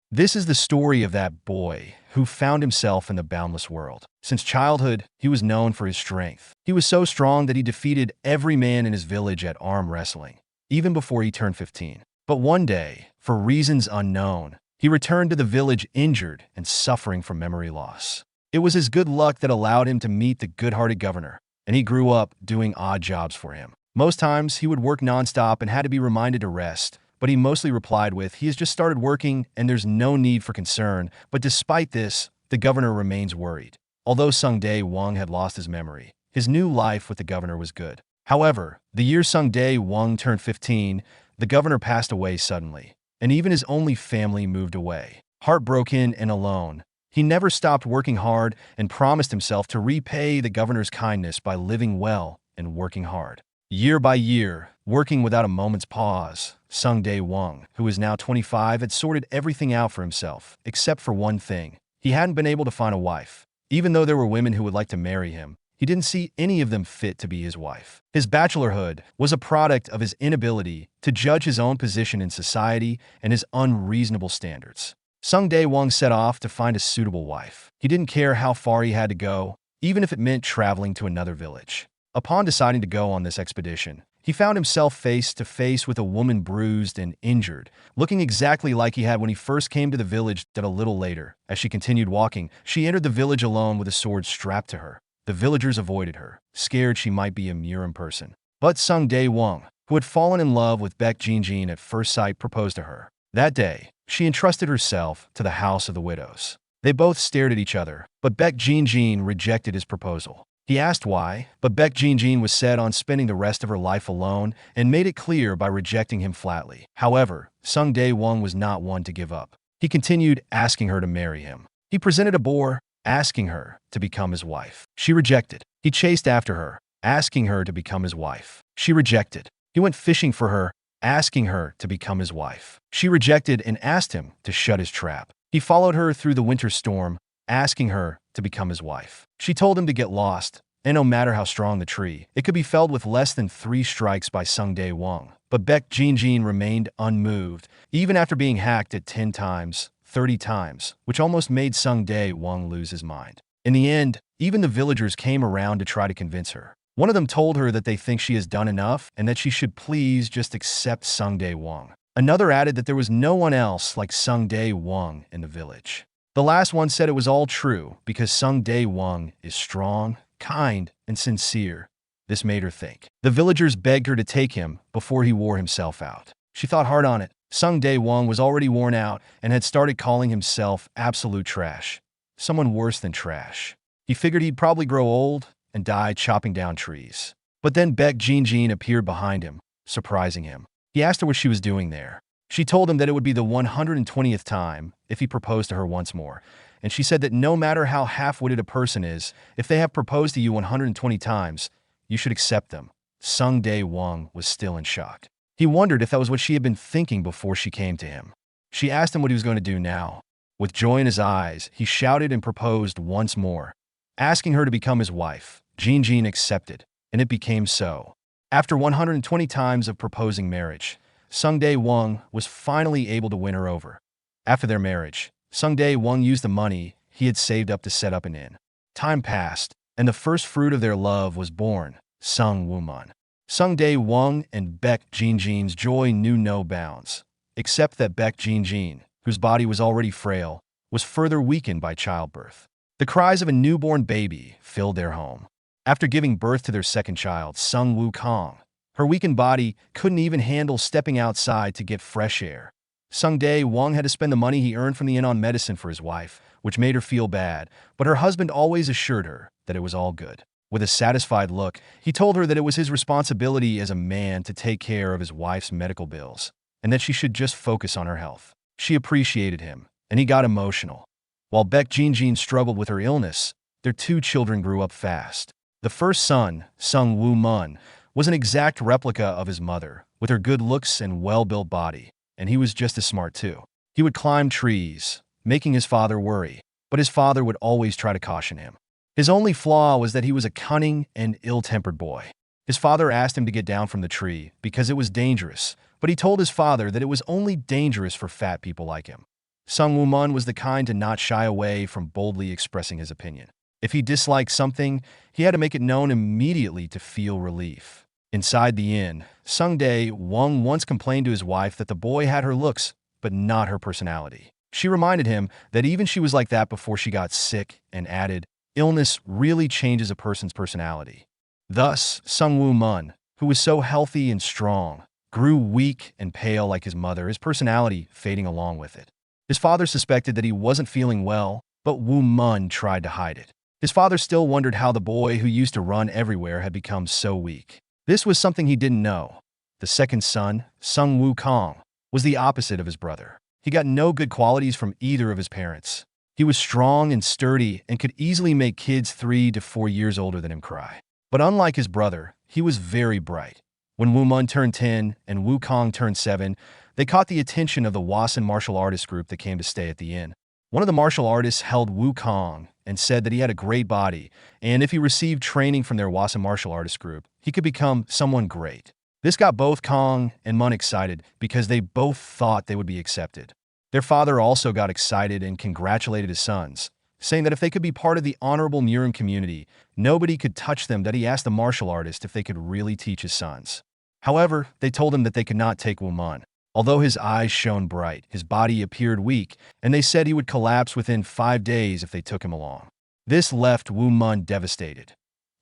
This is the story of that boy who found himself in the boundless world. Since childhood, he was known for his strength. He was so strong that he defeated every man in his village at arm wrestling, even before he turned 15. But one day, for reasons unknown, he returned to the village injured and suffering from memory loss. It was his good luck that allowed him to meet the good-hearted governor, and he grew up doing odd jobs for him. Most times, he would work nonstop and had to be reminded to rest, but he mostly replied with, "He has just started working and there's no need for concern." But despite this, the governor remains worried. Although Sung-dae-won had lost his memory, his new life with the governor was good. However, the year Sung-dae-won turned 15, the governor passed away suddenly, and even his only family moved away. Heartbroken and alone, he never stopped working hard and promised himself to repay the governor's kindness by living well and working hard. Year by year, working without a moment's pause, Sung-dae-won, who is now 25, had sorted everything out for himself, except for one thing. He hadn't been able to find a wife. Even though there were women who would like to marry him, he didn't see any of them fit to be his wife. His bachelorhood was a product of his inability to judge his own position in society and his unreasonable standards. Sung-dae-won set off to find a suitable wife. He didn't care how far he had to go, even if it meant traveling to another village. Upon deciding to go on this expedition, he found himself face to face with a woman bruised and injured, looking exactly like he had when he first came to the village. That a little later, as she continued walking, she entered the village alone with a sword strapped to her. The villagers avoided her, scared she might be a Murin person. But Sung-dae-won, who had fallen in love with Baek Jin-jin at first sight, proposed to her. That day, she entrusted herself to the House of the Widows. They both stared at each other, but Baek Jin-jin rejected his proposal. He asked why, but Baek Jin-jin was set on spending the rest of her life alone and made it clear by rejecting him flatly. However, Sung-dae-won was not one to give up. He continued asking her to marry him. He presented a boar, asking her to become his wife. She rejected. He chased after her, asking her to become his wife. She rejected. He went fishing for her, asking her to become his wife. She rejected and asked him to shut his trap. He followed her through the winter storm, asking her to become his wife. She told him to get lost, and no matter how strong the tree, it could be felled with less than 3 strikes by Sung-dae-won. But Baek Jin-jin remained unmoved, even after being hacked at 10 times, 30 times, which almost made Sung-dae-won lose his mind. In the end, even the villagers came around to try to convince her. One of them told her that they think she has done enough and that she should please just accept Sung-dae-won. Another added that there was no one else like Sung-dae-won in the village. The last one said it was all true because Sung-dae-won is strong, kind, and sincere. This made her think. The villagers begged her to take him before he wore himself out. She thought hard on it. Sung-dae-won was already worn out and had started calling himself absolute trash. Someone worse than trash. He figured he'd probably grow old and die chopping down trees. But then Baek Jin-jin appeared behind him, surprising him. He asked her what she was doing there. She told him that it would be the 120th time if he proposed to her once more, and she said that no matter how half-witted a person is, if they have proposed to you 120 times, you should accept them. Sung-dae-won was still in shock. He wondered if that was what she had been thinking before she came to him. She asked him what he was going to do now. With joy in his eyes, he shouted and proposed once more, asking her to become his wife. Jin-jin accepted, and it became so. After 120 times of proposing marriage, Sung-dae-won was finally able to win her over. After their marriage, Sung-dae-won used the money he had saved up to set up an inn. Time passed, and the first fruit of their love was born, Song Woo Mun. Sung-dae-won and Baek Jin-jin's joy knew no bounds, except that Baek Jin-jin, whose body was already frail, was further weakened by childbirth. The cries of a newborn baby filled their home. After giving birth to their second child, Sung Woo Kong, her weakened body couldn't even handle stepping outside to get fresh air. Sung-dae-won had to spend the money he earned from the inn on medicine for his wife, which made her feel bad, but her husband always assured her that it was all good. With a satisfied look, he told her that it was his responsibility as a man to take care of his wife's medical bills, and that she should just focus on her health. She appreciated him, and he got emotional. While Baek Jin-jin struggled with her illness, their 2 children grew up fast. The first son, Song Woo Mun, was an exact replica of his mother, with her good looks and well-built body, and he was just as smart too. He would climb trees, making his father worry, but his father would always try to caution him. His only flaw was that he was a cunning and ill-tempered boy. His father asked him to get down from the tree because it was dangerous, but he told his father that it was only dangerous for fat people like him. Song Woo Mun was the kind to not shy away from boldly expressing his opinion. If he disliked something, he had to make it known immediately to feel relief. Inside the inn, Sung Dae-won once complained to his wife that the boy had her looks, but not her personality. She reminded him that even she was like that before she got sick and added, illness really changes a person's personality. Thus, Sung Woo Mun, who was so healthy and strong, grew weak and pale like his mother, his personality fading along with it. His father suspected that he wasn't feeling well, but Woo Mun tried to hide it. His father still wondered how the boy who used to run everywhere had become so weak. This was something he didn't know. The second son, Sung Woo Kong, was the opposite of his brother. He got no good qualities from either of his parents. He was strong and sturdy and could easily make kids 3 to 4 years older than him cry. But unlike his brother, he was very bright. When Woo Mun turned 10 and Woo Kong turned 7, they caught the attention of the Wasan martial artist group that came to stay at the inn. One of the martial artists held Woo Kong and said that he had a great body, and if he received training from their Wasan martial artist group, he could become someone great. This got both Kong and Mun excited because they both thought they would be accepted. Their father also got excited and congratulated his sons, saying that if they could be part of the honorable Murim community, nobody could touch them, that he asked the martial artist if they could really teach his sons. However, they told him that they could not take Woo Mun. Although his eyes shone bright, his body appeared weak, and they said he would collapse within 5 days if they took him along. This left Woo Mun devastated.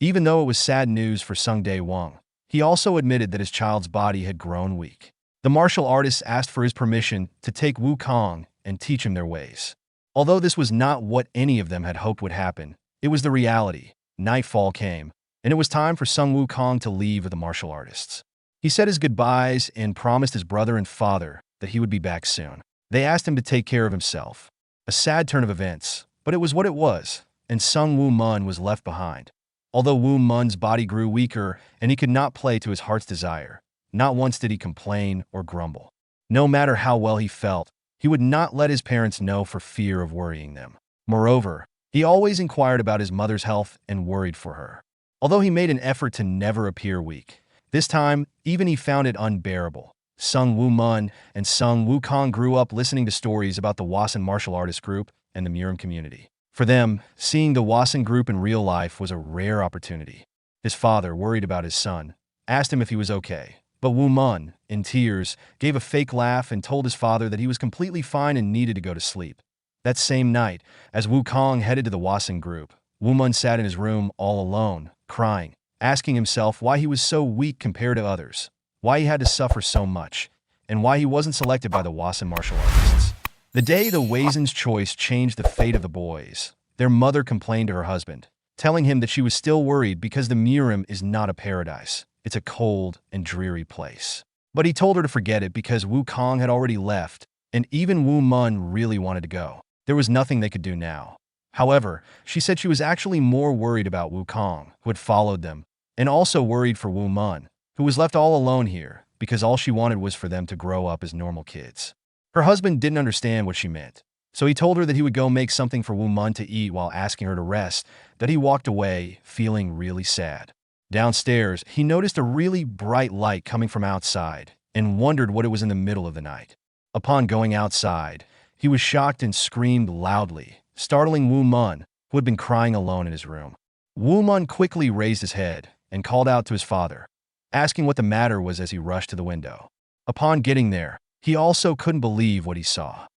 Even though it was sad news for Sung Dae-won, he also admitted that his child's body had grown weak. The martial artists asked for his permission to take Woo Kong and teach him their ways. Although this was not what any of them had hoped would happen, it was the reality. Nightfall came, and it was time for Sung Woo Kong to leave with the martial artists. He said his goodbyes and promised his brother and father that he would be back soon. They asked him to take care of himself. A sad turn of events, but it was what it was, and Sung Woo Mun was left behind. Although Woo Mun's body grew weaker and he could not play to his heart's desire, not once did he complain or grumble. No matter how well he felt, he would not let his parents know for fear of worrying them. Moreover, he always inquired about his mother's health and worried for her. Although he made an effort to never appear weak, this time, even he found it unbearable. Sung Woo Mun and Sung Woo Kong grew up listening to stories about the Wasan martial artist group and the Murim community. For them, seeing the Wasan group in real life was a rare opportunity. His father, worried about his son, asked him if he was okay. But Woo Mun, in tears, gave a fake laugh and told his father that he was completely fine and needed to go to sleep. That same night, as Woo Kong headed to the Wasan group, Woo Mun sat in his room all alone, crying, asking himself why he was so weak compared to others, why he had to suffer so much, and why he wasn't selected by the Wasan martial artists. The day the Wasan's choice changed the fate of the boys, their mother complained to her husband, telling him that she was still worried because the Murim is not a paradise. It's a cold and dreary place. But he told her to forget it because Woo Kong had already left, and even Woo Mun really wanted to go. There was nothing they could do now. However, she said she was actually more worried about Woo Kong, who had followed them, and also worried for Woo Mun, who was left all alone here because all she wanted was for them to grow up as normal kids. Her husband didn't understand what she meant, so he told her that he would go make something for Woo Mun to eat while asking her to rest, that he walked away, feeling really sad. Downstairs, he noticed a really bright light coming from outside and wondered what it was in the middle of the night. Upon going outside, he was shocked and screamed loudly, startling Woo Mun, who had been crying alone in his room. Woo Mun quickly raised his head and called out to his father, asking what the matter was as he rushed to the window. Upon getting there, he also couldn't believe what he saw.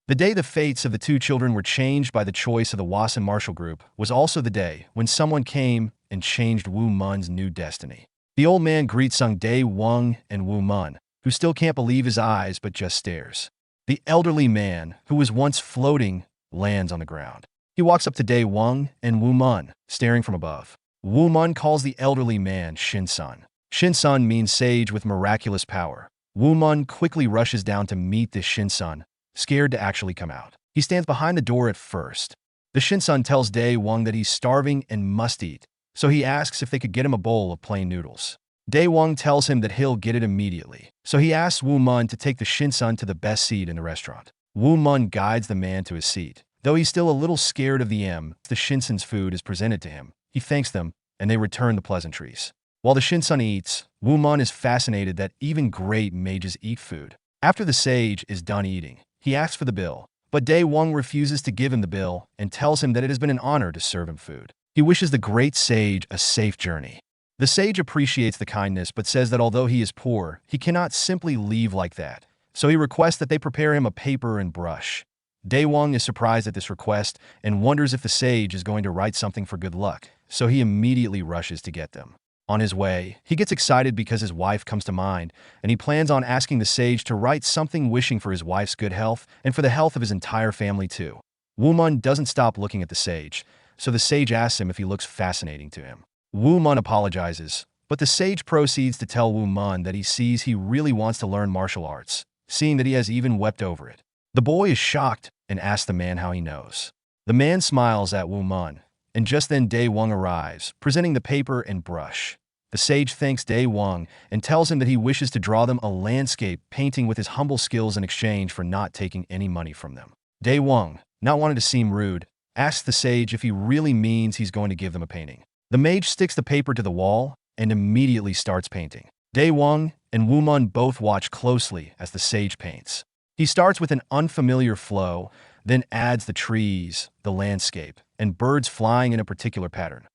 The day the fates of the two children were changed by the choice of the Wasan martial group was also the day when someone came and changed Woo Mun's new destiny. The old man greets Sung Dae-won and Woo Mun, who still can't believe his eyes but just stares. The elderly man, who was once floating, lands on the ground. He walks up to Dae-won and Woo Mun, staring from above. Woo Mun calls the elderly man Shin-sun. Shin-sun means sage with miraculous power. Woo Mun quickly rushes down to meet this Shin-sun, scared to actually come out. He stands behind the door at first. The Shin-sun tells Dae-won that he's starving and must eat, so he asks if they could get him a bowl of plain noodles. Dae-won tells him that he'll get it immediately, so he asks Woo Mun to take the Shin-sun to the best seat in the restaurant. Woo Mun guides the man to his seat. Though he's still a little scared of the Shin-sun's food is presented to him. He thanks them, and they return the pleasantries. While the Shin-sun eats, Woo Mun is fascinated that even great mages eat food. After the sage is done eating, he asks for the bill, But Dae Wong refuses to give him the bill and tells him that it has been an honor to serve him food. He wishes the great sage a safe journey. The sage appreciates the kindness but says that although he is poor, he cannot simply leave like that. So he requests that they prepare him a paper and brush. Dae Wong is surprised at this request and wonders if the sage is going to write something for good luck, so he immediately rushes to get them. On his way, he gets excited because his wife comes to mind, and he plans on asking the sage to write something wishing for his wife's good health and for the health of his entire family too. Woo Mun doesn't stop looking at the sage, so the sage asks him if he looks fascinating to him. Woo Mun apologizes, but the sage proceeds to tell Woo Mun that he sees he really wants to learn martial arts, seeing that he has even wept over it. The boy is shocked and asks the man how he knows. The man smiles at Woo Mun, and just then Dae Wong arrives, presenting the paper and brush. The sage thanks Dae Wong and tells him that he wishes to draw them a landscape painting with his humble skills in exchange for not taking any money from them. Dae Wong, not wanting to seem rude, asks the sage if he really means he's going to give them a painting. The mage sticks the paper to the wall and immediately starts painting. Dae Wong and Woo Mun both watch closely as the sage paints. He starts with an unfamiliar flow, then adds the trees, the landscape, and birds flying in a particular pattern.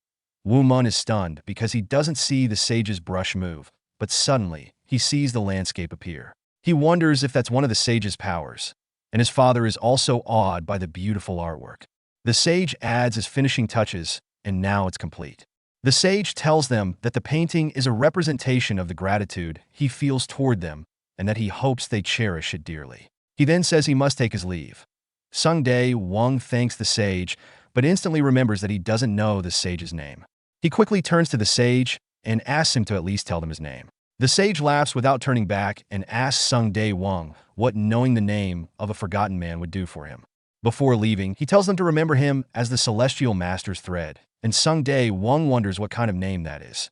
Woo Mun is stunned because he doesn't see the sage's brush move, but suddenly he sees the landscape appear. He wonders if that's one of the sage's powers, and his father is also awed by the beautiful artwork. The sage adds his finishing touches, and now it's complete. The sage tells them that the painting is a representation of the gratitude he feels toward them and that he hopes they cherish it dearly. He then says he must take his leave. Sung Dae Wong thanks the sage, but instantly remembers that he doesn't know the sage's name. He quickly turns to the sage and asks him to at least tell them his name. The sage laughs without turning back and asks Sung Dae Wong what knowing the name of a forgotten man would do for him. Before leaving, he tells them to remember him as the Celestial Master's thread, and Sung Dae Wong wonders what kind of name that is.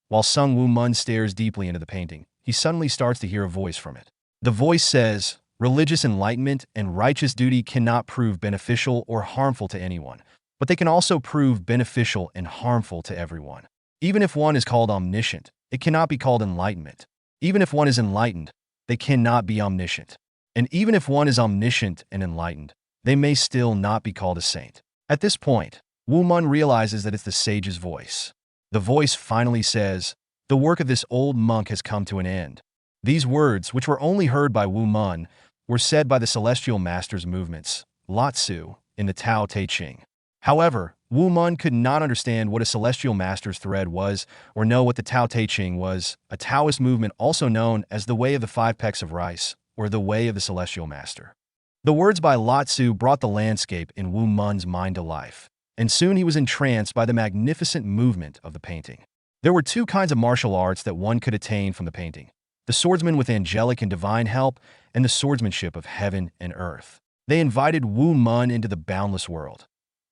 While Sung Woo Mun stares deeply into the painting, he suddenly starts to hear a voice from it. The voice says, "Religious enlightenment and righteous duty cannot prove beneficial or harmful to anyone, but they can also prove beneficial and harmful to everyone. Even if one is called omniscient, it cannot be called enlightenment. Even if one is enlightened, they cannot be omniscient. And even if one is omniscient and enlightened, they may still not be called a saint." At this point, Woo Mun realizes that it's the sage's voice. The voice finally says, "The work of this old monk has come to an end." These words, which were only heard by Woo Mun, were said by the Celestial Master's movements, Latsu, in the Tao Te Ching. However, Woo Mun could not understand what a Celestial Master's thread was or know what the Tao Te Ching was, a Taoist movement also known as the Way of the Five Pecks of Rice, or the Way of the Celestial Master. The words by Latsu brought the landscape in Woo Mun's mind to life, and soon he was entranced by the magnificent movement of the painting. There were two kinds of martial arts that one could attain from the painting: the swordsman with angelic and divine help, and the swordsmanship of heaven and earth. They invited Woo Mun into the boundless world.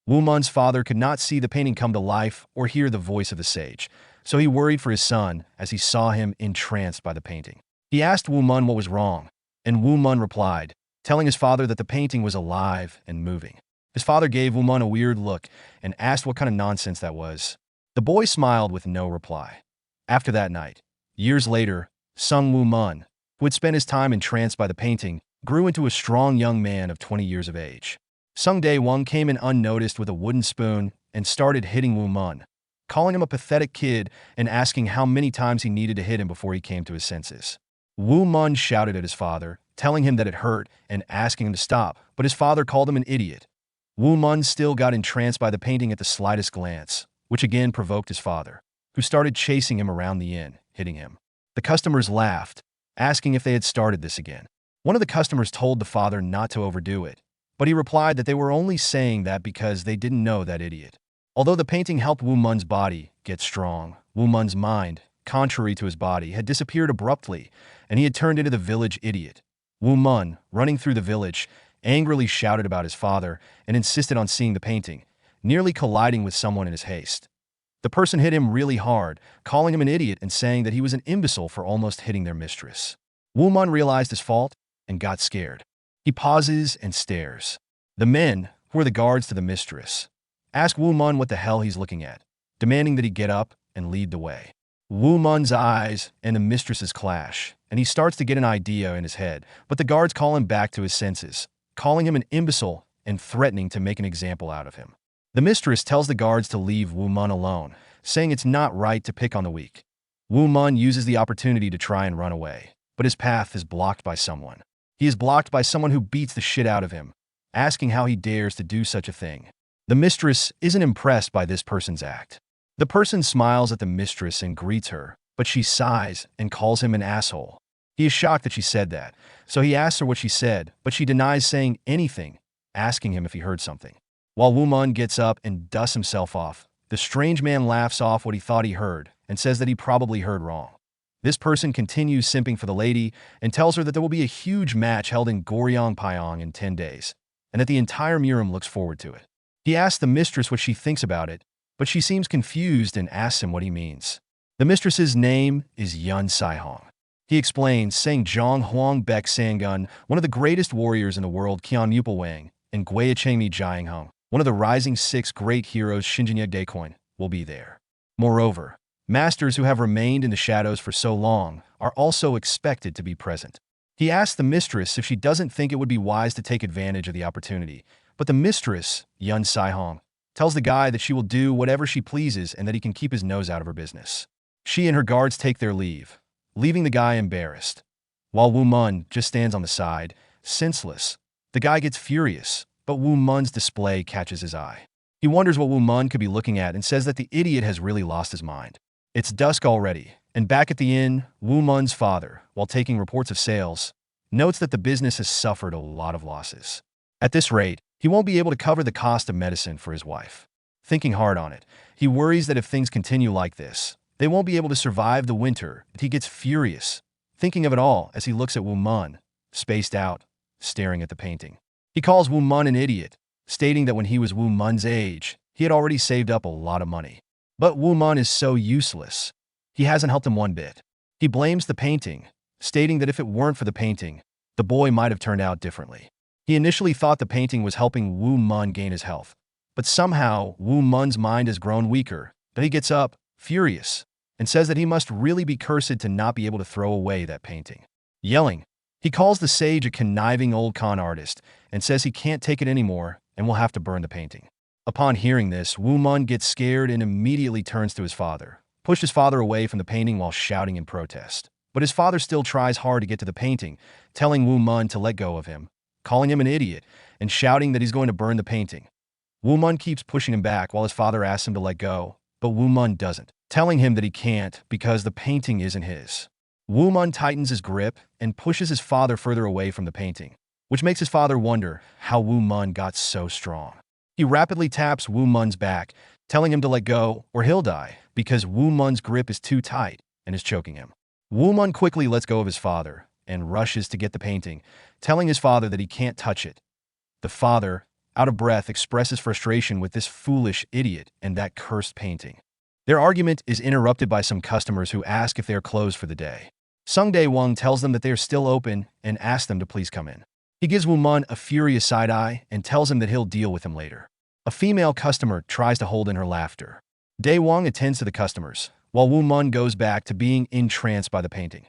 Woo Mun's father could not see the painting come to life or hear the voice of the sage, so he worried for his son as he saw him entranced by the painting. He asked Woo Mun what was wrong, and Woo Mun replied, telling his father that the painting was alive and moving. His father gave Woo Mun a weird look and asked what kind of nonsense that was. The boy smiled with no reply. After that night, years later, Sung Woo Mun, who had spent his time entranced by the painting, grew into a strong young man of 20 years of age. Sung Dae Wong came in unnoticed with a wooden spoon and started hitting Woo Mun, calling him a pathetic kid and asking how many times he needed to hit him before he came to his senses. Woo Mun shouted at his father, telling him that it hurt and asking him to stop, but his father called him an idiot. Woo Mun still got entranced by the painting at the slightest glance, which again provoked his father, who started chasing him around the inn, hitting him. The customers laughed, asking if they had started this again. One of the customers told the father not to overdo it, but he replied that they were only saying that because they didn't know that idiot. Although the painting helped Woo Mun's body get strong, Woo Mun's mind, contrary to his body, had disappeared abruptly, and he had turned into the village idiot. Woo Mun, running through the village, angrily shouted about his father and insisted on seeing the painting, nearly colliding with someone in his haste. The person hit him really hard, calling him an idiot and saying that he was an imbecile for almost hitting their mistress. Woo Mun realized his fault and got scared. He pauses and stares. The men, who are the guards to the mistress, ask Woo Mun what the hell he's looking at, demanding that he get up and lead the way. Woo Mun's eyes and the mistress's clash, and he starts to get an idea in his head, but the guards call him back to his senses, calling him an imbecile and threatening to make an example out of him. The mistress tells the guards to leave Woo Mun alone, saying it's not right to pick on the weak. Woo Mun uses the opportunity to try and run away, but his path is blocked by someone. He is blocked by someone who beats the shit out of him, asking how he dares to do such a thing. The mistress isn't impressed by this person's act. The person smiles at the mistress and greets her, but she sighs and calls him an asshole. He is shocked that she said that, so he asks her what she said, but she denies saying anything, asking him if he heard something. While Woo Mun gets up and dusts himself off, the strange man laughs off what he thought he heard and says that he probably heard wrong. This person continues simping for the lady and tells her that there will be a huge match held in Goryongpyeong in 10 days, and that the entire Murim looks forward to it. He asks the mistress what she thinks about it, but she seems confused and asks him what he means. The mistress's name is Yun Saihong. He explains, saying Zhang Huang Bek Sangun, one of the greatest warriors in the world, Qian Mupawang, and Guayachengmi Jianghong, one of the rising 6 great heroes, Shinjinya Daecoin, will be there. Moreover, masters who have remained in the shadows for so long are also expected to be present. He asks the mistress if she doesn't think it would be wise to take advantage of the opportunity, but the mistress, Yun Saihong, tells the guy that she will do whatever she pleases and that he can keep his nose out of her business. She and her guards take their leave, leaving the guy embarrassed. While Woo Mun just stands on the side, senseless, the guy gets furious, but Woo Mun's display catches his eye. He wonders what Woo Mun could be looking at and says that the idiot has really lost his mind. It's dusk already, and back at the inn, Woo Mun's father, while taking reports of sales, notes that the business has suffered a lot of losses. At this rate, he won't be able to cover the cost of medicine for his wife. Thinking hard on it, he worries that if things continue like this, they won't be able to survive the winter, and he gets furious, thinking of it all as he looks at Woo Mun, spaced out, staring at the painting. He calls Woo Mun an idiot, stating that when he was Woo Mun's age, he had already saved up a lot of money. But Woo Mun is so useless. He hasn't helped him one bit. He blames the painting, stating that if it weren't for the painting, the boy might have turned out differently. He initially thought the painting was helping Woo Mun gain his health, but somehow Woo Mun's mind has grown weaker. Then he gets up, furious, and says that he must really be cursed to not be able to throw away that painting. Yelling, he calls the sage a conniving old con artist and says he can't take it anymore and will have to burn the painting. Upon hearing this, Woo Mun gets scared and immediately turns to his father, pushed his father away from the painting while shouting in protest. But his father still tries hard to get to the painting, telling Woo Mun to let go of him, calling him an idiot, and shouting that he's going to burn the painting. Woo Mun keeps pushing him back while his father asks him to let go, but Woo Mun doesn't, telling him that he can't because the painting isn't his. Woo Mun tightens his grip and pushes his father further away from the painting, which makes his father wonder how Woo Mun got so strong. He rapidly taps Woo Mun's back, telling him to let go or he'll die because Woo Mun's grip is too tight and is choking him. Woo Mun quickly lets go of his father and rushes to get the painting, telling his father that he can't touch it. The father, out of breath, expresses frustration with this foolish idiot and that cursed painting. Their argument is interrupted by some customers who ask if they are closed for the day. Sung Dae-won tells them that they are still open and asks them to please come in. He gives Woo Mun a furious side-eye and tells him that he'll deal with him later. A female customer tries to hold in her laughter. Dae-won attends to the customers, while Woo Mun goes back to being entranced by the painting.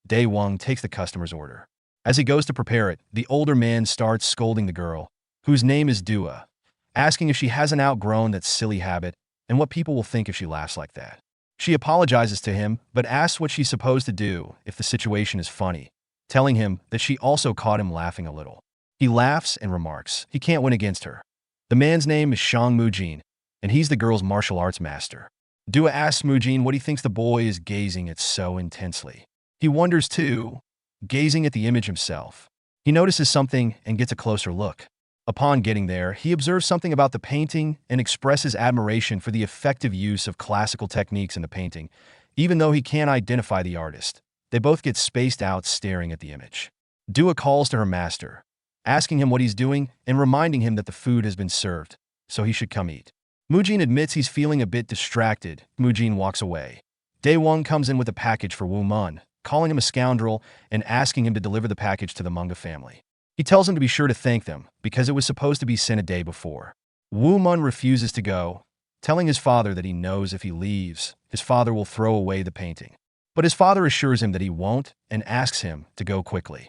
Dae-won takes the customer's order. As he goes to prepare it, the older man starts scolding the girl, whose name is Dua, asking if she hasn't outgrown that silly habit and what people will think if she laughs like that. She apologizes to him, but asks what she's supposed to do if the situation is funny, telling him that she also caught him laughing a little. He laughs and remarks he can't win against her. The man's name is Shang Mujin, and he's the girl's martial arts master. Dua asks Mujin what he thinks the boy is gazing at so intensely. He wonders too, gazing at the image himself. He notices something and gets a closer look. Upon getting there, he observes something about the painting and expresses admiration for the effective use of classical techniques in the painting, even though he can't identify the artist. They both get spaced out staring at the image. Dua calls to her master, asking him what he's doing and reminding him that the food has been served, so he should come eat. Mujin admits he's feeling a bit distracted. Mujin walks away. Dae-won comes in with a package for Woo Mun, calling him a scoundrel and asking him to deliver the package to the Manga family. He tells him to be sure to thank them because it was supposed to be sent a day before. Woo Mun refuses to go, telling his father that he knows if he leaves, his father will throw away the painting. But his father assures him that he won't and asks him to go quickly.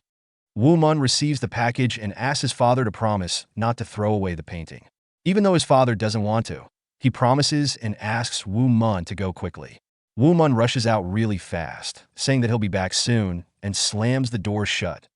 Woo Mun receives the package and asks his father to promise not to throw away the painting. Even though his father doesn't want to, he promises and asks Woo Mun to go quickly. Woo Mun rushes out really fast, saying that he'll be back soon, and slams the door shut.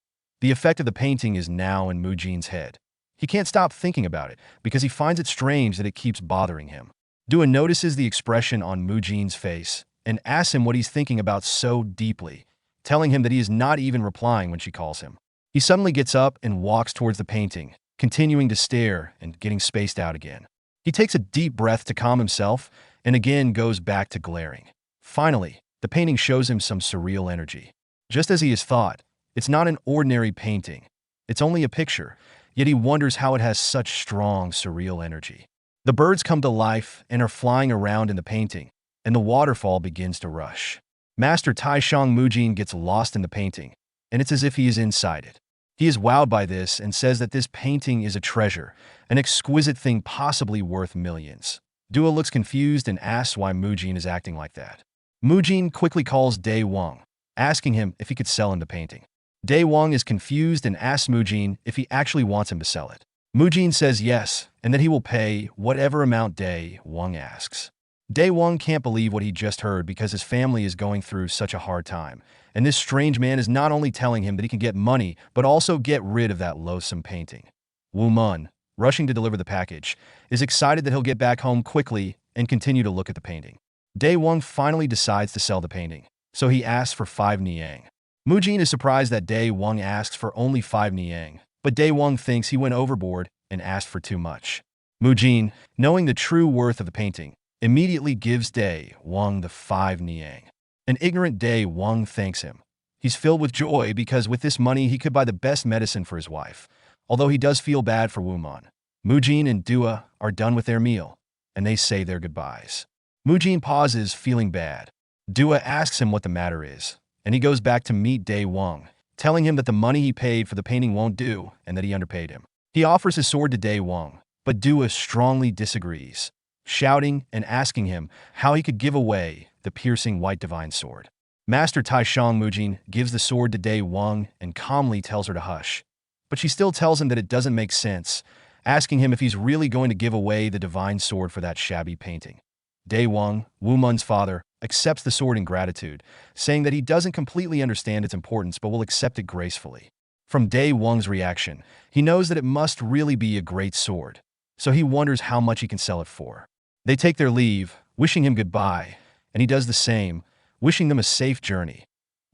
The effect of the painting is now in Moojin's head. He can't stop thinking about it because he finds it strange that it keeps bothering him. Dua notices the expression on Moojin's face and asks him what he's thinking about so deeply, telling him that he is not even replying when she calls him. He suddenly gets up and walks towards the painting, continuing to stare and getting spaced out again. He takes a deep breath to calm himself and again goes back to glaring. Finally, the painting shows him some surreal energy. Just as he has thought, it's not an ordinary painting. It's only a picture, yet he wonders how it has such strong, surreal energy. The birds come to life and are flying around in the painting, and the waterfall begins to rush. Master Taishang Moojin gets lost in the painting, and it's as if he is inside it. He is wowed by this and says that this painting is a treasure, an exquisite thing possibly worth millions. Dua looks confused and asks why Moojin is acting like that. Moojin quickly calls Dae Wong, asking him if he could sell him the painting. Dae Wong is confused and asks Moojin if he actually wants him to sell it. Moojin says yes, and that he will pay whatever amount Dae Wong asks. Dae Wong can't believe what he just heard because his family is going through such a hard time, and this strange man is not only telling him that he can get money, but also get rid of that loathsome painting. Woo Mun, rushing to deliver the package, is excited that he'll get back home quickly and continue to look at the painting. Dae Wong finally decides to sell the painting, so he asks for 5 niang. Moojin is surprised that Dae Wong asks for only 5 niang, but Dae Wong thinks he went overboard and asked for too much. Moojin, knowing the true worth of the painting, immediately gives Dae Wong the 5 niang. An ignorant Dae Wong thanks him. He's filled with joy because with this money he could buy the best medicine for his wife, although he does feel bad for Woo Mun. Moojin and Dua are done with their meal, and they say their goodbyes. Moojin pauses, feeling bad. Dua asks him what the matter is, and he goes back to meet Dae Wong, telling him that the money he paid for the painting won't do and that he underpaid him. He offers his sword to Dae Wong, but Dua strongly disagrees, shouting and asking him how he could give away the piercing white divine sword. Master Taishang Moojin gives the sword to Dae Wong and calmly tells her to hush, but she still tells him that it doesn't make sense, asking him if he's really going to give away the divine sword for that shabby painting. Dae Wong, Woo Mun's father, accepts the sword in gratitude, saying that he doesn't completely understand its importance but will accept it gracefully. From Dae Wong's reaction, he knows that it must really be a great sword, so he wonders how much he can sell it for. They take their leave, wishing him goodbye, and he does the same, wishing them a safe journey.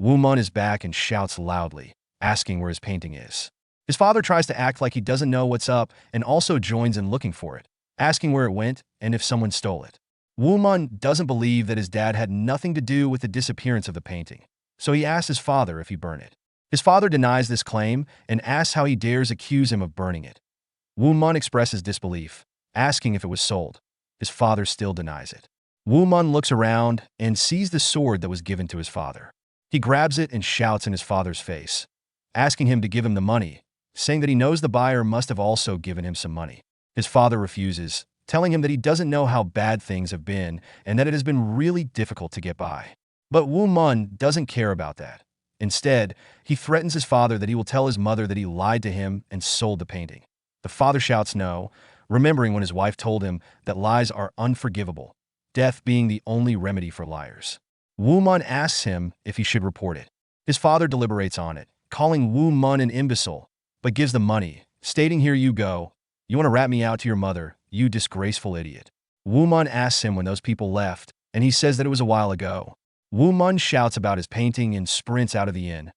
Woo Mun is back and shouts loudly, asking where his painting is. His father tries to act like he doesn't know what's up and also joins in looking for it, asking where it went and if someone stole it. Woo Mun doesn't believe that his dad had nothing to do with the disappearance of the painting, so he asks his father if he burned it. His father denies this claim and asks how he dares accuse him of burning it. Woo Mun expresses disbelief, asking if it was sold. His father still denies it. Woo Mun looks around and sees the sword that was given to his father. He grabs it and shouts in his father's face, asking him to give him the money, saying that he knows the buyer must have also given him some money. His father refuses, telling him that he doesn't know how bad things have been and that it has been really difficult to get by. But Woo Mun doesn't care about that. Instead, he threatens his father that he will tell his mother that he lied to him and sold the painting. The father shouts no, remembering when his wife told him that lies are unforgivable, death being the only remedy for liars. Woo Mun asks him if he should report it. His father deliberates on it, calling Woo Mun an imbecile, but gives the money, stating, "Here you go. You want to rat me out to your mother, you disgraceful idiot." Woo Mun asks him when those people left, and he says that it was a while ago. Woo Mun shouts about his painting and sprints out of the inn.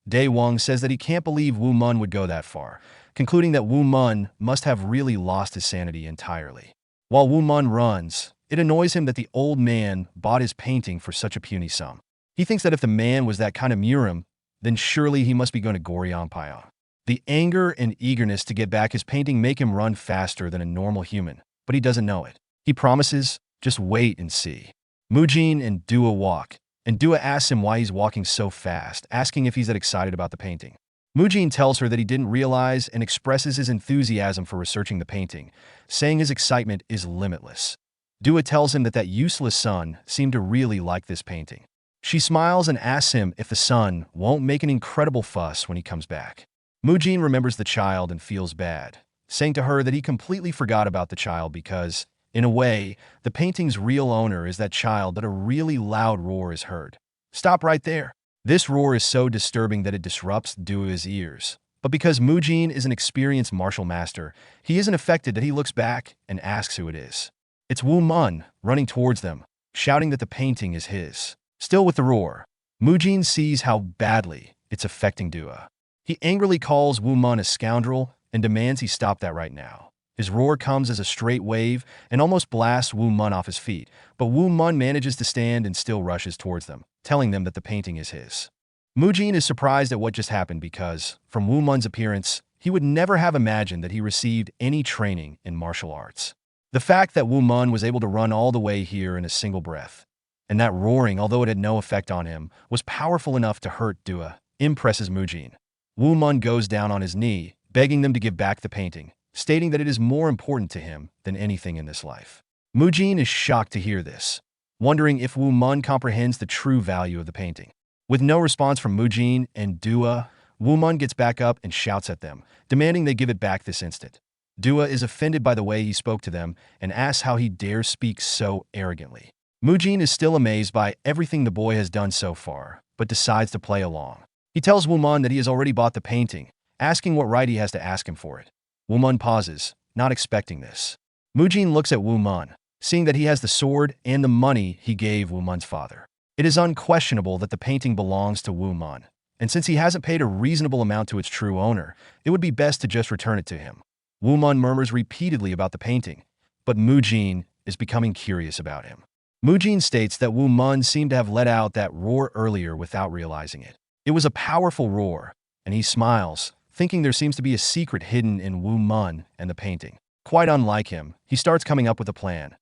Dae Wong says that he can't believe Woo Mun would go that far, concluding that Woo Mun must have really lost his sanity entirely. While Woo Mun runs, it annoys him that the old man bought his painting for such a puny sum. He thinks that if the man was that kind of murim, then surely he must be going to Goryeo. The anger and eagerness to get back his painting make him run faster than a normal human, but he doesn't know it. He promises, "Just wait and see." Moojin and Dua walk, and Dua asks him why he's walking so fast, asking if he's that excited about the painting. Moojin tells her that he didn't realize and expresses his enthusiasm for researching the painting, saying his excitement is limitless. Dua tells him that that useless son seemed to really like this painting. She smiles and asks him if the son won't make an incredible fuss when he comes back. Mujin remembers the child and feels bad, saying to her that he completely forgot about the child because, in a way, the painting's real owner is that child that a really loud roar is heard. Stop right there. This roar is so disturbing that it disrupts Dua's ears. But because Mujin is an experienced martial master, he isn't affected that he looks back and asks who it is. It's Woo Mun, running towards them, shouting that the painting is his. Still with the roar, Mujin sees how badly it's affecting Dua. He angrily calls Woo Mun a scoundrel and demands he stop that right now. His roar comes as a straight wave and almost blasts Woo Mun off his feet, but Woo Mun manages to stand and still rushes towards them, telling them that the painting is his. Mujin is surprised at what just happened because, from Woo Mun's appearance, he would never have imagined that he received any training in martial arts. The fact that Woo Mun was able to run all the way here in a single breath, and that roaring, although it had no effect on him, was powerful enough to hurt Dua, impresses Mujin. Woo Mun goes down on his knee, begging them to give back the painting, stating that it is more important to him than anything in this life. Mujin is shocked to hear this, wondering if Woo Mun comprehends the true value of the painting. With no response from Mujin and Dua, Woo Mun gets back up and shouts at them, demanding they give it back this instant. Dua is offended by the way he spoke to them and asks how he dares speak so arrogantly. Mujin is still amazed by everything the boy has done so far, but decides to play along. He tells Woo Mun that he has already bought the painting, asking what right he has to ask him for it. Woo Mun pauses, not expecting this. Mujin looks at Woo Mun, seeing that he has the sword and the money he gave Woo Mun's father. It is unquestionable that the painting belongs to Woo Mun, and since he hasn't paid a reasonable amount to its true owner, it would be best to just return it to him. Woo Mun murmurs repeatedly about the painting, but Mujin is becoming curious about him. Mujin states that Woo Mun seemed to have let out that roar earlier without realizing it. It was a powerful roar, and he smiles, thinking there seems to be a secret hidden in Woo Mun and the painting. Quite unlike him, he starts coming up with a plan.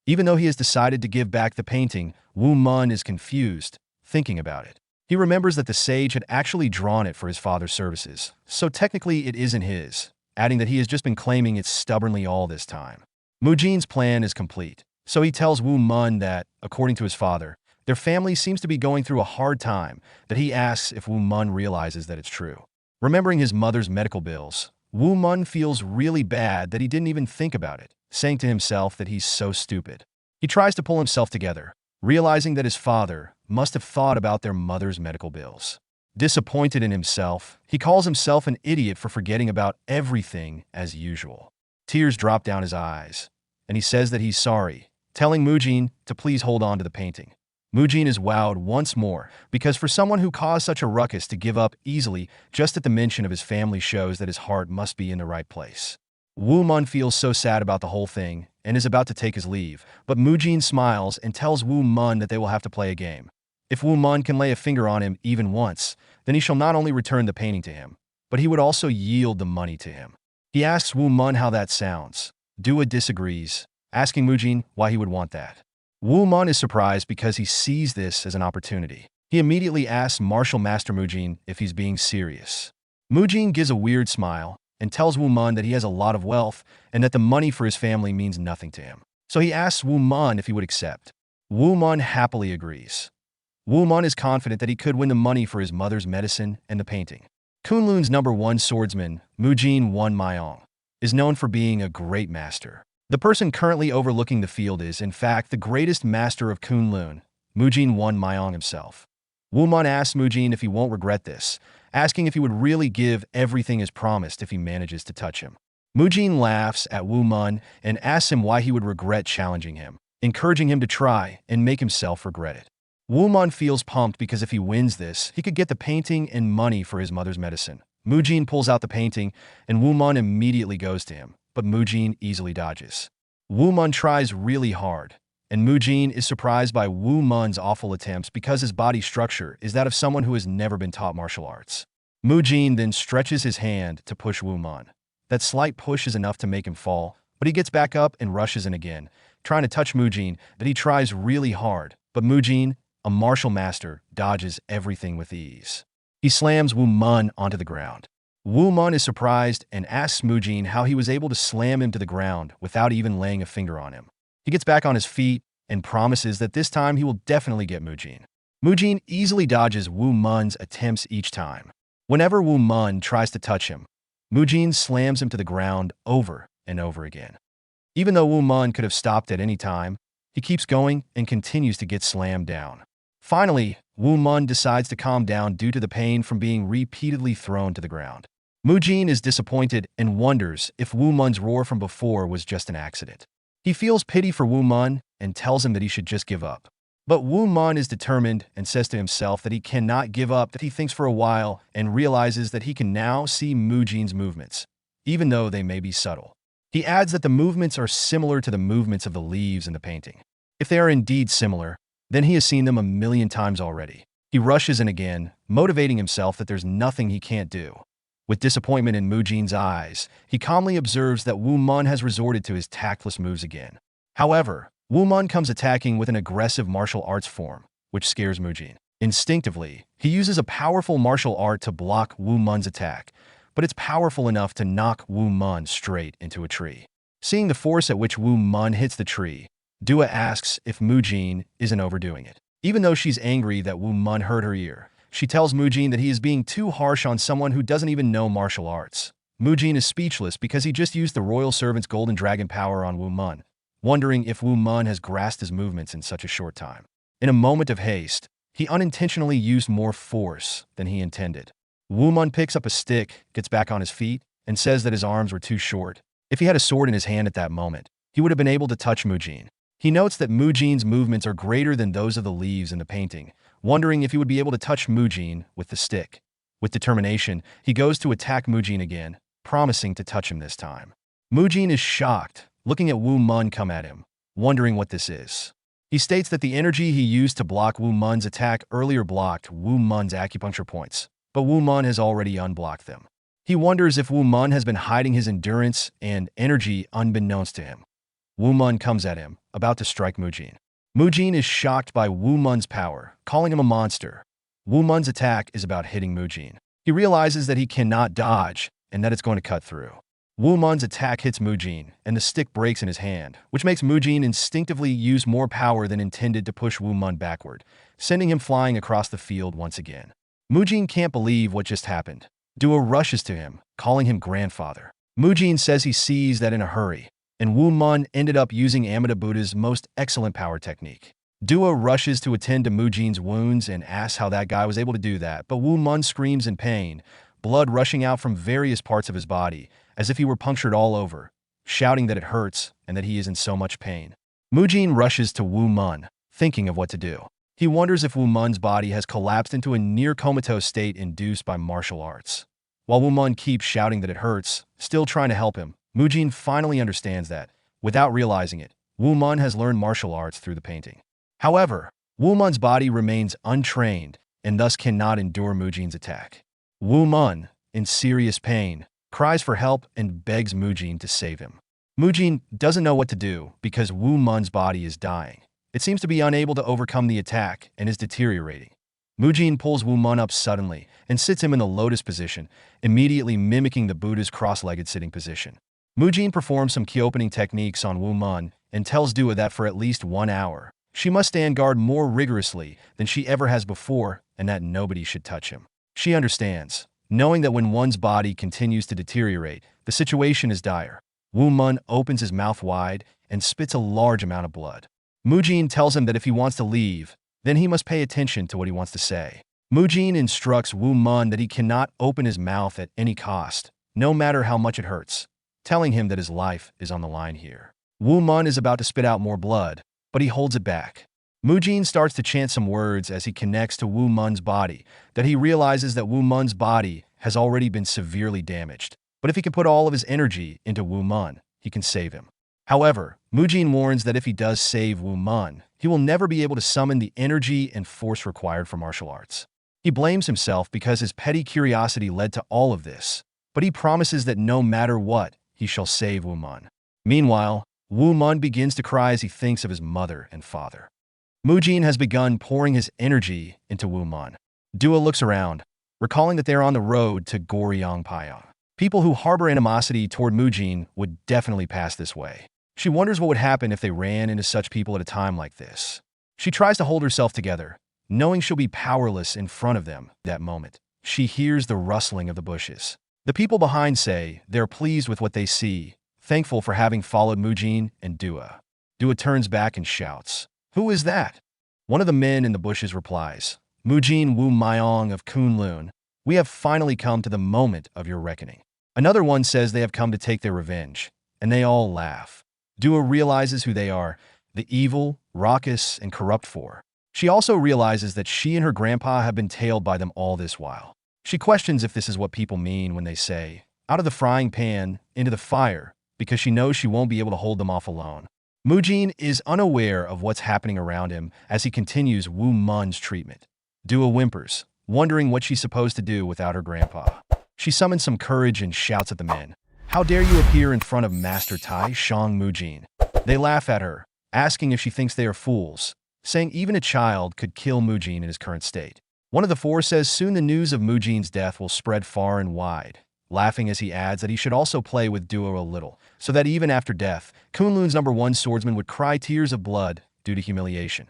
Even though he has decided to give back the painting, Woo Mun is confused, thinking about it. He remembers that the sage had actually drawn it for his father's services, so technically it isn't his, adding that he has just been claiming it stubbornly all this time. Mujin's plan is complete, so he tells Woo Mun that, according to his father, their family seems to be going through a hard time, that he asks if Woo Mun realizes that it's true. Remembering his mother's medical bills, Woo Mun feels really bad that he didn't even think about it, saying to himself that he's so stupid. He tries to pull himself together, realizing that his father must have thought about their mother's medical bills. Disappointed in himself, he calls himself an idiot for forgetting about everything as usual. Tears drop down his eyes, and he says that he's sorry, telling Mujin to please hold on to the painting. Mujin is wowed once more, because for someone who caused such a ruckus to give up easily just at the mention of his family shows that his heart must be in the right place. Woo Mun feels so sad about the whole thing and is about to take his leave, but Mujin smiles and tells Woo Mun that they will have to play a game. If Woo Mun can lay a finger on him even once, then he shall not only return the painting to him, but he would also yield the money to him. He asks Woo Mun how that sounds. Dua disagrees, asking Mujin why he would want that. Woo Mun is surprised because he sees this as an opportunity. He immediately asks Martial Master Mujin if he's being serious. Mujin gives a weird smile and tells Woo Mun that he has a lot of wealth and that the money for his family means nothing to him. So he asks Woo Mun if he would accept. Woo Mun happily agrees. Woo Mun is confident that he could win the money for his mother's medicine and the painting. Kunlun's #1 swordsman, Mujin Won Myong, is known for being a great master. The person currently overlooking the field is, in fact, the greatest master of Kunlun, Mujin Won Myong himself. Woo Mun asks Mujin if he won't regret this, asking if he would really give everything as promised if he manages to touch him. Mujin laughs at Woo Mun and asks him why he would regret challenging him, encouraging him to try and make himself regret it. Woo Mun feels pumped because if he wins this, he could get the painting and money for his mother's medicine. Mujin pulls out the painting, and Woo Mun immediately goes to him, but Mujin easily dodges. Woo Mun tries really hard, and Mujin is surprised by Woo Mun's awful attempts because his body structure is that of someone who has never been taught martial arts. Mujin then stretches his hand to push Woo Mun. That slight push is enough to make him fall, but he gets back up and rushes in again, trying to touch Mujin, that he tries really hard, but Mujin, a martial master, dodges everything with ease. He slams Woo Mun onto the ground. Woo Mun is surprised and asks Mujin how he was able to slam him to the ground without even laying a finger on him. He gets back on his feet and promises that this time he will definitely get Mujin. Mujin easily dodges Woo Mun's attempts each time. Whenever Woo Mun tries to touch him, Mujin slams him to the ground over and over again. Even though Woo Mun could have stopped at any time, he keeps going and continues to get slammed down. Finally, Woo Mun decides to calm down due to the pain from being repeatedly thrown to the ground. Mujin is disappointed and wonders if Woo Mun's roar from before was just an accident. He feels pity for Woo Mun and tells him that he should just give up. But Woo Mun is determined and says to himself that he cannot give up, that he thinks for a while and realizes that he can now see Mujin's movements, even though they may be subtle. He adds that the movements are similar to the movements of the leaves in the painting. If they are indeed similar, then he has seen them a million times already. He rushes in again, motivating himself that there's nothing he can't do. With disappointment in Mujin's eyes, he calmly observes that Woo Mun has resorted to his tactless moves again. However, Woo Mun comes attacking with an aggressive martial arts form, which scares Mujin. Instinctively, he uses a powerful martial art to block Woo Mun's attack, but it's powerful enough to knock Woo Mun straight into a tree. Seeing the force at which Woo Mun hits the tree, Dua asks if Mujin isn't overdoing it. Even though she's angry that Woo Mun hurt her ear, she tells Mujin that he is being too harsh on someone who doesn't even know martial arts. Mujin is speechless because he just used the royal servant's golden dragon power on Woo Mun, wondering if Woo Mun has grasped his movements in such a short time. In a moment of haste, he unintentionally used more force than he intended. Woo Mun picks up a stick, gets back on his feet, and says that his arms were too short. If he had a sword in his hand at that moment, he would have been able to touch Mujin. He notes that Mujin's movements are greater than those of the leaves in the painting, wondering if he would be able to touch Mujin with the stick. With determination, he goes to attack Mujin again, promising to touch him this time. Mujin is shocked, looking at Woo Mun come at him, wondering what this is. He states that the energy he used to block Woo Mun's attack earlier blocked Woo Mun's acupuncture points, but Woo Mun has already unblocked them. He wonders if Woo Mun has been hiding his endurance and energy unbeknownst to him. Woo Mun comes at him, about to strike Mujin. Mujin is shocked by Woo Mun's power, calling him a monster. Woo Mun's attack is about hitting Mujin. He realizes that he cannot dodge and that it's going to cut through. Woo Mun's attack hits Mujin, and the stick breaks in his hand, which makes Mujin instinctively use more power than intended to push Woo Mun backward, sending him flying across the field once again. Mujin can't believe what just happened. Dua rushes to him, calling him grandfather. Mujin says he sees that in a hurry, and Woo Mun ended up using Amida Buddha's most excellent power technique. Dua rushes to attend to Mujin's wounds and asks how that guy was able to do that, but Woo Mun screams in pain, blood rushing out from various parts of his body, as if he were punctured all over, shouting that it hurts and that he is in so much pain. Mujin rushes to Woo Mun, thinking of what to do. He wonders if Woo Mun's body has collapsed into a near-comatose state induced by martial arts. While Woo Mun keeps shouting that it hurts, still trying to help him, Mujin finally understands that, without realizing it, Woo Mun has learned martial arts through the painting. However, Woo Mun's body remains untrained and thus cannot endure Mujin's attack. Woo Mun, in serious pain, cries for help and begs Mujin to save him. Mujin doesn't know what to do because Woo Mun's body is dying. It seems to be unable to overcome the attack and is deteriorating. Mujin pulls Woo Mun up suddenly and sits him in the lotus position, immediately mimicking the Buddha's cross-legged sitting position. Mujin performs some key-opening techniques on Woo Mun and tells Dua that for at least 1 hour, she must stand guard more rigorously than she ever has before and that nobody should touch him. She understands, knowing that when one's body continues to deteriorate, the situation is dire. Woo Mun opens his mouth wide and spits a large amount of blood. Mujin tells him that if he wants to leave, then he must pay attention to what he wants to say. Mujin instructs Woo Mun that he cannot open his mouth at any cost, no matter how much it hurts, telling him that his life is on the line here. Woo Mun is about to spit out more blood, but he holds it back. Mujin starts to chant some words as he connects to Woo Mun's body, that he realizes that Woo Mun's body has already been severely damaged. But if he can put all of his energy into Woo Mun, he can save him. However, Mujin warns that if he does save Woo Mun, he will never be able to summon the energy and force required for martial arts. He blames himself because his petty curiosity led to all of this, but he promises that no matter what, he shall save Woo Mun. Meanwhile, Woo Mun begins to cry as he thinks of his mother and father. Mujin has begun pouring his energy into Woo Mun. Dua looks around, recalling that they are on the road to Goryongpyeong. People who harbor animosity toward Mujin would definitely pass this way. She wonders what would happen if they ran into such people at a time like this. She tries to hold herself together, knowing she'll be powerless in front of them that moment. she hears the rustling of the bushes. The people behind say they're pleased with what they see, thankful for having followed Mujin and Dua. Dua turns back and shouts, "Who is that?" One of the men in the bushes replies, "Mujin Woo Myong of Kunlun. We have finally come to the moment of your reckoning." Another one says they have come to take their revenge, and they all laugh. Dua realizes who they are, the evil, raucous, and corrupt four. She also realizes that she and her grandpa have been tailed by them all this while. She questions if this is what people mean when they say, "out of the frying pan, into the fire," because she knows she won't be able to hold them off alone. Mujin is unaware of what's happening around him as he continues Woo Mun's treatment. Dua whimpers, wondering what she's supposed to do without her grandpa. She summons some courage and shouts at the men, "How dare you appear in front of Master Tai Shang Mujin?" They laugh at her, asking if she thinks they are fools, saying even a child could kill Mujin in his current state. One of the four says soon the news of Mujin's death will spread far and wide, laughing as he adds that he should also play with Dua a little, so that even after death, Kunlun's #1 swordsman would cry tears of blood due to humiliation.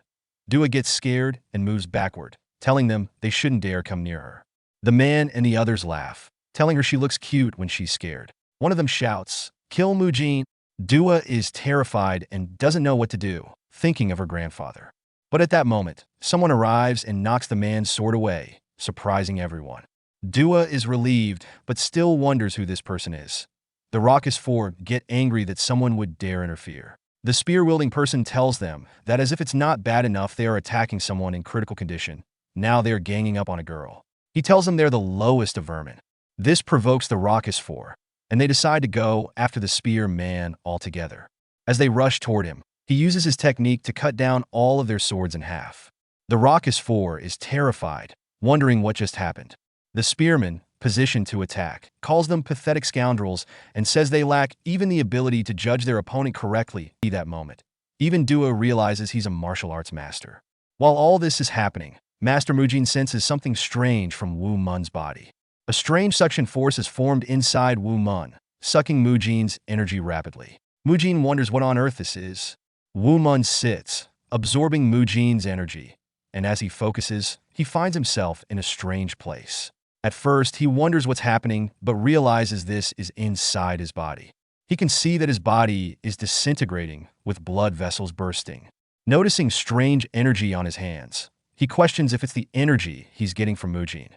Dua gets scared and moves backward, telling them they shouldn't dare come near her. The man and the others laugh, telling her she looks cute when she's scared. One of them shouts, "Kill Mujin." Dua is terrified and doesn't know what to do, thinking of her grandfather. But at that moment, someone arrives and knocks the man's sword away, surprising everyone. Dua is relieved, but still wonders who this person is. The raucous four get angry that someone would dare interfere. The spear-wielding person tells them that as if it's not bad enough they are attacking someone in critical condition, now they are ganging up on a girl. He tells them they're the lowest of vermin. This provokes the raucous four, and they decide to go after the spear man altogether. As they rush toward him, he uses his technique to cut down all of their swords in half. The raucous four is terrified, wondering what just happened. The spearman, positioned to attack, calls them pathetic scoundrels and says they lack even the ability to judge their opponent correctly at that moment. Even Dua realizes he's a martial arts master. While all this is happening, Master Mujin senses something strange from Woo Mun's body. A strange suction force is formed inside Woo Mun, sucking Mujin's energy rapidly. Mujin wonders what on earth this is. Woo Mun sits, absorbing Mujin's energy, and as he focuses, he finds himself in a strange place. At first, he wonders what's happening, but realizes this is inside his body. He can see that his body is disintegrating, with blood vessels bursting. Noticing strange energy on his hands, he questions if it's the energy he's getting from Mujin.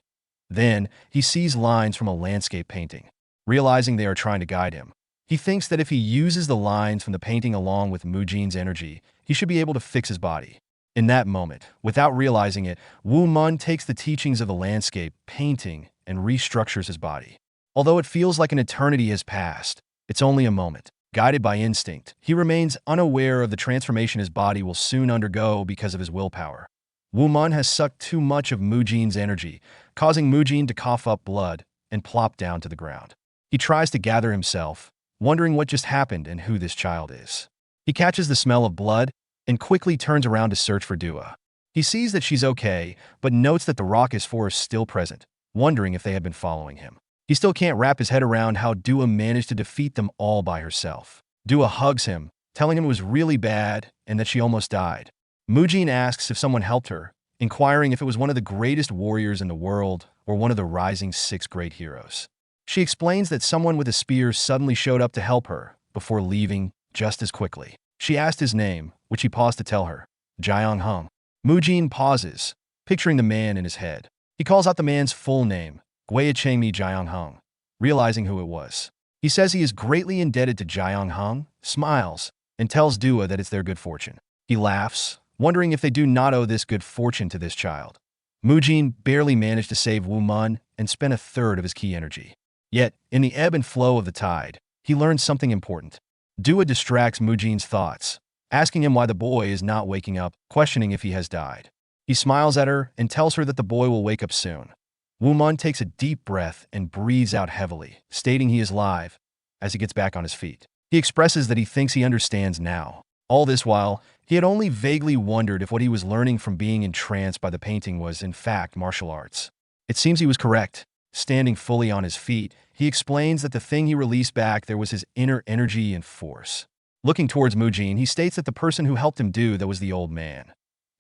Then, he sees lines from a landscape painting. Realizing they are trying to guide him, he thinks that if he uses the lines from the painting along with Mujin's energy, he should be able to fix his body. In that moment, without realizing it, Woo Mun takes the teachings of the landscape painting and restructures his body. Although it feels like an eternity has passed, it's only a moment. Guided by instinct, he remains unaware of the transformation his body will soon undergo because of his willpower. Woo Mun has sucked too much of Mujin's energy, causing Mujin to cough up blood and plop down to the ground. He tries to gather himself, wondering what just happened and who this child is. He catches the smell of blood and quickly turns around to search for Dua. He sees that she's okay, but notes that the raucous four is still present, wondering if they had been following him. He still can't wrap his head around how Dua managed to defeat them all by herself. Dua hugs him, telling him it was really bad and that she almost died. Mujin asks if someone helped her, inquiring if it was one of the greatest warriors in the world or one of the rising 6 great heroes. She explains that someone with a spear suddenly showed up to help her, before leaving just as quickly. She asked his name, which he paused to tell her, Jiang Hung. Mujin pauses, picturing the man in his head. He calls out the man's full name, Guayachengmi Jiang Hung, realizing who it was. He says he is greatly indebted to Jiang Hung, smiles, and tells Dua that it's their good fortune. He laughs, wondering if they do not owe this good fortune to this child. Mujin barely managed to save Woo Mun and spent a third of his ki energy. Yet, in the ebb and flow of the tide, he learns something important. Dua distracts Mujin's thoughts, asking him why the boy is not waking up, questioning if he has died. He smiles at her and tells her that the boy will wake up soon. Woo Mun takes a deep breath and breathes out heavily, stating he is alive as he gets back on his feet. He expresses that he thinks he understands now. All this while, he had only vaguely wondered if what he was learning from being entranced by the painting was, in fact, martial arts. It seems he was correct. Standing fully on his feet, he explains that the thing he released back there was his inner energy and force. Looking towards Mujin, he states that the person who helped him do that was the old man.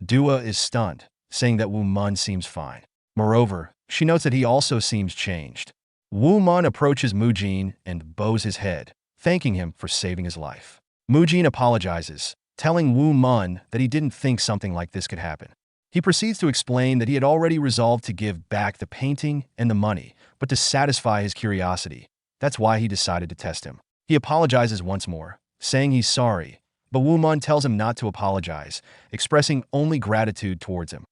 Dua is stunned, saying that Woo Mun seems fine. Moreover, she notes that he also seems changed. Woo Mun approaches Mujin and bows his head, thanking him for saving his life. Mujin apologizes, telling Woo Mun that he didn't think something like this could happen. He proceeds to explain that he had already resolved to give back the painting and the money, but to satisfy his curiosity. That's why he decided to test him. He apologizes once more, saying he's sorry, but Woo Mun tells him not to apologize, expressing only gratitude towards him.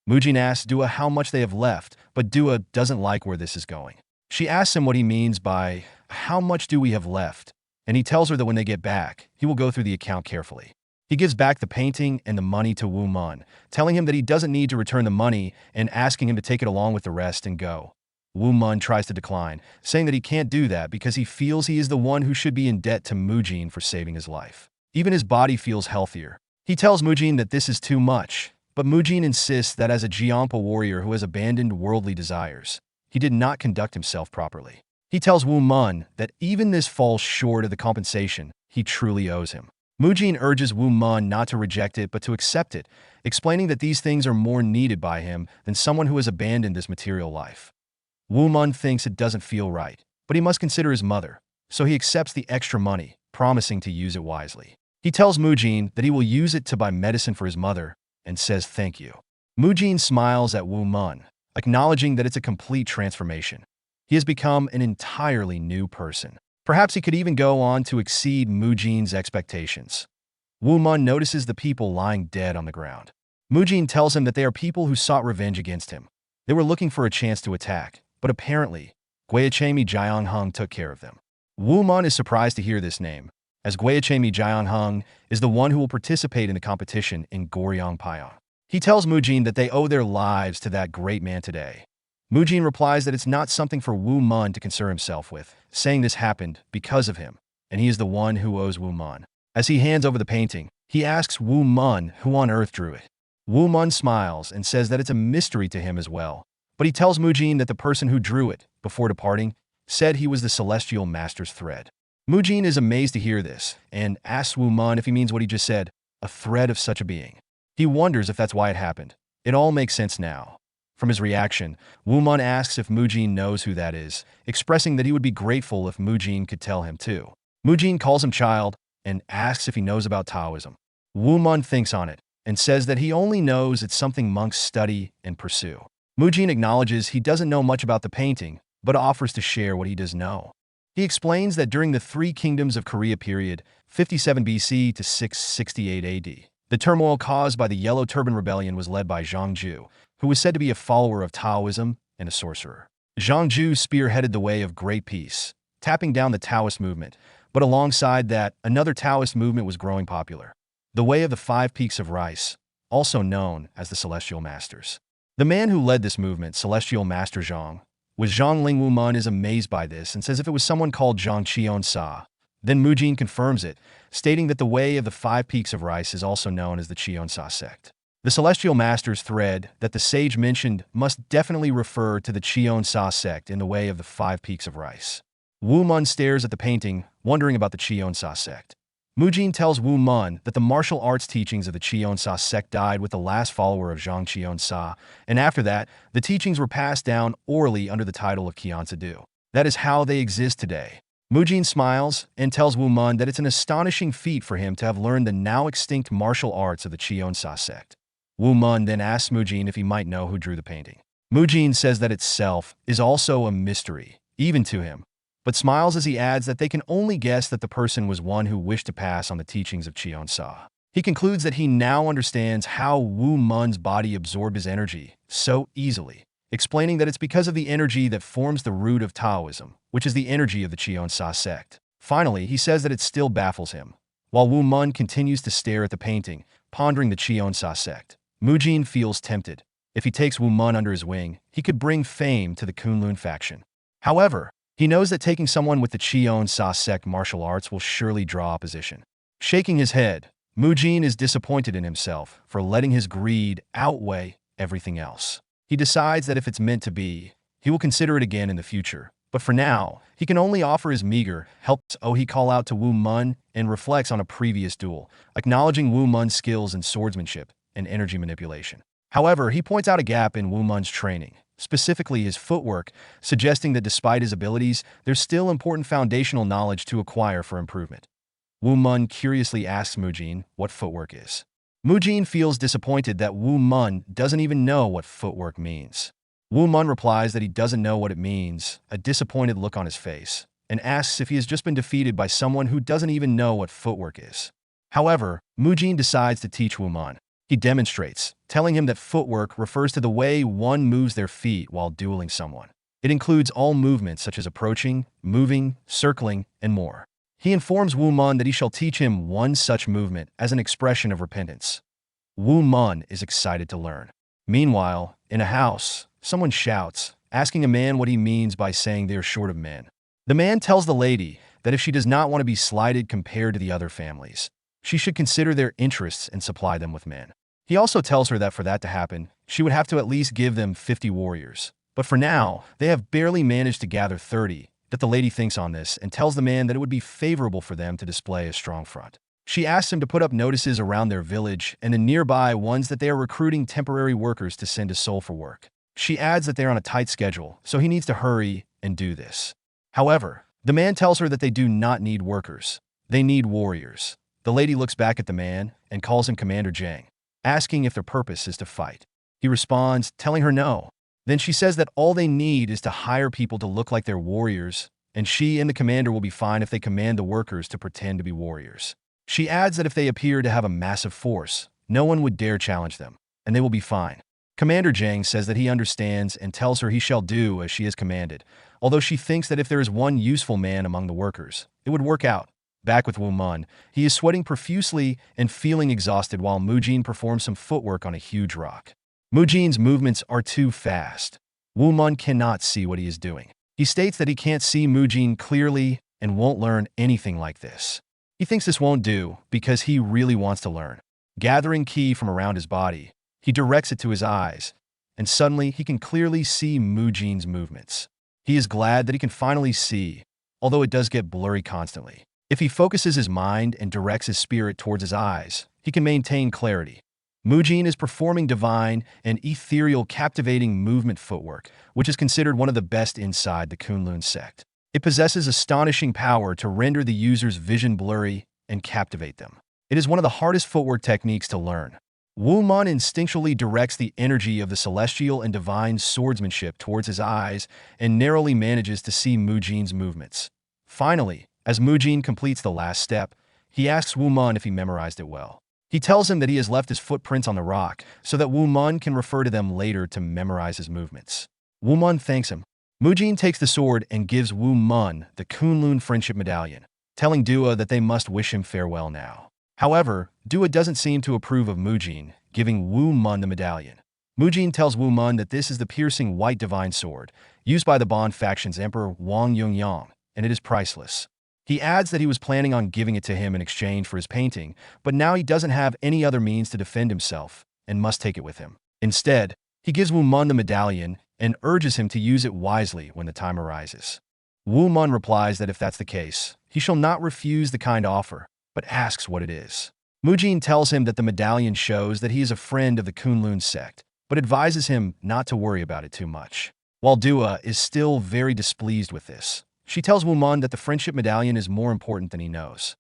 Mujin asks Dua how much they have left, but Dua doesn't like where this is going. She asks him what he means by, "How much do we have left?" And he tells her that when they get back, he will go through the account carefully. He gives back the painting and the money to Woo Mun, telling him that he doesn't need to return the money and asking him to take it along with the rest and go. Woo Mun tries to decline, saying that he can't do that because he feels he is the one who should be in debt to Mujin for saving his life. Even his body feels healthier. He tells Mujin that this is too much, but Mujin insists that as a Jiampa warrior who has abandoned worldly desires, he did not conduct himself properly. He tells Woo Mun that even this falls short of the compensation he truly owes him. Mujin urges Woo Mun not to reject it but to accept it, explaining that these things are more needed by him than someone who has abandoned this material life. Woo Mun thinks it doesn't feel right, but he must consider his mother, so he accepts the extra money, promising to use it wisely. He tells Mujin that he will use it to buy medicine for his mother and says thank you. Mujin smiles at Woo Mun, acknowledging that it's a complete transformation. He has become an entirely new person. Perhaps he could even go on to exceed Mujin's expectations. Woo Mun notices the people lying dead on the ground. Mujin tells him that they are people who sought revenge against him. They were looking for a chance to attack, but apparently, Gwaechemi Jiangheng took care of them. Woo Mun is surprised to hear this name, as Gwaechemi Jiangheng is the one who will participate in the competition in Goryeo Pyong. He tells Mujin that they owe their lives to that great man today. Mujin replies that it's not something for Woo Mun to concern himself with, saying this happened because of him, and he is the one who owes Woo Mun. As he hands over the painting, he asks Woo Mun who on earth drew it. Woo Mun smiles and says that it's a mystery to him as well, but he tells Mujin that the person who drew it, before departing, said he was the Celestial Master's thread. Mujin is amazed to hear this, and asks Woo Mun if he means what he just said, a thread of such a being. He wonders if that's why it happened. It all makes sense now. From his reaction, Woo Mun asks if Mujin knows who that is, expressing that he would be grateful if Mujin could tell him too. Mujin calls him child and asks if he knows about Taoism. Woo Mun thinks on it and says that he only knows it's something monks study and pursue. Mujin acknowledges he doesn't know much about the painting, but offers to share what he does know. He explains that during the Three Kingdoms of Korea period, 57 BC to 668 AD, the turmoil caused by the Yellow Turban Rebellion was led by Zhang Ju, who was said to be a follower of Taoism and a sorcerer. Zhang Ju spearheaded the way of great peace, tapping down the Taoist movement, but alongside that, another Taoist movement was growing popular, the way of the Five Peaks of Rice, also known as the Celestial Masters. The man who led this movement, Celestial Master Zhang, was Zhang Ling. Woo Mun is amazed by this and says if it was someone called Zhang Cheon-sa. Then Mujin confirms it, stating that the way of the Five Peaks of Rice is also known as the Cheon-sa sect. The Celestial Master's thread that the sage mentioned must definitely refer to the Cheon-sa sect in the way of the Five Peaks of Rice. Woo Mun stares at the painting, wondering about the Cheon-sa sect. Mujin tells Woo Mun that the martial arts teachings of the Cheon-sa sect died with the last follower of Zhang Cheon-sa, and after that, the teachings were passed down orally under the title of Kyeonsa-do. That is how they exist today. Mujin smiles and tells Woo Mun that it's an astonishing feat for him to have learned the now extinct martial arts of the Cheon-sa sect. Woo Mun then asks Mujin if he might know who drew the painting. Mujin says that itself is also a mystery, even to him, but smiles as he adds that they can only guess that the person was one who wished to pass on the teachings of Cheon-sa. He concludes that he now understands how Woo Mun's body absorbed his energy so easily, explaining that it's because of the energy that forms the root of Taoism, which is the energy of the Cheon-sa sect. Finally, he says that it still baffles him. While Woo Mun continues to stare at the painting, pondering the Cheon-sa sect, Mujin feels tempted. If he takes Woo Mun under his wing, he could bring fame to the Kunlun faction. However, he knows that taking someone with the Cheon-sa sect martial arts will surely draw opposition. Shaking his head, Mujin is disappointed in himself for letting his greed outweigh everything else. He decides that if it's meant to be, he will consider it again in the future. But for now, he can only offer his meager help. So he calls out to Woo Mun and reflects on a previous duel, acknowledging Woo Mun's skills in swordsmanship and energy manipulation. However, he points out a gap in Woo Mun's training, specifically his footwork, suggesting that despite his abilities, there's still important foundational knowledge to acquire for improvement. Woo Mun curiously asks Mujin what footwork is. Mujin feels disappointed that Woo Mun doesn't even know what footwork means. Woo Mun replies that he doesn't know what it means, a disappointed look on his face, and asks if he has just been defeated by someone who doesn't even know what footwork is. However, Mujin decides to teach Woo Mun. He demonstrates, telling him that footwork refers to the way one moves their feet while dueling someone. It includes all movements such as approaching, moving, circling, and more. He informs Woo Mun that he shall teach him one such movement as an expression of repentance. Woo Mun is excited to learn. Meanwhile, in a house, someone shouts, asking a man what he means by saying they are short of men. The man tells the lady that if she does not want to be slighted compared to the other families, she should consider their interests and supply them with men. He also tells her that for that to happen, she would have to at least give them 50 warriors. But for now, they have barely managed to gather 30, that the lady thinks on this and tells the man that it would be favorable for them to display a strong front. She asks him to put up notices around their village and the nearby ones that they are recruiting temporary workers to send to Seoul for work. She adds that they are on a tight schedule, so he needs to hurry and do this. However, the man tells her that they do not need workers. They need warriors. The lady looks back at the man and calls him Commander Jang, asking if their purpose is to fight. He responds, telling her no. Then she says that all they need is to hire people to look like they're warriors, and she and the commander will be fine if they command the workers to pretend to be warriors. She adds that if they appear to have a massive force, no one would dare challenge them, and they will be fine. Commander Jang says that he understands and tells her he shall do as she has commanded, although she thinks that if there is one useful man among the workers, it would work out. Back with Woo Mun, he is sweating profusely and feeling exhausted while Mujin performs some footwork on a huge rock. Mujin's movements are too fast. Woo Mun cannot see what he is doing. He states that he can't see Mujin clearly and won't learn anything like this. He thinks this won't do because he really wants to learn. Gathering ki from around his body, he directs it to his eyes, and suddenly he can clearly see Mujin's movements. He is glad that he can finally see, although it does get blurry constantly. If he focuses his mind and directs his spirit towards his eyes, he can maintain clarity. Mujin is performing divine and ethereal captivating movement footwork, which is considered one of the best inside the Kunlun sect. It possesses astonishing power to render the user's vision blurry and captivate them. It is one of the hardest footwork techniques to learn. Woo Mun instinctually directs the energy of the celestial and divine swordsmanship towards his eyes and narrowly manages to see Mujin's movements. Finally, as Mujin completes the last step, he asks Woo Mun if he memorized it well. He tells him that he has left his footprints on the rock so that Woo Mun can refer to them later to memorize his movements. Woo Mun thanks him. Mujin takes the sword and gives Woo Mun the Kunlun Friendship Medallion, telling Dua that they must wish him farewell now. However, Dua doesn't seem to approve of Mujin, giving Woo Mun the medallion. Mujin tells Woo Mun that this is the piercing white divine sword, used by the Bond faction's Emperor Wang Yongyang, and it is priceless. He adds that he was planning on giving it to him in exchange for his painting, but now he doesn't have any other means to defend himself and must take it with him. Instead, he gives Woo Mun the medallion and urges him to use it wisely when the time arises. Woo Mun replies that if that's the case, he shall not refuse the kind offer, but asks what it is. Mujin tells him that the medallion shows that he is a friend of the Kunlun sect, but advises him not to worry about it too much. While Dua is still very displeased with this, she tells Woo Mun that the friendship medallion is more important than he knows.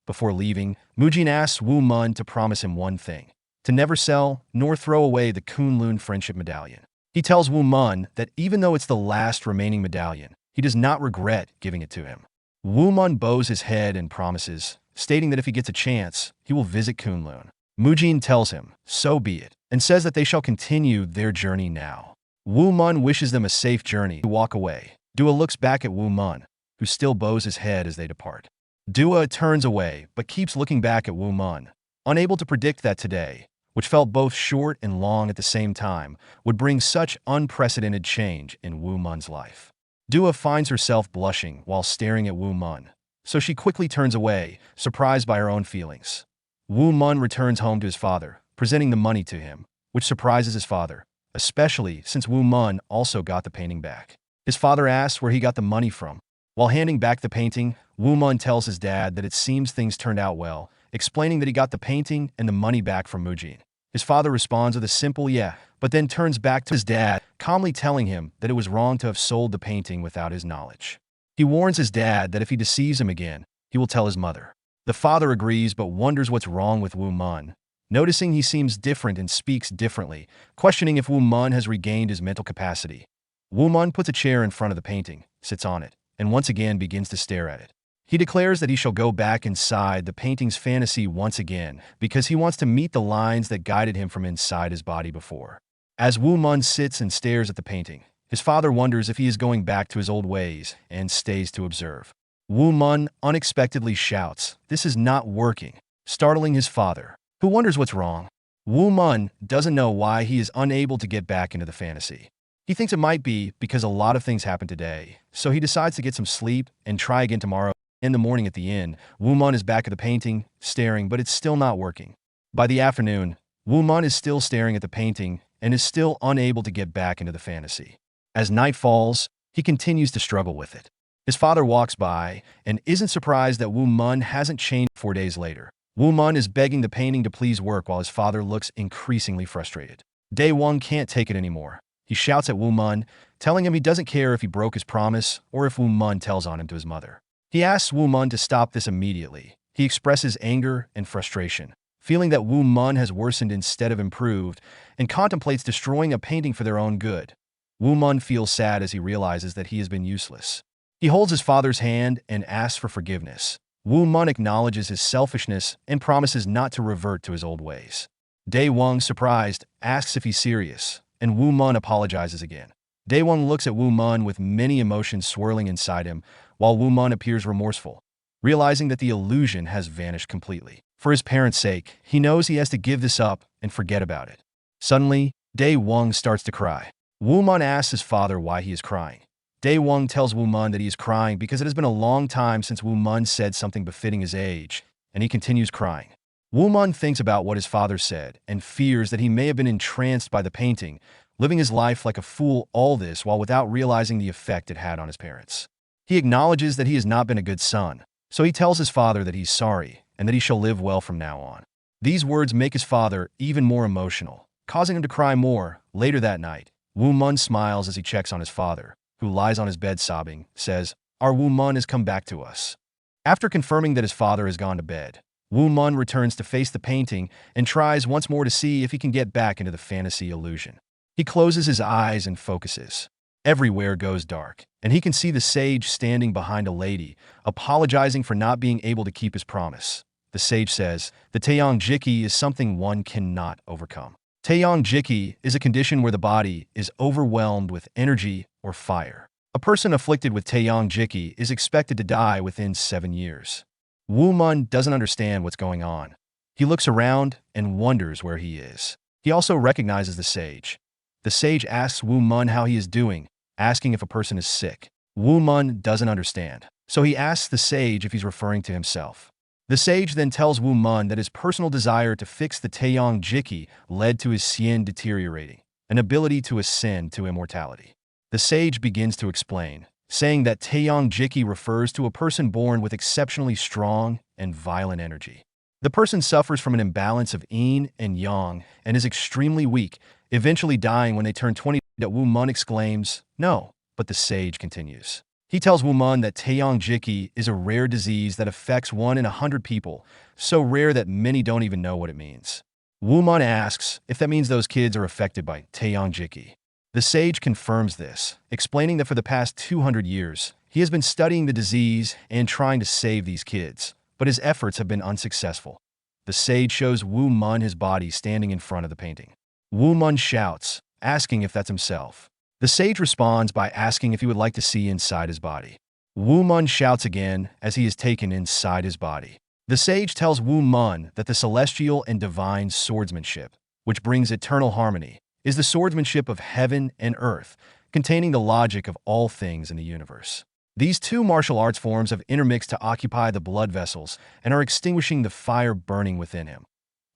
Before leaving, Mujin asks Woo Mun to promise him one thing: to never sell nor throw away the Kunlun friendship medallion. He tells Woo Mun that even though it's the last remaining medallion, he does not regret giving it to him. Woo Mun bows his head and promises, stating that if he gets a chance, he will visit Kunlun. Mujin tells him, so be it, and says that they shall continue their journey now. Woo Mun wishes them a safe journey to walk away. Dua looks back at Woo Mun, who still bows his head as they depart. Dua turns away, but keeps looking back at Woo Mun, unable to predict that today, which felt both short and long at the same time, would bring such unprecedented change in Woo Mun's life. Dua finds herself blushing while staring at Woo Mun, so she quickly turns away, surprised by her own feelings. Woo Mun returns home to his father, presenting the money to him, which surprises his father, especially since Woo Mun also got the painting back. His father asks where he got the money from. While handing back the painting, Woo Mun tells his dad that it seems things turned out well, explaining that he got the painting and the money back from Mujin. His father responds with a simple yeah, but then turns back to his dad, calmly telling him that it was wrong to have sold the painting without his knowledge. He warns his dad that if he deceives him again, he will tell his mother. The father agrees but wonders what's wrong with Woo Mun, noticing he seems different and speaks differently, questioning if Woo Mun has regained his mental capacity. Woo Mun puts a chair in front of the painting, sits on it, and once again begins to stare at it. He declares that he shall go back inside the painting's fantasy once again because he wants to meet the lines that guided him from inside his body before. As Woo Mun sits and stares at the painting, his father wonders if he is going back to his old ways and stays to observe. Woo Mun unexpectedly shouts, "This is not working," startling his father, who wonders what's wrong. Woo Mun doesn't know why he is unable to get back into the fantasy. He thinks it might be because a lot of things happened today, so he decides to get some sleep and try again tomorrow. In the morning at the inn, Woo Mun is back at the painting, staring, but it's still not working. By the afternoon, Woo Mun is still staring at the painting and is still unable to get back into the fantasy. As night falls, he continues to struggle with it. His father walks by and isn't surprised that Woo Mun hasn't changed 4 days later. Woo Mun is begging the painting to please work while his father looks increasingly frustrated. Dae-won can't take it anymore. He shouts at Woo Mun, telling him he doesn't care if he broke his promise or if Woo Mun tells on him to his mother. He asks Woo Mun to stop this immediately. He expresses anger and frustration, feeling that Woo Mun has worsened instead of improved, and contemplates destroying a painting for their own good. Woo Mun feels sad as he realizes that he has been useless. He holds his father's hand and asks for forgiveness. Woo Mun acknowledges his selfishness and promises not to revert to his old ways. Dae-won, surprised, asks if he's serious, and Woo Mun apologizes again. Dae-won looks at Woo Mun with many emotions swirling inside him, while Woo Mun appears remorseful, realizing that the illusion has vanished completely. For his parents' sake, he knows he has to give this up and forget about it. Suddenly, Dae-won starts to cry. Woo Mun asks his father why he is crying. Dae-won tells Woo Mun that he is crying because it has been a long time since Woo Mun said something befitting his age, and he continues crying. Woo Mun thinks about what his father said and fears that he may have been entranced by the painting, living his life like a fool, all this while without realizing the effect it had on his parents. He acknowledges that he has not been a good son, so he tells his father that he's sorry and that he shall live well from now on. These words make his father even more emotional, causing him to cry more. Later that night, Woo Mun smiles as he checks on his father, who lies on his bed sobbing, says, "Our Woo Mun has come back to us." After confirming that his father has gone to bed, Woo Mun returns to face the painting and tries once more to see if he can get back into the fantasy illusion. He closes his eyes and focuses. Everywhere goes dark, and he can see the sage standing behind a lady, apologizing for not being able to keep his promise. The sage says, "The Taeyong Jiki is something one cannot overcome." Taeyong Jiki is a condition where the body is overwhelmed with energy or fire. A person afflicted with Taeyong Jiki is expected to die within 7 years. Woo Mun doesn't understand what's going on. He looks around and wonders where he is. He also recognizes the sage. The sage asks Woo Mun how he is doing, asking if a person is sick. Woo Mun doesn't understand, so he asks the sage if he's referring to himself. The sage then tells Woo Mun that his personal desire to fix the Taeyong Jiki led to his Xian deteriorating, an ability to ascend to immortality. The sage begins to explain, saying that Taeyong Jiki refers to a person born with exceptionally strong and violent energy. The person suffers from an imbalance of yin and yang and is extremely weak, eventually dying when they turn 20. That Woo Mun exclaims, "No," but the sage continues. He tells Woo Mun that Taeyong Jiki is a rare disease that affects 1 in 100 people, so rare that many don't even know what it means. Woo Mun asks if that means those kids are affected by Taeyong Jiki. The sage confirms this, explaining that for the past 200 years, he has been studying the disease and trying to save these kids, but his efforts have been unsuccessful. The sage shows Woo Mun his body standing in front of the painting. Woo Mun shouts, asking if that's himself. The sage responds by asking if he would like to see inside his body. Woo Mun shouts again as he is taken inside his body. The sage tells Woo Mun that the celestial and divine swordsmanship, which brings eternal harmony, is the swordsmanship of heaven and earth, containing the logic of all things in the universe. These two martial arts forms have intermixed to occupy the blood vessels and are extinguishing the fire burning within him.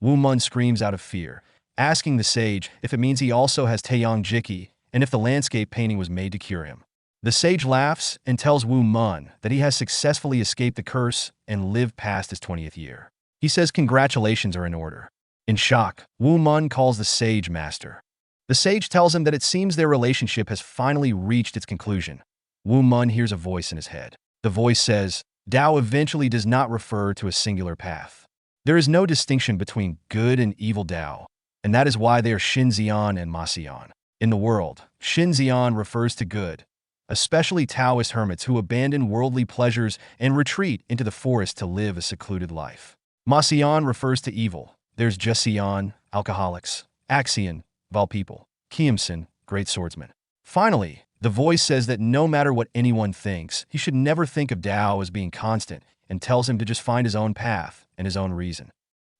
Woo Mun screams out of fear, asking the sage if it means he also has Taeyong Jiki and if the landscape painting was made to cure him. The sage laughs and tells Woo Mun that he has successfully escaped the curse and lived past his 20th year. He says congratulations are in order. In shock, Woo Mun calls the sage master. The sage tells him that it seems their relationship has finally reached its conclusion. Woo Mun hears a voice in his head. The voice says, Tao eventually does not refer to a singular path. There is no distinction between good and evil Tao, and that is why they are Shinzian and Masian. In the world, Shinzian refers to good, especially Taoist hermits who abandon worldly pleasures and retreat into the forest to live a secluded life. Masian refers to evil. There's Jesian, alcoholics, Axian, Val people, Kiamson, great swordsmen. Finally, the voice says that no matter what anyone thinks, he should never think of Tao as being constant and tells him to just find his own path and his own reason.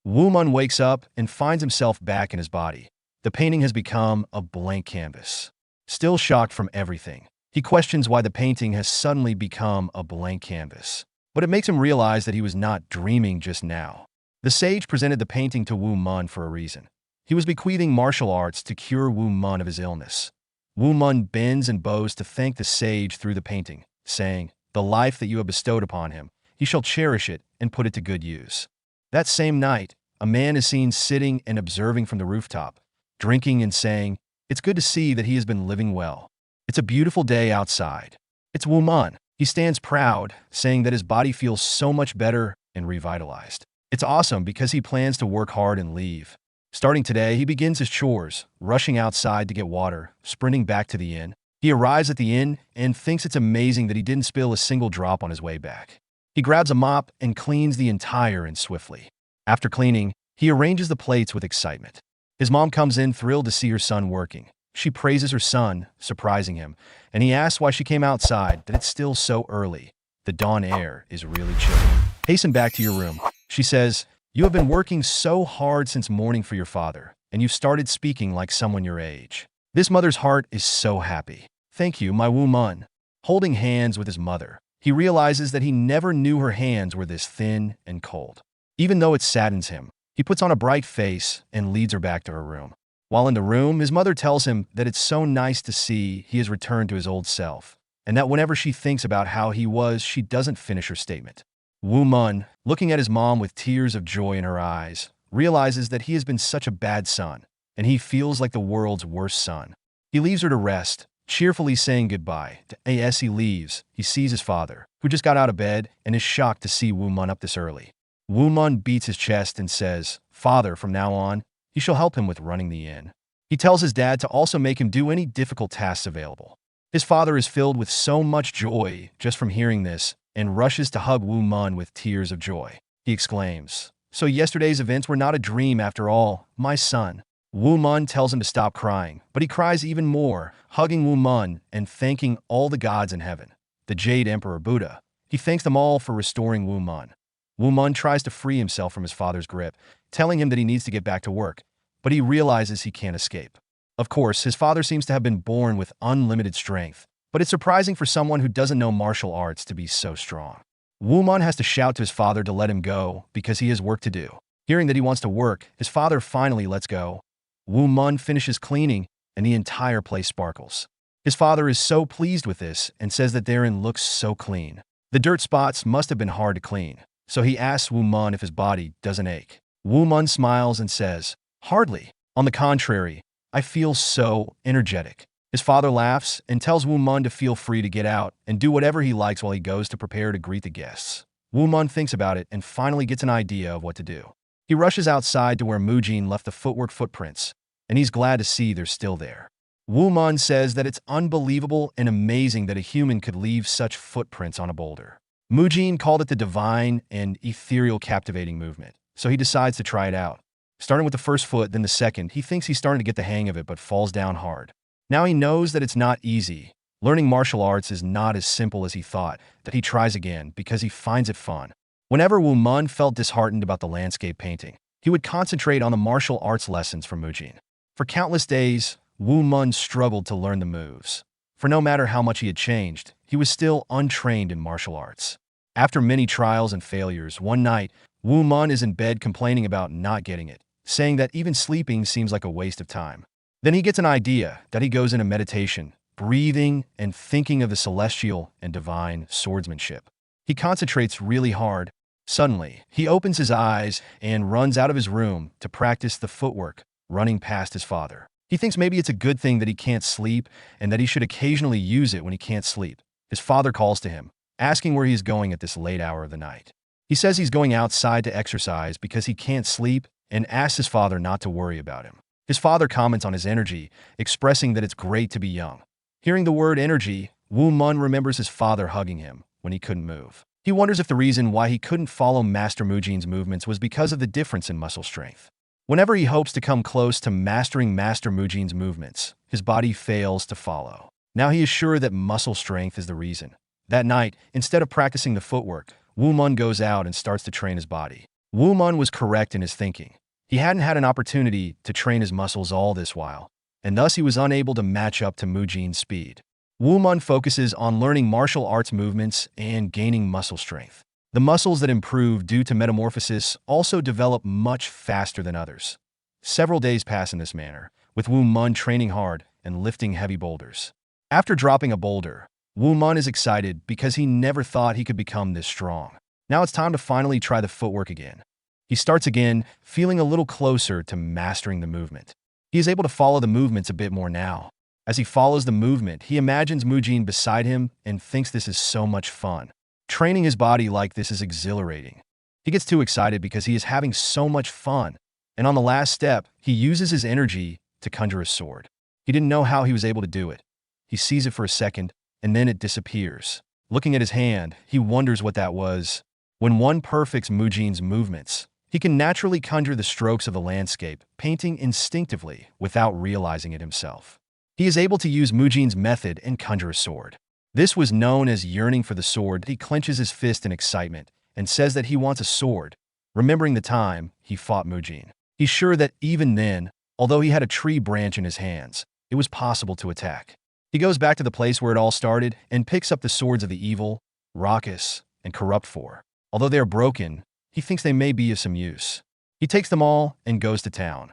Woo Mun wakes up and finds himself back in his body. The painting has become a blank canvas. Still shocked from everything, he questions why the painting has suddenly become a blank canvas. But it makes him realize that he was not dreaming just now. The sage presented the painting to Woo Mun for a reason. He was bequeathing martial arts to cure Woo Mun of his illness. Woo Mun bends and bows to thank the sage through the painting, saying, The life that you have bestowed upon him, he shall cherish it and put it to good use. That same night, a man is seen sitting and observing from the rooftop, drinking and saying, It's good to see that he has been living well. It's a beautiful day outside. It's Woo Mun. He stands proud, saying that his body feels so much better and revitalized. It's awesome because he plans to work hard and leave. Starting today, he begins his chores, rushing outside to get water, sprinting back to the inn. He arrives at the inn and thinks it's amazing that he didn't spill a single drop on his way back. He grabs a mop and cleans the entire inn swiftly. After cleaning, he arranges the plates with excitement. His mom comes in thrilled to see her son working. She praises her son, surprising him, and he asks why she came outside, that it's still so early. The dawn air is really chilly. Hasten back to your room. She says, You have been working so hard since morning for your father, and you've started speaking like someone your age. This mother's heart is so happy. Thank you, my Woo Mun. Holding hands with his mother, he realizes that he never knew her hands were this thin and cold. Even though it saddens him, he puts on a bright face and leads her back to her room. While in the room, his mother tells him that it's so nice to see he has returned to his old self, and that whenever she thinks about how he was, she doesn't finish her statement. Woo Mun, looking at his mom with tears of joy in her eyes, realizes that he has been such a bad son, and he feels like the world's worst son. He leaves her to rest, cheerfully saying goodbye. As he leaves, he sees his father, who just got out of bed and is shocked to see Woo Mun up this early. Woo Mun beats his chest and says, Father, from now on, he shall help him with running the inn. He tells his dad to also make him do any difficult tasks available. His father is filled with so much joy just from hearing this and rushes to hug Woo Mun with tears of joy. He exclaims, So yesterday's events were not a dream after all, my son. Woo Mun tells him to stop crying, but he cries even more, hugging Woo Mun and thanking all the gods in heaven. The Jade Emperor Buddha. He thanks them all for restoring Woo Mun. Woo Mun tries to free himself from his father's grip, telling him that he needs to get back to work, but he realizes he can't escape. Of course, his father seems to have been born with unlimited strength, but it's surprising for someone who doesn't know martial arts to be so strong. Woo Mun has to shout to his father to let him go because he has work to do. Hearing that he wants to work, his father finally lets go. Woo Mun finishes cleaning, and the entire place sparkles. His father is so pleased with this and says that their inn looks so clean. The dirt spots must have been hard to clean, so he asks Woo Mun if his body doesn't ache. Woo Mun smiles and says, Hardly. On the contrary, I feel so energetic. His father laughs and tells Woo Mun to feel free to get out and do whatever he likes while he goes to prepare to greet the guests. Woo Mun thinks about it and finally gets an idea of what to do. He rushes outside to where Mujin left the footprints, and he's glad to see they're still there. Woo Mun says that it's unbelievable and amazing that a human could leave such footprints on a boulder. Mujin called it the divine and ethereal captivating movement, so he decides to try it out. Starting with the first foot, then the second, he thinks he's starting to get the hang of it but falls down hard. Now he knows that it's not easy. Learning martial arts is not as simple as he thought, that he tries again because he finds it fun. Whenever Woo Mun felt disheartened about the landscape painting, he would concentrate on the martial arts lessons from Mujin. For countless days, Woo Mun struggled to learn the moves. For no matter how much he had changed, he was still untrained in martial arts. After many trials and failures, one night, Woo Mun is in bed complaining about not getting it, saying that even sleeping seems like a waste of time. Then he gets an idea that he goes into meditation, breathing and thinking of the celestial and divine swordsmanship. He concentrates really hard, Suddenly, he opens his eyes and runs out of his room to practice the footwork, running past his father. He thinks maybe it's a good thing that he can't sleep and that he should occasionally use it when he can't sleep. His father calls to him, asking where he is going at this late hour of the night. He says he's going outside to exercise because he can't sleep and asks his father not to worry about him. His father comments on his energy, expressing that it's great to be young. Hearing the word energy, Woo Mun remembers his father hugging him when he couldn't move. He wonders if the reason why he couldn't follow Master Mujin's movements was because of the difference in muscle strength. Whenever he hopes to come close to mastering Master Mujin's movements, his body fails to follow. Now he is sure that muscle strength is the reason. That night, instead of practicing the footwork, Woo Mun goes out and starts to train his body. Woo Mun was correct in his thinking. He hadn't had an opportunity to train his muscles all this while, and thus he was unable to match up to Mujin's speed. Woo Mun focuses on learning martial arts movements and gaining muscle strength. The muscles that improve due to metamorphosis also develop much faster than others. Several days pass in this manner, with Woo Mun training hard and lifting heavy boulders. After dropping a boulder, Woo Mun is excited because he never thought he could become this strong. Now it's time to finally try the footwork again. He starts again, feeling a little closer to mastering the movement. He is able to follow the movements a bit more now. As he follows the movement, he imagines Mujin beside him and thinks this is so much fun. Training his body like this is exhilarating. He gets too excited because he is having so much fun, and on the last step, he uses his energy to conjure a sword. He didn't know how he was able to do it. He sees it for a second, and then it disappears. Looking at his hand, he wonders what that was. When one perfects Mujin's movements, he can naturally conjure the strokes of the landscape, painting instinctively without realizing it himself. He is able to use Mujin's method and conjure a sword. This was known as yearning for the sword. He clenches his fist in excitement and says that he wants a sword, remembering the time he fought Mujin. He's sure that even then, although he had a tree branch in his hands, it was possible to attack. He goes back to the place where it all started and picks up the swords of the evil, raucous, and corrupt four. Although they are broken, he thinks they may be of some use. He takes them all and goes to town.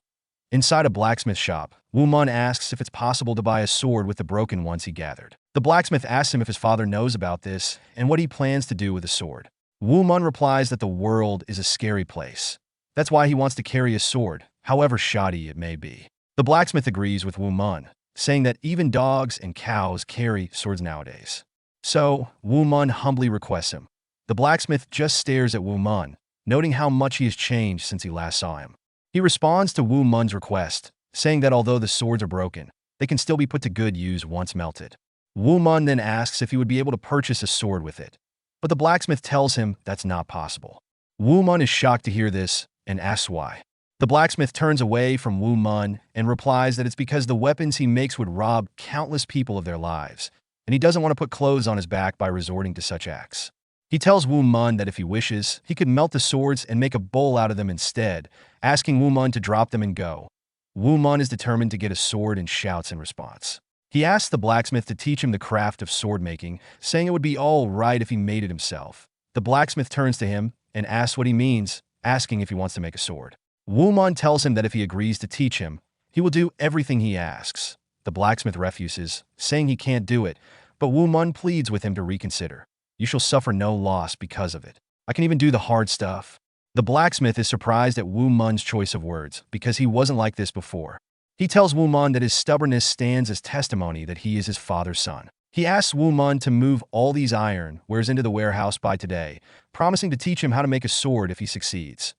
Inside a blacksmith shop, Woo Mun asks if it's possible to buy a sword with the broken ones he gathered. The blacksmith asks him if his father knows about this and what he plans to do with the sword. Woo Mun replies that the world is a scary place. That's why he wants to carry a sword, however shoddy it may be. The blacksmith agrees with Woo Mun, saying that even dogs and cows carry swords nowadays. So, Woo Mun humbly requests him. The blacksmith just stares at Woo Mun, noting how much he has changed since he last saw him. He responds to Woo Mun's request, saying that although the swords are broken, they can still be put to good use once melted. Woo Mun then asks if he would be able to purchase a sword with it, but the blacksmith tells him that's not possible. Woo Mun is shocked to hear this and asks why. The blacksmith turns away from Woo Mun and replies that it's because the weapons he makes would rob countless people of their lives, and he doesn't want to put clothes on his back by resorting to such acts. He tells Woo Mun that if he wishes, he could melt the swords and make a bowl out of them instead, asking Woo Mun to drop them and go. Woo Mun is determined to get a sword and shouts in response. He asks the blacksmith to teach him the craft of sword making, saying it would be all right if he made it himself. The blacksmith turns to him and asks what he means, asking if he wants to make a sword. Woo Mun tells him that if he agrees to teach him, he will do everything he asks. The blacksmith refuses, saying he can't do it, but Woo Mun pleads with him to reconsider. You shall suffer no loss because of it. I can even do the hard stuff. The blacksmith is surprised at Woo Mun's choice of words, because he wasn't like this before. He tells Woo Mun that his stubbornness stands as testimony that he is his father's son. He asks Woo Mun to move all these iron wares into the warehouse by today, promising to teach him how to make a sword if he succeeds.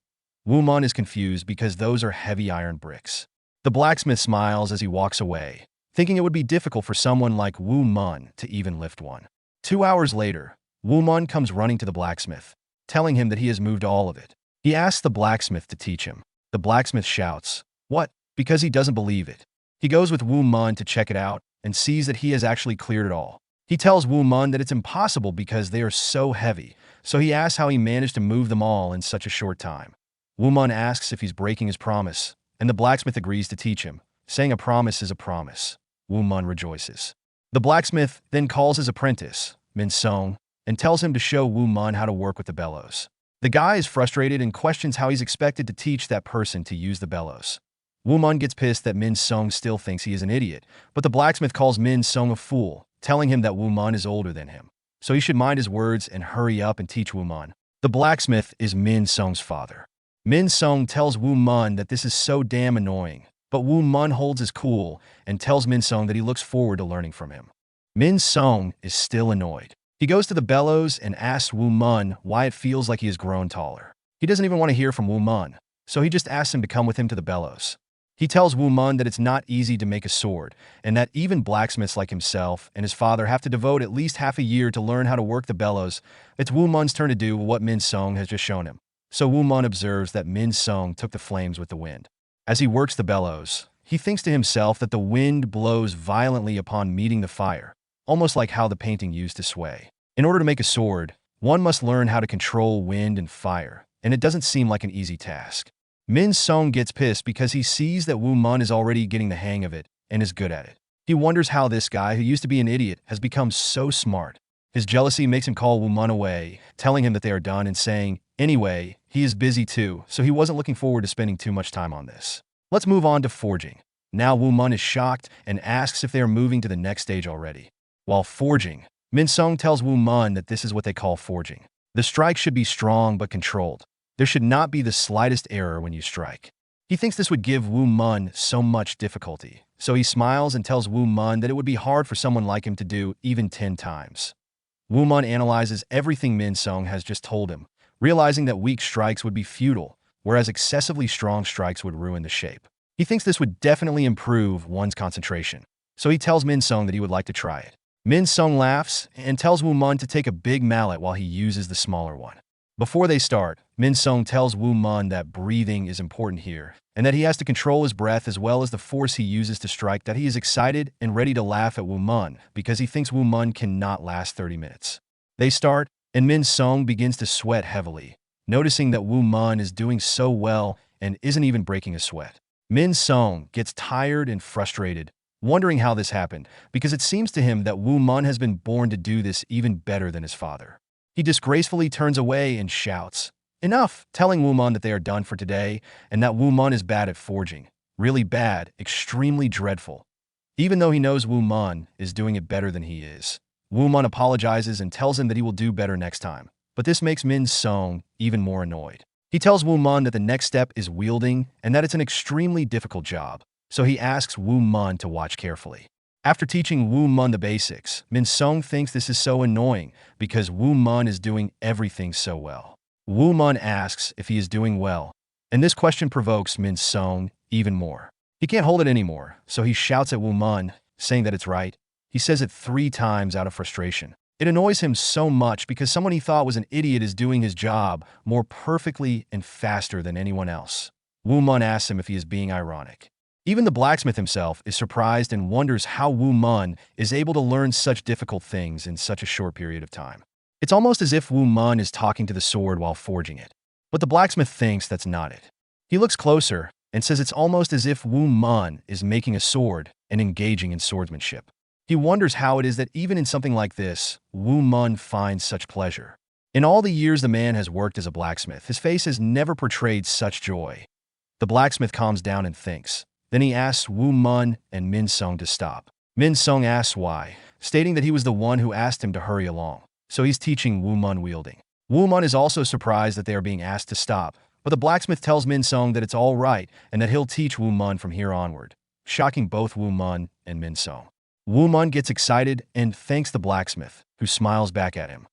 Woo Mun is confused because those are heavy iron bricks. The blacksmith smiles as he walks away, thinking it would be difficult for someone like Woo Mun to even lift one. 2 hours later, Woo Mun comes running to the blacksmith, telling him that he has moved all of it. He asks the blacksmith to teach him. The blacksmith shouts, "What?" because he doesn't believe it. He goes with Woo Mun to check it out and sees that he has actually cleared it all. He tells Woo Mun that it's impossible because they are so heavy, so he asks how he managed to move them all in such a short time. Woo Mun asks if he's breaking his promise, and the blacksmith agrees to teach him, saying a promise is a promise. Woo Mun rejoices. The blacksmith then calls his apprentice, Min Song, and tells him to show Woo Mun how to work with the bellows. The guy is frustrated and questions how he's expected to teach that person to use the bellows. Woo Mun gets pissed that Min Song still thinks he is an idiot, but the blacksmith calls Min Song a fool, telling him that Woo Mun is older than him, so he should mind his words and hurry up and teach Woo Mun. The blacksmith is Min Sung's father. Min Sung tells Woo Mun that this is so damn annoying, but Woo Mun holds his cool and tells Min Sung that he looks forward to learning from him. Min Sung is still annoyed. He goes to the bellows and asks Woo Mun why it feels like he has grown taller. He doesn't even want to hear from Woo Mun, so he just asks him to come with him to the bellows. He tells Woo Mun that it's not easy to make a sword, and that even blacksmiths like himself and his father have to devote at least half a year to learn how to work the bellows. It's Woo Mun's turn to do what Min Sung has just shown him. So Woo Mun observes that Min Sung took the flames with the wind. As he works the bellows, he thinks to himself that the wind blows violently upon meeting the fire, almost like how the painting used to sway. In order to make a sword, one must learn how to control wind and fire, and it doesn't seem like an easy task. Min Sung gets pissed because he sees that Woo Mun is already getting the hang of it and is good at it. He wonders how this guy, who used to be an idiot, has become so smart. His jealousy makes him call Woo Mun away, telling him that they are done and saying, anyway, he is busy too, so he wasn't looking forward to spending too much time on this. Let's move on to forging. Now Woo Mun is shocked and asks if they are moving to the next stage already. While forging, Min Sung tells Woo Mun that this is what they call forging. The strike should be strong but controlled. There should not be the slightest error when you strike. He thinks this would give Woo Mun so much difficulty, so he smiles and tells Woo Mun that it would be hard for someone like him to do even 10 times. Woo Mun analyzes everything Min Sung has just told him, realizing that weak strikes would be futile, whereas excessively strong strikes would ruin the shape. He thinks this would definitely improve one's concentration, so he tells Min Sung that he would like to try it. Min Sung laughs and tells Woo Mun to take a big mallet while he uses the smaller one. Before they start, Min Sung tells Woo Mun that breathing is important here, and that he has to control his breath as well as the force he uses to strike, that he is excited and ready to laugh at Woo Mun because he thinks Woo Mun cannot last 30 minutes. They start, and Min Sung begins to sweat heavily, noticing that Woo Mun is doing so well and isn't even breaking a sweat. Min Sung gets tired and frustrated, wondering how this happened, because it seems to him that Woo Mun has been born to do this even better than his father. He disgracefully turns away and shouts, "Enough!" telling Woo Mun that they are done for today and that Woo Mun is bad at forging. Really bad, extremely dreadful. Even though he knows Woo Mun is doing it better than he is. Woo Mun apologizes and tells him that he will do better next time, but this makes Min Sung even more annoyed. He tells Woo Mun that the next step is wielding and that it's an extremely difficult job, so he asks Woo Mun to watch carefully. After teaching Woo Mun the basics, Min Sung thinks this is so annoying because Woo Mun is doing everything so well. Woo Mun asks if he is doing well, and this question provokes Min Sung even more. He can't hold it anymore, so he shouts at Woo Mun, saying that it's right. He says it 3 times out of frustration. It annoys him so much because someone he thought was an idiot is doing his job more perfectly and faster than anyone else. Woo Mun asks him if he is being ironic. Even the blacksmith himself is surprised and wonders how Woo Mun is able to learn such difficult things in such a short period of time. It's almost as if Woo Mun is talking to the sword while forging it. But the blacksmith thinks that's not it. He looks closer and says it's almost as if Woo Mun is making a sword and engaging in swordsmanship. He wonders how it is that even in something like this, Woo Mun finds such pleasure. In all the years the man has worked as a blacksmith, his face has never portrayed such joy. The blacksmith calms down and thinks. Then he asks Woo Mun and Min Sung to stop. Min Sung asks why, stating that he was the one who asked him to hurry along, so he's teaching Woo Mun wielding. Woo Mun is also surprised that they are being asked to stop, but the blacksmith tells Min Sung that it's all right and that he'll teach Woo Mun from here onward, shocking both Woo Mun and Min Sung. Woo Mun gets excited and thanks the blacksmith, who smiles back at him.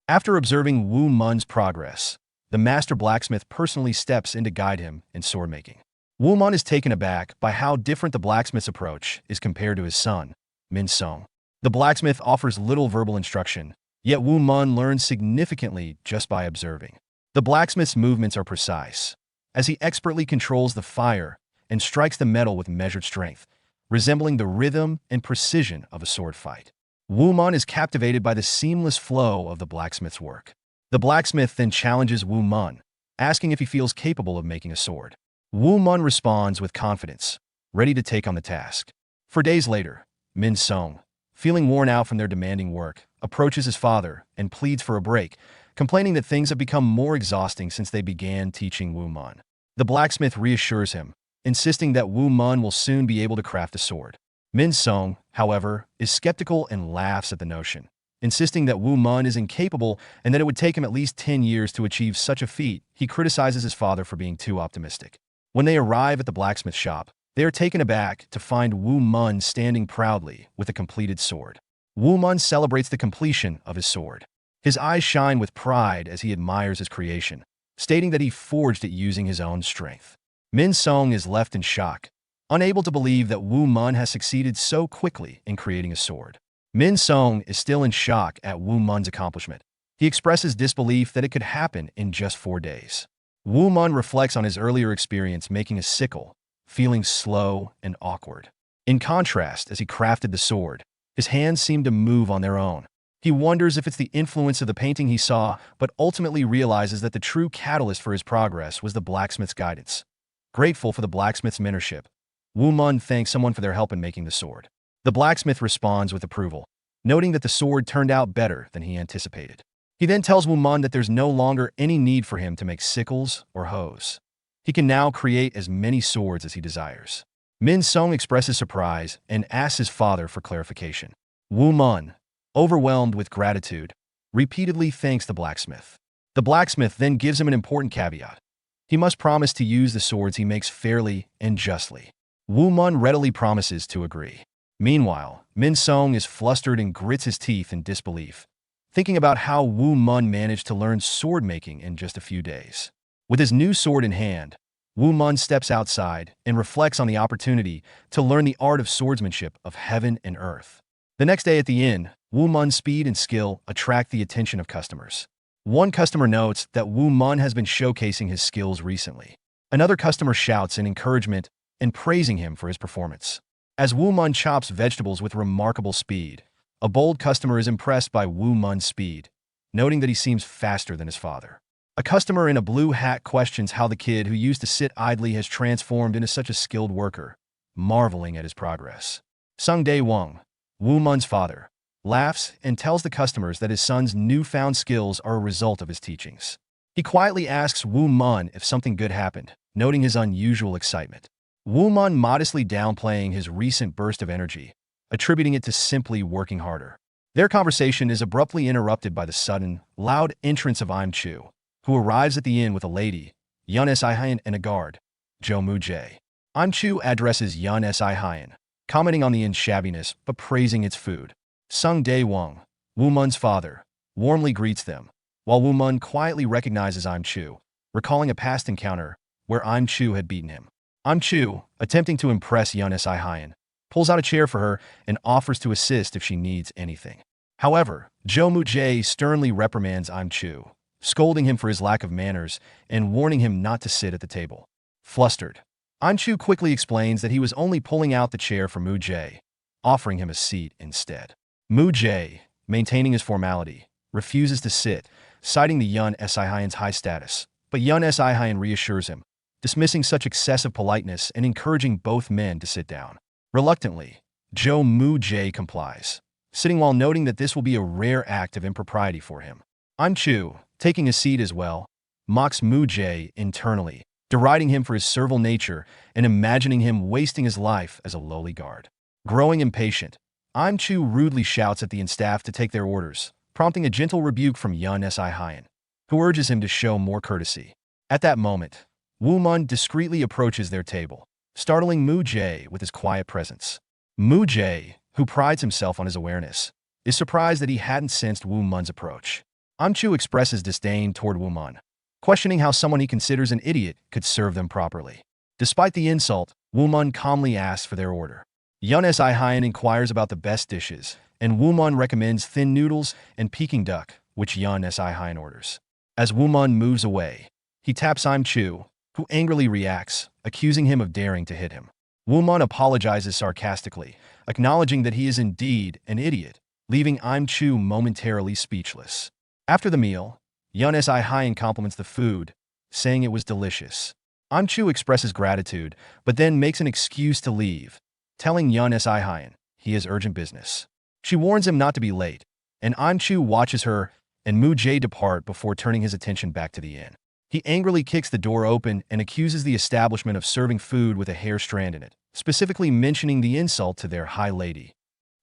After observing Woo Mun's progress, the master blacksmith personally steps in to guide him in sword making. Woo Mun is taken aback by how different the blacksmith's approach is compared to his son, Min Sung. The blacksmith offers little verbal instruction, yet Woo Mun learns significantly just by observing. The blacksmith's movements are precise, as he expertly controls the fire and strikes the metal with measured strength, resembling the rhythm and precision of a sword fight. Woo Mun is captivated by the seamless flow of the blacksmith's work. The blacksmith then challenges Woo Mun, asking if he feels capable of making a sword. Woo Mun responds with confidence, ready to take on the task. 4 days later, Min Sung, feeling worn out from their demanding work, approaches his father and pleads for a break, complaining that things have become more exhausting since they began teaching Woo Mun. The blacksmith reassures him, insisting that Woo Mun will soon be able to craft a sword. Min Sung, however, is skeptical and laughs at the notion, Insisting that Woo Mun is incapable and that it would take him at least 10 years to achieve such a feat, he criticizes his father for being too optimistic. When they arrive at the blacksmith shop, they are taken aback to find Woo Mun standing proudly with a completed sword. Woo Mun celebrates the completion of his sword. His eyes shine with pride as he admires his creation, stating that he forged it using his own strength. Min Song is left in shock, unable to believe that Woo Mun has succeeded so quickly in creating a sword. Min Song is still in shock at Woo Mun's accomplishment. He expresses disbelief that it could happen in just 4 days. Woo Mun reflects on his earlier experience making a sickle, feeling slow and awkward. In contrast, as he crafted the sword, his hands seemed to move on their own. He wonders if it's the influence of the painting he saw, but ultimately realizes that the true catalyst for his progress was the blacksmith's guidance. Grateful for the blacksmith's mentorship, Woo Mun thanks someone for their help in making the sword. The blacksmith responds with approval, noting that the sword turned out better than he anticipated. He then tells Woo Mun that there's no longer any need for him to make sickles or hoes. He can now create as many swords as he desires. Min Song expresses surprise and asks his father for clarification. Woo Mun, overwhelmed with gratitude, repeatedly thanks the blacksmith. The blacksmith then gives him an important caveat. He must promise to use the swords he makes fairly and justly. Woo Mun readily promises to agree. Meanwhile, Min Song is flustered and grits his teeth in disbelief, thinking about how Woo Mun managed to learn sword making in just a few days. With his new sword in hand, Woo Mun steps outside and reflects on the opportunity to learn the art of swordsmanship of heaven and earth. The next day at the inn, Woo Mun's speed and skill attract the attention of customers. One customer notes that Woo Mun has been showcasing his skills recently. Another customer shouts in encouragement and praising him for his performance. As Woo Mun chops vegetables with remarkable speed, a bold customer is impressed by Woo Mun's speed, noting that he seems faster than his father. A customer in a blue hat questions how the kid who used to sit idly has transformed into such a skilled worker, marveling at his progress. Sung Dae-won, Woo Mun's father, laughs and tells the customers that his son's newfound skills are a result of his teachings. He quietly asks Woo Mun if something good happened, noting his unusual excitement. Woo Mun modestly downplaying his recent burst of energy, attributing it to simply working harder. Their conversation is abruptly interrupted by the sudden, loud entrance of Im Chu, who arrives at the inn with a lady, Yun Si-hyun, and a guard, Jo Mu-jae. Im Chu addresses Yun Si-hyun, commenting on the inn's shabbiness but praising its food. Sung Dae-won, Woo Mun's father, warmly greets them, while Woo Mun quietly recognizes Im Chu, recalling a past encounter where Im Chu had beaten him. Im Chu, attempting to impress Yun Si-hyun, pulls out a chair for her and offers to assist if she needs anything. However, Jo Mu-jae sternly reprimands Im Chu, scolding him for his lack of manners and warning him not to sit at the table. Flustered, Im Chu quickly explains that he was only pulling out the chair for Mu-jae, offering him a seat instead. Mu-jae, maintaining his formality, refuses to sit, citing the Yun Si-hyun's high status, but Yun Si-hyun reassures him, dismissing such excessive politeness and encouraging both men to sit down. Reluctantly, Jo Mu-jae complies, sitting while noting that this will be a rare act of impropriety for him. Im Chu, taking a seat as well, mocks Mu-jae internally, deriding him for his servile nature and imagining him wasting his life as a lowly guard. Growing impatient, Im Chu rudely shouts at the inn staff to take their orders, prompting a gentle rebuke from Yun Si-hyun, who urges him to show more courtesy. At that moment, Woo Mun discreetly approaches their table, startling Mu-jae with his quiet presence. Mu-jae, who prides himself on his awareness, is surprised that he hadn't sensed Woo Mun's approach. Im Chu expresses disdain toward Woo Mun, questioning how someone he considers an idiot could serve them properly. Despite the insult, Woo Mun calmly asks for their order. Yun Si-hyun inquires about the best dishes, and Woo Mun recommends thin noodles and Peking duck, which Yun Si-hyun orders. As Woo Mun moves away, he taps Im Chu, who angrily reacts, accusing him of daring to hit him. Woo Mun apologizes sarcastically, acknowledging that he is indeed an idiot, leaving Im Chu momentarily speechless. After the meal, Yun Si-hyun compliments the food, saying it was delicious. Im Chu expresses gratitude, but then makes an excuse to leave, telling Yun Si-hyun he has urgent business. She warns him not to be late, and Im Chu watches her and Mu-jae depart before turning his attention back to the inn. He angrily kicks the door open and accuses the establishment of serving food with a hair strand in it, specifically mentioning the insult to their high lady.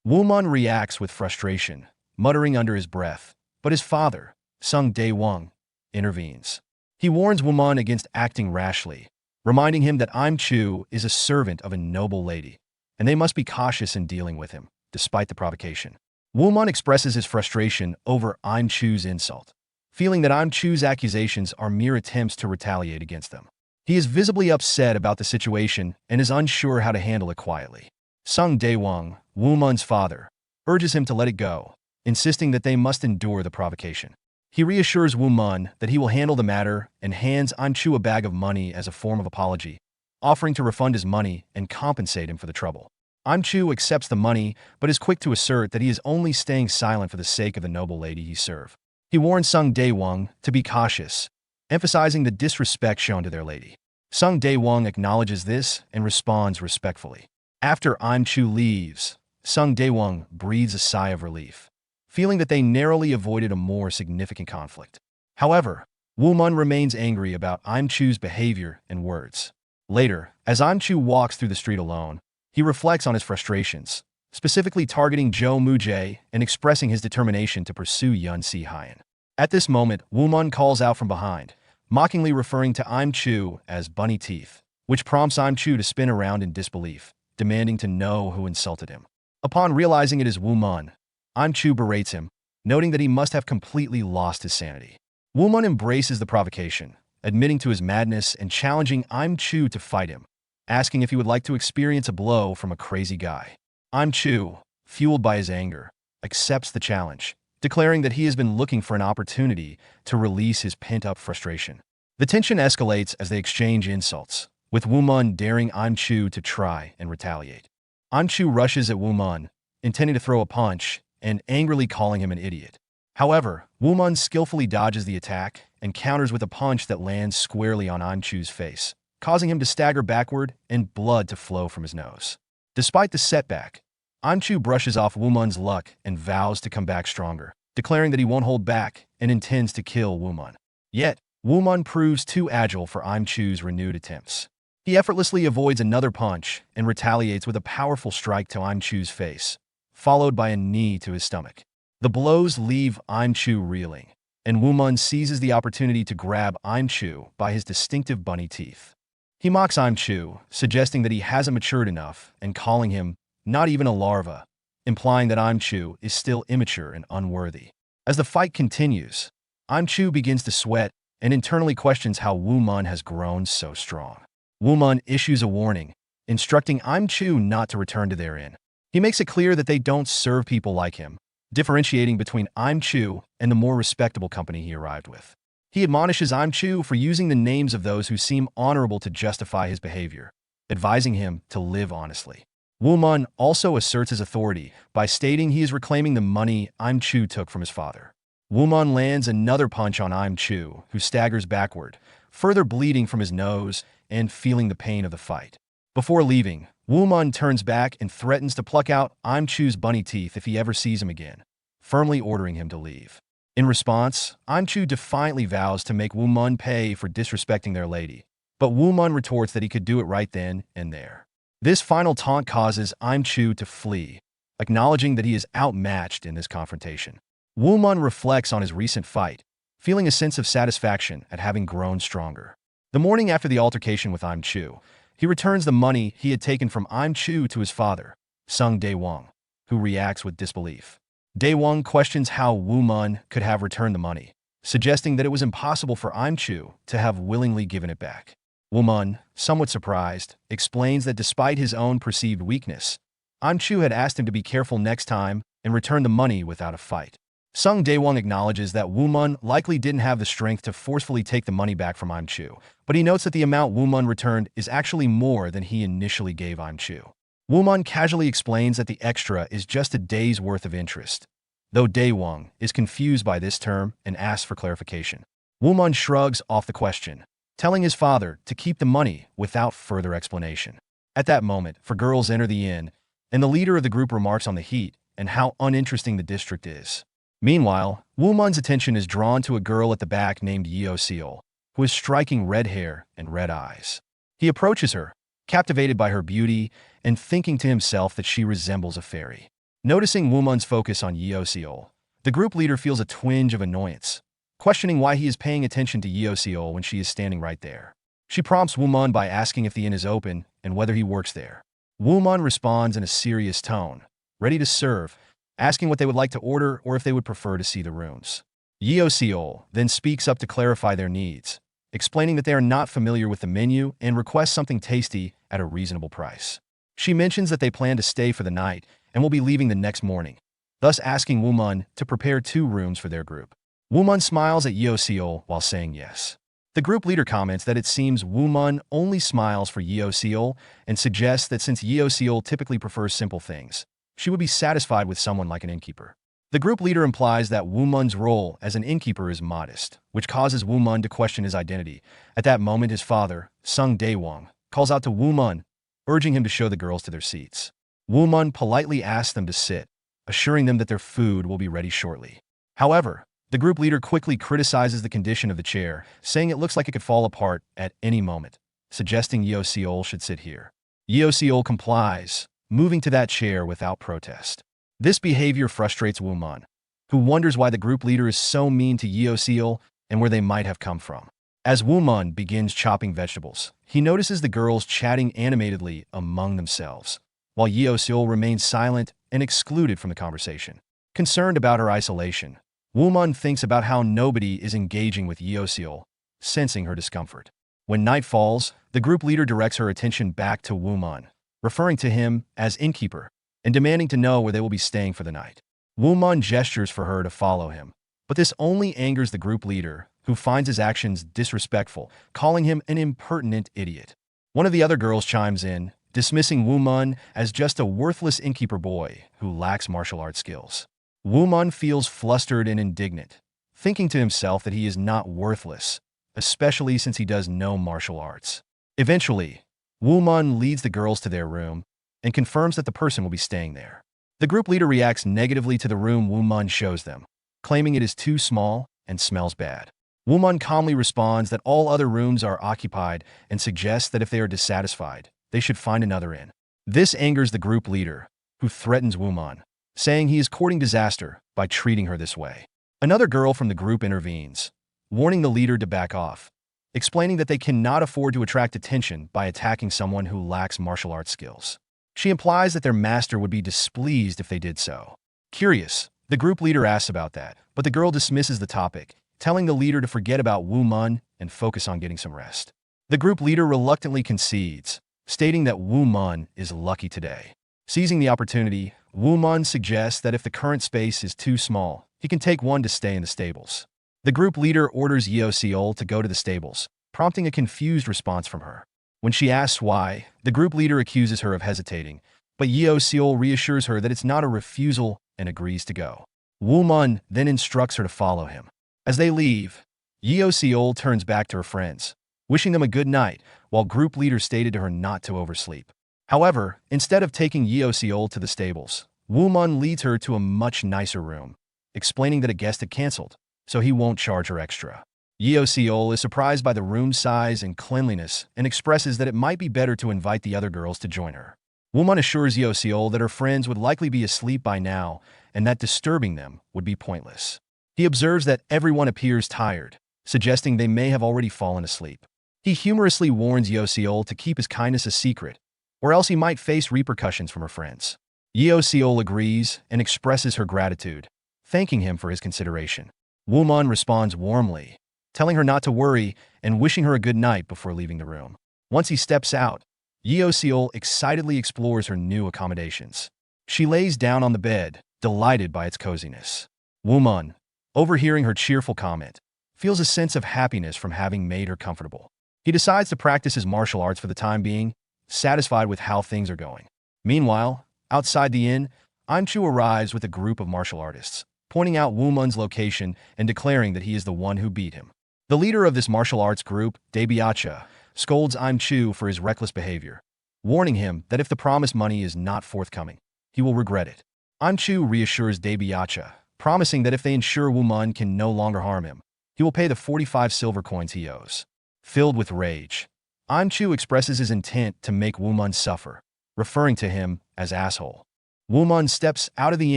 Woo Mun reacts with frustration, muttering under his breath. But his father, Sung Dae-won, intervenes. He warns Woo Mun against acting rashly, reminding him that Im-chu is a servant of a noble lady, and they must be cautious in dealing with him, despite the provocation. Woo Mun expresses his frustration over Im-chu's insult, feeling that Im-chu's accusations are mere attempts to retaliate against them. He is visibly upset about the situation and is unsure how to handle it quietly. Sung Dae-won, Woo Mun's father, urges him to let it go, insisting that they must endure the provocation. He reassures Woo Mun that he will handle the matter and hands Im-chu a bag of money as a form of apology, offering to refund his money and compensate him for the trouble. Im-chu accepts the money but is quick to assert that he is only staying silent for the sake of the noble lady he served. He warns Sung Dae-won to be cautious, emphasizing the disrespect shown to their lady. Sung Dae-won acknowledges this and responds respectfully. After Im-chu leaves, Sung Dae-won breathes a sigh of relief, feeling that they narrowly avoided a more significant conflict. However, Woo Mun remains angry about Im-chu's behavior and words. Later, as Im-chu walks through the street alone, he reflects on his frustrations, specifically targeting Jo Moo-jae and expressing his determination to pursue Yoon Si-hyun. At this moment, Woo Mun calls out from behind, mockingly referring to Im-chu as bunny teeth, which prompts Im-chu to spin around in disbelief, demanding to know who insulted him. Upon realizing it is Woo Mun, Im-chu berates him, noting that he must have completely lost his sanity. Woo Mun embraces the provocation, admitting to his madness and challenging Im-chu to fight him, asking if he would like to experience a blow from a crazy guy. Im-chu, fueled by his anger, accepts the challenge, declaring that he has been looking for an opportunity to release his pent-up frustration. The tension escalates as they exchange insults, with Woo Mun daring Im-chu to try and retaliate. Im-chu rushes at Woo Mun, intending to throw a punch and angrily calling him an idiot. However, Woo Mun skillfully dodges the attack and counters with a punch that lands squarely on Im-chu's face, causing him to stagger backward and blood to flow from his nose. Despite the setback, Im-chu brushes off Woo Mun's luck and vows to come back stronger, declaring that he won't hold back and intends to kill Woo Mun. Yet, Woo Mun proves too agile for Im-chu's renewed attempts. He effortlessly avoids another punch and retaliates with a powerful strike to Im-chu's face, followed by a knee to his stomach. The blows leave Im-chu reeling, and Woo Mun seizes the opportunity to grab Im-chu by his distinctive bunny teeth. He mocks Im-chu, suggesting that he hasn't matured enough and calling him not even a larva, implying that Im-chu is still immature and unworthy. As the fight continues, Im-chu begins to sweat and internally questions how Woo Mun has grown so strong. Woo Mun issues a warning, instructing Im-chu not to return to their inn. He makes it clear that they don't serve people like him, differentiating between Im-chu and the more respectable company he arrived with. He admonishes Im-chu for using the names of those who seem honorable to justify his behavior, advising him to live honestly. Woo Mun also asserts his authority by stating he is reclaiming the money Im-chu took from his father. Woo Mun lands another punch on Im-chu, who staggers backward, further bleeding from his nose and feeling the pain of the fight. Before leaving, Woo Mun turns back and threatens to pluck out Im-chu's bunny teeth if he ever sees him again, firmly ordering him to leave. In response, Im-chu defiantly vows to make Woo Mun pay for disrespecting their lady, but Woo Mun retorts that he could do it right then and there. This final taunt causes Im-chu to flee, acknowledging that he is outmatched in this confrontation. Woo Mun reflects on his recent fight, feeling a sense of satisfaction at having grown stronger. The morning after the altercation with Im-chu, he returns the money he had taken from Im-chu to his father, Sung Dae-won, who reacts with disbelief. Dae-won questions how Woo Mun could have returned the money, suggesting that it was impossible for Im-chu to have willingly given it back. Woo Mun, somewhat surprised, explains that despite his own perceived weakness, Im-chu had asked him to be careful next time and return the money without a fight. Sung Dae-won acknowledges that Woo Mun likely didn't have the strength to forcefully take the money back from Im-chu, but he notes that the amount Woo Mun returned is actually more than he initially gave Im-chu. Woo Mun casually explains that the extra is just a day's worth of interest, though Dae-won is confused by this term and asks for clarification. Woo Mun shrugs off the question, telling his father to keep the money without further explanation. At that moment, four girls enter the inn, and the leader of the group remarks on the heat and how uninteresting the district is. Meanwhile, Woo Mun's attention is drawn to a girl at the back named Yeo-seol, who has striking red hair and red eyes. He approaches her, captivated by her beauty and thinking to himself that she resembles a fairy. Noticing Woo Mun's focus on Yeo-seol, The group leader feels a twinge of annoyance, questioning why he is paying attention to Yeoseol when she is standing right there. She prompts Woo Mun by asking if the inn is open and whether he works there. Woo Mun responds in a serious tone, ready to serve, asking what they would like to order or if they would prefer to see the rooms. Yeoseol then speaks up to clarify their needs, explaining that they are not familiar with the menu and requests something tasty at a reasonable price. She mentions that they plan to stay for the night and will be leaving the next morning, thus asking Woo Mun to prepare 2 rooms for their group. Woo Mun smiles at Yeoseol while saying yes. The group leader comments that it seems Woo Mun only smiles for Yeoseol and suggests that since Yeoseol typically prefers simple things, she would be satisfied with someone like an innkeeper. The group leader implies that Woo Mun's role as an innkeeper is modest, which causes Woo Mun to question his identity. At that moment, his father, Sung Dae-wong, calls out to Woo Mun, urging him to show the girls to their seats. Woo Mun politely asks them to sit, assuring them that their food will be ready shortly. However, the group leader quickly criticizes the condition of the chair, saying it looks like it could fall apart at any moment, suggesting Yeoseol should sit here. Yeoseol complies, moving to that chair without protest. This behavior frustrates Woo Mun, who wonders why the group leader is so mean to Yeoseol and where they might have come from. As Woo Mun begins chopping vegetables, he notices the girls chatting animatedly among themselves, while Yeoseol remains silent and excluded from the conversation. Concerned about her isolation, Woo Mun thinks about how nobody is engaging with Yeoseol, sensing her discomfort. When night falls, the group leader directs her attention back to Woo Mun, referring to him as innkeeper, and demanding to know where they will be staying for the night. Woo Mun gestures for her to follow him, but this only angers the group leader, who finds his actions disrespectful, calling him an impertinent idiot. One of the other girls chimes in, dismissing Woo Mun as just a worthless innkeeper boy who lacks martial arts skills. Woo Mun feels flustered and indignant, thinking to himself that he is not worthless, especially since he does no martial arts. Eventually, Woo Mun leads the girls to their room and confirms that the person will be staying there. The group leader reacts negatively to the room Woo Mun shows them, claiming it is too small and smells bad. Woo Mun calmly responds that all other rooms are occupied and suggests that if they are dissatisfied, they should find another inn. This angers the group leader, who threatens Woo Mun, saying he is courting disaster by treating her this way. Another girl from the group intervenes, warning the leader to back off, explaining that they cannot afford to attract attention by attacking someone who lacks martial arts skills. She implies that their master would be displeased if they did so. Curious, the group leader asks about that, but the girl dismisses the topic, telling the leader to forget about Woo Mun and focus on getting some rest. The group leader reluctantly concedes, stating that Woo Mun is lucky today. Seizing the opportunity, Woo Mun suggests that if the current space is too small, he can take one to stay in the stables. The group leader orders Yeoseol to go to the stables, prompting a confused response from her. When she asks why, the group leader accuses her of hesitating, but Yeoseol reassures her that it's not a refusal and agrees to go. Woo Mun then instructs her to follow him. As they leave, Yeoseol turns back to her friends, wishing them a good night, while group leader stated to her not to oversleep. However, instead of taking Yeoseol to the stables, Woo Mun leads her to a much nicer room, explaining that a guest had canceled, so he won't charge her extra. Yeoseol is surprised by the room size and cleanliness and expresses that it might be better to invite the other girls to join her. Woo Mun assures Yeoseol that her friends would likely be asleep by now and that disturbing them would be pointless. He observes that everyone appears tired, suggesting they may have already fallen asleep. He humorously warns Yeoseol to keep his kindness a secret, or else he might face repercussions from her friends. Yeoseol agrees and expresses her gratitude, thanking him for his consideration. Woo Mun responds warmly, telling her not to worry and wishing her a good night before leaving the room. Once he steps out, Yeoseol excitedly explores her new accommodations. She lays down on the bed, delighted by its coziness. Woo Mun, overhearing her cheerful comment, feels a sense of happiness from having made her comfortable. He decides to practice his martial arts for the time being, satisfied with how things are going. Meanwhile, outside the inn, Anhui arrives with a group of martial artists, pointing out Woo Mun's location and declaring that he is the one who beat him. The leader of this martial arts group, Dae-byacha, scolds Anhui for his reckless behavior, warning him that if the promised money is not forthcoming, he will regret it. Anhui reassures Dae-byacha, promising that if they ensure Woo Mun can no longer harm him, he will pay the 45 silver coins he owes. Filled with rage, Anhui expresses his intent to make Woo Mun suffer, referring to him as asshole. Woo Mun steps out of the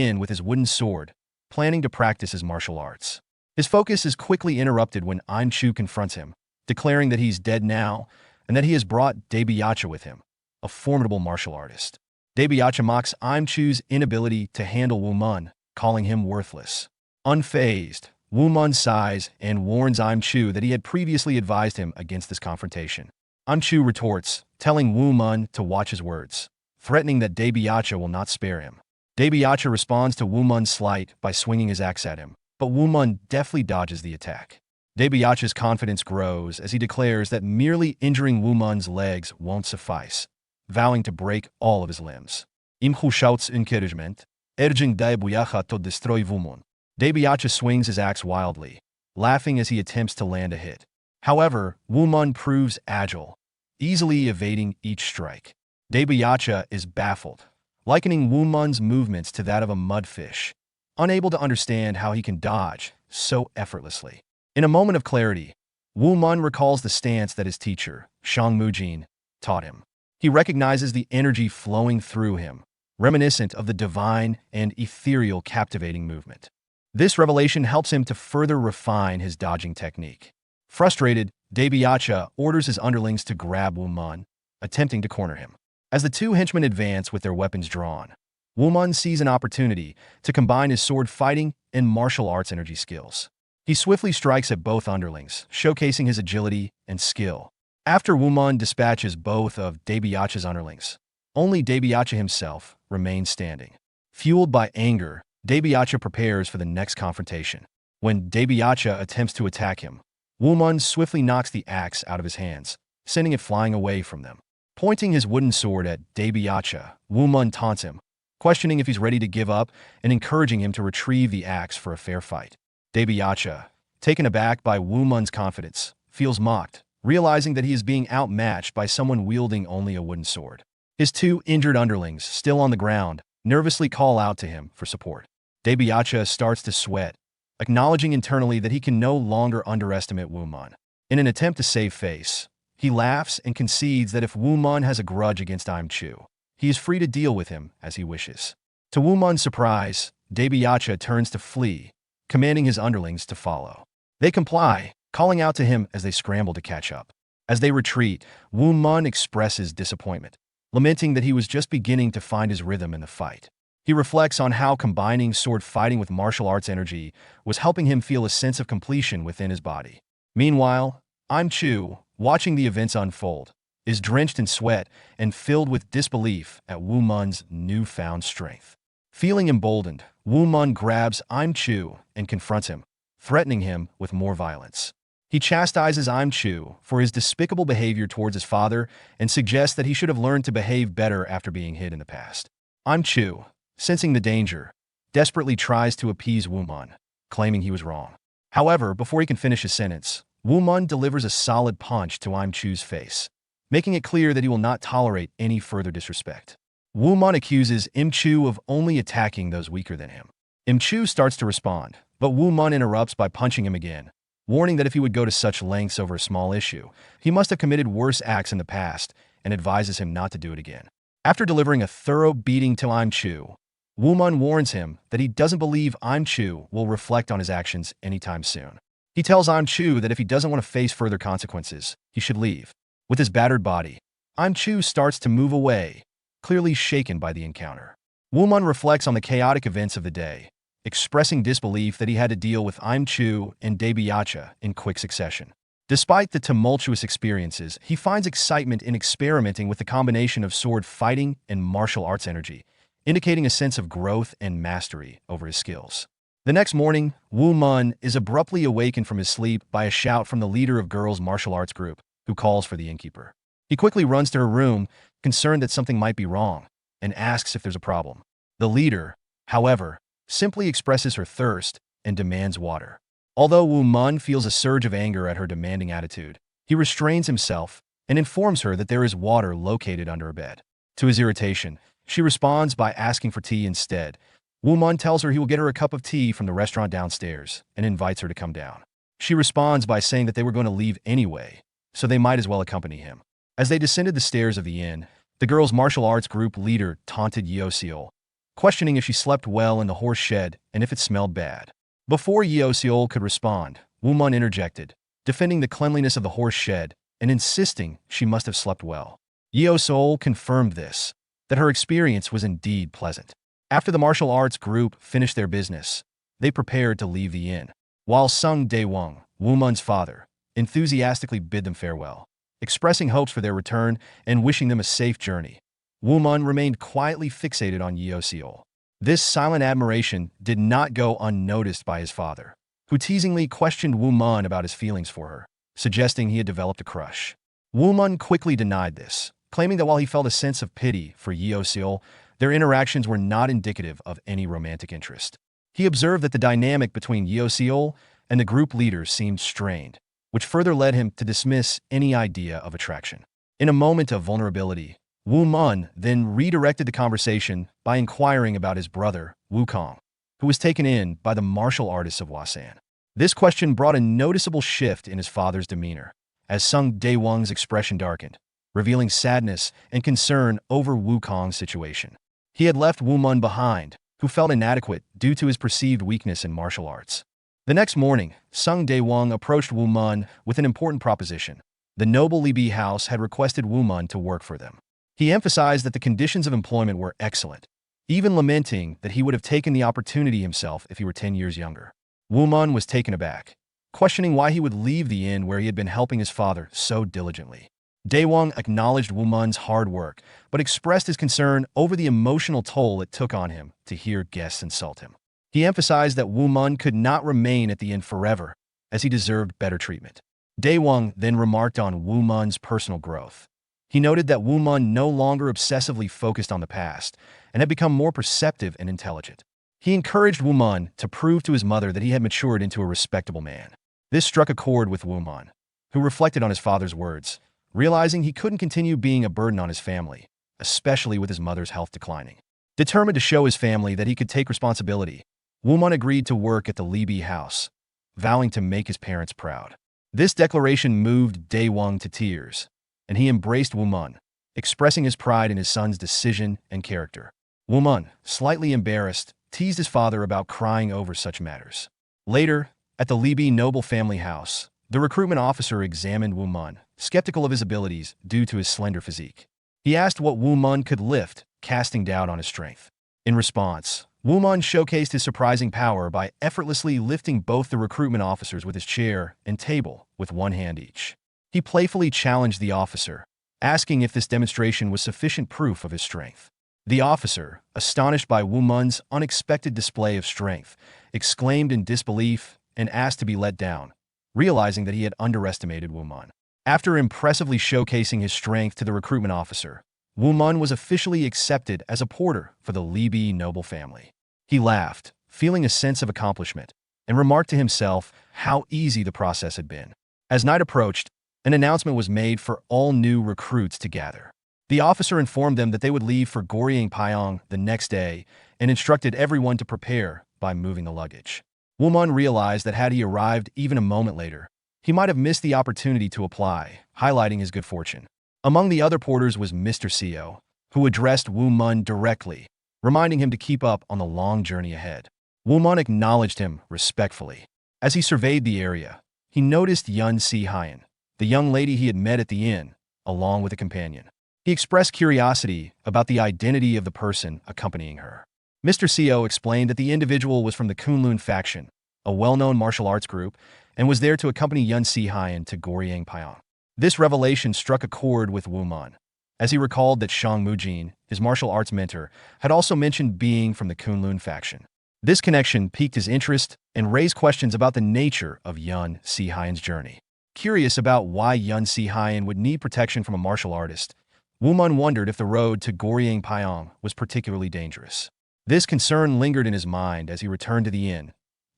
inn with his wooden sword, planning to practice his martial arts. His focus is quickly interrupted when Im-chu confronts him, declaring that he's dead now and that he has brought Daebiacha with him, a formidable martial artist. Daebiacha mocks Im-chu's inability to handle Woo Mun, calling him worthless. Unfazed, Woo Mun sighs and warns Im-chu that he had previously advised him against this confrontation. Im-chu retorts, telling Woo Mun to watch his words, threatening that Daebiacha will not spare him. Daebiacha responds to Woo Mun's slight by swinging his axe at him, but Woo Mun deftly dodges the attack. Daebiacha's confidence grows as he declares that merely injuring Woo Mun's legs won't suffice, vowing to break all of his limbs. Im-chu shouts encouragement, urging Daebiacha to destroy Woo Mun. Daebiacha swings his axe wildly, laughing as he attempts to land a hit. However, Woo Mun proves agile, easily evading each strike. Daebiacha is baffled, likening Woo Mun's movements to that of a mudfish, unable to understand how he can dodge so effortlessly. In a moment of clarity, Woo Mun recalls the stance that his teacher, Song Woo Mun, taught him. He recognizes the energy flowing through him, reminiscent of the divine and ethereal captivating movement. This revelation helps him to further refine his dodging technique. Frustrated, Daebiacha orders his underlings to grab Woo Mun, attempting to corner him. As the two henchmen advance with their weapons drawn, Woo Mun sees an opportunity to combine his sword fighting and martial arts energy skills. He swiftly strikes at both underlings, showcasing his agility and skill. After Woo Mun dispatches both of Daebiacha's underlings, only Daebiacha himself remains standing. Fueled by anger, Daebiacha prepares for the next confrontation. When Daebiacha attempts to attack him, Woo Mun swiftly knocks the axe out of his hands, sending it flying away from them. Pointing his wooden sword at Daebiacha, Woo Mun taunts him, questioning if he's ready to give up and encouraging him to retrieve the axe for a fair fight. Daebiacha, taken aback by Woo Mun's confidence, feels mocked, realizing that he is being outmatched by someone wielding only a wooden sword. His two injured underlings, still on the ground, nervously call out to him for support. Daebiacha starts to sweat, acknowledging internally that he can no longer underestimate Woo Mun. In an attempt to save face, he laughs and concedes that if Woo Mun has a grudge against Im-chu, he is free to deal with him as he wishes. To Woo Mun's surprise, Daebiacha turns to flee, commanding his underlings to follow. They comply, calling out to him as they scramble to catch up. As they retreat, Woo Mun expresses disappointment, lamenting that he was just beginning to find his rhythm in the fight. He reflects on how combining sword fighting with martial arts energy was helping him feel a sense of completion within his body. Meanwhile, Im-chu, watching the events unfold, is drenched in sweat and filled with disbelief at Woo Mun's newfound strength. Feeling emboldened, Woo Mun grabs Im-chu and confronts him, threatening him with more violence. He chastises Im-chu for his despicable behavior towards his father and suggests that he should have learned to behave better after being hit in the past. Im-chu, sensing the danger, desperately tries to appease Woo Mun, claiming he was wrong. However, before he can finish his sentence, Woo Mun delivers a solid punch to Im-chu's face, making it clear that he will not tolerate any further disrespect. Woo Mun accuses Im-chu of only attacking those weaker than him. Im-chu starts to respond, but Woo Mun interrupts by punching him again, warning that if he would go to such lengths over a small issue, he must have committed worse acts in the past, and advises him not to do it again. After delivering a thorough beating to Im-chu, Woo Mun warns him that he doesn't believe Im-chu will reflect on his actions anytime soon. He tells Im-chu that if he doesn't want to face further consequences, he should leave. With his battered body, Im-chu starts to move away, clearly shaken by the encounter. Woo Mun reflects on the chaotic events of the day, expressing disbelief that he had to deal with Im-chu and Daebiacha in quick succession. Despite the tumultuous experiences, he finds excitement in experimenting with the combination of sword fighting and martial arts energy, indicating a sense of growth and mastery over his skills. The next morning, Woo Mun is abruptly awakened from his sleep by a shout from the leader of girls' martial arts group, who calls for the innkeeper. He quickly runs to her room, concerned that something might be wrong, and asks if there's a problem. The leader, however, simply expresses her thirst and demands water. Although Woo Mun feels a surge of anger at her demanding attitude, he restrains himself and informs her that there is water located under her bed. To his irritation, she responds by asking for tea instead. Woo Mun tells her he will get her a cup of tea from the restaurant downstairs and invites her to come down. She responds by saying that they were going to leave anyway, so they might as well accompany him. As they descended the stairs of the inn, the girls' martial arts group leader taunted Yeoseol, questioning if she slept well in the horse shed and if it smelled bad. Before Yeo Seol could respond, Woo Mun interjected, defending the cleanliness of the horse shed and insisting she must have slept well. Yeo Seol confirmed this, that her experience was indeed pleasant. After the martial arts group finished their business, they prepared to leave the inn, while Sung Dae-won, Woo Mun's father, enthusiastically bid them farewell, expressing hopes for their return and wishing them a safe journey. Woo Mun remained quietly fixated on Yeo Seol. This silent admiration did not go unnoticed by his father, who teasingly questioned Woo Mun about his feelings for her, suggesting he had developed a crush. Woo Mun quickly denied this, claiming that while he felt a sense of pity for Yeo Seol, their interactions were not indicative of any romantic interest. He observed that the dynamic between Yeo Seol and the group leaders seemed strained, which further led him to dismiss any idea of attraction. In a moment of vulnerability, Woo Mun then redirected the conversation by inquiring about his brother, Woo Kong, who was taken in by the martial artists of Hwasan. This question brought a noticeable shift in his father's demeanor, as Sung Dae-won's expression darkened, revealing sadness and concern over Woo Kong's situation. He had left Woo Mun behind, who felt inadequate due to his perceived weakness in martial arts. The next morning, Sung Dae-won approached Woo Mun with an important proposition. The noble Libi house had requested Woo Mun to work for them. He emphasized that the conditions of employment were excellent, even lamenting that he would have taken the opportunity himself if he were 10 years younger. Woo Mun was taken aback, questioning why he would leave the inn where he had been helping his father so diligently. Dae-won acknowledged Woo Mun's hard work, but expressed his concern over the emotional toll it took on him to hear guests insult him. He emphasized that Woo Mun could not remain at the inn forever, as he deserved better treatment. Dae-won then remarked on Woo Mun's personal growth. He noted that Woo Mun no longer obsessively focused on the past and had become more perceptive and intelligent. He encouraged Woo Mun to prove to his mother that he had matured into a respectable man. This struck a chord with Woo Mun, who reflected on his father's words, realizing he couldn't continue being a burden on his family, especially with his mother's health declining. Determined to show his family that he could take responsibility, Woo Mun agreed to work at the Libi house, vowing to make his parents proud. This declaration moved Dae-won to tears, and he embraced Woo Mun, expressing his pride in his son's decision and character. Woo Mun, slightly embarrassed, teased his father about crying over such matters. Later, at the Libi noble family house, the recruitment officer examined Woo Mun, skeptical of his abilities due to his slender physique. He asked what Woo Mun could lift, casting doubt on his strength. In response, Woo Mun showcased his surprising power by effortlessly lifting both the recruitment officers with his chair and table with one hand each. He playfully challenged the officer, asking if this demonstration was sufficient proof of his strength. The officer, astonished by Woo Mun's unexpected display of strength, exclaimed in disbelief and asked to be let down, realizing that he had underestimated Woo Mun. After impressively showcasing his strength to the recruitment officer, Woo Mun was officially accepted as a porter for the Libi noble family. He laughed, feeling a sense of accomplishment, and remarked to himself how easy the process had been. As night approached, an announcement was made for all new recruits to gather. The officer informed them that they would leave for Goryeo the next day and instructed everyone to prepare by moving the luggage. Woo Mun realized that had he arrived even a moment later, he might have missed the opportunity to apply, highlighting his good fortune. Among the other porters was Mr. Seo, who addressed Woo Mun directly, reminding him to keep up on the long journey ahead. Woo Mun acknowledged him respectfully. As he surveyed the area, he noticed Yun Si-hyun, the young lady he had met at the inn, along with a companion. He expressed curiosity about the identity of the person accompanying her. Mr. Seo explained that the individual was from the Kunlun faction, a well-known martial arts group, and was there to accompany Yun Si-hyun to Goryeo. This revelation struck a chord with Woo Mun, as he recalled that Song Mu-jin, his martial arts mentor, had also mentioned being from the Kunlun faction. This connection piqued his interest and raised questions about the nature of Yun Si-hyun's journey. Curious about why Yun Si-hyun would need protection from a martial artist, Woo Mun wondered if the road to Goryeo was particularly dangerous. This concern lingered in his mind as he returned to the inn,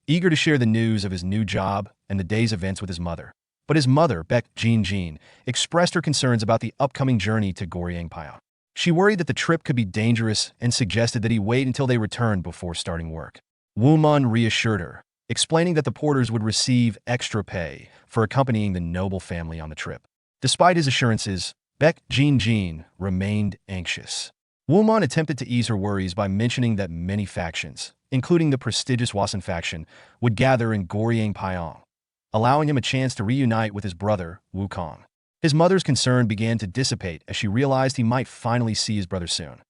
eager to share the news of his new job and the day's events with his mother. But his mother, Baek Jin, expressed her concerns about the upcoming journey to Goryeo. She worried that the trip could be dangerous and suggested that he wait until they returned before starting work. Woo Mun reassured her, explaining that the porters would receive extra pay for accompanying the noble family on the trip. Despite his assurances, Baek Jin remained anxious. Woo Mun attempted to ease her worries by mentioning that many factions, including the prestigious Wasan faction, would gather in Goryang Pyong, allowing him a chance to reunite with his brother, Wukong. His mother's concern began to dissipate as she realized he might finally see his brother soon.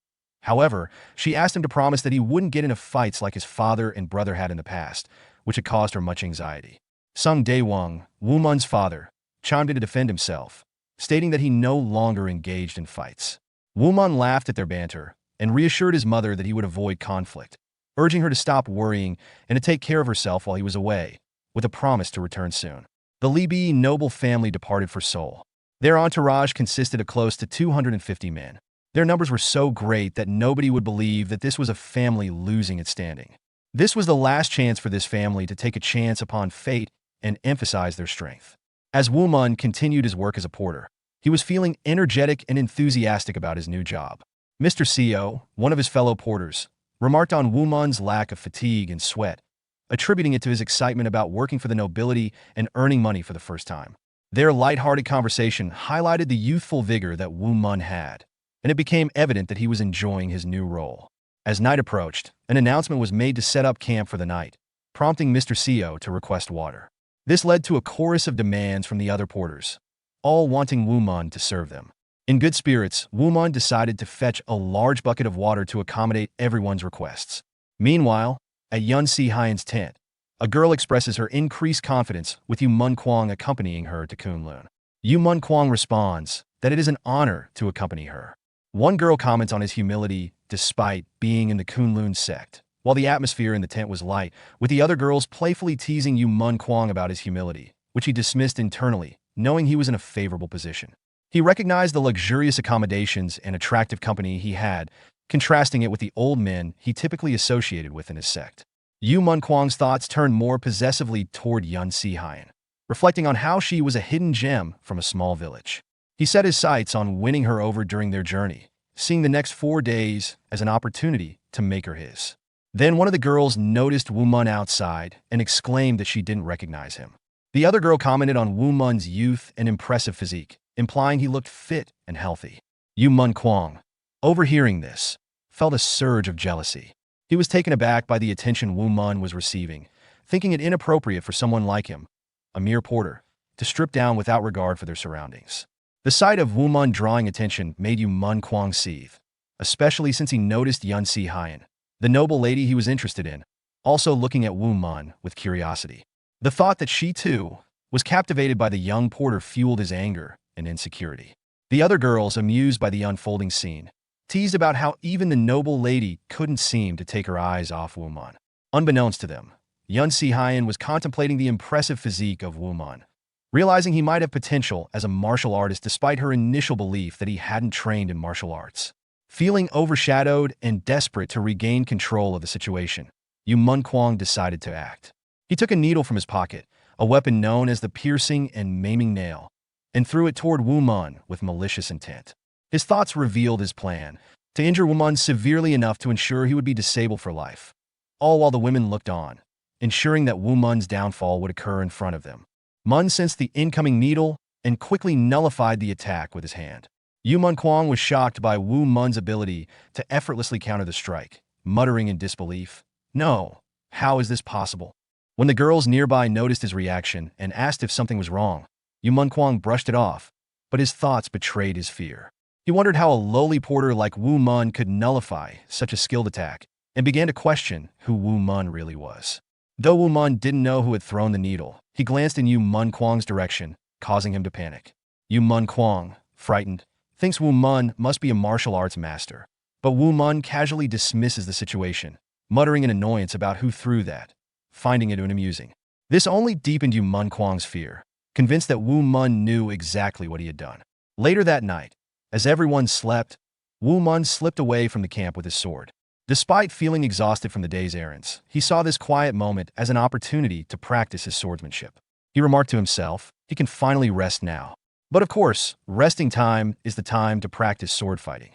However, she asked him to promise that he wouldn't get into fights like his father and brother had in the past, which had caused her much anxiety. Sung Daewung, Woo Mun's father, chimed in to defend himself, stating that he no longer engaged in fights. Woo Mun laughed at their banter and reassured his mother that he would avoid conflict, urging her to stop worrying and to take care of herself while he was away, with a promise to return soon. The Libi noble family departed for Seoul. Their entourage consisted of close to 250 men. Their numbers were so great that nobody would believe that this was a family losing its standing. This was the last chance for this family to take a chance upon fate and emphasize their strength. As Woo Mun continued his work as a porter, he was feeling energetic and enthusiastic about his new job. Mr. Seo, one of his fellow porters, remarked on Woo Mun's lack of fatigue and sweat, attributing it to his excitement about working for the nobility and earning money for the first time. Their light-hearted conversation highlighted the youthful vigor that Woo Mun had, and it became evident that he was enjoying his new role. As night approached, an announcement was made to set up camp for the night, prompting Mr. Seo to request water. This led to a chorus of demands from the other porters, all wanting Woo Mun to serve them. In good spirits, Woo Mun decided to fetch a large bucket of water to accommodate everyone's requests. Meanwhile, at Yun Si-hyen's tent, a girl expresses her increased confidence with Yu Mun Kwang accompanying her to Kunlun. Yu Mun Kwang responds that it is an honor to accompany her. One girl comments on his humility despite being in the Kunlun sect, while the atmosphere in the tent was light, with the other girls playfully teasing Yu Mun Kwang about his humility, which he dismissed internally, knowing he was in a favorable position. He recognized the luxurious accommodations and attractive company he had, contrasting it with the old men he typically associated with in his sect. Yu Mun Kwang's thoughts turned more possessively toward Yun Si-hyen, reflecting on how she was a hidden gem from a small village. He set his sights on winning her over during their journey, seeing the next 4 days as an opportunity to make her his. Then one of the girls noticed Woo Mun outside and exclaimed that she didn't recognize him. The other girl commented on Woo Mun's youth and impressive physique, implying he looked fit and healthy. Yu Mun Kwang, overhearing this, felt a surge of jealousy. He was taken aback by the attention Woo Mun was receiving, thinking it inappropriate for someone like him, a mere porter, to strip down without regard for their surroundings. The sight of Woo Mun drawing attention made Yu Mun Kwang seethe, especially since he noticed Yun Si-hyen, the noble lady he was interested in, also looking at Woo Mun with curiosity. The thought that she, too, was captivated by the young porter fueled his anger and insecurity. The other girls, amused by the unfolding scene, teased about how even the noble lady couldn't seem to take her eyes off Woo Mun. Unbeknownst to them, Yun Si-hyen was contemplating the impressive physique of Woo Mun, realizing he might have potential as a martial artist despite her initial belief that he hadn't trained in martial arts. Feeling overshadowed and desperate to regain control of the situation, Yu Mun Kwang decided to act. He took a needle from his pocket, a weapon known as the piercing and maiming nail, and threw it toward Woo Mun with malicious intent. His thoughts revealed his plan, to injure Woo Mun severely enough to ensure he would be disabled for life, all while the women looked on, ensuring that Woo Mun's downfall would occur in front of them. Mun sensed the incoming needle and quickly nullified the attack with his hand. Yu Mun Kwang was shocked by Woo Mun's ability to effortlessly counter the strike, muttering in disbelief, "No, how is this possible?" When the girls nearby noticed his reaction and asked if something was wrong, Yu Mun Kwang brushed it off, but his thoughts betrayed his fear. He wondered how a lowly porter like Woo Mun could nullify such a skilled attack, and began to question who Woo Mun really was. Though Woo Mun didn't know who had thrown the needle, he glanced in Yu Mun Kwang's direction, causing him to panic. Yu Mun Kwang, frightened, thinks Woo Mun must be a martial arts master, but Woo Mun casually dismisses the situation, muttering in annoyance about who threw that, finding it amusing. This only deepened Yu Mun Kwang's fear, convinced that Woo Mun knew exactly what he had done. Later that night, as everyone slept, Woo Mun slipped away from the camp with his sword. Despite feeling exhausted from the day's errands, he saw this quiet moment as an opportunity to practice his swordsmanship. He remarked to himself, he can finally rest now. But of course, resting time is the time to practice sword fighting.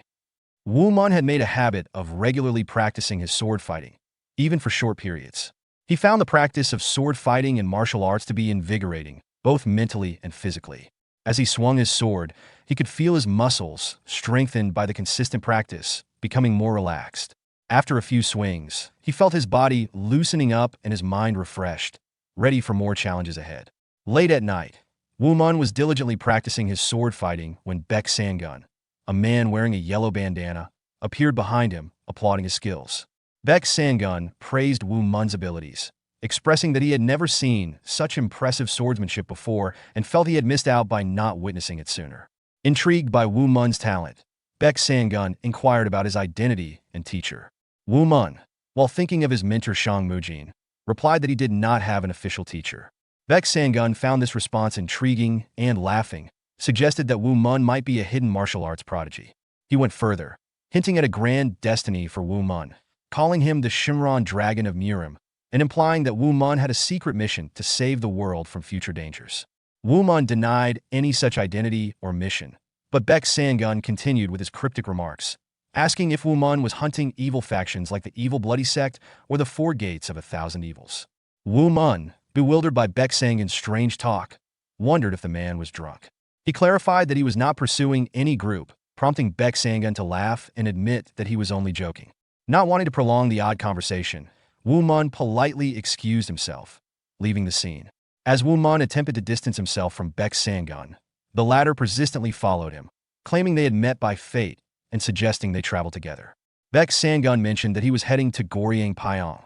Woo Mun had made a habit of regularly practicing his sword fighting, even for short periods. He found the practice of sword fighting and martial arts to be invigorating, both mentally and physically. As he swung his sword, He could feel his muscles, strengthened by the consistent practice, becoming more relaxed. After a few swings, he felt his body loosening up and his mind refreshed, ready for more challenges ahead. Late at night, Woo Mun was diligently practicing his sword fighting when Baek Sang-gun, a man wearing a yellow bandana, appeared behind him, applauding his skills. Baek Sang-gun praised Woo Mun's abilities, expressing that he had never seen such impressive swordsmanship before and felt he had missed out by not witnessing it sooner. Intrigued by Woo Mun's talent, Baek Sang-gun inquired about his identity and teacher. Woo Mun, while thinking of his mentor Song Mu-jin, replied that he did not have an official teacher. Baek Sang-gun found this response intriguing and, laughing, suggested that Woo Mun might be a hidden martial arts prodigy. He went further, hinting at a grand destiny for Woo Mun, calling him the Shimron Dragon of Murim, and implying that Woo Mun had a secret mission to save the world from future dangers. Woo Mun denied any such identity or mission, but Baek Sang-gun continued with his cryptic remarks, asking if Woo Mun was hunting evil factions like the Evil Bloody Sect or the Four Gates of 1,000 Evils. Woo Mun, bewildered by Baek Sang-gun's strange talk, wondered if the man was drunk. He clarified that he was not pursuing any group, prompting Baek Sang-gun to laugh and admit that he was only joking. Not wanting to prolong the odd conversation, Woo Mun politely excused himself, leaving the scene. As Woo Mun attempted to distance himself from Baek Sang-gun, the latter persistently followed him, claiming they had met by fate and suggesting they travel together. Baek Sang-gun mentioned that he was heading to Goryeo-pyong,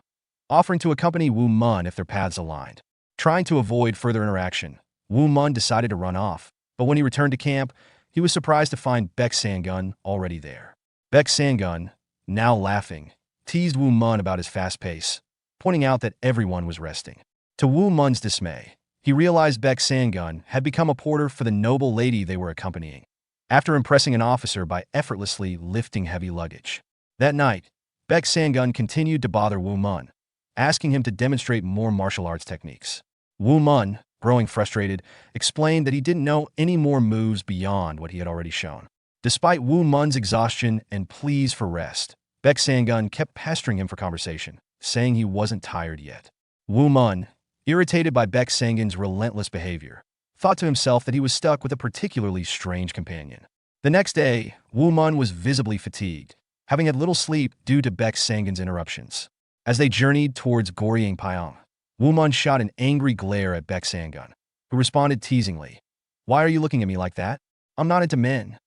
offering to accompany Woo Mun if their paths aligned. Trying to avoid further interaction, Woo Mun decided to run off, but when he returned to camp, he was surprised to find Baek Sang-gun already there. Baek Sang-gun, now laughing, teased Woo Mun about his fast pace, pointing out that everyone was resting. To Woo Mun's dismay, he realized Baek Sang-gun had become a porter for the noble lady they were accompanying, after impressing an officer by effortlessly lifting heavy luggage. That night, Baek Sang-gun continued to bother Woo Mun, asking him to demonstrate more martial arts techniques. Woo Mun, growing frustrated, explained that he didn't know any more moves beyond what he had already shown. Despite Woo Mun's exhaustion and pleas for rest, Baek Sang-gun kept pestering him for conversation, saying he wasn't tired yet. Woo Mun, irritated by Baek Sang-gun's relentless behavior, thought to himself that he was stuck with a particularly strange companion. The next day, Woo Mun was visibly fatigued, having had little sleep due to Baek Sang-gun's interruptions. As they journeyed towards Goryeo-pyong, Woo Mun shot an angry glare at Baek Sang-gun, who responded teasingly, "Why are you looking at me like that? I'm not into men."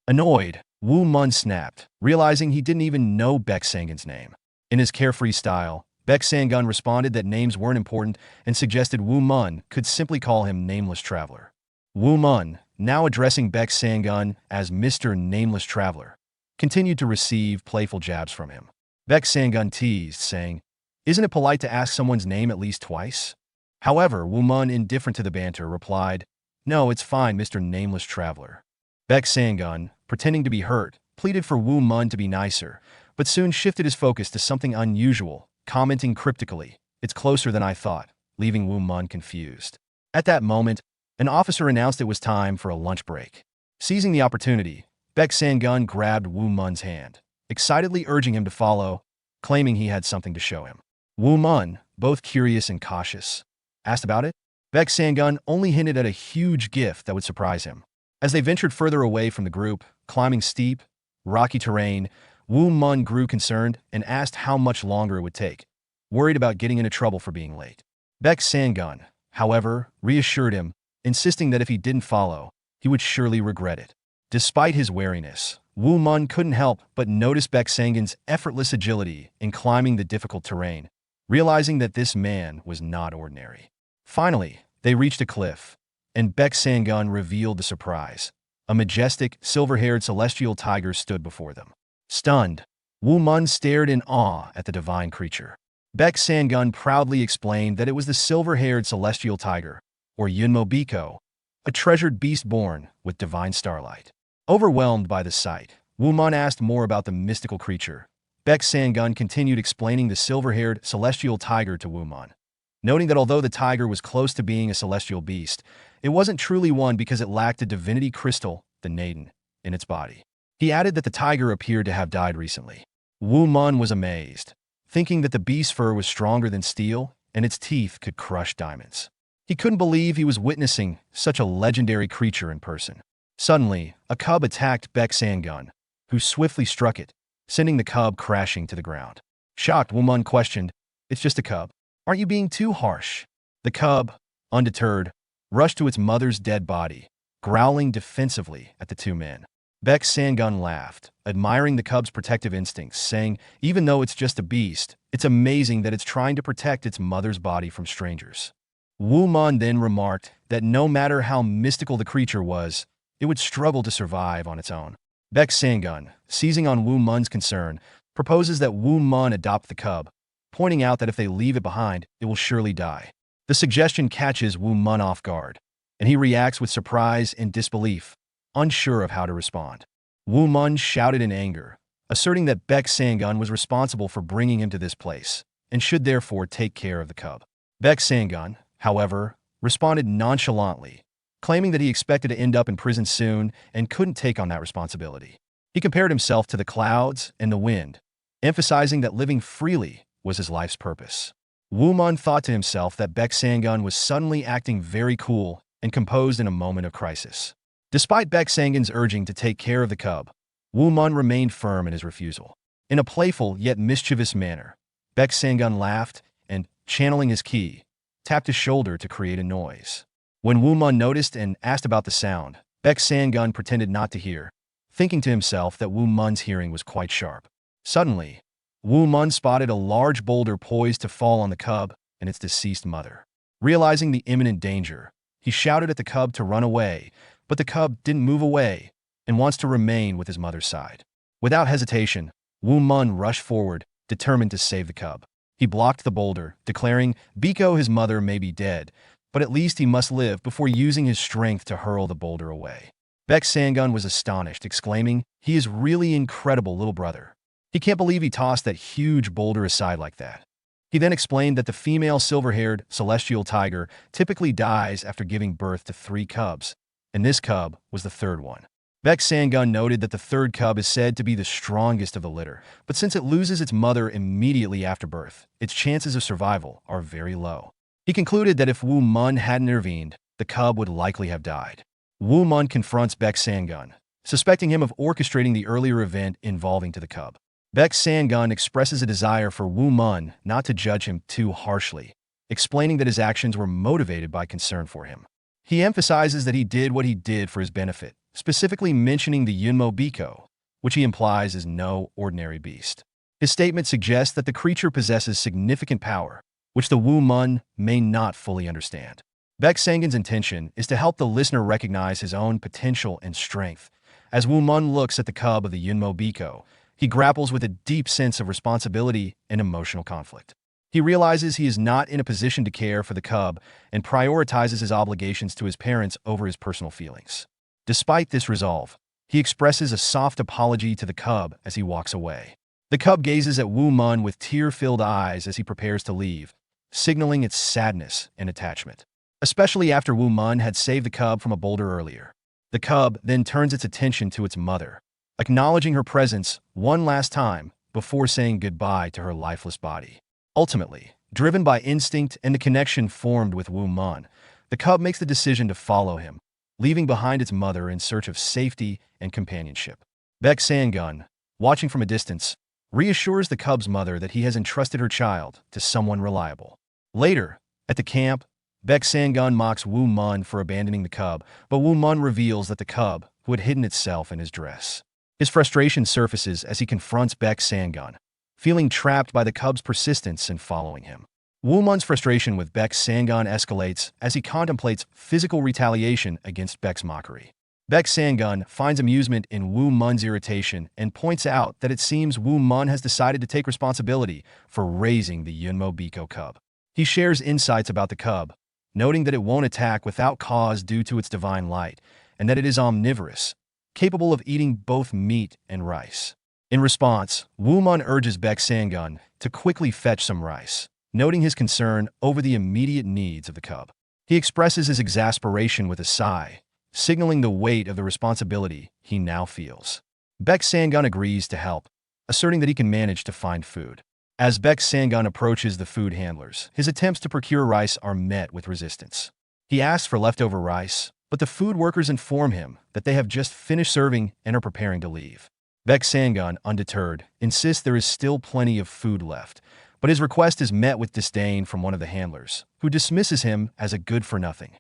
Annoyed, Woo Mun snapped, realizing he didn't even know Baek Sang-gun's name. In his carefree style, Baek Sang-gun responded that names weren't important and suggested Woo Mun could simply call him Nameless Traveler. Woo Mun, now addressing Baek Sang-gun as Mr. Nameless Traveler, continued to receive playful jabs from him. Baek Sang-gun teased, saying, "Isn't it polite to ask someone's name at least twice?" However, Woo Mun, indifferent to the banter, replied, "No, it's fine, Mr. Nameless Traveler." Baek Sang-gun, pretending to be hurt, pleaded for Woo Mun to be nicer, but soon shifted his focus to something unusual, commenting cryptically, "It's closer than I thought," leaving Woo Mun confused. At that moment, an officer announced it was time for a lunch break. Seizing the opportunity, Baek Sang-gun grabbed Woo Mun's hand, excitedly urging him to follow, claiming he had something to show him. Woo Mun, both curious and cautious, asked about it. Baek Sang-gun only hinted at a huge gift that would surprise him. As they ventured further away from the group, climbing steep, rocky terrain, Woo Mun grew concerned and asked how much longer it would take, worried about getting into trouble for being late. Baek Sang-gun, however, reassured him, insisting that if he didn't follow, he would surely regret it. Despite his wariness, Woo Mun couldn't help but notice Baek Sang-gun's effortless agility in climbing the difficult terrain, realizing that this man was not ordinary. Finally, they reached a cliff, and Baek Sang-gun revealed the surprise. A majestic, silver-haired celestial tiger stood before them. Stunned, Woo Mun stared in awe at the divine creature. Baek Sang-gun proudly explained that it was the silver-haired celestial tiger, or Yunmo Biko, a treasured beast born with divine starlight. Overwhelmed by the sight, Woo Mun asked more about the mystical creature. Baek Sang-gun continued explaining the silver-haired celestial tiger to Woo Mun, noting that although the tiger was close to being a celestial beast, it wasn't truly one because it lacked a divinity crystal, the Naden, in its body. He added that the tiger appeared to have died recently. Woo Mun was amazed, thinking that the beast's fur was stronger than steel and its teeth could crush diamonds. He couldn't believe he was witnessing such a legendary creature in person. Suddenly, a cub attacked Baek Sang-gun, who swiftly struck it, sending the cub crashing to the ground. Shocked, Woo Mun questioned, "It's just a cub. Aren't you being too harsh?" The cub, undeterred, rushed to its mother's dead body, growling defensively at the two men. Baek Sang-gun laughed, admiring the cub's protective instincts, saying, "Even though it's just a beast, it's amazing that it's trying to protect its mother's body from strangers." Woo Mun then remarked that no matter how mystical the creature was, it would struggle to survive on its own. Baek Sang-gun, seizing on Woo Mun's concern, proposes that Woo Mun adopt the cub, pointing out that if they leave it behind, it will surely die. The suggestion catches Woo Mun off guard, and he reacts with surprise and disbelief, unsure of how to respond. Woo Mun shouted in anger, asserting that Baek Sang-gun was responsible for bringing him to this place, and should therefore take care of the cub. Baek Sang-gun, however, responded nonchalantly, claiming that he expected to end up in prison soon and couldn't take on that responsibility. He compared himself to the clouds and the wind, emphasizing that living freely was his life's purpose. Woo Mun thought to himself that Baek Sang-gun was suddenly acting very cool and composed in a moment of crisis. Despite Baek Sang-gun's urging to take care of the cub, Woo Mun remained firm in his refusal. In a playful yet mischievous manner, Baek Sang-gun laughed and, channeling his ki, tapped his shoulder to create a noise. When Woo Mun noticed and asked about the sound, Baek Sang-gun pretended not to hear, thinking to himself that Woo Mun's hearing was quite sharp. Suddenly, Woo Mun spotted a large boulder poised to fall on the cub and its deceased mother. Realizing the imminent danger, he shouted at the cub to run away, but the cub didn't move away and wants to remain with his mother's side. Without hesitation, Woo Mun rushed forward, determined to save the cub. He blocked the boulder, declaring, "Biko, his mother, may be dead, but at least he must live," before using his strength to hurl the boulder away. Baek Sang-gun was astonished, exclaiming, "He is really incredible, little brother. He can't believe he tossed that huge boulder aside like that." He then explained that the female silver-haired celestial tiger typically dies after giving birth to 3 cubs, and this cub was the third one. Baek Sang-gun noted that the third cub is said to be the strongest of the litter, but since it loses its mother immediately after birth, its chances of survival are very low. He concluded that if Woo Mun hadn't intervened, the cub would likely have died. Woo Mun confronts Baek Sang-gun, suspecting him of orchestrating the earlier event involving to the cub. Baek Sang-gun expresses a desire for Woo Mun not to judge him too harshly, explaining that his actions were motivated by concern for him. He emphasizes that he did what he did for his benefit, specifically mentioning the Yunmo Biko, which he implies is no ordinary beast. His statement suggests that the creature possesses significant power, which the Woo Mun may not fully understand. Baek Sang-gun's intention is to help the listener recognize his own potential and strength. As Woo Mun looks at the cub of the Yunmo Biko, he grapples with a deep sense of responsibility and emotional conflict. He realizes he is not in a position to care for the cub and prioritizes his obligations to his parents over his personal feelings. Despite this resolve, he expresses a soft apology to the cub as he walks away. The cub gazes at Woo Mun with tear-filled eyes as he prepares to leave, signaling its sadness and attachment. Especially after Woo Mun had saved the cub from a boulder earlier. The cub then turns its attention to its mother, acknowledging her presence one last time before saying goodbye to her lifeless body. Ultimately, driven by instinct and the connection formed with Woo Mun, the cub makes the decision to follow him, leaving behind its mother in search of safety and companionship. Baek Sang-gun, watching from a distance, reassures the cub's mother that he has entrusted her child to someone reliable. Later, at the camp, Baek Sang-gun mocks Woo Mun for abandoning the cub, but Woo Mun reveals that the cub, who had hidden itself in his dress. His frustration surfaces as he confronts Baek Sang-gun, feeling trapped by the cub's persistence in following him. Woo Mun's frustration with Baek Sang-gun escalates as he contemplates physical retaliation against Baek's mockery. Baek Sang-gun finds amusement in Woo Mun's irritation and points out that it seems Woo Mun has decided to take responsibility for raising the Yunmo Biko cub. He shares insights about the cub, noting that it won't attack without cause due to its divine light, and that it is omnivorous, capable of eating both meat and rice. In response, Woo Mun urges Baek Sang-gun to quickly fetch some rice, noting his concern over the immediate needs of the cub. He expresses his exasperation with a sigh, signaling the weight of the responsibility he now feels. Baek Sang-gun agrees to help, asserting that he can manage to find food. As Baek Sang-gun approaches the food handlers, his attempts to procure rice are met with resistance. He asks for leftover rice, but the food workers inform him that they have just finished serving and are preparing to leave. Baek Sang-gun, undeterred, insists there is still plenty of food left, but his request is met with disdain from one of the handlers, who dismisses him as a good-for-nothing.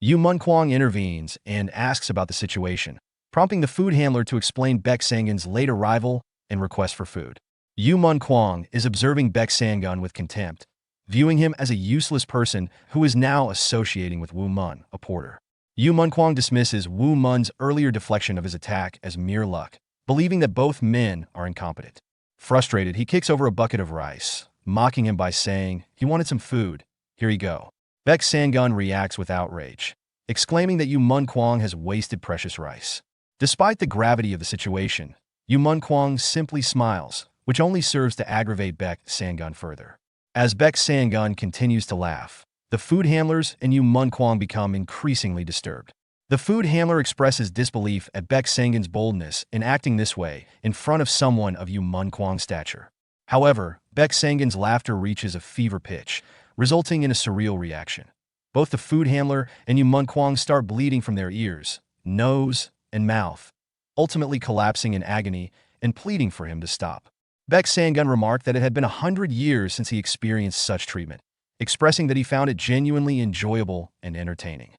Yu Mun-kwang intervenes and asks about the situation, prompting the food handler to explain Baek Sang-gun's late arrival and request for food. Yu Mun-kwang is observing Baek Sang-gun with contempt, viewing him as a useless person who is now associating with Woo Mun, a porter. Yu Mun-kwang dismisses Woo Mun's earlier deflection of his attack as mere luck, believing that both men are incompetent. Frustrated, he kicks over a bucket of rice, mocking him by saying, "He wanted some food. Here you go." Baek Sang-gun reacts with outrage, exclaiming that Yu Mun-kwang has wasted precious rice. Despite the gravity of the situation, Yu Mun-kwang simply smiles, which only serves to aggravate Baek Sang-gun further. As Baek Sang-gun continues to laugh, the food handlers and Yu Mun-kwang become increasingly disturbed. The food handler expresses disbelief at Baek Sang-gun's boldness in acting this way in front of someone of Yu Mun-kwang's stature. However, Baek Sang-gun's laughter reaches a fever pitch, resulting in a surreal reaction. Both the food handler and Yu Mun-kwang start bleeding from their ears, nose, and mouth, ultimately collapsing in agony and pleading for him to stop. Baek Sang-gun remarked that it had been 100 years since he experienced such treatment, expressing that he found it genuinely enjoyable and entertaining.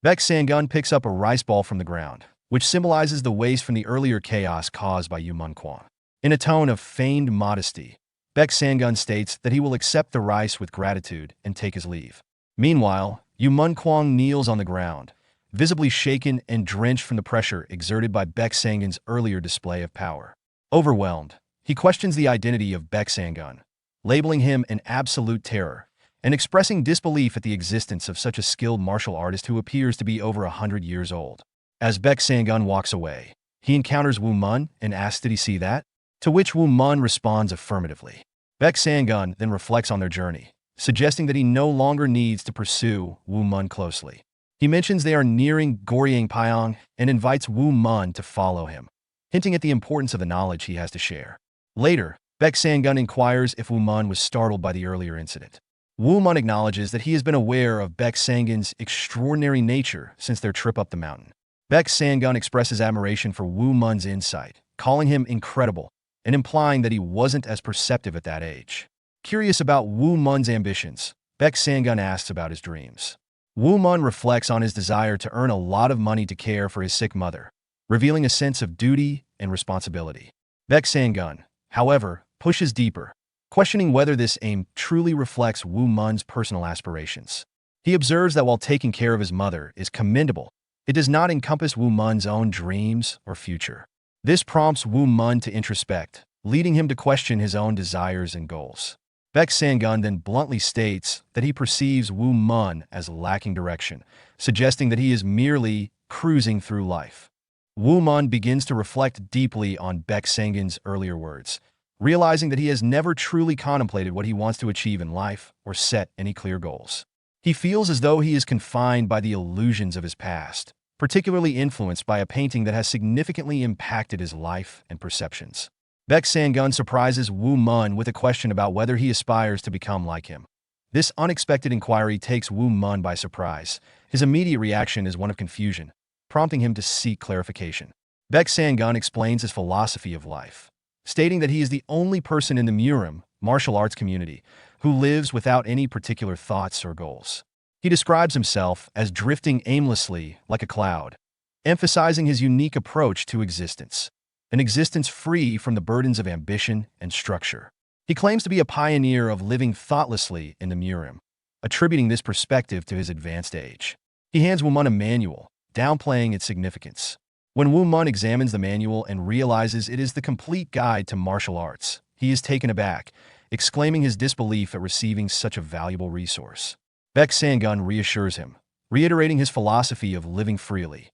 Baek Sang-gun picks up a rice ball from the ground, which symbolizes the waste from the earlier chaos caused by Yu Mun-kwang. In a tone of feigned modesty, Baek Sang-gun states that he will accept the rice with gratitude and take his leave. Meanwhile, Yu Mun-kwang kneels on the ground, visibly shaken and drenched from the pressure exerted by Baek Sang-gun's earlier display of power. Overwhelmed, he questions the identity of Baek Sang-gun, labeling him an absolute terror, and expressing disbelief at the existence of such a skilled martial artist who appears to be over 100 years old. As Baek Sang-gun walks away, he encounters Woo Mun and asks did he see that? To which Woo Mun responds affirmatively. Baek Sang-gun then reflects on their journey, suggesting that he no longer needs to pursue Woo Mun closely. He mentions they are nearing Goryangpyeong and invites Woo Mun to follow him, hinting at the importance of the knowledge he has to share. Later, Baek Sang-gun inquires if Woo Mun was startled by the earlier incident. Woo Mun acknowledges that he has been aware of Baek Sang-gun's extraordinary nature since their trip up the mountain. Baek Sang-gun expresses admiration for Woo Mun's insight, calling him incredible and implying that he wasn't as perceptive at that age. Curious about Woo Mun's ambitions, Baek Sang-gun asks about his dreams. Woo Mun reflects on his desire to earn a lot of money to care for his sick mother, revealing a sense of duty and responsibility. Baek Sang-gun, however, pushes deeper, questioning whether this aim truly reflects Woo Mun's personal aspirations. He observes that while taking care of his mother is commendable, it does not encompass Woo Mun's own dreams or future. This prompts Woo Mun to introspect, leading him to question his own desires and goals. Baek Sang-gun then bluntly states that he perceives Woo Mun as lacking direction, suggesting that he is merely cruising through life. Woo Mun begins to reflect deeply on Baek Sang-gun's earlier words, realizing that he has never truly contemplated what he wants to achieve in life or set any clear goals. He feels as though he is confined by the illusions of his past, particularly influenced by a painting that has significantly impacted his life and perceptions. Baek Sang-gun surprises Woo Mun with a question about whether he aspires to become like him. This unexpected inquiry takes Woo Mun by surprise. His immediate reaction is one of confusion, prompting him to seek clarification. Baek Sang-gun explains his philosophy of life, stating that he is the only person in the Murim martial arts community who lives without any particular thoughts or goals. He describes himself as drifting aimlessly like a cloud, emphasizing his unique approach to existence, an existence free from the burdens of ambition and structure. He claims to be a pioneer of living thoughtlessly in the Murim, attributing this perspective to his advanced age. He hands Woo Mun a manual, downplaying its significance. When Woo Mun examines the manual and realizes it is the complete guide to martial arts, he is taken aback, exclaiming his disbelief at receiving such a valuable resource. Baek Sang-gun reassures him, reiterating his philosophy of living freely.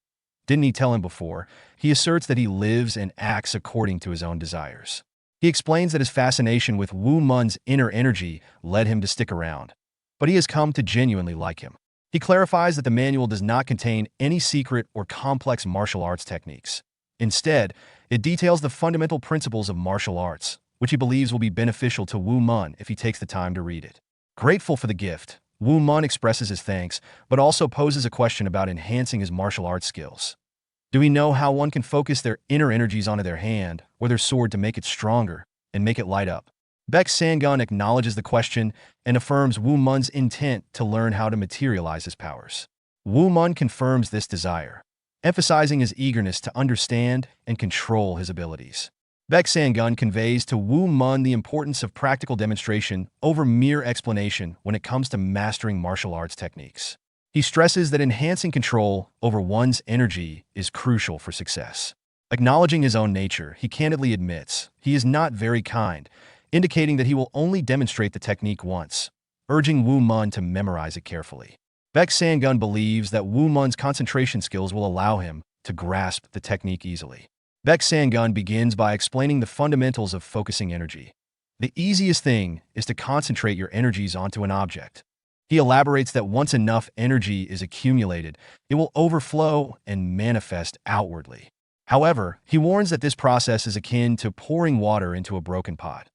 Didn't he tell him before? He asserts that he lives and acts according to his own desires. He explains that his fascination with Woo Mun's inner energy led him to stick around, but he has come to genuinely like him. He clarifies that the manual does not contain any secret or complex martial arts techniques. Instead, it details the fundamental principles of martial arts, which he believes will be beneficial to Woo Mun if he takes the time to read it. Grateful for the gift, Woo Mun expresses his thanks, but also poses a question about enhancing his martial arts skills. Do we know how one can focus their inner energies onto their hand or their sword to make it stronger and make it light up? Baek Sangun acknowledges the question and affirms Woo Mun's intent to learn how to materialize his powers. Woo Mun confirms this desire, emphasizing his eagerness to understand and control his abilities. Baek Sangun conveys to Woo Mun the importance of practical demonstration over mere explanation when it comes to mastering martial arts techniques. He stresses that enhancing control over one's energy is crucial for success. Acknowledging his own nature, he candidly admits he is not very kind, indicating that he will only demonstrate the technique once, urging Woo Mun to memorize it carefully. Baek Sangun believes that Woo Mun's concentration skills will allow him to grasp the technique easily. Baek Sangun begins by explaining the fundamentals of focusing energy. The easiest thing is to concentrate your energies onto an object. He elaborates that once enough energy is accumulated, it will overflow and manifest outwardly. However, he warns that this process is akin to pouring water into a broken pot,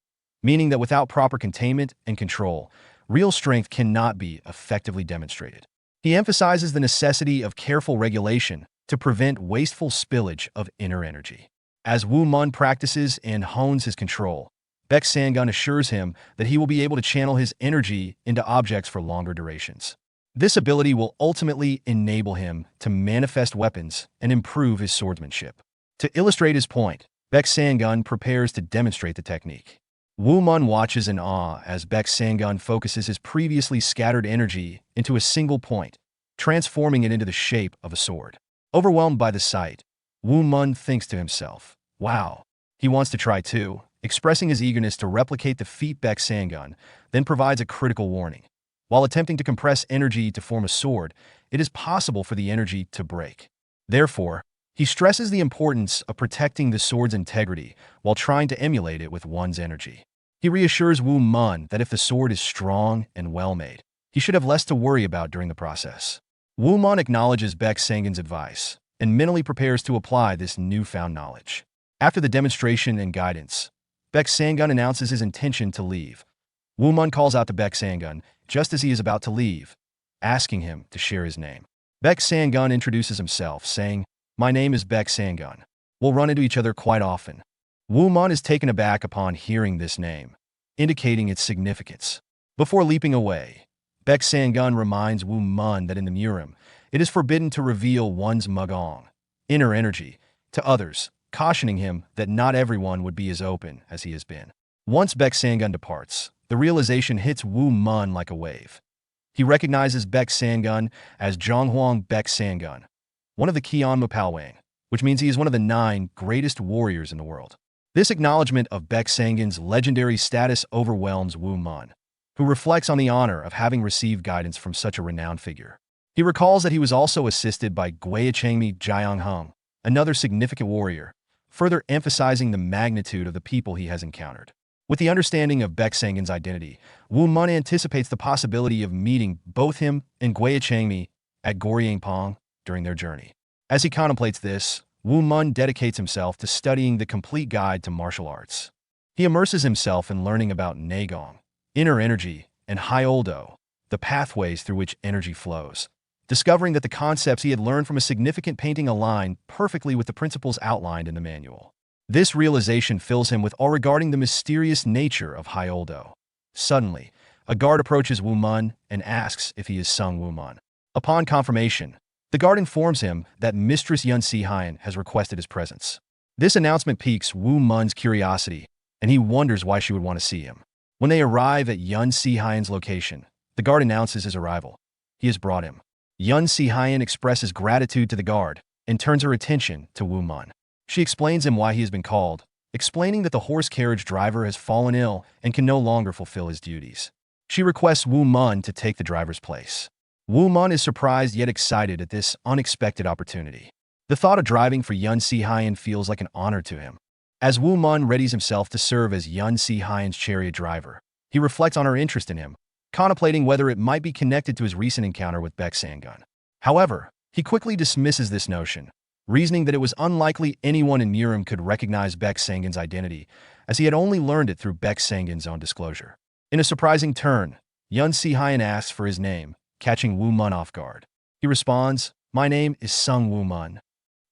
meaning that without proper containment and control, real strength cannot be effectively demonstrated. He emphasizes the necessity of careful regulation to prevent wasteful spillage of inner energy. As Woo Mun practices and hones his control, Baek Sangun assures him that he will be able to channel his energy into objects for longer durations. This ability will ultimately enable him to manifest weapons and improve his swordsmanship. To illustrate his point, Baek Sangun prepares to demonstrate the technique. Woo Mun watches in awe as Baek Sangun focuses his previously scattered energy into a single point, transforming it into the shape of a sword. Overwhelmed by the sight, Woo Mun thinks to himself, "Wow." He wants to try too, expressing his eagerness to replicate the feat. Baek Sangun then provides a critical warning. While attempting to compress energy to form a sword, it is possible for the energy to break. Therefore, he stresses the importance of protecting the sword's integrity while trying to emulate it with one's energy. He reassures Woo Mun that if the sword is strong and well-made, he should have less to worry about during the process. Woo Mun acknowledges Baek Sangun's advice and mentally prepares to apply this newfound knowledge. After the demonstration and guidance, Baek Sangun announces his intention to leave. Woo Mun calls out to Baek Sangun just as he is about to leave, asking him to share his name. Baek Sangun introduces himself, saying, "My name is Baek Sangun. We'll run into each other quite often." Woo Mun is taken aback upon hearing this name, indicating its significance. Before leaping away, Baek Sangun reminds Woo Mun that in the Murim, it is forbidden to reveal one's magong, inner energy, to others, cautioning him that not everyone would be as open as he has been. Once Baek Sangun departs, the realization hits Woo Mun like a wave. He recognizes Baek Sangun as Jonghuang Baek Sangun, one of the Kian Mapalwang, which means he is one of the 9 greatest warriors in the world. This acknowledgement of Baek Sangun's legendary status overwhelms Woo Mun, who reflects on the honor of having received guidance from such a renowned figure. He recalls that he was also assisted by Guayachengmi Jiangheng, another significant warrior, further emphasizing the magnitude of the people he has encountered. With the understanding of Baek Sangun's identity, Woo Mun anticipates the possibility of meeting both him and Guayachengmi at Goryangpong during their journey. As he contemplates this, Woo Mun dedicates himself to studying the complete guide to martial arts. He immerses himself in learning about Nagong, inner energy, and Hyoldo, the pathways through which energy flows, discovering that the concepts he had learned from a significant painting align perfectly with the principles outlined in the manual. This realization fills him with awe regarding the mysterious nature of Hyoldo. Suddenly, a guard approaches Woo Mun and asks if he is Song Woo Mun. Upon confirmation, the guard informs him that Mistress Yun Si-hyun has requested his presence. This announcement piques Woo Mun's curiosity, and he wonders why she would want to see him. When they arrive at Yun Si-hyun's location, the guard announces his arrival. He has brought him. Yun Si-hyun expresses gratitude to the guard and turns her attention to Woo Mun. She explains him why he has been called, explaining that the horse carriage driver has fallen ill and can no longer fulfill his duties. She requests Woo Mun to take the driver's place. Woo Mun is surprised yet excited at this unexpected opportunity. The thought of driving for Yun Si-hyun feels like an honor to him. As Woo Mun readies himself to serve as Yun Si-hyun's chariot driver, he reflects on her interest in him, contemplating whether it might be connected to his recent encounter with Baek Sangun. However, he quickly dismisses this notion, reasoning that it was unlikely anyone in Murim could recognize Baek Sangun's identity, as he had only learned it through Baek Sangun's own disclosure. In a surprising turn, Yun Si-hyun asks for his name, catching Woo Mun off guard. He responds, "My name is Song Woo Mun."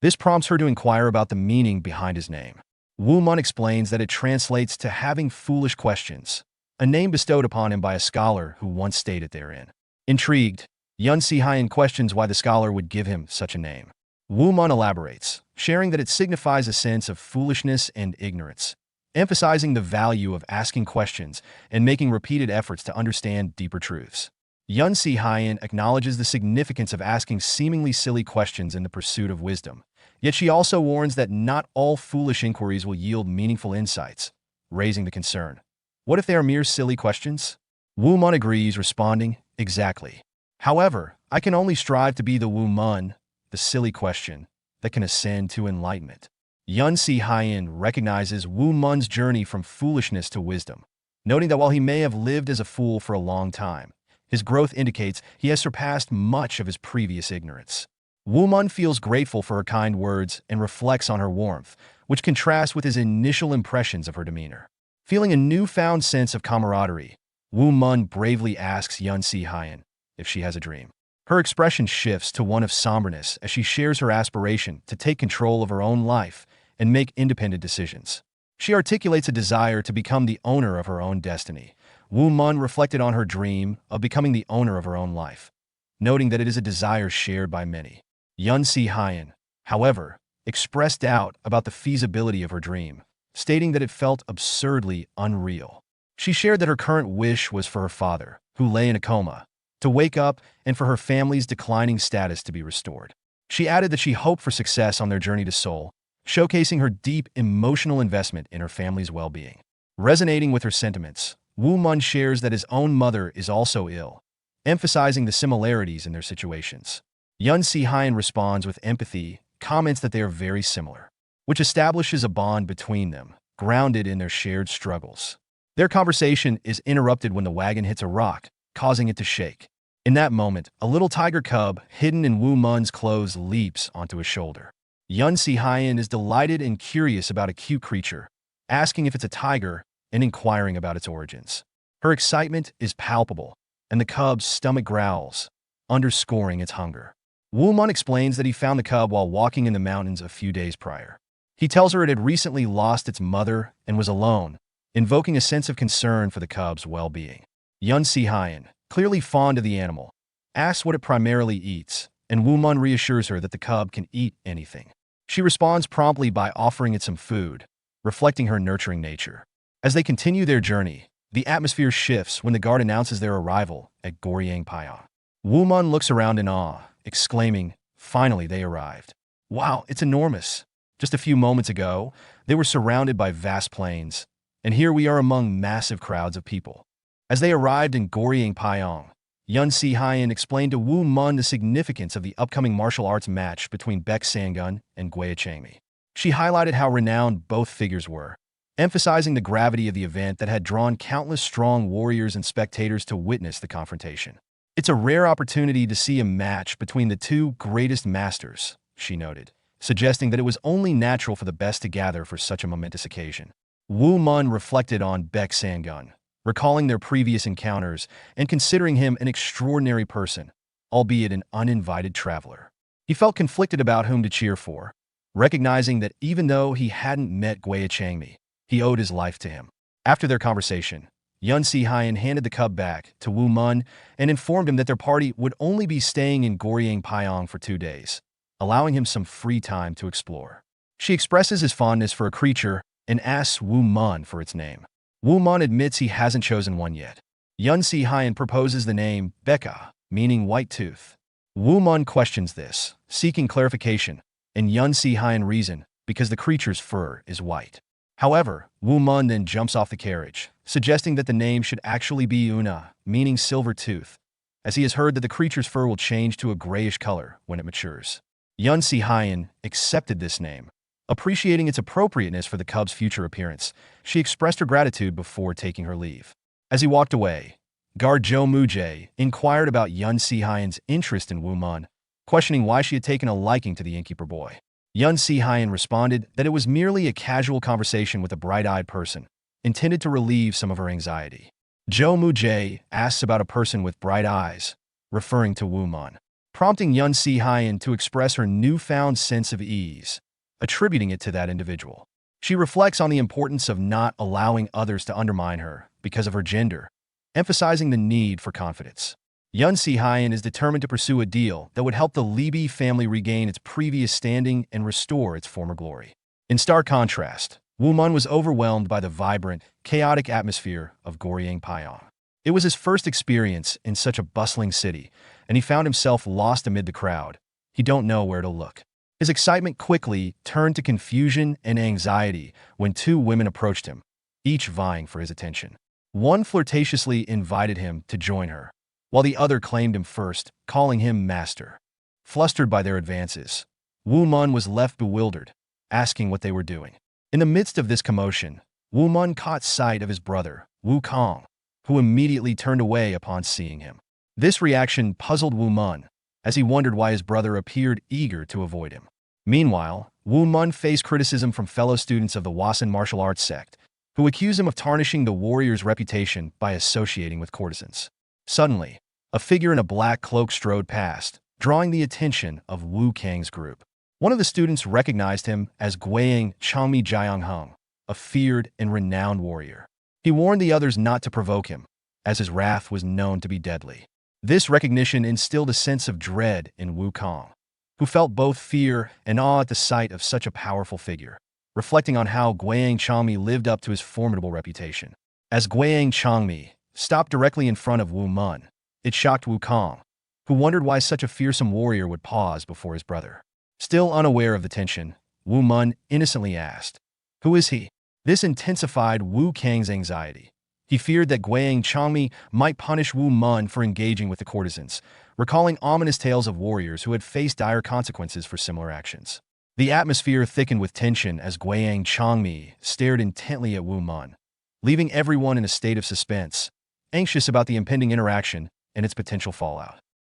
This prompts her to inquire about the meaning behind his name. Woo Mun explains that it translates to having foolish questions, a name bestowed upon him by a scholar who once stated therein. Intrigued, Yun Si-hyun questions why the scholar would give him such a name. Woo Mun elaborates, sharing that it signifies a sense of foolishness and ignorance, emphasizing the value of asking questions and making repeated efforts to understand deeper truths. Yun Si-hyun acknowledges the significance of asking seemingly silly questions in the pursuit of wisdom, yet she also warns that not all foolish inquiries will yield meaningful insights, raising the concern. What if they are mere silly questions? Woo Mun agrees, responding, "Exactly. However, I can only strive to be the Woo Mun, the silly question, that can ascend to enlightenment." Yun Si-hyun recognizes Woo Mun's journey from foolishness to wisdom, noting that while he may have lived as a fool for a long time, his growth indicates he has surpassed much of his previous ignorance. Woo Mun feels grateful for her kind words and reflects on her warmth, which contrasts with his initial impressions of her demeanor. Feeling a newfound sense of camaraderie, Woo Mun bravely asks Yun Si-hyun if she has a dream. Her expression shifts to one of somberness as she shares her aspiration to take control of her own life and make independent decisions. She articulates a desire to become the owner of her own destiny. Woo Mun reflected on her dream of becoming the owner of her own life, noting that it is a desire shared by many. Yun Si-hyun, however, expressed doubt about the feasibility of her dream, stating that it felt absurdly unreal. She shared that her current wish was for her father, who lay in a coma, to wake up and for her family's declining status to be restored. She added that she hoped for success on their journey to Seoul, showcasing her deep emotional investment in her family's well-being. Resonating with her sentiments, Woo Mun shares that his own mother is also ill, emphasizing the similarities in their situations. Yun Si-hyun responds with empathy, comments that they are very similar, which establishes a bond between them, grounded in their shared struggles. Their conversation is interrupted when the wagon hits a rock, causing it to shake. In that moment, a little tiger cub, hidden in Woo Mun's clothes, leaps onto his shoulder. Yun Si-hyun is delighted and curious about a cute creature, asking if it's a tiger and inquiring about its origins. Her excitement is palpable, and the cub's stomach growls, underscoring its hunger. Woo Mun explains that he found the cub while walking in the mountains a few days prior. He tells her it had recently lost its mother and was alone, invoking a sense of concern for the cub's well-being. Yun Si-hyun, clearly fond of the animal, asks what it primarily eats, and Woo Mun reassures her that the cub can eat anything. She responds promptly by offering it some food, reflecting her nurturing nature. As they continue their journey, the atmosphere shifts when the guard announces their arrival at Goryangpyeong. Woo Mun looks around in awe, exclaiming, "Finally they arrived. Wow, it's enormous. Just a few moments ago, they were surrounded by vast plains, and here we are among massive crowds of people." As they arrived in Goryangpyeong, Yun Si-hyun explained to Woo Mun the significance of the upcoming martial arts match between Baek Sang-gun and Gwae Changmi. She highlighted how renowned both figures were, emphasizing the gravity of the event that had drawn countless strong warriors and spectators to witness the confrontation. "It's a rare opportunity to see a match between the two greatest masters," she noted, suggesting that it was only natural for the best to gather for such a momentous occasion. Woo Mun reflected on Baek Sang-gun, recalling their previous encounters and considering him an extraordinary person, albeit an uninvited traveler. He felt conflicted about whom to cheer for, recognizing that even though he hadn't met Gwae Changmi, he owed his life to him. After their conversation, Yun Si-hyun handed the cub back to Woo Mun and informed him that their party would only be staying in Goryangpyeong for 2 days, allowing him some free time to explore. She expresses his fondness for a creature and asks Woo Mun for its name. Woo Mun admits he hasn't chosen one yet. Yun Si-hyun proposes the name Becca, meaning white tooth. Woo Mun questions this, seeking clarification, and Yun Si-hyun reasons because the creature's fur is white. However, Woo Mun then jumps off the carriage, suggesting that the name should actually be Una, meaning silver tooth, as he has heard that the creature's fur will change to a grayish color when it matures. Yun Si-hyun accepted this name, appreciating its appropriateness for the cub's future appearance. She expressed her gratitude before taking her leave. As he walked away, guard Jo Moo-jae inquired about Yun Si-hyun's interest in Woo Mun, questioning why she had taken a liking to the innkeeper boy. Yun Si-hyun responded that it was merely a casual conversation with a bright-eyed person, intended to relieve some of her anxiety. Jo Mu-jae asks about a person with bright eyes, referring to Woo Mun, prompting Yun Si-hyun to express her newfound sense of ease, attributing it to that individual. She reflects on the importance of not allowing others to undermine her because of her gender, emphasizing the need for confidence. Yun Si-hyun is determined to pursue a deal that would help the Lee family regain its previous standing and restore its former glory. In stark contrast, Woo Mun was overwhelmed by the vibrant, chaotic atmosphere of Goryeo. It was his first experience in such a bustling city, and he found himself lost amid the crowd. He don't know where to look. His excitement quickly turned to confusion and anxiety when two women approached him, each vying for his attention. One flirtatiously invited him to join her, while the other claimed him first, calling him master. Flustered by their advances, Woo Mun was left bewildered, asking what they were doing. In the midst of this commotion, Woo Mun caught sight of his brother, Woo Kong, who immediately turned away upon seeing him. This reaction puzzled Woo Mun, as he wondered why his brother appeared eager to avoid him. Meanwhile, Woo Mun faced criticism from fellow students of the Wasan martial arts sect, who accused him of tarnishing the warrior's reputation by associating with courtesans. Suddenly, a figure in a black cloak strode past, drawing the attention of Woo Kang's group. One of the students recognized him as Gweang Changmi Jiangheng, a feared and renowned warrior. He warned the others not to provoke him, as his wrath was known to be deadly. This recognition instilled a sense of dread in Woo Kong, who felt both fear and awe at the sight of such a powerful figure, reflecting on how Gweang Changmi lived up to his formidable reputation. As Gweang Changmi stopped directly in front of Woo Mun, it shocked Woo Kong, who wondered why such a fearsome warrior would pause before his brother. Still unaware of the tension, Woo Mun innocently asked, "Who is he?" This intensified Woo Kang's anxiety. He feared that Gweang Changmi might punish Woo Mun for engaging with the courtesans, recalling ominous tales of warriors who had faced dire consequences for similar actions. The atmosphere thickened with tension as Gweang Changmi stared intently at Woo Mun, leaving everyone in a state of suspense, anxious about the impending interaction and its potential fallout.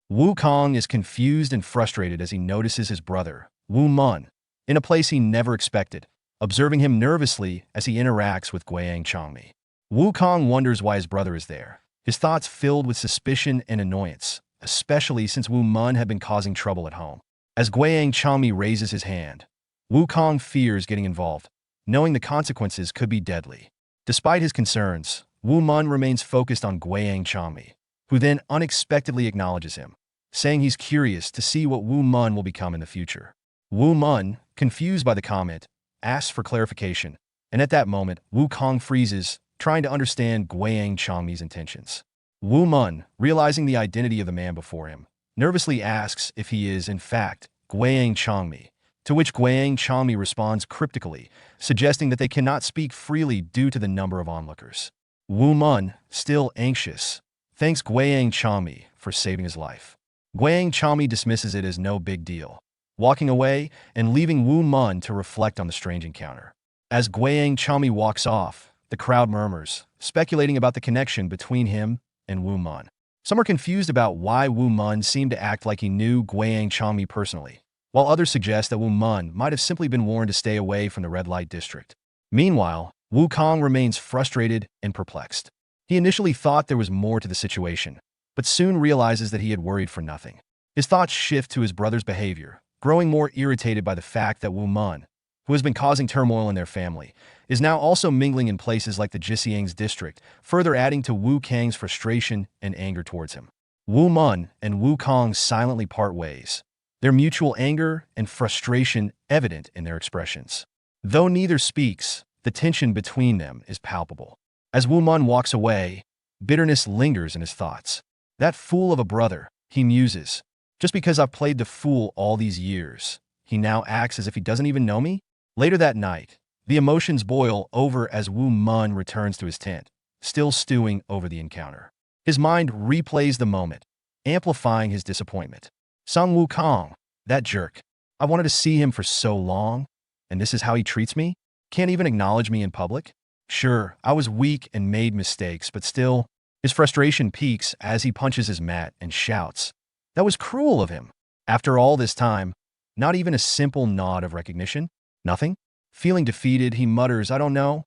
Woo Kong is confused and frustrated as he notices his brother, Woo Mun, in a place he never expected, observing him nervously as he interacts with Gweang Changmi. Woo Kong wonders why his brother is there, his thoughts filled with suspicion and annoyance, especially since Woo Mun had been causing trouble at home. As Gweang Changmi raises his hand, Woo Kong fears getting involved, knowing the consequences could be deadly. Despite his concerns, Woo Mun remains focused on Gweang Changmi, who then unexpectedly acknowledges him, saying he's curious to see what Woo Mun will become in the future. Woo Mun, confused by the comment, asks for clarification, and at that moment, Woo Kong freezes, trying to understand Gweang Changmi's intentions. Woo Mun, realizing the identity of the man before him, nervously asks if he is, in fact, Gweang Changmi, to which Gweang Changmi responds cryptically, suggesting that they cannot speak freely due to the number of onlookers. Woo Mun, still anxious, thanks Gweang Changmi for saving his life. Gweang Changmi dismisses it as no big deal, walking away and leaving Woo Mun to reflect on the strange encounter. As Gweang Changmi walks off, the crowd murmurs, speculating about the connection between him and Woo Mun. Some are confused about why Woo Mun seemed to act like he knew Gweang Changmi personally, while others suggest that Woo Mun might have simply been warned to stay away from the red light district. Meanwhile, Woo Kong remains frustrated and perplexed. He initially thought there was more to the situation, but soon realizes that he had worried for nothing. His thoughts shift to his brother's behavior, growing more irritated by the fact that Woo Mun, who has been causing turmoil in their family, is now also mingling in places like the Jisiang's district, further adding to Woo Kang's frustration and anger towards him. Woo Mun and Woo Kong silently part ways, their mutual anger and frustration evident in their expressions. Though neither speaks, the tension between them is palpable. As Woo Mun walks away, bitterness lingers in his thoughts. That fool of a brother, he muses. Just because I've played the fool all these years, he now acts as if he doesn't even know me? Later that night, the emotions boil over as Woo Mun returns to his tent, still stewing over the encounter. His mind replays the moment, amplifying his disappointment. Song Woo Kong, that jerk. I wanted to see him for so long, and this is how he treats me? Can't even acknowledge me in public? Sure, I was weak and made mistakes, but still, his frustration peaks as he punches his mat and shouts, "That was cruel of him." After all this time, not even a simple nod of recognition? Nothing? Feeling defeated, he mutters, "I don't know.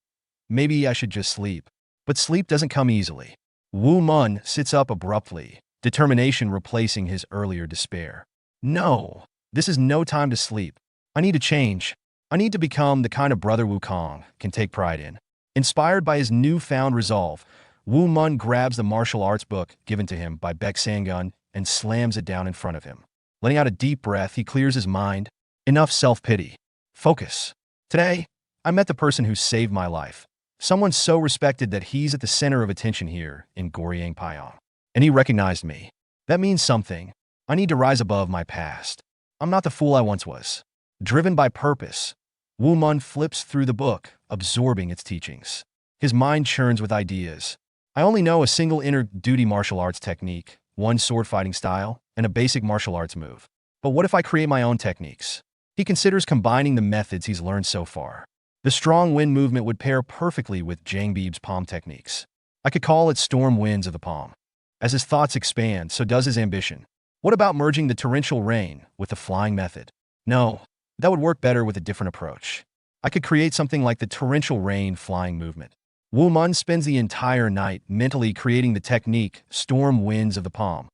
Maybe I should just sleep." But sleep doesn't come easily. Woo Mun sits up abruptly, determination replacing his earlier despair. No, this is no time to sleep. I need to change. I need to become the kind of brother Wukong can take pride in. Inspired by his newfound resolve, Woo Mun grabs the martial arts book given to him by Baek Sangun and slams it down in front of him. Letting out a deep breath, he clears his mind. Enough self-pity. Focus. Today, I met the person who saved my life. Someone so respected that he's at the center of attention here in Goryang Pyong. And he recognized me. That means something. I need to rise above my past. I'm not the fool I once was. Driven by purpose, Woo Mun flips through the book, absorbing its teachings. His mind churns with ideas. I only know a single inner-duty martial arts technique, one sword-fighting style, and a basic martial arts move. But what if I create my own techniques? He considers combining the methods he's learned so far. The strong wind movement would pair perfectly with Jang Beeb's palm techniques. I could call it storm winds of the palm. As his thoughts expand, so does his ambition. What about merging the torrential rain with the flying method? No, that would work better with a different approach. I could create something like the torrential rain flying movement. Woo Mun spends the entire night mentally creating the technique storm winds of the palm,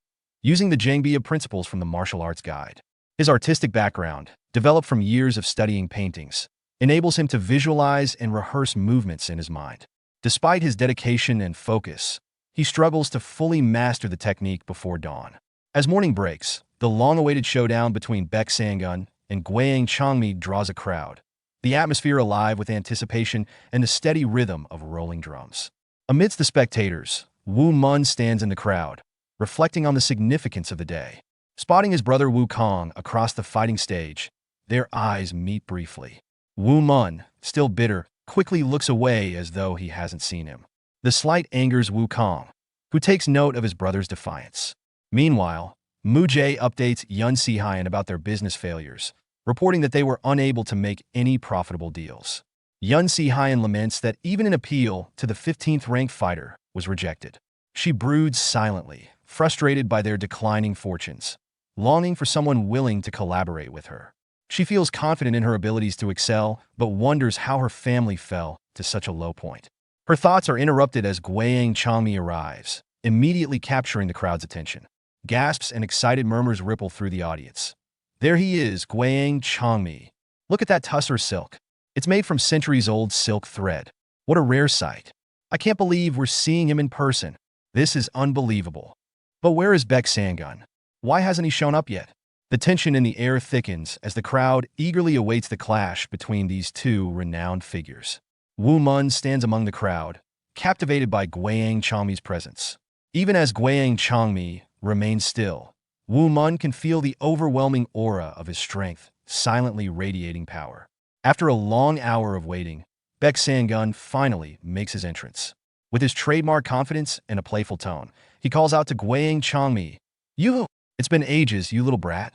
using the Jangbia principles from the martial arts guide. His artistic background, developed from years of studying paintings, enables him to visualize and rehearse movements in his mind. Despite his dedication and focus, he struggles to fully master the technique before dawn. As morning breaks, the long-awaited showdown between Baek Sangun and Gwaeang Changmi draws a crowd, the atmosphere alive with anticipation and the steady rhythm of rolling drums. Amidst the spectators, Woo Mun stands in the crowd, reflecting on the significance of the day. Spotting his brother Wukong across the fighting stage, their eyes meet briefly. Woo Mun, still bitter, quickly looks away as though he hasn't seen him. The slight angers Wukong, who takes note of his brother's defiance. Meanwhile, Mu Jae updates Yun Si-hyun about their business failures, reporting that they were unable to make any profitable deals. Yun Si-hyun laments that even an appeal to the 15th-ranked fighter was rejected. She broods silently, frustrated by their declining fortunes, longing for someone willing to collaborate with her. She feels confident in her abilities to excel, but wonders how her family fell to such a low point. Her thoughts are interrupted as Gwaeang Changmi arrives, immediately capturing the crowd's attention. Gasps and excited murmurs ripple through the audience. There he is, Gwaeang Changmi. Look at that tussar silk. It's made from centuries-old silk thread. What a rare sight. I can't believe we're seeing him in person. This is unbelievable. But where is Baek Sangun? Why hasn't he shown up yet? The tension in the air thickens as the crowd eagerly awaits the clash between these two renowned figures. Woo Mun stands among the crowd, captivated by Gwaeang Changmi's presence. Even as Gwaeang Changmi remains still, Woo Mun can feel the overwhelming aura of his strength, silently radiating power. After a long hour of waiting, Baek Sangun finally makes his entrance. With his trademark confidence and a playful tone, he calls out to Gwaeang Changmi, "You! It's been ages, you little brat."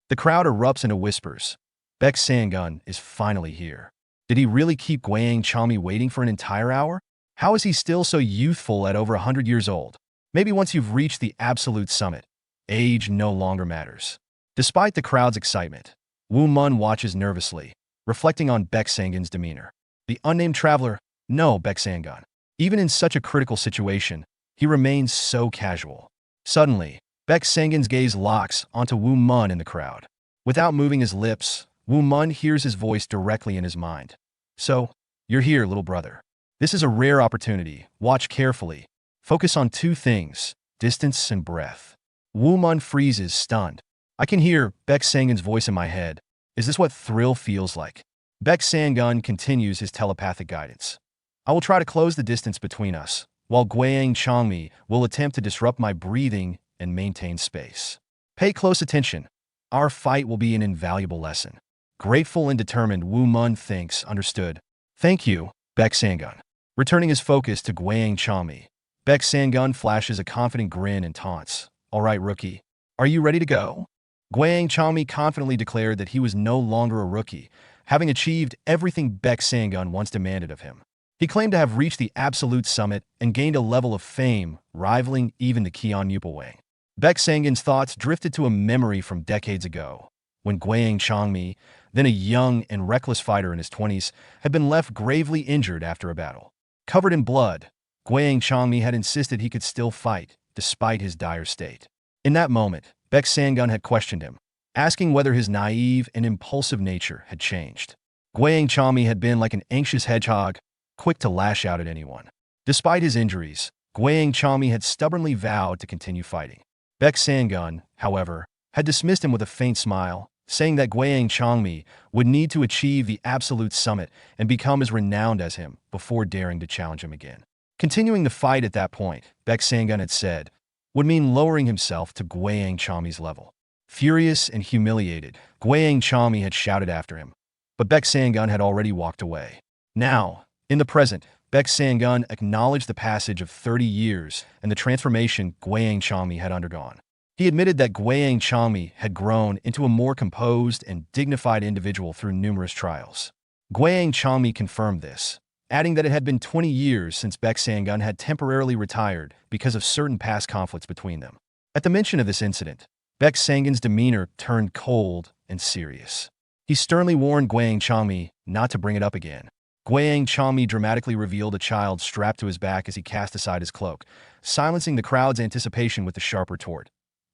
The crowd erupts into whispers. Baek Sangun is finally here. Did he really keep Gwaeang Changmi waiting for an entire hour? How is he still so youthful at over 100 years old? Maybe once you've reached the absolute summit, age no longer matters. Despite the crowd's excitement, Woo Mun watches nervously, reflecting on Baek Sangun's demeanor. The unnamed traveler, no Baek Sangun. Even in such a critical situation, he remains so casual. Suddenly, Baek Sangun's gaze locks onto Woo Mun in the crowd. Without moving his lips, Woo Mun hears his voice directly in his mind. "So, you're here, little brother. This is a rare opportunity. Watch carefully. Focus on two things, distance and breath." Woo Mun freezes, stunned. I can hear Baek Sangun's voice in my head. Is this what thrill feels like? Baek Sangun continues his telepathic guidance. I will try to close the distance between us, while Gwaeang Changmi will attempt to disrupt my breathing and maintain space. Pay close attention. Our fight will be an invaluable lesson. Grateful and determined, Woo Mun thinks, understood. Thank you, Baek Sangun. Returning his focus to Gwaeang Changmi, Baek Sangun flashes a confident grin and taunts. All right, rookie. Are you ready to go? Gwaeang Changmi confidently declared that he was no longer a rookie, having achieved everything Baek Sangun once demanded of him. He claimed to have reached the absolute summit and gained a level of fame rivaling even the Keon Yupawang. Baek Sangun's thoughts drifted to a memory from decades ago, when Gwaeang Changmi, then a young and reckless fighter in his 20s, had been left gravely injured after a battle. Covered in blood, Guiyang Changmi had insisted he could still fight, despite his dire state. In that moment, Baek Sangun had questioned him, asking whether his naive and impulsive nature had changed. Guiyang Changmi had been like an anxious hedgehog, quick to lash out at anyone. Despite his injuries, Guiyang Changmi had stubbornly vowed to continue fighting. Baek Sangun, however, had dismissed him with a faint smile, saying that Guiyang Changmi would need to achieve the absolute summit and become as renowned as him before daring to challenge him again. Continuing the fight at that point, Baek Sangun had said, would mean lowering himself to Guiyang Changmi's level. Furious and humiliated, Guiyang Changmi had shouted after him, but Baek Sangun had already walked away. Now, in the present, Baek Sangun acknowledged the passage of 30 years and the transformation Guiyang Changmi had undergone. He admitted that Guiyang Changmi had grown into a more composed and dignified individual through numerous trials. Guiyang Changmi confirmed this, adding that it had been 20 years since Baek Sangun had temporarily retired because of certain past conflicts between them. At the mention of this incident, Baek Sangun's demeanor turned cold and serious. He sternly warned Guiyang Changmi not to bring it up again. Guiyang Changmi dramatically revealed a child strapped to his back as he cast aside his cloak, silencing the crowd's anticipation with the sharp retort.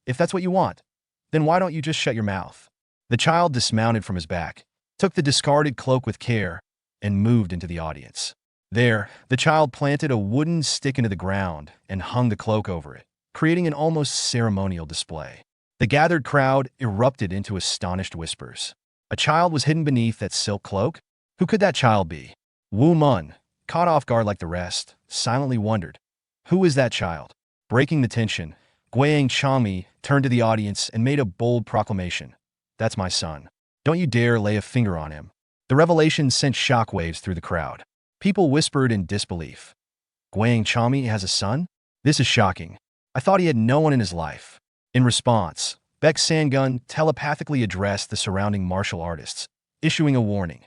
If that's what you want, then why don't you just shut your mouth? The child dismounted from his back, took the discarded cloak with care, and moved into the audience. There, the child planted a wooden stick into the ground and hung the cloak over it, creating an almost ceremonial display. The gathered crowd erupted into astonished whispers. A child was hidden beneath that silk cloak? Who could that child be? Woo Mun, caught off guard like the rest, silently wondered, who is that child? Breaking the tension, Guiyang Changmi turned to the audience and made a bold proclamation. That's my son. Don't you dare lay a finger on him. The revelation sent shockwaves through the crowd. People whispered in disbelief. Guiyang Changmi has a son? This is shocking. I thought he had no one in his life. In response, Baek Sangun telepathically addressed the surrounding martial artists, issuing a warning.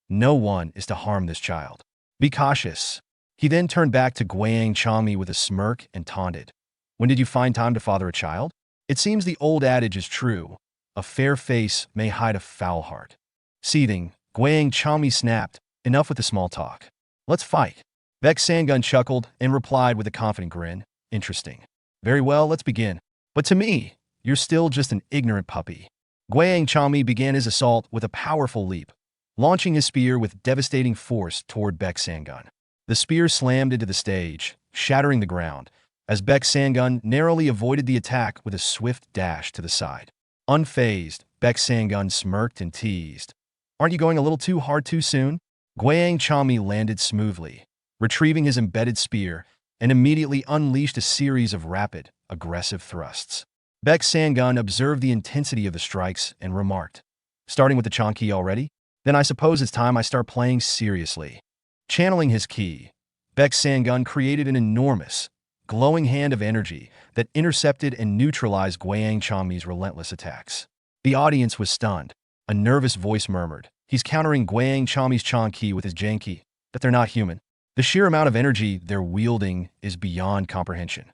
No one is to harm this child. Be cautious. He then turned back to Guiyang Changmi with a smirk and taunted. When did you find time to father a child? It seems the old adage is true. A fair face may hide a foul heart. Seething, Guiyang Changmi snapped, enough with the small talk. Let's fight. Baek Sangun chuckled and replied with a confident grin. Interesting. Very well, let's begin. But to me, you're still just an ignorant puppy. Guiyang Changmi began his assault with a powerful leap, launching his spear with devastating force toward Baek Sangun. The spear slammed into the stage, shattering the ground, as Baek Sangun narrowly avoided the attack with a swift dash to the side. Unfazed, Baek Sangun smirked and teased. Aren't you going a little too hard too soon? Guiyang Changmi landed smoothly, retrieving his embedded spear, and immediately unleashed a series of rapid, aggressive thrusts. Baek Sangun observed the intensity of the strikes and remarked, starting with the Chang Ki already? Then I suppose it's time I start playing seriously. Channeling his ki, Baek Sangun created an enormous, glowing hand of energy that intercepted and neutralized Guiyang Changmi's relentless attacks. The audience was stunned. A nervous voice murmured, he's countering Guiyang Changmi's Chang Ki with his Jang Ki, that they're not human. The sheer amount of energy they're wielding is beyond comprehension.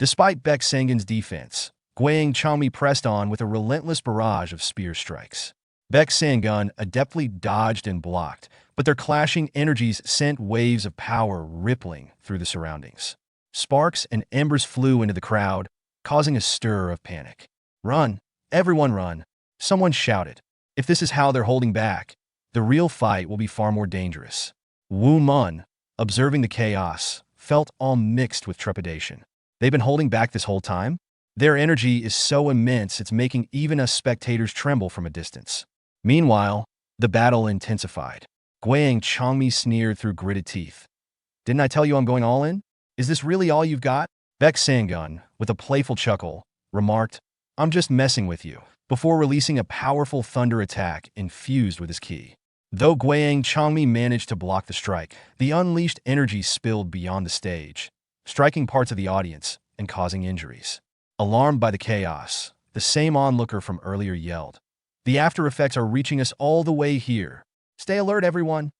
Despite Baek Sangun's defense, Guiyang Changmi pressed on with a relentless barrage of spear strikes. Baek Sangun adeptly dodged and blocked, but their clashing energies sent waves of power rippling through the surroundings. Sparks and embers flew into the crowd, causing a stir of panic. Run! Everyone run! Someone shouted. If this is how they're holding back, the real fight will be far more dangerous. Woo Mun, observing the chaos, felt all mixed with trepidation. They've been holding back this whole time? Their energy is so immense it's making even us spectators tremble from a distance. Meanwhile, the battle intensified. Guiyang Changmi sneered through gritted teeth. Didn't I tell you I'm going all in? Is this really all you've got? Baek Sangun, with a playful chuckle, remarked, I'm just messing with you, before releasing a powerful thunder attack infused with his ki. Though Guiyang Changmi managed to block the strike, the unleashed energy spilled beyond the stage, striking parts of the audience and causing injuries. Alarmed by the chaos, the same onlooker from earlier yelled, the after effects are reaching us all the way here. Stay alert, everyone.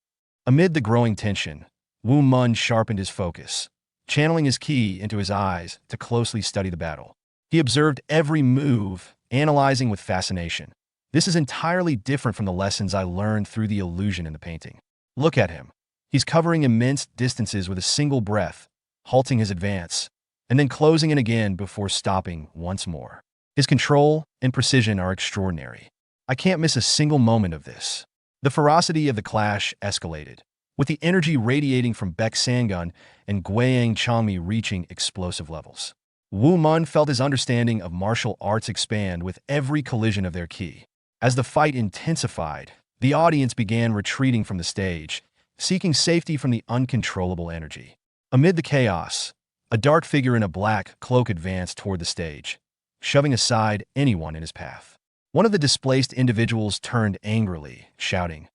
Amid the growing tension, Woo Mun sharpened his focus, channeling his ki into his eyes to closely study the battle. He observed every move, analyzing with fascination. This is entirely different from the lessons I learned through the illusion in the painting. Look at him. He's covering immense distances with a single breath, halting his advance, and then closing in again before stopping once more. His control and precision are extraordinary. I can't miss a single moment of this. The ferocity of the clash escalated, with the energy radiating from Baek Sang-gun and Gwaeang Changmi reaching explosive levels. Woo Mun felt his understanding of martial arts expand with every collision of their ki. As the fight intensified, the audience began retreating from the stage, seeking safety from the uncontrollable energy. Amid the chaos, a dark figure in a black cloak advanced toward the stage, shoving aside anyone in his path. One of the displaced individuals turned angrily, shouting,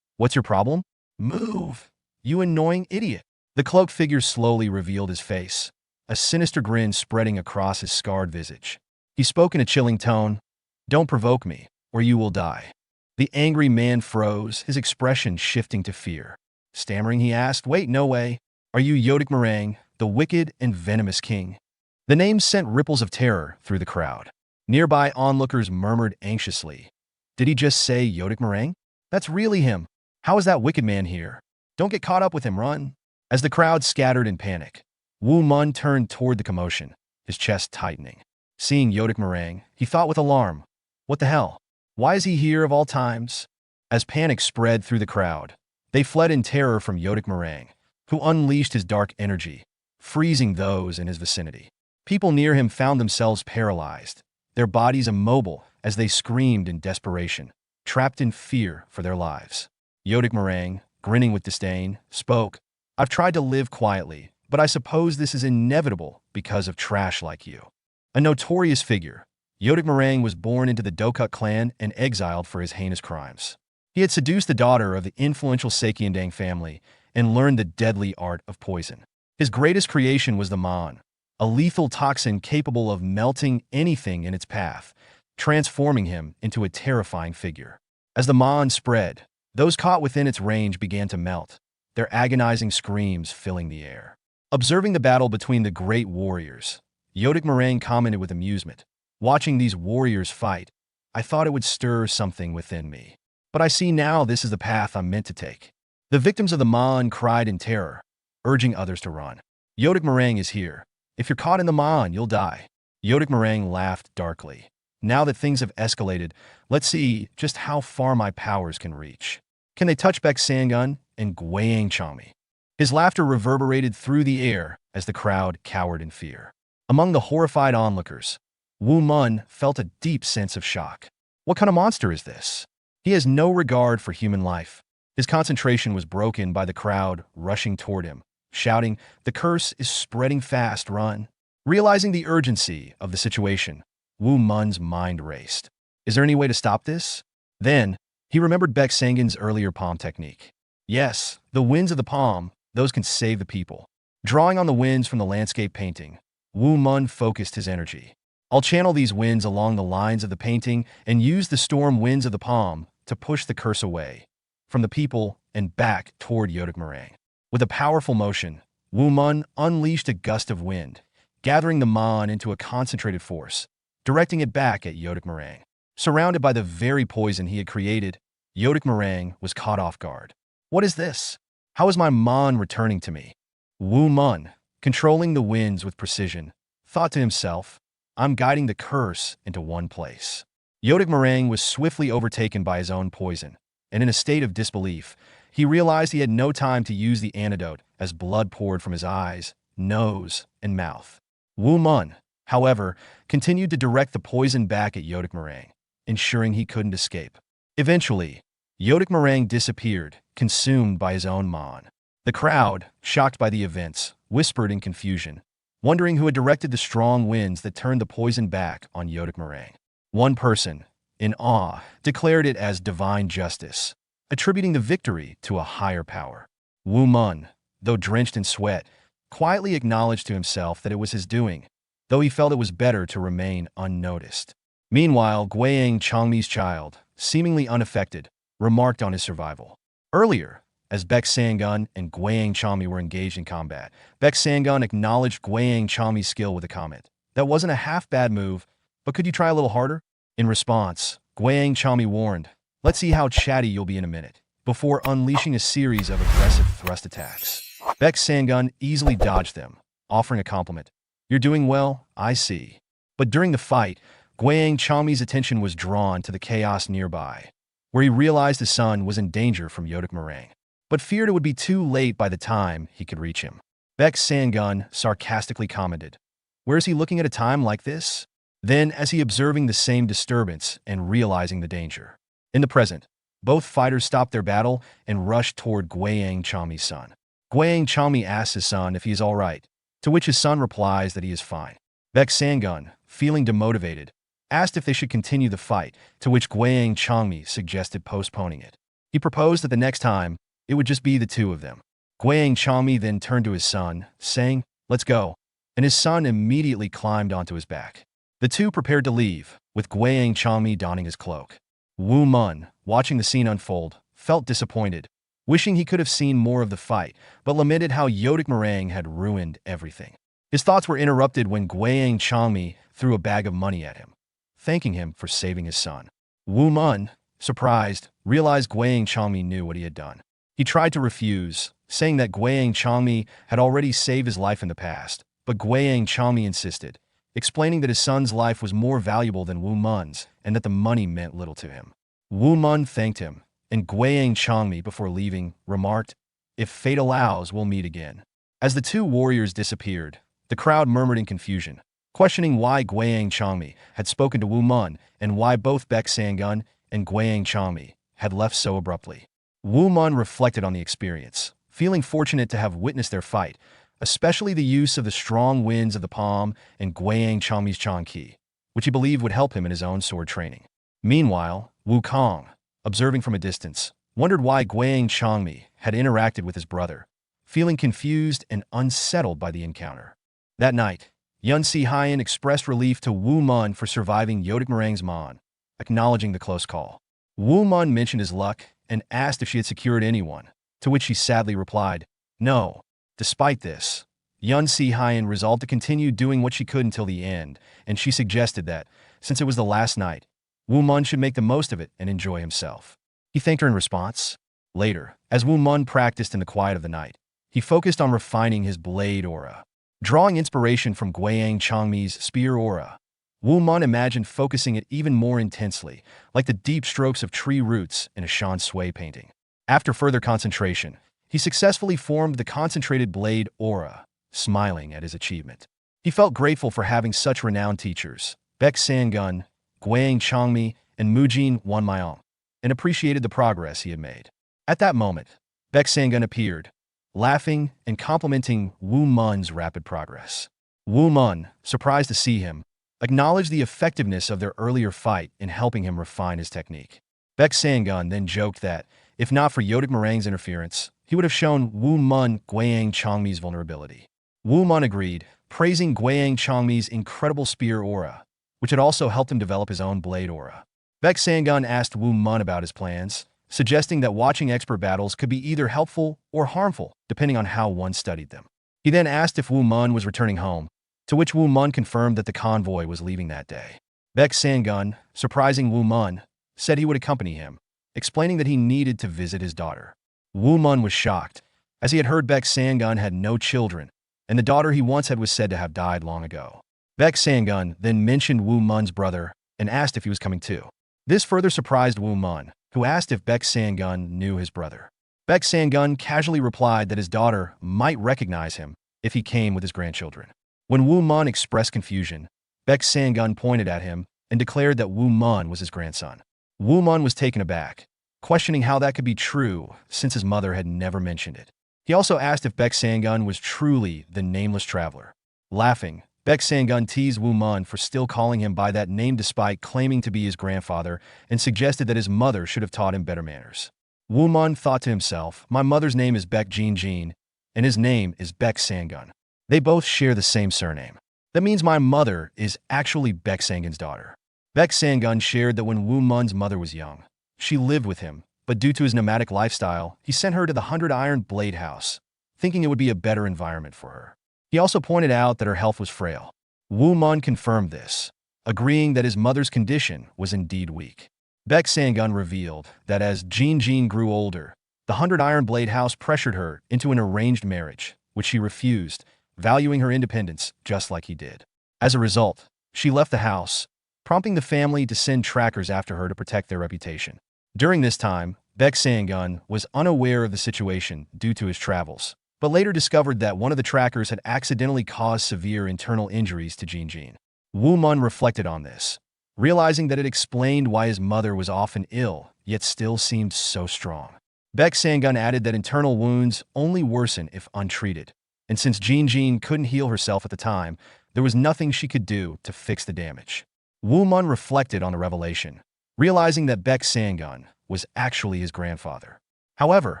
"What's your problem? Move, you annoying idiot." The cloaked figure slowly revealed his face, a sinister grin spreading across his scarred visage. He spoke in a chilling tone, "Don't provoke me, or you will die." The angry man froze, his expression shifting to fear. Stammering, he asked, "Wait, no way. Are you Yodik Meringue, the wicked and venomous king?" The name sent ripples of terror through the crowd. Nearby onlookers murmured anxiously, "Did he just say Yodik Meringue? That's really him. How is that wicked man here? Don't get caught up with him, run." As the crowd scattered in panic, Woo Mun turned toward the commotion, his chest tightening. Seeing Yodik Meringue, he thought with alarm, "What the hell? Why is he here of all times?" As panic spread through the crowd, they fled in terror from Yodik Meringue, who unleashed his dark energy, freezing those in his vicinity. People near him found themselves paralyzed, their bodies immobile as they screamed in desperation, trapped in fear for their lives. Yodik Meringue, grinning with disdain, spoke, "I've tried to live quietly, but I suppose this is inevitable because of trash like you." A notorious figure, Yodik Meringue was born into the Dokuk clan and exiled for his heinous crimes. He had seduced the daughter of the influential Saekyeondang family and learned the deadly art of poison. His greatest creation was the Man, a lethal toxin capable of melting anything in its path, transforming him into a terrifying figure. As the Man spread, those caught within its range began to melt, their agonizing screams filling the air. Observing the battle between the great warriors, Yodik Meringue commented with amusement, "Watching these warriors fight, I thought it would stir something within me. But I see now this is the path I'm meant to take." The victims of the Man cried in terror, urging others to run. "Yodik Meringue is here. If you're caught in the Man, you'll die." Yodik Meringue laughed darkly. "Now that things have escalated, let's see just how far my powers can reach. Can they touch Baek Sang-gun and Gwaeang Changmi?" His laughter reverberated through the air as the crowd cowered in fear. Among the horrified onlookers, Woo Mun felt a deep sense of shock. What kind of monster is this? He has no regard for human life. His concentration was broken by the crowd rushing toward him, shouting, "The curse is spreading fast, run." Realizing the urgency of the situation, Woo Mun's mind raced. Is there any way to stop this? Then, he remembered Baek Sang-gun's earlier palm technique. Yes, the winds of the palm, those can save the people. Drawing on the winds from the landscape painting, Woo Mun focused his energy. "I'll channel these winds along the lines of the painting and use the storm winds of the palm to push the curse away from the people and back toward Yodik Meringue." With a powerful motion, Woo Mun unleashed a gust of wind, gathering the Man into a concentrated force, directing it back at Yodik Meringue. Surrounded by the very poison he had created, Yodik Meringue was caught off guard. "What is this? How is my Man returning to me?" Woo Mun, controlling the winds with precision, thought to himself, "I'm guiding the curse into one place." Yodik Meringue was swiftly overtaken by his own poison, and in a state of disbelief, he realized he had no time to use the antidote as blood poured from his eyes, nose, and mouth. Woo Mun, however, continued to direct the poison back at Yodik Meringue, ensuring he couldn't escape. Eventually, Yodik Meringue disappeared, consumed by his own Man. The crowd, shocked by the events, whispered in confusion, wondering who had directed the strong winds that turned the poison back on Yodik Meringue. One person, in awe, declared it as divine justice, attributing the victory to a higher power. Woo Mun, though drenched in sweat, quietly acknowledged to himself that it was his doing, though he felt it was better to remain unnoticed. Meanwhile, Gwaeang Changmi's child, seemingly unaffected, remarked on his survival. Earlier, as Baek Sang-gun and Gwaeang Changmi were engaged in combat, Baek Sang-gun acknowledged Gwaeang Changmi's skill with a comment. "That wasn't a half-bad move, but could you try a little harder?" In response, Gwaeang Changmi warned, "Let's see how chatty you'll be in a minute," before unleashing a series of aggressive thrust attacks. Baek Sang-gun easily dodged them, offering a compliment. You're doing well, I see. But during the fight, Guiyang Changmi's attention was drawn to the chaos nearby, where he realized his son was in danger from Yodak Meringue, but feared it would be too late by the time he could reach him. Baek Sangun sarcastically commented, "Where is he looking at a time like this?" Then, as he observing the same disturbance and realizing the danger. In the present, both fighters stopped their battle and rushed toward Guiyang Changmi's son. Guiyang Changmi asks his son if he is all right, to which his son replies that he is fine. Baek Sangun, feeling demotivated, asked if they should continue the fight, to which Guiyang Changmi suggested postponing it. He proposed that the next time, it would just be the two of them. Guiyang Changmi then turned to his son, saying, "Let's go," and his son immediately climbed onto his back. The two prepared to leave, with Guiyang Changmi donning his cloak. Woo Mun, watching the scene unfold, felt disappointed, wishing he could have seen more of the fight, but lamented how Yodak Meringue had ruined everything. His thoughts were interrupted when Guiyang Changmi threw a bag of money at him, thanking him for saving his son. Woo Mun, surprised, realized Guiyang Changmi knew what he had done. He tried to refuse, saying that Guiyang Changmi had already saved his life in the past, but Guiyang Changmi insisted, explaining that his son's life was more valuable than Woo Mun's and that the money meant little to him. Woo Mun thanked him, and Guiyang Changmi, before leaving, remarked, "If fate allows, we'll meet again." As the two warriors disappeared, the crowd murmured in confusion, questioning why Guiyang Changmi had spoken to Woo Mun and why both Baek Sangun and Guiyang Changmi had left so abruptly. Woo Mun reflected on the experience, feeling fortunate to have witnessed their fight, especially the use of the strong winds of the palm and Guiyang Changmi's Changqi, which he believed would help him in his own sword training. Meanwhile, Wu Kong, observing from a distance, wondered why Guiyang Changmi had interacted with his brother, feeling confused and unsettled by the encounter. That night, Yun Si Hyen expressed relief to Woo Mun for surviving Yodak Meringue's Mon, acknowledging the close call. Woo Mun mentioned his luck and asked if she had secured anyone, to which she sadly replied, "No." Despite this, Yun Si Hyen resolved to continue doing what she could until the end, and she suggested that, since it was the last night, Woo Mun should make the most of it and enjoy himself. He thanked her in response. Later, as Woo Mun practiced in the quiet of the night, he focused on refining his blade aura. Drawing inspiration from Guiyang Changmi's spear aura, Woo Mun imagined focusing it even more intensely, like the deep strokes of tree roots in a Shan Sui painting. After further concentration, he successfully formed the concentrated blade aura, smiling at his achievement. He felt grateful for having such renowned teachers, Baek Sangun, Guiyang Changmi, and Mujin Wonmyeong, and appreciated the progress he had made. At that moment, Baek Sangun appeared, laughing and complimenting Woo Mun's rapid progress. Woo Mun, surprised to see him, acknowledged the effectiveness of their earlier fight in helping him refine his technique. Baek Sangun then joked that, if not for Yodak Meringue's interference, he would have shown Woo Mun Guiyang Changmi's vulnerability. Woo Mun agreed, praising Guiyang Changmi's incredible spear aura, which had also helped him develop his own blade aura. Baek Sangun asked Woo Mun about his plans, suggesting that watching expert battles could be either helpful or harmful, depending on how one studied them. He then asked if Woo Mun was returning home, to which Woo Mun confirmed that the convoy was leaving that day. Baek Sangun, surprising Woo Mun, said he would accompany him, explaining that he needed to visit his daughter. Woo Mun was shocked, as he had heard Baek Sangun had no children, and the daughter he once had was said to have died long ago. Baek Sangun then mentioned Woo Mun's brother and asked if he was coming too. This further surprised Woo Mun, who asked if Baek Sangun knew his brother. Baek Sangun casually replied that his daughter might recognize him if he came with his grandchildren. When Woo Mun expressed confusion, Baek Sangun pointed at him and declared that Woo Mun was his grandson. Woo Mun was taken aback, questioning how that could be true since his mother had never mentioned it. He also asked if Baek Sangun was truly the nameless traveler. Laughing, Baek Sangun teased Woo Mun for still calling him by that name despite claiming to be his grandfather and suggested that his mother should have taught him better manners. Woo Mun thought to himself, "My mother's name is Baek Jin Jin, and his name is Baek Sangun. They both share the same surname. That means my mother is actually Baek Sangun's daughter." Baek Sangun shared that when Woo Mun's mother was young, she lived with him, but due to his nomadic lifestyle, he sent her to the 100-iron blade house, thinking it would be a better environment for her. He also pointed out that her health was frail. Woo Mun confirmed this, agreeing that his mother's condition was indeed weak. Baek Sangun revealed that as Jin Jin grew older, the 100-iron blade house pressured her into an arranged marriage, which she refused, valuing her independence just like he did. As a result, she left the house, prompting the family to send trackers after her to protect their reputation. During this time, Baek Sang-gun was unaware of the situation due to his travels, but later discovered that one of the trackers had accidentally caused severe internal injuries to Jin. Woo Mun reflected on this, realizing that it explained why his mother was often ill, yet still seemed so strong. Baek Sang-gun added that internal wounds only worsen if untreated, and since Jin couldn't heal herself at the time, there was nothing she could do to fix the damage. Woo Mun reflected on the revelation, realizing that Baek Sang-gun was actually his grandfather. However,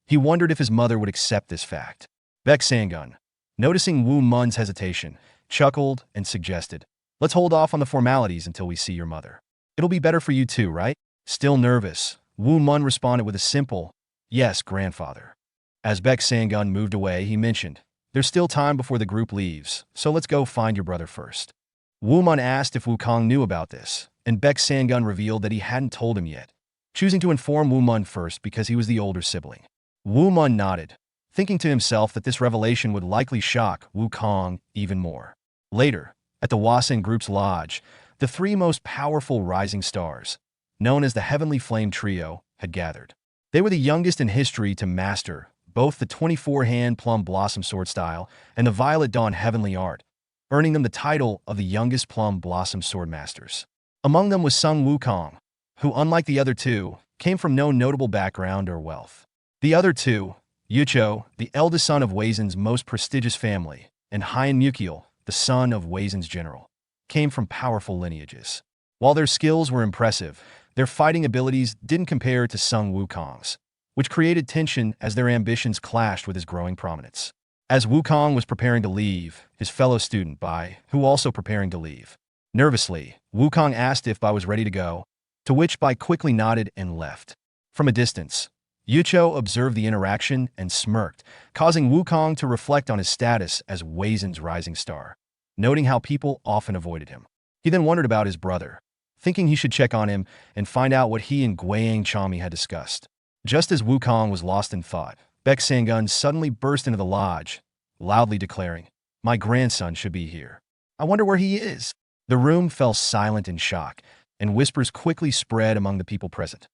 he wondered if his mother would accept this fact. Baek Sang-gun, noticing Woo Mun's hesitation, chuckled and suggested, "Let's hold off on the formalities until we see your mother. It'll be better for you too, right?" Still nervous, Woo Mun responded with a simple, "Yes, grandfather." As Baek Sang-gun moved away, he mentioned, "There's still time before the group leaves, so let's go find your brother first." Woo Mun asked if Wukong knew about this, and Baek Sang-gun revealed that he hadn't told him yet, choosing to inform Woo Mun first because he was the older sibling. Woo Mun nodded, thinking to himself that this revelation would likely shock Wukong even more. Later, at the Wasen Group's lodge, the three most powerful rising stars, known as the Heavenly Flame Trio, had gathered. They were the youngest in history to master both the 24-hand Plum Blossom Sword style and the Violet Dawn Heavenly Art, earning them the title of the youngest Plum Blossom Sword Masters. Among them was Sung Wukong, who, unlike the other two, came from no notable background or wealth. The other two, Yucho, the eldest son of Weizen's most prestigious family, and Hien Mukiel, the son of Weizen's general, came from powerful lineages. While their skills were impressive, their fighting abilities didn't compare to Sung Wukong's, which created tension as their ambitions clashed with his growing prominence. As Wukong was preparing to leave, his fellow student Bai, who also preparing to leave. Nervously, Wukong asked if Bai was ready to go, to which Bai quickly nodded and left. From a distance, Yucho observed the interaction and smirked, causing Wukong to reflect on his status as Weizen's rising star, noting how people often avoided him. He then wondered about his brother, thinking he should check on him and find out what he and Guiyang Chami had discussed. Just as Wukong was lost in thought, Baek Sang-gun suddenly burst into the lodge, loudly declaring, "My grandson should be here. I wonder where he is." The room fell silent in shock, and whispers quickly spread among the people present.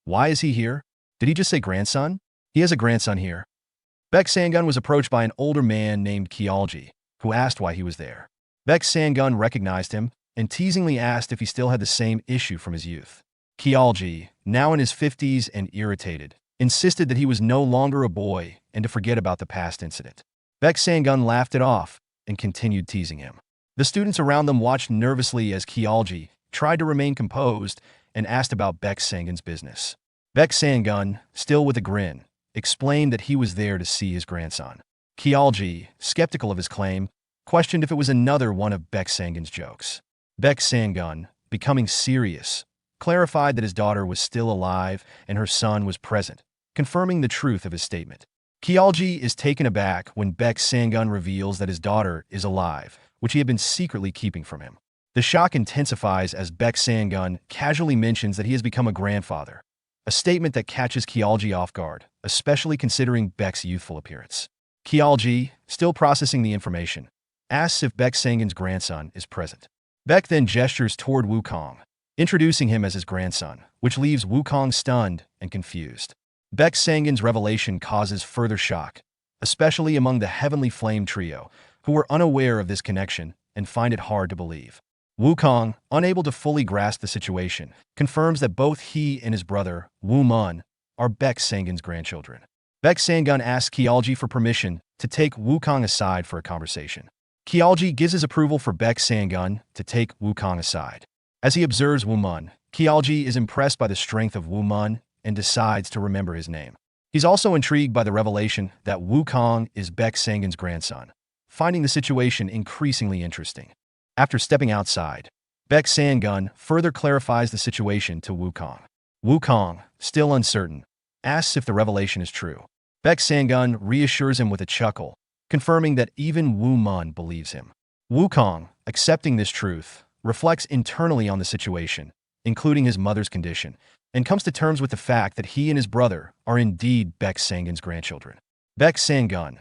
"Why is he here? Did he just say grandson? He has a grandson here." Baek Sang-gun was approached by an older man named Kyeolji, who asked why he was there. Baek Sang-gun recognized him and teasingly asked if he still had the same issue from his youth. Kyeolji, now in his 50s and irritated, insisted that he was no longer a boy and to forget about the past incident. Baek Sang-gun laughed it off and continued teasing him. The students around them watched nervously as Kyeolji tried to remain composed and asked about Baek Sang-gun's business. Baek Sang-gun, still with a grin, explained that he was there to see his grandson. Kyeolji, skeptical of his claim, questioned if it was another one of Baek Sang-gun's jokes. Baek Sang-gun, becoming serious, clarified that his daughter was still alive and her son was present, confirming the truth of his statement. Kyeolji is taken aback when Baek Sang-gun reveals that his daughter is alive, which he had been secretly keeping from him. The shock intensifies as Baek Sang-gun casually mentions that he has become a grandfather, a statement that catches Kyeolji off guard, especially considering Baek's youthful appearance. Kyeolji, still processing the information, asks if Baek Sang-gun's grandson is present. Baek then gestures toward Wukong, introducing him as his grandson, which leaves Wukong stunned and confused. Baek Sang-gun's revelation causes further shock, especially among the Heavenly Flame Trio, who were unaware of this connection and find it hard to believe. Wukong, unable to fully grasp the situation, confirms that both he and his brother, Woo Mun, are Baek Sang-gun's grandchildren. Baek Sang-gun asks Kyeolji for permission to take Wukong aside for a conversation. Kyeolji gives his approval for Baek Sang-gun to take Wukong aside. As he observes Woo Mun, Kyeolji is impressed by the strength of Woo Mun and decides to remember his name. He's also intrigued by the revelation that Wukong is Baek Sang-gun's grandson, finding the situation increasingly interesting. After stepping outside, Baek Sang-gun further clarifies the situation to Wukong. Wukong, still uncertain, asks if the revelation is true. Baek Sang-gun reassures him with a chuckle, confirming that even Woo Mun believes him. Wukong, accepting this truth, reflects internally on the situation, including his mother's condition, and comes to terms with the fact that he and his brother are indeed Baek Sang-gun's grandchildren. Baek Sang-gun,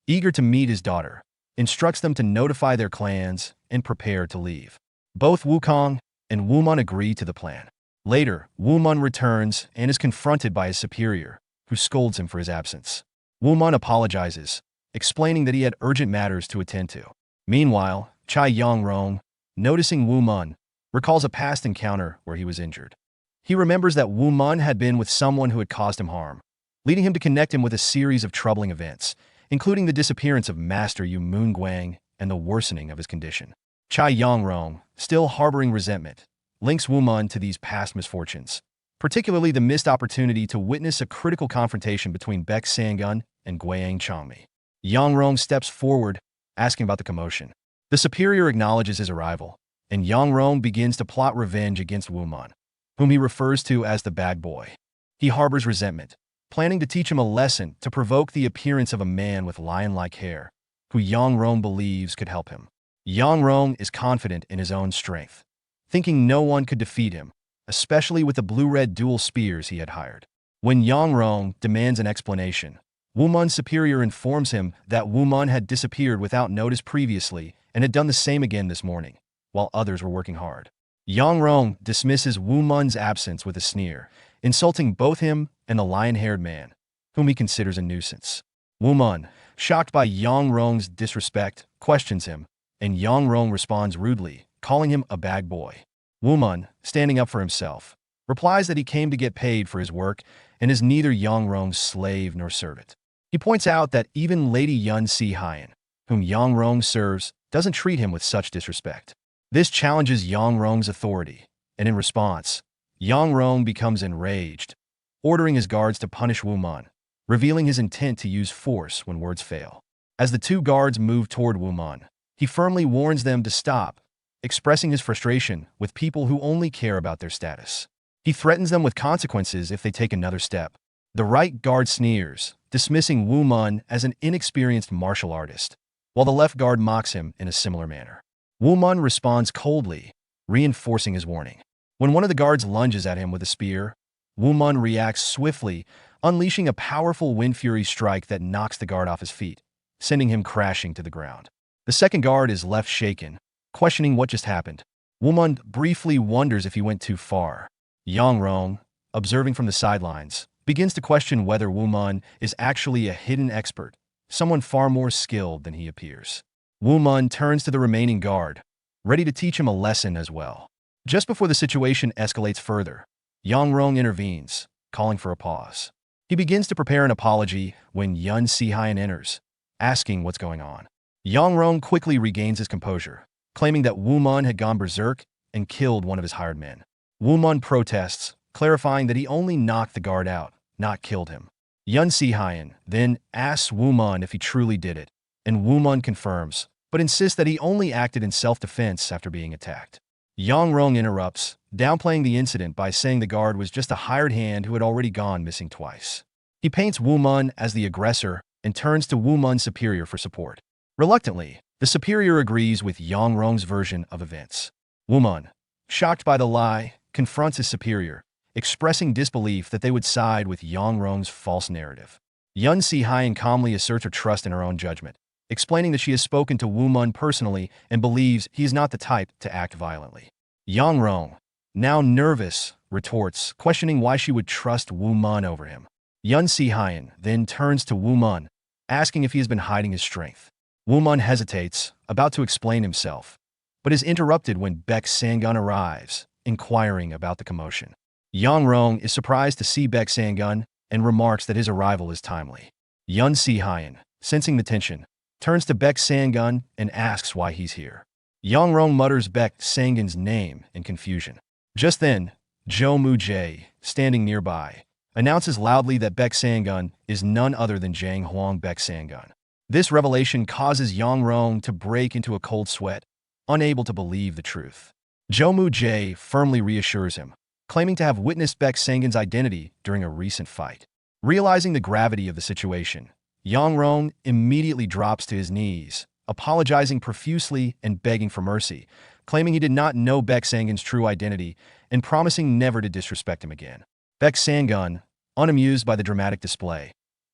eager to meet his daughter, instructs them to notify their clans and prepare to leave. Both Wukong and Wu Mun agree to the plan. Later, Wu Mun returns and is confronted by his superior, who scolds him for his absence. Wu Mun apologizes, explaining that he had urgent matters to attend to. Meanwhile, Chai Yongrong, noticing Wu Mun, recalls a past encounter where he was injured. He remembers that Wu Mun had been with someone who had caused him harm, leading him to connect him with a series of troubling events, including the disappearance of Master Yu Moonguang and the worsening of his condition. Chai Yongrong, still harboring resentment, links Wu Mun to these past misfortunes, particularly the missed opportunity to witness a critical confrontation between Baek Sangun and Guiyang Changmi. Yongrong steps forward, asking about the commotion. The superior acknowledges his arrival, and Yongrong begins to plot revenge against Wu Mun, whom he refers to as the bad boy. He harbors resentment, planning to teach him a lesson to provoke the appearance of a man with lion-like hair, who Yongrong believes could help him. Yongrong is confident in his own strength, thinking no one could defeat him, especially with the blue-red dual spears he had hired. When Yongrong demands an explanation, Wu Mun's superior informs him that Wu Mun had disappeared without notice previously and had done the same again this morning, while others were working hard. Yongrong dismisses Wu Mun's absence with a sneer, insulting both him and the lion-haired man, whom he considers a nuisance. Wu Mun, shocked by Yongrong's disrespect, questions him, and Yongrong responds rudely, calling him a bad boy. Wu Mun, standing up for himself, replies that he came to get paid for his work and is neither Yongrong's slave nor servant. He points out that even Lady Yun Si-hyun, whom Yongrong serves, doesn't treat him with such disrespect. This challenges Yongrong's authority, and in response, Yongrong becomes enraged, ordering his guards to punish Wu Mun, revealing his intent to use force when words fail. As the two guards move toward Wu Mun, he firmly warns them to stop, expressing his frustration with people who only care about their status. He threatens them with consequences if they take another step. The right guard sneers, dismissing Wu Mun as an inexperienced martial artist, while the left guard mocks him in a similar manner. Wu Mun responds coldly, reinforcing his warning. When one of the guards lunges at him with a spear, Wu Mun reacts swiftly, unleashing a powerful wind fury strike that knocks the guard off his feet, sending him crashing to the ground. The second guard is left shaken, questioning what just happened. Wu Mun briefly wonders if he went too far. Yongrong, observing from the sidelines, begins to question whether Wu Mun is actually a hidden expert, someone far more skilled than he appears. Wu Mun turns to the remaining guard, ready to teach him a lesson as well. Just before the situation escalates further, Yongrong intervenes, calling for a pause. He begins to prepare an apology when Yun Si-hyun enters, asking what's going on. Yongrong quickly regains his composure, claiming that Wu Mun had gone berserk and killed one of his hired men. Wu Mun protests, clarifying that he only knocked the guard out, not killed him. Yun Si-hyun then asks Wu Mun if he truly did it, and Wu Mun confirms, but insists that he only acted in self-defense after being attacked. Yongrong interrupts, downplaying the incident by saying the guard was just a hired hand who had already gone missing twice. He paints Wu Mun as the aggressor and turns to Wu Mun's superior for support. Reluctantly, the superior agrees with Yongrong's version of events. Wu Mun, shocked by the lie, confronts his superior, expressing disbelief that they would side with Yongrong's false narrative. Yun Si-hyun calmly asserts her trust in her own judgment, explaining that she has spoken to Wu Mun personally and believes he is not the type to act violently. Yongrong, now nervous, retorts, questioning why she would trust Wu Mun over him. Yun Si-hyun then turns to Wu Mun, asking if he has been hiding his strength. Wu Mun hesitates, about to explain himself, but is interrupted when Baek Sangun arrives, inquiring about the commotion. Yongrong is surprised to see Baek Sangun and remarks that his arrival is timely. Yun Si-hyun, sensing the tension, turns to Baek Sangun and asks why he's here. Yongrong mutters Baek Sangun's name in confusion. Just then, Jo Mu-jae, standing nearby, announces loudly that Baek Sangun is none other than Jang Hwang Baek Sangun. This revelation causes Yongrong to break into a cold sweat, unable to believe the truth. Jo Mu-jae firmly reassures him, claiming to have witnessed Baek Sangun's identity during a recent fight. Realizing the gravity of the situation, Yongrong immediately drops to his knees, apologizing profusely and begging for mercy, claiming he did not know Baek Sangun's true identity and promising never to disrespect him again. Baek Sangun, unamused by the dramatic display,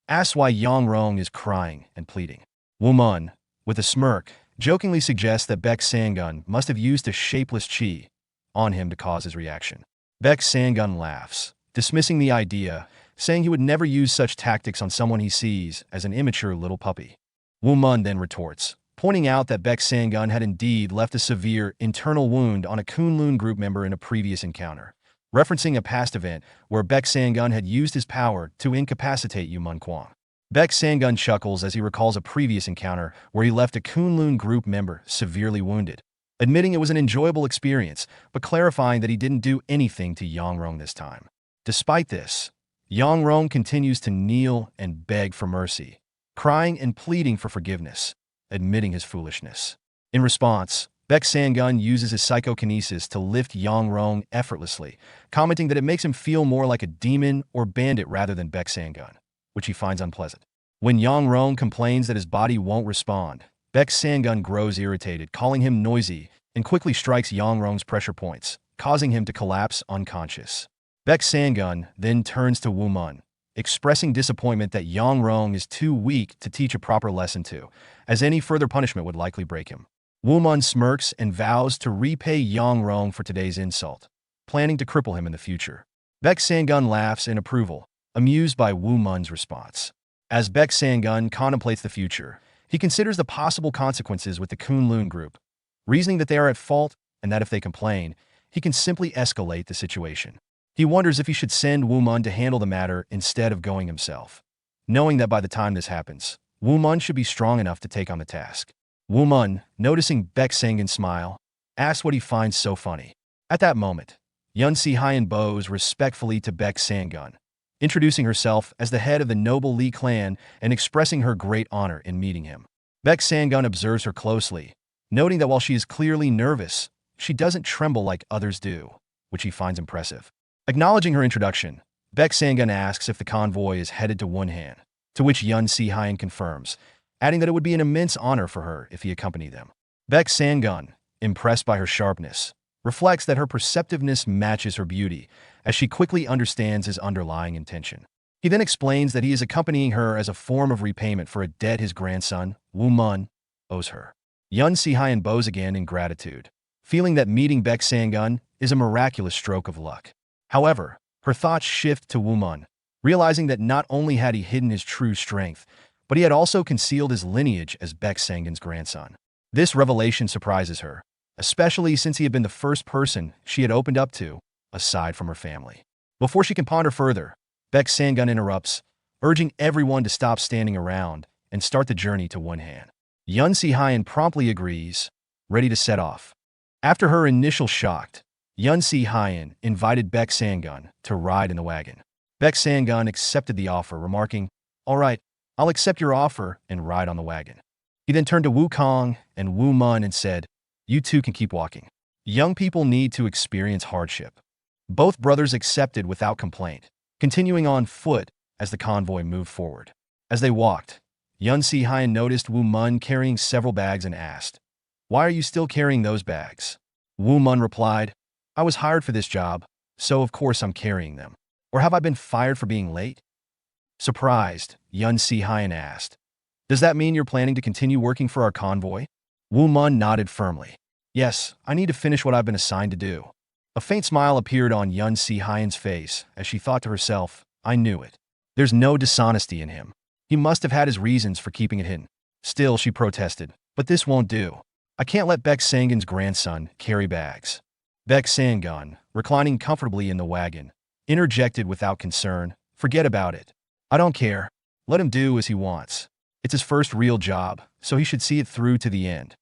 asks why Yongrong is crying and pleading. Wu Mun, With a smirk, jokingly suggests that Baek Sang-gun must have used a shapeless chi on him to cause his reaction. Baek Sang-gun laughs, dismissing the idea, saying he would never use such tactics on someone he sees as an immature little puppy. Woo Mun then retorts, pointing out that Baek Sang-gun had indeed left a severe internal wound on a Kunlun group member in a previous encounter, referencing a past event where Baek Sang-gun had used his power to incapacitate Yu Mun Kwang. Baek Sang-gun chuckles as he recalls a previous encounter where he left a Kunlun group member severely wounded, admitting it was an enjoyable experience, but clarifying that he didn't do anything to Yang-rong this time. Despite this, Yang-rong continues to kneel and beg for mercy, crying and pleading for forgiveness, admitting his foolishness. In response, Baek Sang-gun uses his psychokinesis to lift Yang-rong effortlessly, commenting that it makes him feel more like a demon or bandit rather than Baek Sang-gun, which he finds unpleasant. When Yang-rong complains that his body won't respond, Baek Sang-gun grows irritated, calling him noisy, and quickly strikes Yang-rong's pressure points, causing him to collapse unconscious. Baek Sang-gun then turns to Woo Mun, expressing disappointment that Yang-rong is too weak to teach a proper lesson to, as any further punishment would likely break him. Woo Mun smirks and vows to repay Yang-rong for today's insult, planning to cripple him in the future. Baek Sang-gun laughs in approval, amused by Woo Mun's response. As Baek Sang-gun contemplates the future, he considers the possible consequences with the Kunlun group, reasoning that they are at fault and that if they complain, he can simply escalate the situation. He wonders if he should send Woo Mun to handle the matter instead of going himself, knowing that by the time this happens, Woo Mun should be strong enough to take on the task. Woo Mun, noticing Baek Sang-gun's smile, asks what he finds so funny. At that moment, Yun Si-hyun bows respectfully to Baek Sang-gun, introducing herself as the head of the noble Lee clan and expressing her great honor in meeting him. Baek Sang-gun observes her closely, noting that while she is clearly nervous, she doesn't tremble like others do, which he finds impressive. Acknowledging her introduction, Baek Sang-gun asks if the convoy is headed to Wonhan, to which Yun Si-hyun confirms, adding that it would be an immense honor for her if he accompanied them. Baek Sang-gun, impressed by her sharpness, reflects that her perceptiveness matches her beauty, as she quickly understands his underlying intention. He then explains that he is accompanying her as a form of repayment for a debt his grandson, Woo Mun, owes her. Yun Si-hyun bows again in gratitude, feeling that meeting Baek Sang-gun is a miraculous stroke of luck. However, her thoughts shift to Woo Mun, realizing that not only had he hidden his true strength, but he had also concealed his lineage as Baek Sang-gun's grandson. This revelation surprises her, especially since he had been the first person she had opened up to, aside from her family. Before she can ponder further, Baek Sang-gun interrupts, urging everyone to stop standing around and start the journey to Wonhan. Yun Si-hyun promptly agrees, ready to set off. After her initial shock, Yun Si-hyun invited Baek Sang-gun to ride in the wagon. Baek Sang-gun accepted the offer, remarking, "All right, I'll accept your offer and ride on the wagon." He then turned to Woo Kong and Woo Mun and said, "You two can keep walking. Young people need to experience hardship." Both brothers accepted without complaint, continuing on foot as the convoy moved forward. As they walked, Yun Si-hyun noticed Woo Mun carrying several bags and asked, "Why are you still carrying those bags?" Woo Mun replied, "I was hired for this job, so of course I'm carrying them. Or have I been fired for being late?" Surprised, Yun Si-hyun asked, "Does that mean you're planning to continue working for our convoy?" Woo Mun nodded firmly. "Yes, I need to finish what I've been assigned to do." A faint smile appeared on Yun Si-hyun's face as she thought to herself, "I knew it. There's no dishonesty in him. He must have had his reasons for keeping it hidden." Still, she protested, "But this won't do. I can't let Baek Sang-gun's grandson carry bags." Baek Sang-gun, reclining comfortably in the wagon, interjected without concern, "Forget about it. I don't care. Let him do as he wants. It's his first real job, so he should see it through to the end."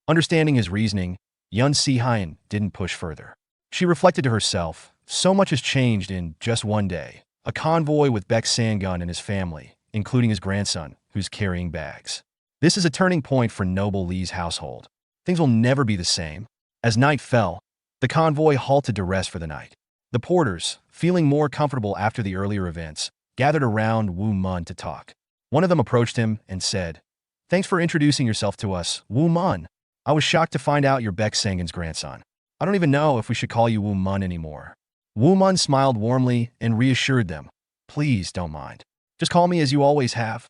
Understanding his reasoning, Yun Si-hyun didn't push further. She reflected to herself, so much has changed in just one day. A convoy with Baek Sang-gun and his family, including his grandson, who's carrying bags. This is a turning point for Noble Lee's household. Things will never be the same. As night fell, the convoy halted to rest for the night. The porters, feeling more comfortable after the earlier events, gathered around Woo Mun to talk. One of them approached him and said, "Thanks for introducing yourself to us, Woo Mun. I was shocked to find out you're Baek Sang-gun's grandson. I don't even know if we should call you Woo Mun anymore." Woo Mun smiled warmly and reassured them, "Please don't mind. Just call me as you always have.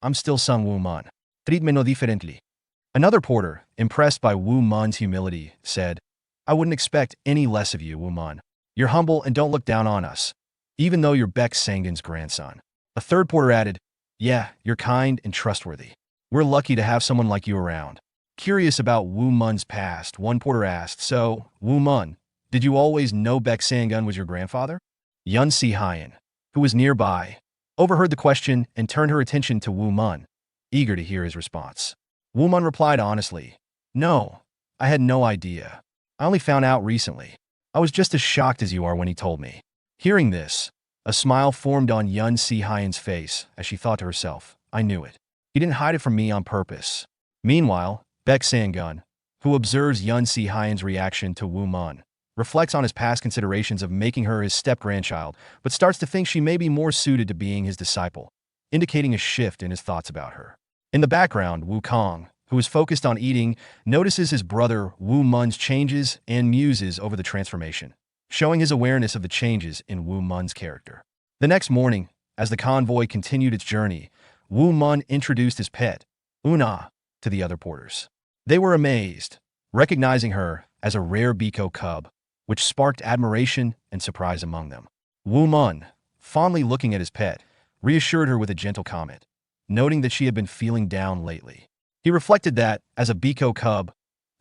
I'm still Song Woo Mun. Treat me no differently." Another porter, impressed by Woo Mun's humility, said, I wouldn't expect any less of you, Woo Mun. You're humble and don't look down on us, even though you're Baek Sangun's grandson. A third porter added, yeah, you're kind and trustworthy. We're lucky to have someone like you around. Curious about Woo Mun's past, one porter asked, so, Woo Mun, did you always know Baek Sangun was your grandfather? Yun Si-hyun, who was nearby, overheard the question and turned her attention to Woo Mun, eager to hear his response. Woo Mun replied honestly, no, I had no idea. I only found out recently. I was just as shocked as you are when he told me. Hearing this, a smile formed on Yun Si-hyun's face as she thought to herself, I knew it. He didn't hide it from me on purpose. Meanwhile, Baek Sangun, who observes Yun Si-hyun's reaction to Woo Mun, reflects on his past considerations of making her his step-grandchild, but starts to think she may be more suited to being his disciple, indicating a shift in his thoughts about her. In the background, Woo Kong, who is focused on eating, notices his brother Woo Mun's changes and muses over the transformation, showing his awareness of the changes in Woo Mun's character. The next morning, as the convoy continued its journey, Woo Mun introduced his pet, Una, to the other porters. They were amazed, recognizing her as a rare Biko cub, which sparked admiration and surprise among them. Woo Mun, fondly looking at his pet, reassured her with a gentle comment, noting that she had been feeling down lately. He reflected that, as a Biko cub,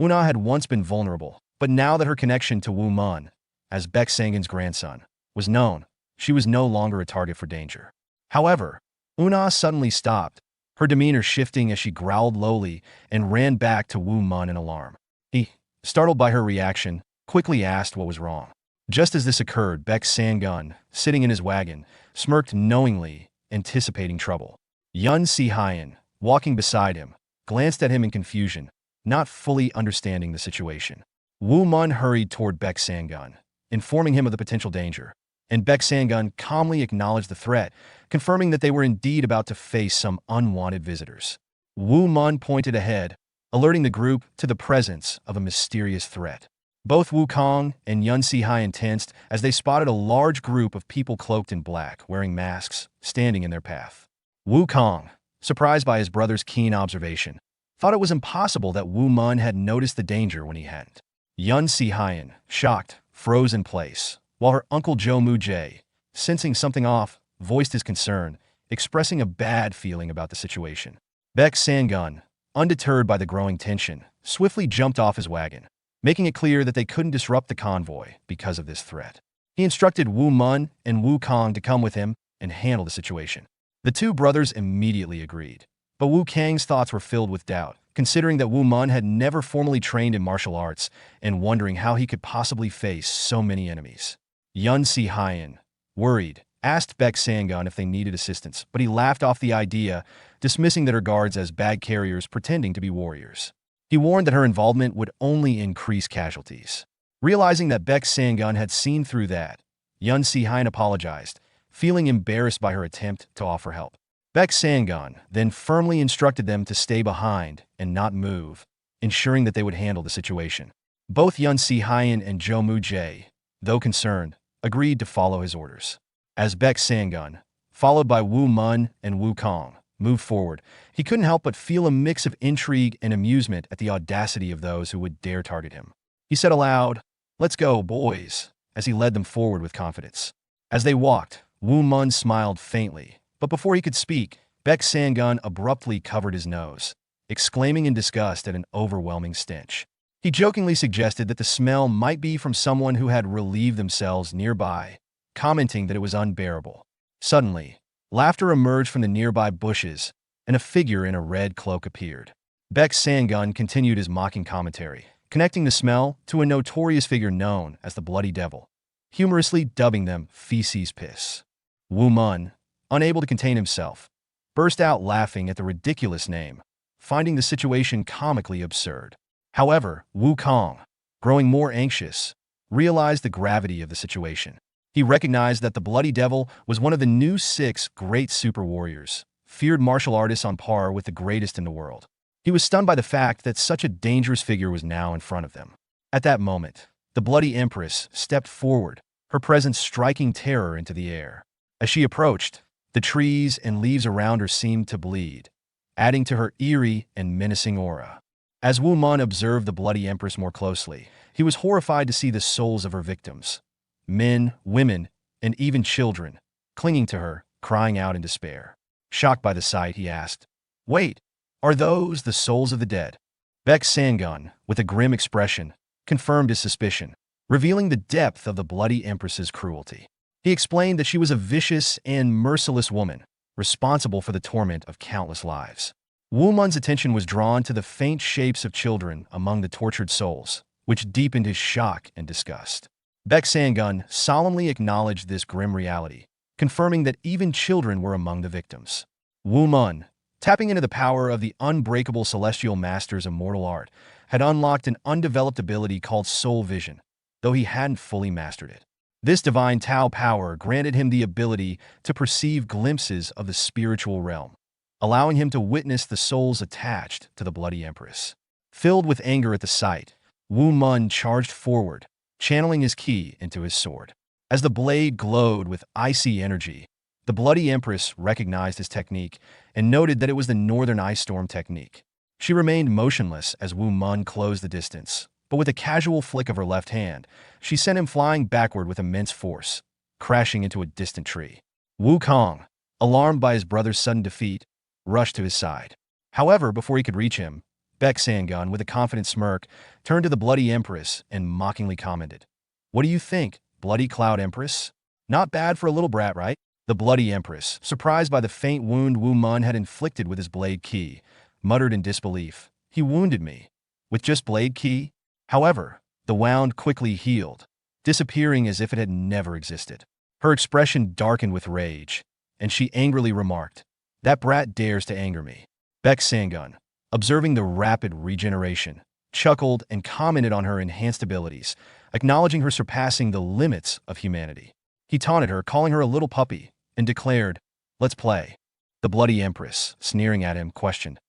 Una had once been vulnerable, but now that her connection to Woo Mun, as Baek Sangun's grandson, was known, she was no longer a target for danger. However, Una suddenly stopped, her demeanor shifting as she growled lowly and ran back to Woo Mun in alarm. He, startled by her reaction, quickly asked what was wrong. Just as this occurred, Baek Sangun, sitting in his wagon, smirked knowingly, anticipating trouble. Yun Si-hyun, walking beside him, glanced at him in confusion, not fully understanding the situation. Woo Mun hurried toward Baek Sangun, informing him of the potential danger, and Baek Sangun calmly acknowledged the threat, confirming that they were indeed about to face some unwanted visitors. Woo Mun pointed ahead, alerting the group to the presence of a mysterious threat. Both Woo Kong and Yun Si-hyun tensed as they spotted a large group of people cloaked in black, wearing masks, standing in their path. Woo Kong, surprised by his brother's keen observation, thought it was impossible that Woo Mun had noticed the danger when he hadn't. Yun Si-hyun, shocked, froze in place, while her uncle Jo Moo-jae, sensing something off, voiced his concern, expressing a bad feeling about the situation. Baek Sangun, undeterred by the growing tension, swiftly jumped off his wagon, making it clear that they couldn't disrupt the convoy because of this threat. He instructed Woo Mun and Woo Kong to come with him and handle the situation. The two brothers immediately agreed, but Woo Kang's thoughts were filled with doubt, considering that Woo Mun had never formally trained in martial arts and wondering how he could possibly face so many enemies. Yun Si-hyun, worried, asked Baek Sangun if they needed assistance, but he laughed off the idea, dismissing their guards as bag carriers pretending to be warriors. He warned that her involvement would only increase casualties. Realizing that Baek Sangun had seen through that, Yun Si-hyun apologized, feeling embarrassed by her attempt to offer help. Baek Sangun then firmly instructed them to stay behind and not move, ensuring that they would handle the situation. Both Yun Si-hyun and Jo Moo-jae, though concerned, agreed to follow his orders. As Baek Sangun, followed by Woo Mun and Woo Kong, moved forward, he couldn't help but feel a mix of intrigue and amusement at the audacity of those who would dare target him. He said aloud, "Let's go, boys," as he led them forward with confidence. As they walked, Woo Mun smiled faintly, but before he could speak, Baek Sangun abruptly covered his nose, exclaiming in disgust at an overwhelming stench. He jokingly suggested that the smell might be from someone who had relieved themselves nearby, commenting that it was unbearable. Suddenly, laughter emerged from the nearby bushes, and a figure in a red cloak appeared. Baek Sangun continued his mocking commentary, connecting the smell to a notorious figure known as the Bloody Devil, humorously dubbing them feces piss. Woo Mun, unable to contain himself, burst out laughing at the ridiculous name, finding the situation comically absurd. However, Woo Kong, growing more anxious, realized the gravity of the situation. He recognized that the Bloody Devil was one of the new 6 great super warriors, feared martial artists on par with the greatest in the world. He was stunned by the fact that such a dangerous figure was now in front of them. At that moment, the Bloody Empress stepped forward, her presence striking terror into the air. As she approached, the trees and leaves around her seemed to bleed, adding to her eerie and menacing aura. As Wu Mun observed the bloody empress more closely, he was horrified to see the souls of her victims, men, women, and even children, clinging to her, crying out in despair. Shocked by the sight, he asked, "Wait, are those the souls of the dead?" Baek Sangun, with a grim expression, confirmed his suspicion, revealing the depth of the bloody empress's cruelty. He explained that she was a vicious and merciless woman, responsible for the torment of countless lives. Wu Mun's attention was drawn to the faint shapes of children among the tortured souls, which deepened his shock and disgust. Baek Sangun solemnly acknowledged this grim reality, confirming that even children were among the victims. Wu Mun, tapping into the power of the unbreakable celestial master's immortal art, had unlocked an undeveloped ability called soul vision, though he hadn't fully mastered it. This divine Tao power granted him the ability to perceive glimpses of the spiritual realm, allowing him to witness the souls attached to the bloody empress. Filled with anger at the sight, Wu Mun charged forward, channeling his ki into his sword. As the blade glowed with icy energy, the bloody empress recognized his technique and noted that it was the Northern Ice Storm technique. She remained motionless as Wu Mun closed the distance, but with a casual flick of her left hand, she sent him flying backward with immense force, crashing into a distant tree. Wu Kong, alarmed by his brother's sudden defeat, rushed to his side. However, before he could reach him, Baek Sangun, with a confident smirk, turned to the bloody empress and mockingly commented, "What do you think, bloody cloud empress? Not bad for a little brat, right?" The bloody empress, surprised by the faint wound Wu Mun had inflicted with his blade ki, muttered in disbelief, "He wounded me. With just blade ki?" However, the wound quickly healed, disappearing as if it had never existed. Her expression darkened with rage, and she angrily remarked, "That brat dares to anger me." Baek Sangun, observing the rapid regeneration, chuckled and commented on her enhanced abilities, acknowledging her surpassing the limits of humanity. He taunted her, calling her a little puppy, and declared, "Let's play." The bloody empress, sneering at him, questioned,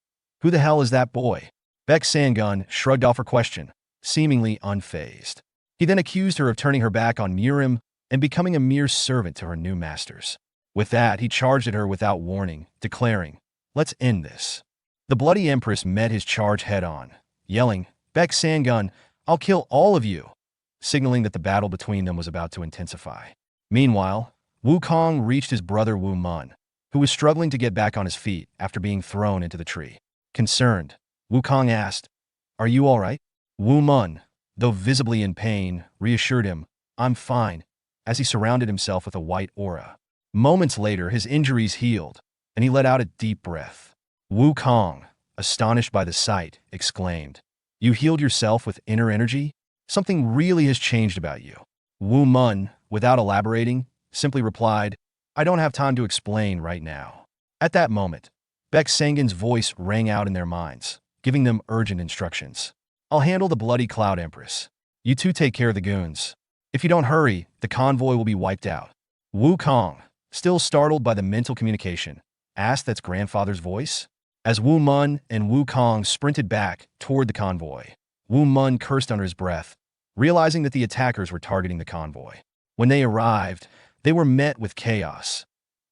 "Who the hell is that boy?" Baek Sangun shrugged off her question, seemingly unfazed. He then accused her of turning her back on Murim and becoming a mere servant to her new masters. With that, he charged at her without warning, declaring, "Let's end this." The bloody empress met his charge head-on, yelling, "Baek Sangun, I'll kill all of you," signaling that the battle between them was about to intensify. Meanwhile, Wu Kong reached his brother Wu Mun, who was struggling to get back on his feet after being thrown into the tree. Concerned, Wu Kong asked, "Are you all right?" Wu Mun, though visibly in pain, reassured him, "I'm fine," as he surrounded himself with a white aura. Moments later, his injuries healed, and he let out a deep breath. Wu Kong, astonished by the sight, exclaimed, "You healed yourself with inner energy? Something really has changed about you." Wu Mun, without elaborating, simply replied, "I don't have time to explain right now." At that moment, Baek Sangun's voice rang out in their minds, giving them urgent instructions. "I'll handle the bloody cloud empress. You two take care of the goons. If you don't hurry, the convoy will be wiped out." Wu Kong, still startled by the mental communication, asked that's grandfather's voice. As Wu Mun and Wu Kong sprinted back toward the convoy, Wu Mun cursed under his breath, realizing that the attackers were targeting the convoy. When they arrived, they were met with chaos.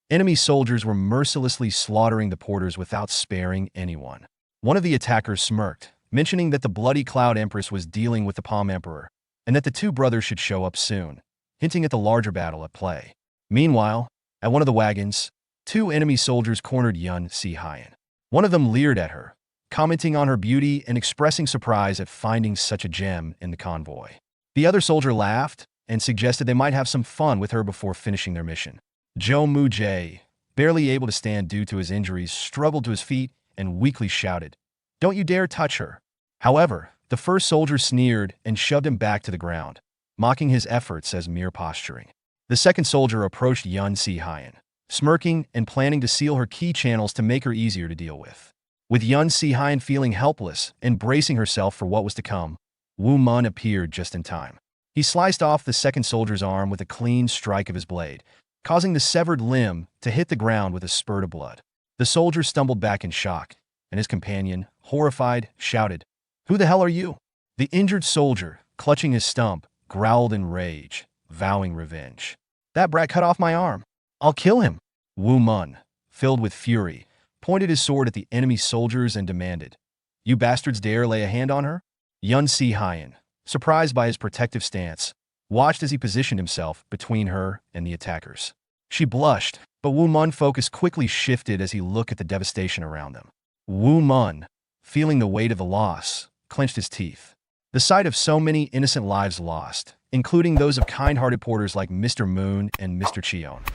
Enemy soldiers were mercilessly slaughtering the porters without sparing anyone. One of the attackers smirked, mentioning that the bloody Cloud Empress was dealing with the Palm Emperor, and that the two brothers should show up soon, hinting at the larger battle at play. Meanwhile, at one of the wagons, two enemy soldiers cornered Yun Si-hyun. One of them leered at her, commenting on her beauty and expressing surprise at finding such a gem in the convoy. The other soldier laughed and suggested they might have some fun with her before finishing their mission. Jo Mu-jae, barely able to stand due to his injuries, struggled to his feet and weakly shouted, "Don't you dare touch her." However, the first soldier sneered and shoved him back to the ground, mocking his efforts as mere posturing. The second soldier approached Yun Si-hyun, smirking and planning to seal her key channels to make her easier to deal with. With Yun Si-hyun feeling helpless and bracing herself for what was to come, Wu Mun appeared just in time. He sliced off the second soldier's arm with a clean strike of his blade, causing the severed limb to hit the ground with a spurt of blood. The soldier stumbled back in shock, and his companion, horrified, shouted, "Who the hell are you?" The injured soldier, clutching his stump, growled in rage, vowing revenge. "That brat cut off my arm. I'll kill him." Wu Mun, filled with fury, pointed his sword at the enemy soldiers and demanded, You bastards dare lay a hand on her? Yun Si-hyun, surprised by his protective stance, watched as he positioned himself between her and the attackers. She blushed, but Woo Mun focus quickly shifted as he looked at the devastation around them. Woo Mun, feeling the weight of the loss, clenched his teeth. The sight of so many innocent lives lost, including those of kind-hearted porters like Mr. Moon and Mr. Cheon,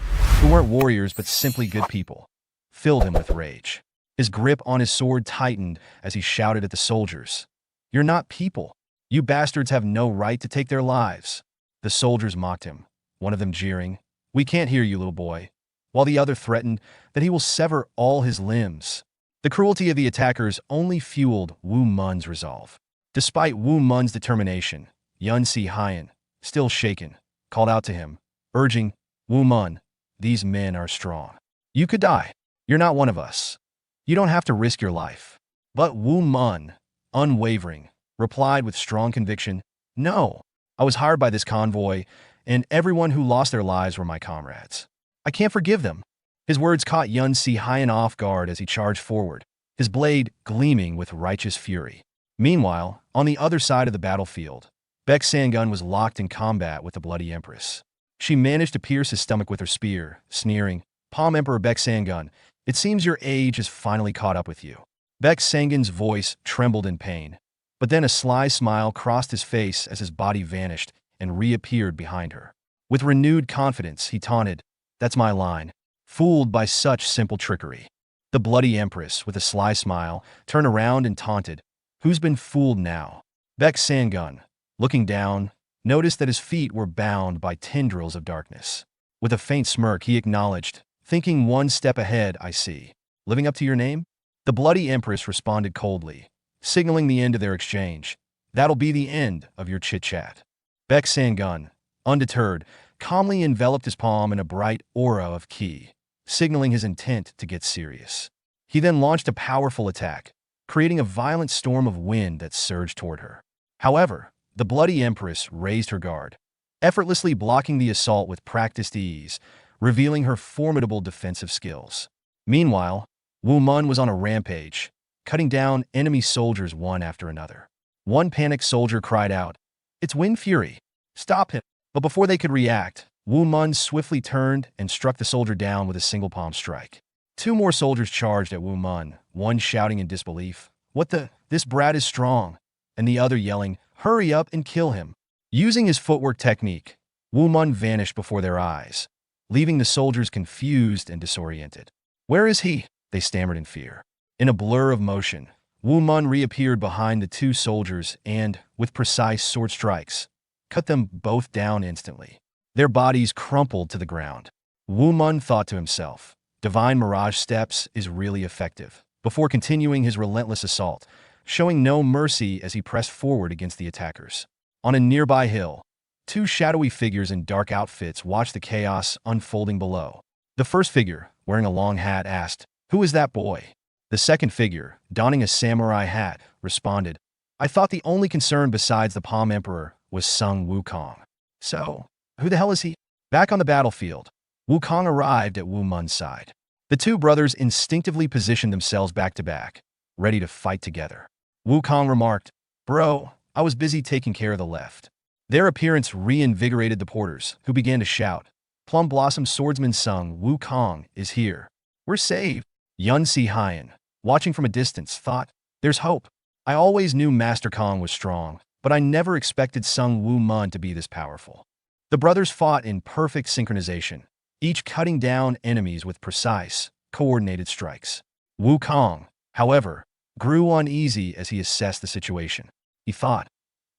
who weren't warriors but simply good people, filled him with rage. His grip on his sword tightened as he shouted at the soldiers, "You're not people. You bastards have no right to take their lives." The soldiers mocked him, one of them jeering, "We can't hear you, little boy," while the other threatened that he will sever all his limbs. The cruelty of the attackers only fueled Woo Mun's resolve. Despite Woo Mun's determination, Yun Si-hyun, still shaken, called out to him, urging, "Woo Mun, these men are strong. You could die. You're not one of us. You don't have to risk your life." But Woo Mun, unwavering, replied with strong conviction, "No, I was hired by this convoy, and everyone who lost their lives were my comrades. I can't forgive them." His words caught Yun Si-hyun off guard as he charged forward, his blade gleaming with righteous fury. Meanwhile, on the other side of the battlefield, Baek Sang-gun was locked in combat with the Bloody Empress. She managed to pierce his stomach with her spear, sneering, "Palm Emperor Baek Sang-gun, it seems your age has finally caught up with you." Baek Sang-gun's voice trembled in pain, but then a sly smile crossed his face as his body vanished and reappeared behind her. With renewed confidence, he taunted, "That's my line. Fooled by such simple trickery." The Bloody Empress, with a sly smile, turned around and taunted, "Who's been fooled now?" Baek Sang-gun, looking down, noticed that his feet were bound by tendrils of darkness. With a faint smirk, he acknowledged, thinking one step ahead, "I see. Living up to your name?" The Bloody Empress responded coldly, signaling the end of their exchange. "That'll be the end of your chit-chat." Baek Sang-gun, undeterred, calmly enveloped his palm in a bright aura of ki, signaling his intent to get serious. He then launched a powerful attack, creating a violent storm of wind that surged toward her. However, the Bloody Empress raised her guard, effortlessly blocking the assault with practiced ease, revealing her formidable defensive skills. Meanwhile, Woo Mun was on a rampage, cutting down enemy soldiers one after another. One panicked soldier cried out, "It's Wind Fury! Stop him!" But before they could react, Woo Mun swiftly turned and struck the soldier down with a single palm strike. Two more soldiers charged at Woo Mun, one shouting in disbelief, "What the? This brat is strong," and the other yelling, "Hurry up and kill him." Using his footwork technique, Woo Mun vanished before their eyes, leaving the soldiers confused and disoriented. "Where is he?" they stammered in fear. In a blur of motion, Woo Mun reappeared behind the two soldiers and, with precise sword strikes, cut them both down instantly. Their bodies crumpled to the ground. Woo Mun thought to himself, "Divine Mirage Steps is really effective," before continuing his relentless assault, showing no mercy as he pressed forward against the attackers. On a nearby hill, two shadowy figures in dark outfits watched the chaos unfolding below. The first figure, wearing a long hat, asked, "Who is that boy?" The second figure, donning a samurai hat, responded, "I thought the only concern besides the Palm Emperor was Sung Wukong. So, who the hell is he?" Back on the battlefield, Wukong arrived at Woo Mun's side. The two brothers instinctively positioned themselves back to back, ready to fight together. Wukong remarked, "Bro, I was busy taking care of the left." Their appearance reinvigorated the porters, who began to shout, "Plum Blossom Swordsman Sung Wukong is here. We're saved." Yun Si-hyun, watching from a distance, thought, "There's hope. I always knew Master Kong was strong, but I never expected Sung Woo Mun to be this powerful." The brothers fought in perfect synchronization, each cutting down enemies with precise, coordinated strikes. Wukong, however, grew uneasy as he assessed the situation. He thought,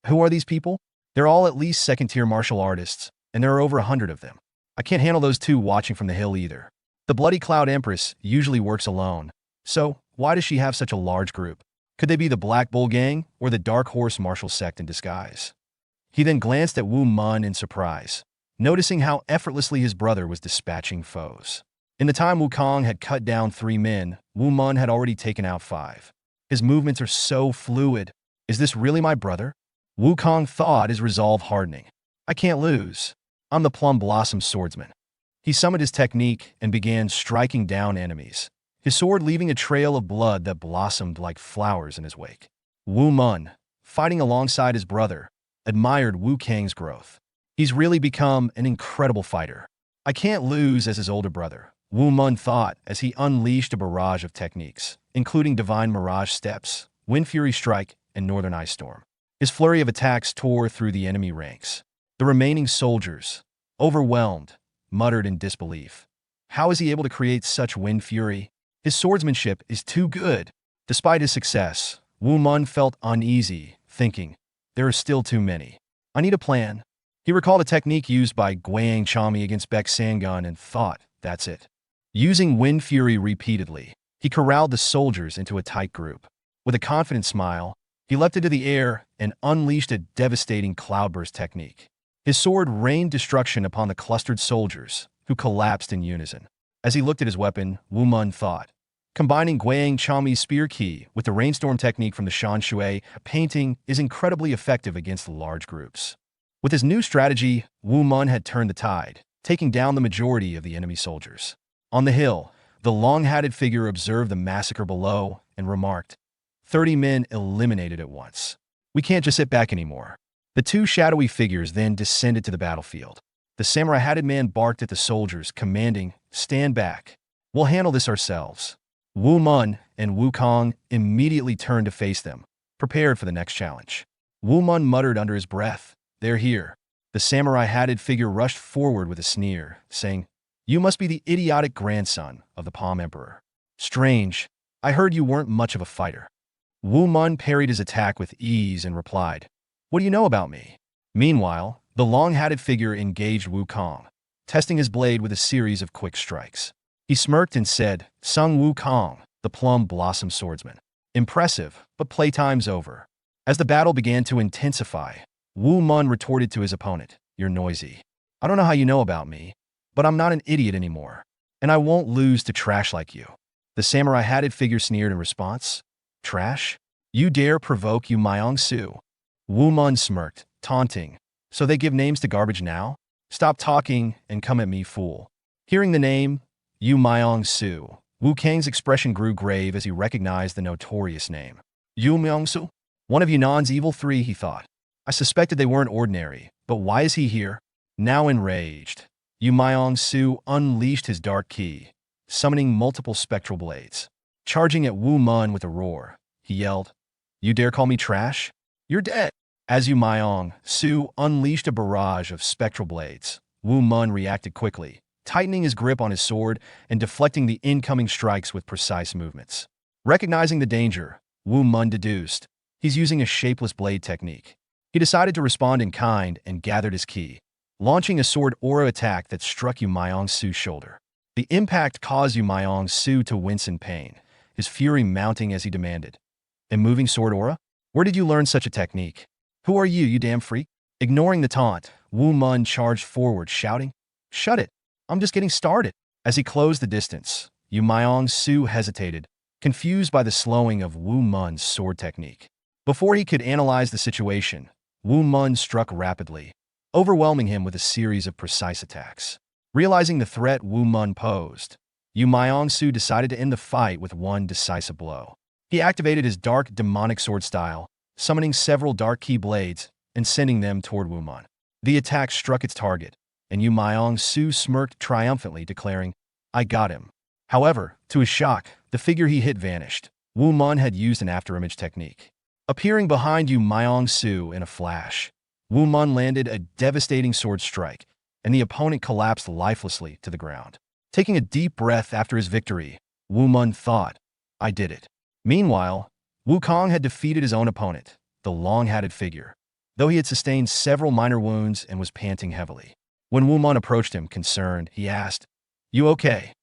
"Who are these people? They're all at least second-tier martial artists, and there are over 100 of them. I can't handle those two watching from the hill either. The Bloody Cloud Empress usually works alone, so why does she have such a large group? Could they be the Black Bull Gang or the Dark Horse martial sect in disguise?" He then glanced at Woo Mun in surprise, noticing how effortlessly his brother was dispatching foes. In the time Wukong had cut down 3 men, Woo Mun had already taken out 5. His movements are so fluid. Is this really my brother? Wukong thought, his resolve hardening. "I can't lose. I'm the Plum Blossom Swordsman." He summoned his technique and began striking down enemies, his sword leaving a trail of blood that blossomed like flowers in his wake. Woo Mun, fighting alongside his brother, admired Wu Kang's growth. He's really become an incredible fighter. I can't lose as his older brother, Woo Mun thought as he unleashed a barrage of techniques, including Divine Mirage Steps, Wind Fury Strike, and Northern Ice Storm. His flurry of attacks tore through the enemy ranks. The remaining soldiers, overwhelmed, muttered in disbelief. How is he able to create such wind fury? His swordsmanship is too good. Despite his success, Woo Mun felt uneasy, thinking, there are still too many. I need a plan. He recalled a technique used by Guang Chami against Baek Sangun and thought, that's it. Using Wind Fury repeatedly, he corralled the soldiers into a tight group. With a confident smile, he leapt into the air and unleashed a devastating cloudburst technique. His sword rained destruction upon the clustered soldiers, who collapsed in unison. As he looked at his weapon, Woo Mun thought, combining Guang Chami's spear key with the rainstorm technique from the Sansu-hwa painting is incredibly effective against large groups. With his new strategy, Woo Mun had turned the tide, taking down the majority of the enemy soldiers. On the hill, the long-hatted figure observed the massacre below and remarked, 30 men eliminated at once. We can't just sit back anymore. The two shadowy figures then descended to the battlefield. The samurai-hatted man barked at the soldiers, commanding, stand back. We'll handle this ourselves. Woo Mun and Wu Kong immediately turned to face them, prepared for the next challenge. Woo Mun muttered under his breath, they're here. The samurai-hatted figure rushed forward with a sneer, saying, you must be the idiotic grandson of the Palm Emperor. Strange, I heard you weren't much of a fighter. Woo Mun parried his attack with ease and replied, what do you know about me? Meanwhile, the long-hatted figure engaged Wu Kong, testing his blade with a series of quick strikes. He smirked and said, Sung Wu Kong, the plum blossom swordsman. Impressive, but playtime's over. As the battle began to intensify, Woo Mun retorted to his opponent, you're noisy. I don't know how you know about me, but I'm not an idiot anymore, and I won't lose to trash like you. The samurai-hatted figure sneered in response, trash? You dare provoke Yu Myong-su? Woo Mun smirked, taunting, so they give names to garbage now? Stop talking and come at me, fool. Hearing the name, Yu Myong-su, Wu Kang's expression grew grave as he recognized the notorious name. Yu Myong-su? One of Yunnan's evil three, he thought. I suspected they weren't ordinary, but why is he here? Now enraged, Yu Myong-su unleashed his dark ki, summoning multiple spectral blades. Charging at Woo Mun with a roar, he yelled, you dare call me trash? You're dead. As Yu Myong-su unleashed a barrage of spectral blades, Woo Mun reacted quickly, tightening his grip on his sword and deflecting the incoming strikes with precise movements. Recognizing the danger, Woo Mun deduced, he's using a shapeless blade technique. He decided to respond in kind and gathered his ki, launching a sword aura attack that struck Yu Myong-su's shoulder. The impact caused Yu Myong-su to wince in pain, his fury mounting as he demanded, a moving sword aura? Where did you learn such a technique? Who are you damn freak? Ignoring the taunt, Woo Mun charged forward, shouting, shut it, I'm just getting started. As he closed the distance, Yu Myong-su hesitated, confused by the slowing of Woo Mun's sword technique. Before he could analyze the situation, Woo Mun struck rapidly, overwhelming him with a series of precise attacks. Realizing the threat Woo Mun posed, Yu Myong-su decided to end the fight with one decisive blow. He activated his dark demonic sword style, summoning several dark ki blades and sending them toward Woo Mun. The attack struck its target, and Yu Myong-su smirked triumphantly, declaring, I got him. However, to his shock, the figure he hit vanished. Woo Mun had used an afterimage technique. Appearing behind Yu Myong-su in a flash, Woo Mun landed a devastating sword strike, and the opponent collapsed lifelessly to the ground. Taking a deep breath after his victory, Woo Mun thought, I did it. Meanwhile, Wu Kong had defeated his own opponent, the long-hatted figure, though he had sustained several minor wounds and was panting heavily. When Woo Mun approached him, concerned, he asked, you okay?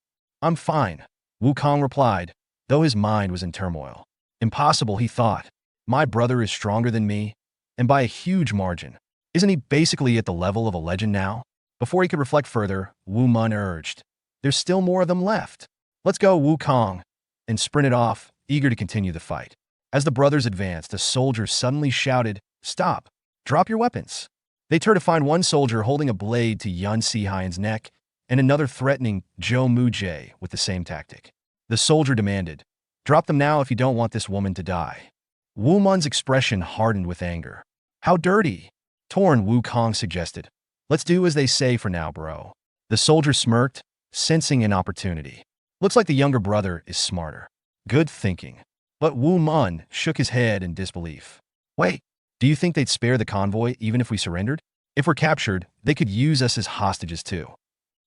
I'm fine, Wu Kong replied, though his mind was in turmoil. Impossible, he thought. My brother is stronger than me, and by a huge margin. Isn't he basically at the level of a legend now? Before he could reflect further, Woo Mun urged, there's still more of them left. Let's go, Wu Kong, and sprinted off, eager to continue the fight. As the brothers advanced, a soldier suddenly shouted, stop, drop your weapons. They turned to find one soldier holding a blade to Yun Si-hyen's neck and another threatening Zhou Mu-jae with the same tactic. The soldier demanded. Drop them now if you don't want this woman to die. Woo Mun's expression hardened with anger. How dirty? Torn, Wu Kong suggested. Let's do as they say for now, bro. The soldier smirked, sensing an opportunity. Looks like the younger brother is smarter. Good thinking. But Wu Mun shook his head in disbelief. Wait, do you think they'd spare the convoy even if we surrendered? If we're captured, they could use us as hostages too.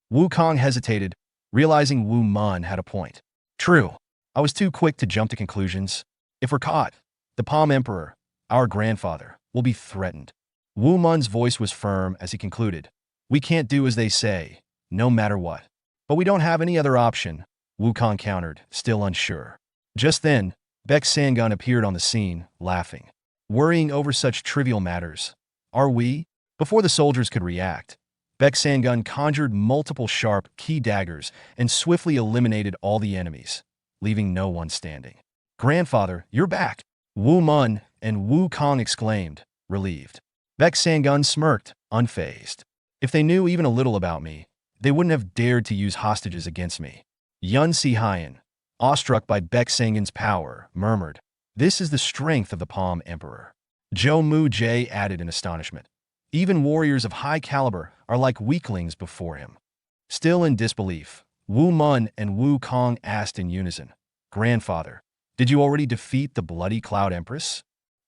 Wu Kong hesitated, realizing Wu Mun had a point. True. I was too quick to jump to conclusions. If we're caught, the Palm Emperor, our grandfather, will be threatened. Wu Mun's voice was firm as he concluded. We can't do as they say, no matter what. But we don't have any other option, Wu Kong countered, still unsure. Just then, Baek Sangun appeared on the scene, laughing. Worrying over such trivial matters. Are we? Before the soldiers could react, Baek Sangun conjured multiple sharp key daggers and swiftly eliminated all the enemies, leaving no one standing. Grandfather, you're back! Wu Mun and Wu Kong exclaimed, relieved. Baek Sangun smirked, unfazed. If they knew even a little about me, they wouldn't have dared to use hostages against me. Yun Si-hyun, awestruck by Baek Sangun's power, murmured, This is the strength of the Palm Emperor. Jo Mu Jae added in astonishment. Even warriors of high caliber are like weaklings before him. Still in disbelief, Wu Mun and Wu Kong asked in unison, Grandfather, did you already defeat the bloody Cloud Empress?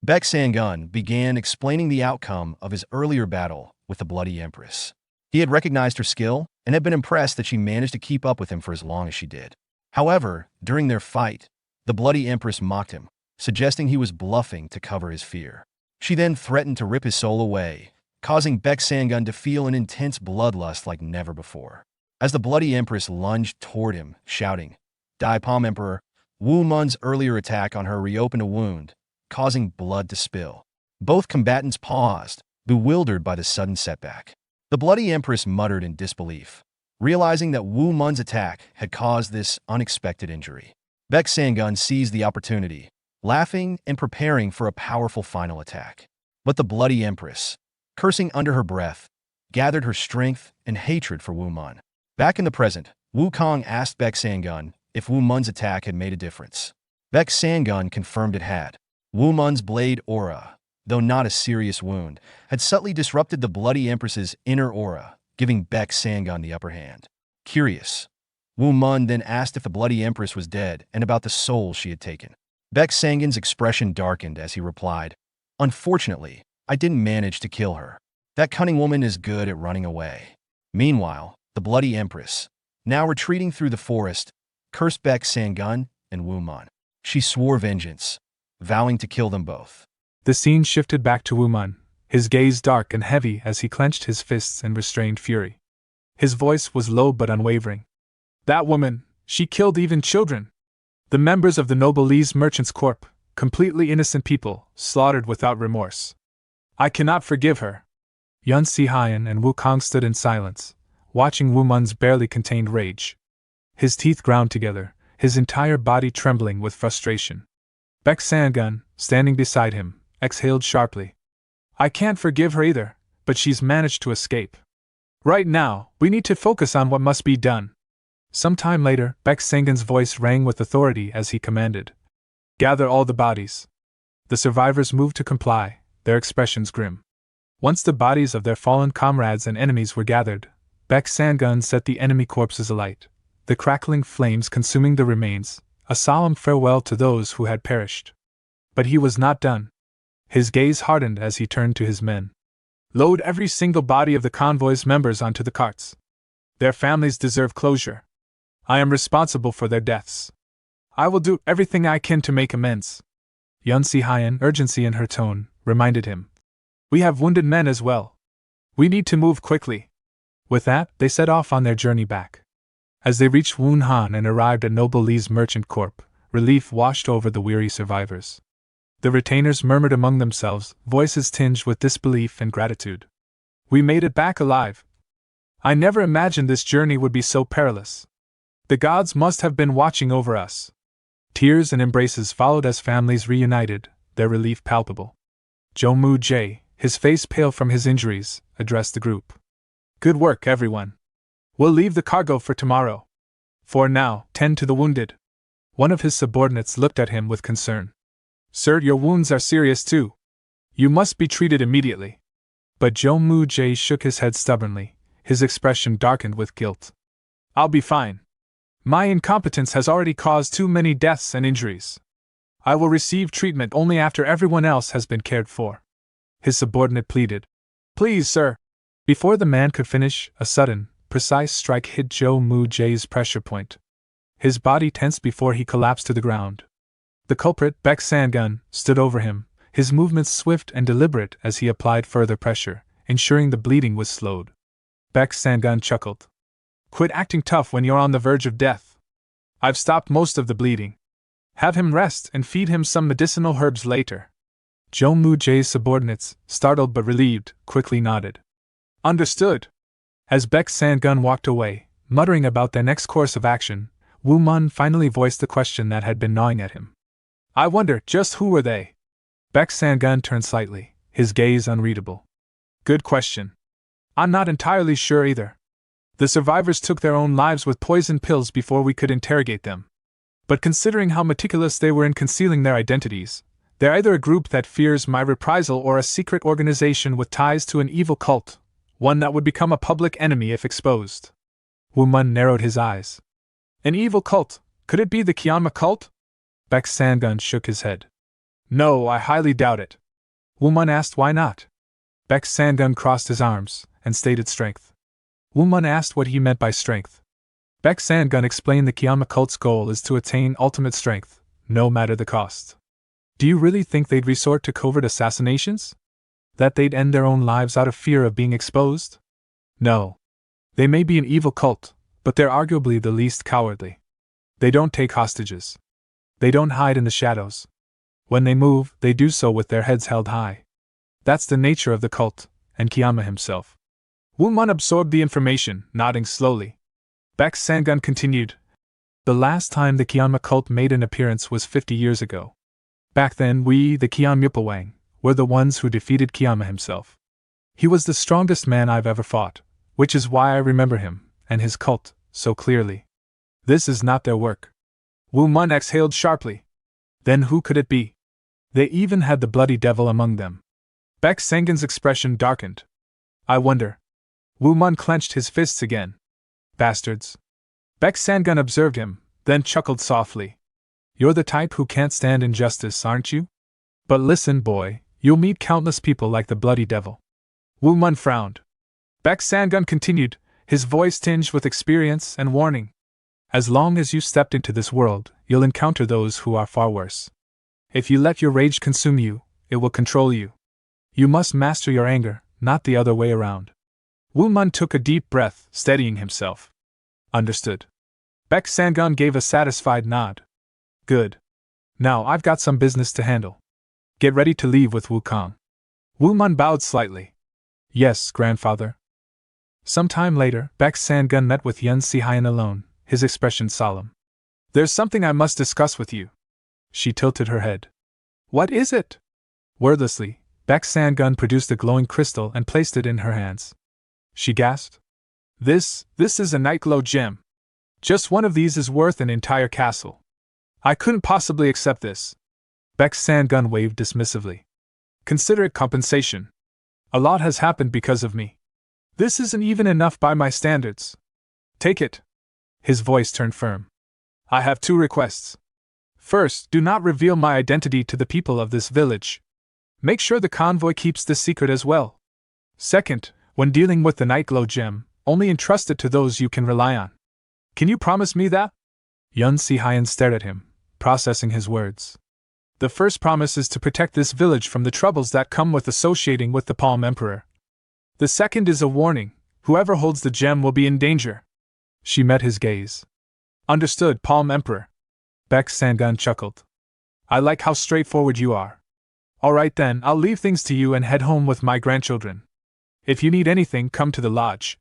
Baek Sangun began explaining the outcome of his earlier battle with the bloody Empress. He had recognized her skill and had been impressed that she managed to keep up with him for as long as she did. However, during their fight, the bloody Empress mocked him, suggesting he was bluffing to cover his fear. She then threatened to rip his soul away, causing Baek Sangun to feel an intense bloodlust like never before. As the bloody Empress lunged toward him, shouting, Die Palm Emperor, Wu Mun's earlier attack on her reopened a wound, causing blood to spill. Both combatants paused, bewildered by the sudden setback. The bloody Empress muttered in disbelief, realizing that Wu Mun's attack had caused this unexpected injury. Baek Sangun seized the opportunity, laughing and preparing for a powerful final attack. But the bloody Empress, cursing under her breath, gathered her strength and hatred for Wu Mun. Back in the present, Wu Kong asked Baek Sangun if Wu Mun's attack had made a difference. Baek Sangun confirmed it had. Wu Mun's blade aura, though not a serious wound, had subtly disrupted the bloody Empress's inner aura, giving Baek Sangun the upper hand. Curious, Wu Mun then asked if the bloody Empress was dead and about the soul she had taken. Baek Sangun's expression darkened as he replied, Unfortunately, I didn't manage to kill her. That cunning woman is good at running away. Meanwhile, the bloody Empress, now retreating through the forest, cursed Baek Sangun and Wu Mun. She swore vengeance, vowing to kill them both. The scene shifted back to Wu Mun, his gaze dark and heavy as he clenched his fists in restrained fury. His voice was low but unwavering. That woman, she killed even children. The members of the Noblesse Merchants Corp, completely innocent people, slaughtered without remorse. I cannot forgive her. Yun Si-hyun and Wu Kong stood in silence, watching Wu Mun's barely contained rage. His teeth ground together, his entire body trembling with frustration. Baek Sangun, standing beside him, exhaled sharply. I can't forgive her either, but she's managed to escape. Right now, we need to focus on what must be done. Some time later, Baek Sangun's voice rang with authority as he commanded. Gather all the bodies. The survivors moved to comply, their expressions grim. Once the bodies of their fallen comrades and enemies were gathered, Baek Sangun set the enemy corpses alight, the crackling flames consuming the remains, a solemn farewell to those who had perished. But he was not done. His gaze hardened as he turned to his men. Load every single body of the convoy's members onto the carts. Their families deserve closure. I am responsible for their deaths. I will do everything I can to make amends. Yun Si-hyun, urgency in her tone, reminded him. We have wounded men as well. We need to move quickly. With that, they set off on their journey back. As they reached Wunhan and arrived at Noblesse Merchant Corp., relief washed over the weary survivors. The retainers murmured among themselves, voices tinged with disbelief and gratitude. We made it back alive. I never imagined this journey would be so perilous. The gods must have been watching over us. Tears and embraces followed as families reunited, their relief palpable. Jo Mu Jae, his face pale from his injuries, addressed the group. Good work, everyone. We'll leave the cargo for tomorrow. For now, tend to the wounded. One of his subordinates looked at him with concern. Sir, your wounds are serious too. You must be treated immediately. But Jo Moo-jae shook his head stubbornly, his expression darkened with guilt. I'll be fine. My incompetence has already caused too many deaths and injuries. I will receive treatment only after everyone else has been cared for. His subordinate pleaded. Please, sir. Before the man could finish, a sudden, precise strike hit Jo Moo-jae's pressure point. His body tensed before he collapsed to the ground. The culprit, Baek Sang-gun, stood over him, his movements swift and deliberate as he applied further pressure, ensuring the bleeding was slowed. Baek Sang-gun chuckled. Quit acting tough when you're on the verge of death. I've stopped most of the bleeding. Have him rest and feed him some medicinal herbs later. Jo Moo-jae's subordinates, startled but relieved, quickly nodded. Understood. As Baek Sang-gun walked away, muttering about their next course of action, Woo Mun finally voiced the question that had been gnawing at him. I wonder, just who were they? Baek Sang-gun turned slightly, his gaze unreadable. Good question. I'm not entirely sure either. The survivors took their own lives with poison pills before we could interrogate them. But considering how meticulous they were in concealing their identities, they're either a group that fears my reprisal or a secret organization with ties to an evil cult, one that would become a public enemy if exposed. Woo Mun narrowed his eyes. An evil cult? Could it be the Kyanma cult? Baek Sang-gun shook his head. No, I highly doubt it. Woo Mun asked why not. Baek Sang-gun crossed his arms and stated strength. Woo Mun asked what he meant by strength. Baek Sang-gun explained the Kyanma cult's goal is to attain ultimate strength, no matter the cost. Do you really think they'd resort to covert assassinations? That they'd end their own lives out of fear of being exposed? No. They may be an evil cult, but they're arguably the least cowardly. They don't take hostages. They don't hide in the shadows. When they move, they do so with their heads held high. That's the nature of the cult, and Kyanma himself. Woo Mun absorbed the information, nodding slowly. Baek Sang-gun continued. The last time the Kyanma cult made an appearance was 50 years ago. Back then we, the Kyanmyupawang, were the ones who defeated Kyanma himself. He was the strongest man I've ever fought, which is why I remember him, and his cult, so clearly. This is not their work. Woo Mun exhaled sharply. Then who could it be? They even had the bloody devil among them. Baek Sang-gun's expression darkened. I wonder. Woo Mun clenched his fists again. Bastards. Baek Sang-gun observed him, then chuckled softly. You're the type who can't stand injustice, aren't you? But listen, boy, you'll meet countless people like the bloody devil. Woo Mun frowned. Baek Sang-gun continued, his voice tinged with experience and warning. As long as you stepped into this world, you'll encounter those who are far worse. If you let your rage consume you, it will control you. You must master your anger, not the other way around. Woo Mun took a deep breath, steadying himself. Understood. Baek Sang-gun gave a satisfied nod. Good. Now I've got some business to handle. Get ready to leave with Wukong. Woo Mun bowed slightly. Yes, grandfather. Some time later, Baek Sang-gun met with Yun Si-hyun alone, his expression solemn. There's something I must discuss with you. She tilted her head. What is it? Wordlessly, Baek Sang-gun produced a glowing crystal and placed it in her hands. She gasped. This is a night glow gem. Just one of these is worth an entire castle. I couldn't possibly accept this. Baek Sang-gun waved dismissively. Consider it compensation. A lot has happened because of me. This isn't even enough by my standards. Take it. His voice turned firm. I have 2 requests. First, do not reveal my identity to the people of this village. Make sure the convoy keeps this secret as well. Second, when dealing with the night glow gem, only entrust it to those you can rely on. Can you promise me that? Yun Si-hyun stared at him, processing his words. The first promise is to protect this village from the troubles that come with associating with the Palm Emperor. The second is a warning, whoever holds the gem will be in danger. She met his gaze. Understood, Palm Emperor. Baek Sang-gun chuckled. I like how straightforward you are. Alright then, I'll leave things to you and head home with my grandchildren. If you need anything, come to the lodge.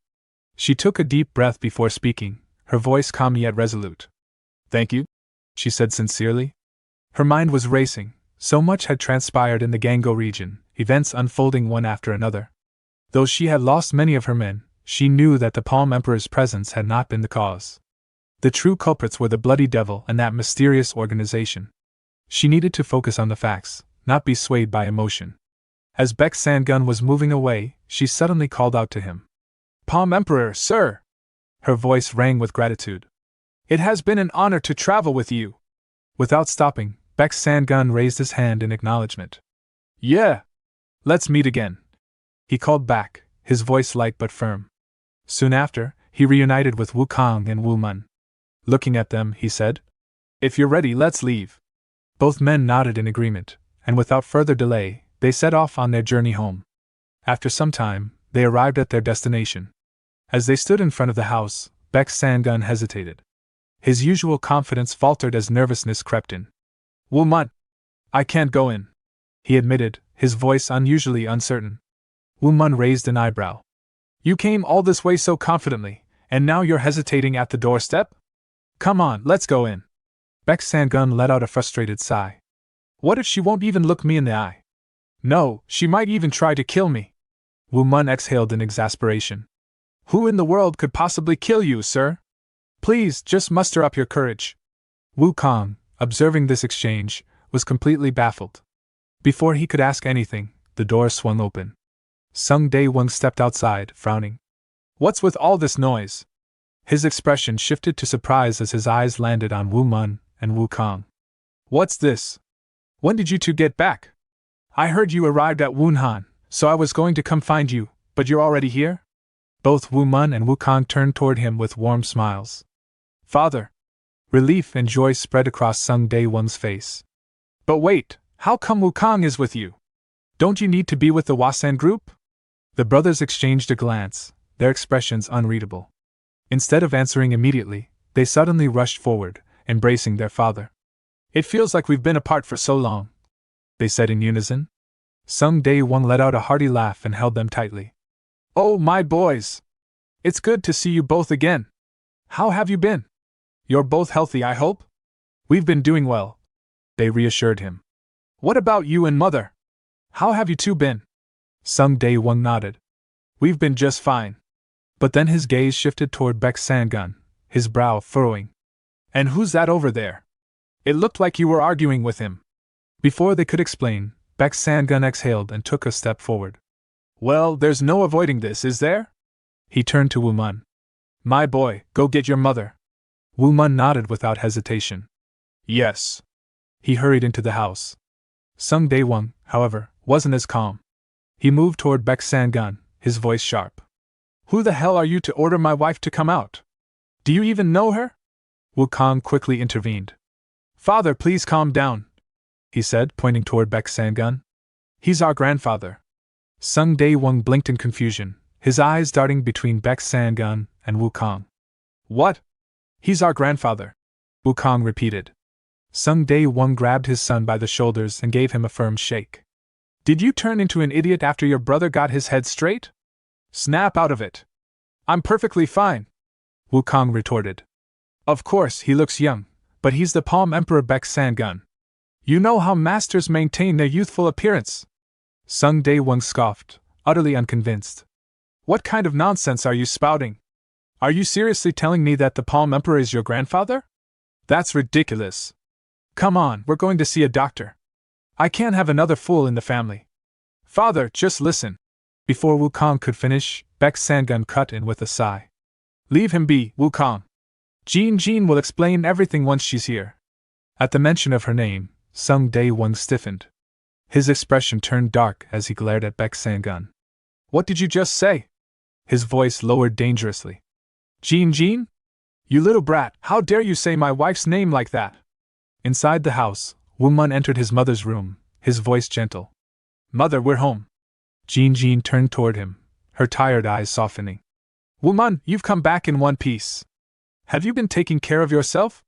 She took a deep breath before speaking, her voice calm yet resolute. Thank you, she said sincerely. Her mind was racing, so much had transpired in the Gango region, events unfolding one after another. Though she had lost many of her men, she knew that the Palm Emperor's presence had not been the cause. The true culprits were the Bloody Devil and that mysterious organization. She needed to focus on the facts, not be swayed by emotion. As Baek Sangun was moving away, she suddenly called out to him. Palm Emperor, sir! Her voice rang with gratitude. It has been an honor to travel with you. Without stopping, Baek Sangun raised his hand in acknowledgement. Yeah! Let's meet again. He called back, his voice light but firm. Soon after, he reunited with Wukong and Woo Mun. Looking at them, he said, If you're ready, let's leave. Both men nodded in agreement, and without further delay, they set off on their journey home. After some time, they arrived at their destination. As they stood in front of the house, Baek Sangun hesitated. His usual confidence faltered as nervousness crept in. Woo Mun, I can't go in, he admitted, his voice unusually uncertain. Woo Mun raised an eyebrow. You came all this way so confidently, and now you're hesitating at the doorstep? Come on, let's go in. Baek Sangun let out a frustrated sigh. What if she won't even look me in the eye? No, she might even try to kill me. Woo Mun exhaled in exasperation. Who in the world could possibly kill you, sir? Please, just muster up your courage. Wukong, observing this exchange, was completely baffled. Before he could ask anything, the door swung open. Sung Dae-won stepped outside, frowning. What's with all this noise? His expression shifted to surprise as his eyes landed on Woo Mun and Wukong. What's this? When did you two get back? I heard you arrived at Wunhan, so I was going to come find you, but you're already here? Both Woo Mun and Wukong turned toward him with warm smiles. Father! Relief and joy spread across Sung Dae-won's face. But wait, how come Wukong is with you? Don't you need to be with the Wasan group? The brothers exchanged a glance, their expressions unreadable. Instead of answering immediately, they suddenly rushed forward, embracing their father. It feels like we've been apart for so long, they said in unison. Sung Dae-won let out a hearty laugh and held them tightly. Oh, my boys! It's good to see you both again. How have you been? You're both healthy, I hope? We've been doing well, they reassured him. What about you and Mother? How have you two been? Sung Dae-won nodded. We've been just fine. But then his gaze shifted toward Baek Sangun, his brow furrowing. And who's that over there? It looked like you were arguing with him. Before they could explain, Baek Sangun exhaled and took a step forward. Well, there's no avoiding this, is there? He turned to Woo Mun. My boy, go get your mother. Woo Mun nodded without hesitation. Yes. He hurried into the house. Sung Dae-won, however, wasn't as calm. He moved toward Baek Sangun, his voice sharp. Who the hell are you to order my wife to come out? Do you even know her? Wukong quickly intervened. Father, please calm down, he said, pointing toward Baek Sangun. He's our grandfather. Sung Dae-won blinked in confusion, his eyes darting between Baek Sangun and Wukong. What? He's our grandfather, Wukong repeated. Sung Dae-won grabbed his son by the shoulders and gave him a firm shake. Did you turn into an idiot after your brother got his head straight? Snap out of it. I'm perfectly fine, Wukong retorted. Of course, he looks young, but he's the Palm Emperor Baek Sangun. You know how masters maintain their youthful appearance. Sung Dae-won scoffed, utterly unconvinced. What kind of nonsense are you spouting? Are you seriously telling me that the Palm Emperor is your grandfather? That's ridiculous. Come on, we're going to see a doctor. I can't have another fool in the family. Father, just listen. Before Wukong could finish, Baek Sangun cut in with a sigh. Leave him be, Wukong. Jean will explain everything once she's here. At the mention of her name, Sung Dae-won stiffened. His expression turned dark as he glared at Baek Sangun. What did you just say? His voice lowered dangerously. Jean? You little brat, how dare you say my wife's name like that? Inside the house, Woo Mun entered his mother's room, his voice gentle. Mother, we're home. Jean turned toward him, her tired eyes softening. Woo Mun, you've come back in one piece. Have you been taking care of yourself?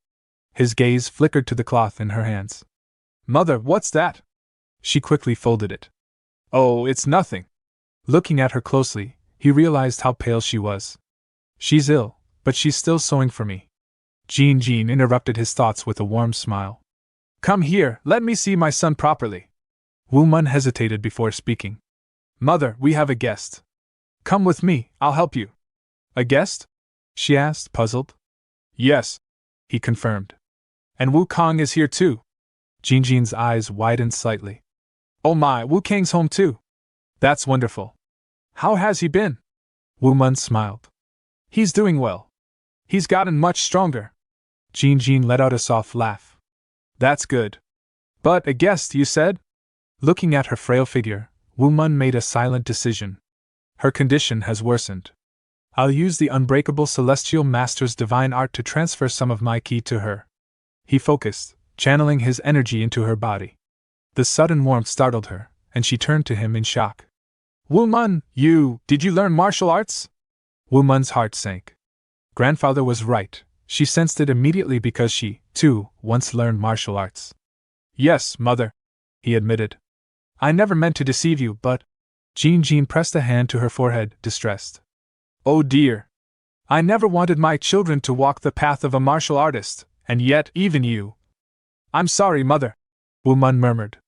His gaze flickered to the cloth in her hands. Mother, what's that? She quickly folded it. Oh, it's nothing. Looking at her closely, he realized how pale she was. She's ill, but she's still sewing for me. Jean interrupted his thoughts with a warm smile. Come here, let me see my son properly. Woo Mun hesitated before speaking. Mother, we have a guest. Come with me, I'll help you. A guest? She asked, puzzled. Yes, he confirmed. And Wukong is here too. Jinjin's eyes widened slightly. Oh my, Wukong's home too. That's wonderful. How has he been? Wu Mun smiled. He's doing well. He's gotten much stronger. Jinjin let out a soft laugh. That's good. But a guest, you said? Looking at her frail figure, Wu Mun made a silent decision. Her condition has worsened. I'll use the unbreakable celestial master's divine art to transfer some of my ki to her. He focused, channeling his energy into her body. The sudden warmth startled her, and she turned to him in shock. Wu Mun, did you learn martial arts? Wu Mun's heart sank. Grandfather was right. She sensed it immediately because she, too, once learned martial arts. Yes, mother, he admitted. I never meant to deceive you, but... Jinjin pressed a hand to her forehead, distressed. Oh dear. I never wanted my children to walk the path of a martial artist, and yet, even you. I'm sorry, mother, Wu Mun murmured.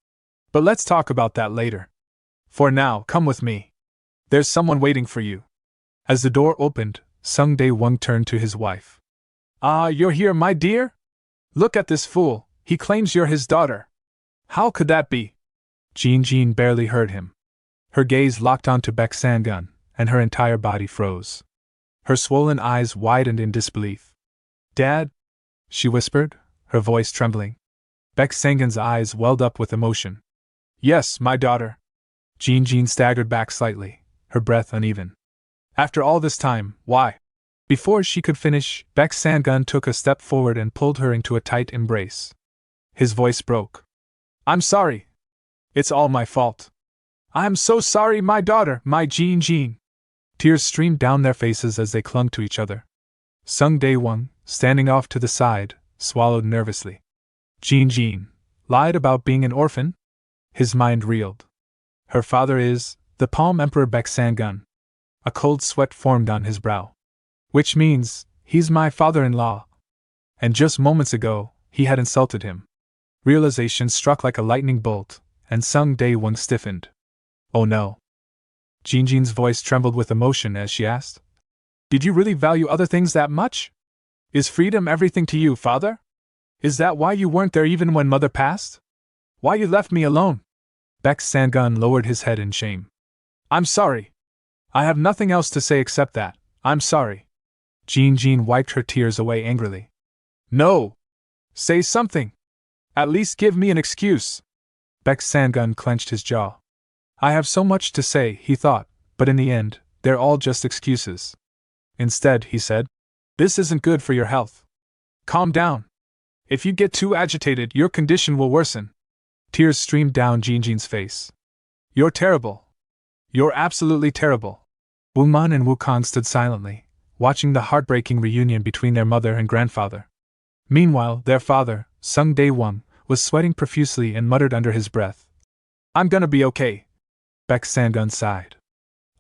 But let's talk about that later. For now, come with me. There's someone waiting for you. As the door opened, Sung Dae-won turned to his wife. Ah, you're here, my dear? Look at this fool, he claims you're his daughter. How could that be? Jinjin barely heard him. Her gaze locked onto Baek Sangun, and her entire body froze. Her swollen eyes widened in disbelief. Dad? She whispered, her voice trembling. Baek Sangun's eyes welled up with emotion. Yes, my daughter. Jinjin staggered back slightly, her breath uneven. After all this time, why? Before she could finish, Baek Sangun took a step forward and pulled her into a tight embrace. His voice broke. I'm sorry. It's all my fault. I'm so sorry, my daughter, my Jinjin. Tears streamed down their faces as they clung to each other. Sung Dae-won, standing off to the side, swallowed nervously. Jinjin lied about being an orphan? His mind reeled. Her father is the Palm Emperor Baek Sangun. A cold sweat formed on his brow. Which means, he's my father-in-law. And just moments ago, he had insulted him. Realization struck like a lightning bolt, and Sung Dae-won stiffened. Oh no. Jinjin's voice trembled with emotion as she asked. Did you really value other things that much? Is freedom everything to you, father? Is that why you weren't there even when mother passed? Why you left me alone? Baek Sangun lowered his head in shame. I'm sorry. I have nothing else to say except that, I'm sorry. Jinjin wiped her tears away angrily. No! Say something! At least give me an excuse! Baek Sangun clenched his jaw. I have so much to say, he thought, but in the end, they're all just excuses. Instead, he said, this isn't good for your health. Calm down. If you get too agitated, your condition will worsen. Tears streamed down Jinjin's face. You're terrible. You're absolutely terrible. Wu Mun and Wukong stood silently, watching the heartbreaking reunion between their mother and grandfather. Meanwhile, their father, Sung Dae-won, was sweating profusely and muttered under his breath. I'm gonna be okay. Baek Sangun sighed.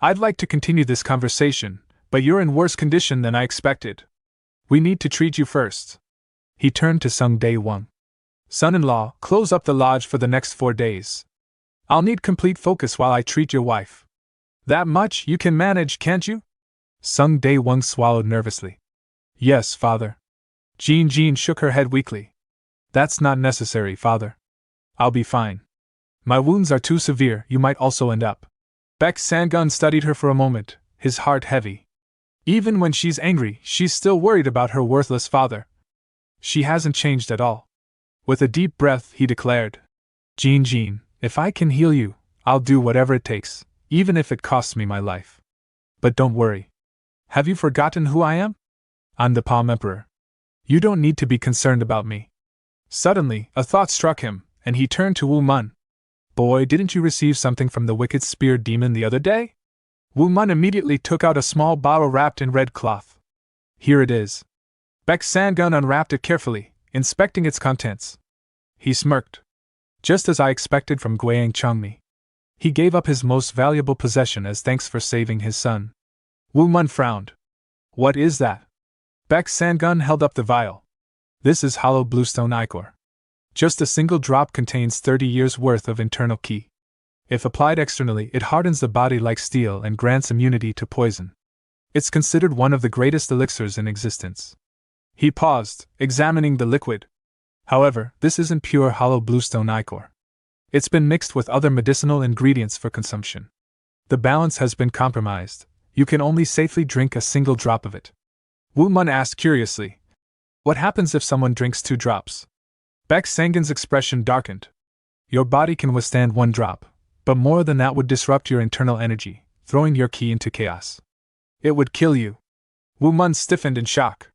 I'd like to continue this conversation, but you're in worse condition than I expected. We need to treat you first. He turned to Sung Dae-won. Son-in-law, close up the lodge for the next 4 days. I'll need complete focus while I treat your wife. That much you can manage, can't you? Sung Dae-won swallowed nervously. Yes, father. Jinjin shook her head weakly. That's not necessary, father. I'll be fine. My wounds are too severe, you might also end up. Baek Sangun studied her for a moment, his heart heavy. Even when she's angry, she's still worried about her worthless father. She hasn't changed at all. With a deep breath, he declared, Jinjin, if I can heal you, I'll do whatever it takes, even if it costs me my life. But don't worry. Have you forgotten who I am? I'm the Palm Emperor. You don't need to be concerned about me. Suddenly, a thought struck him, and he turned to Wu Mun. Boy, didn't you receive something from the wicked spear demon the other day? Wu Mun immediately took out a small bottle wrapped in red cloth. Here it is. Baek Sangun unwrapped it carefully, inspecting its contents. He smirked. Just as I expected from Guiyang Changmi. He gave up his most valuable possession as thanks for saving his son. Wu Mun frowned. What is that? Baek Sangun held up the vial. This is hollow bluestone ichor. Just a single drop contains 30 years' worth of internal ki. If applied externally, it hardens the body like steel and grants immunity to poison. It's considered one of the greatest elixirs in existence. He paused, examining the liquid. However, this isn't pure hollow bluestone ichor. It's been mixed with other medicinal ingredients for consumption. The balance has been compromised. You can only safely drink a single drop of it. Woo Mun asked curiously, "What happens if someone drinks 2 drops?" Baek Sangan's expression darkened. "Your body can withstand 1 drop, but more than that would disrupt your internal energy, throwing your ki into chaos. It would kill you." Woo Mun stiffened in shock.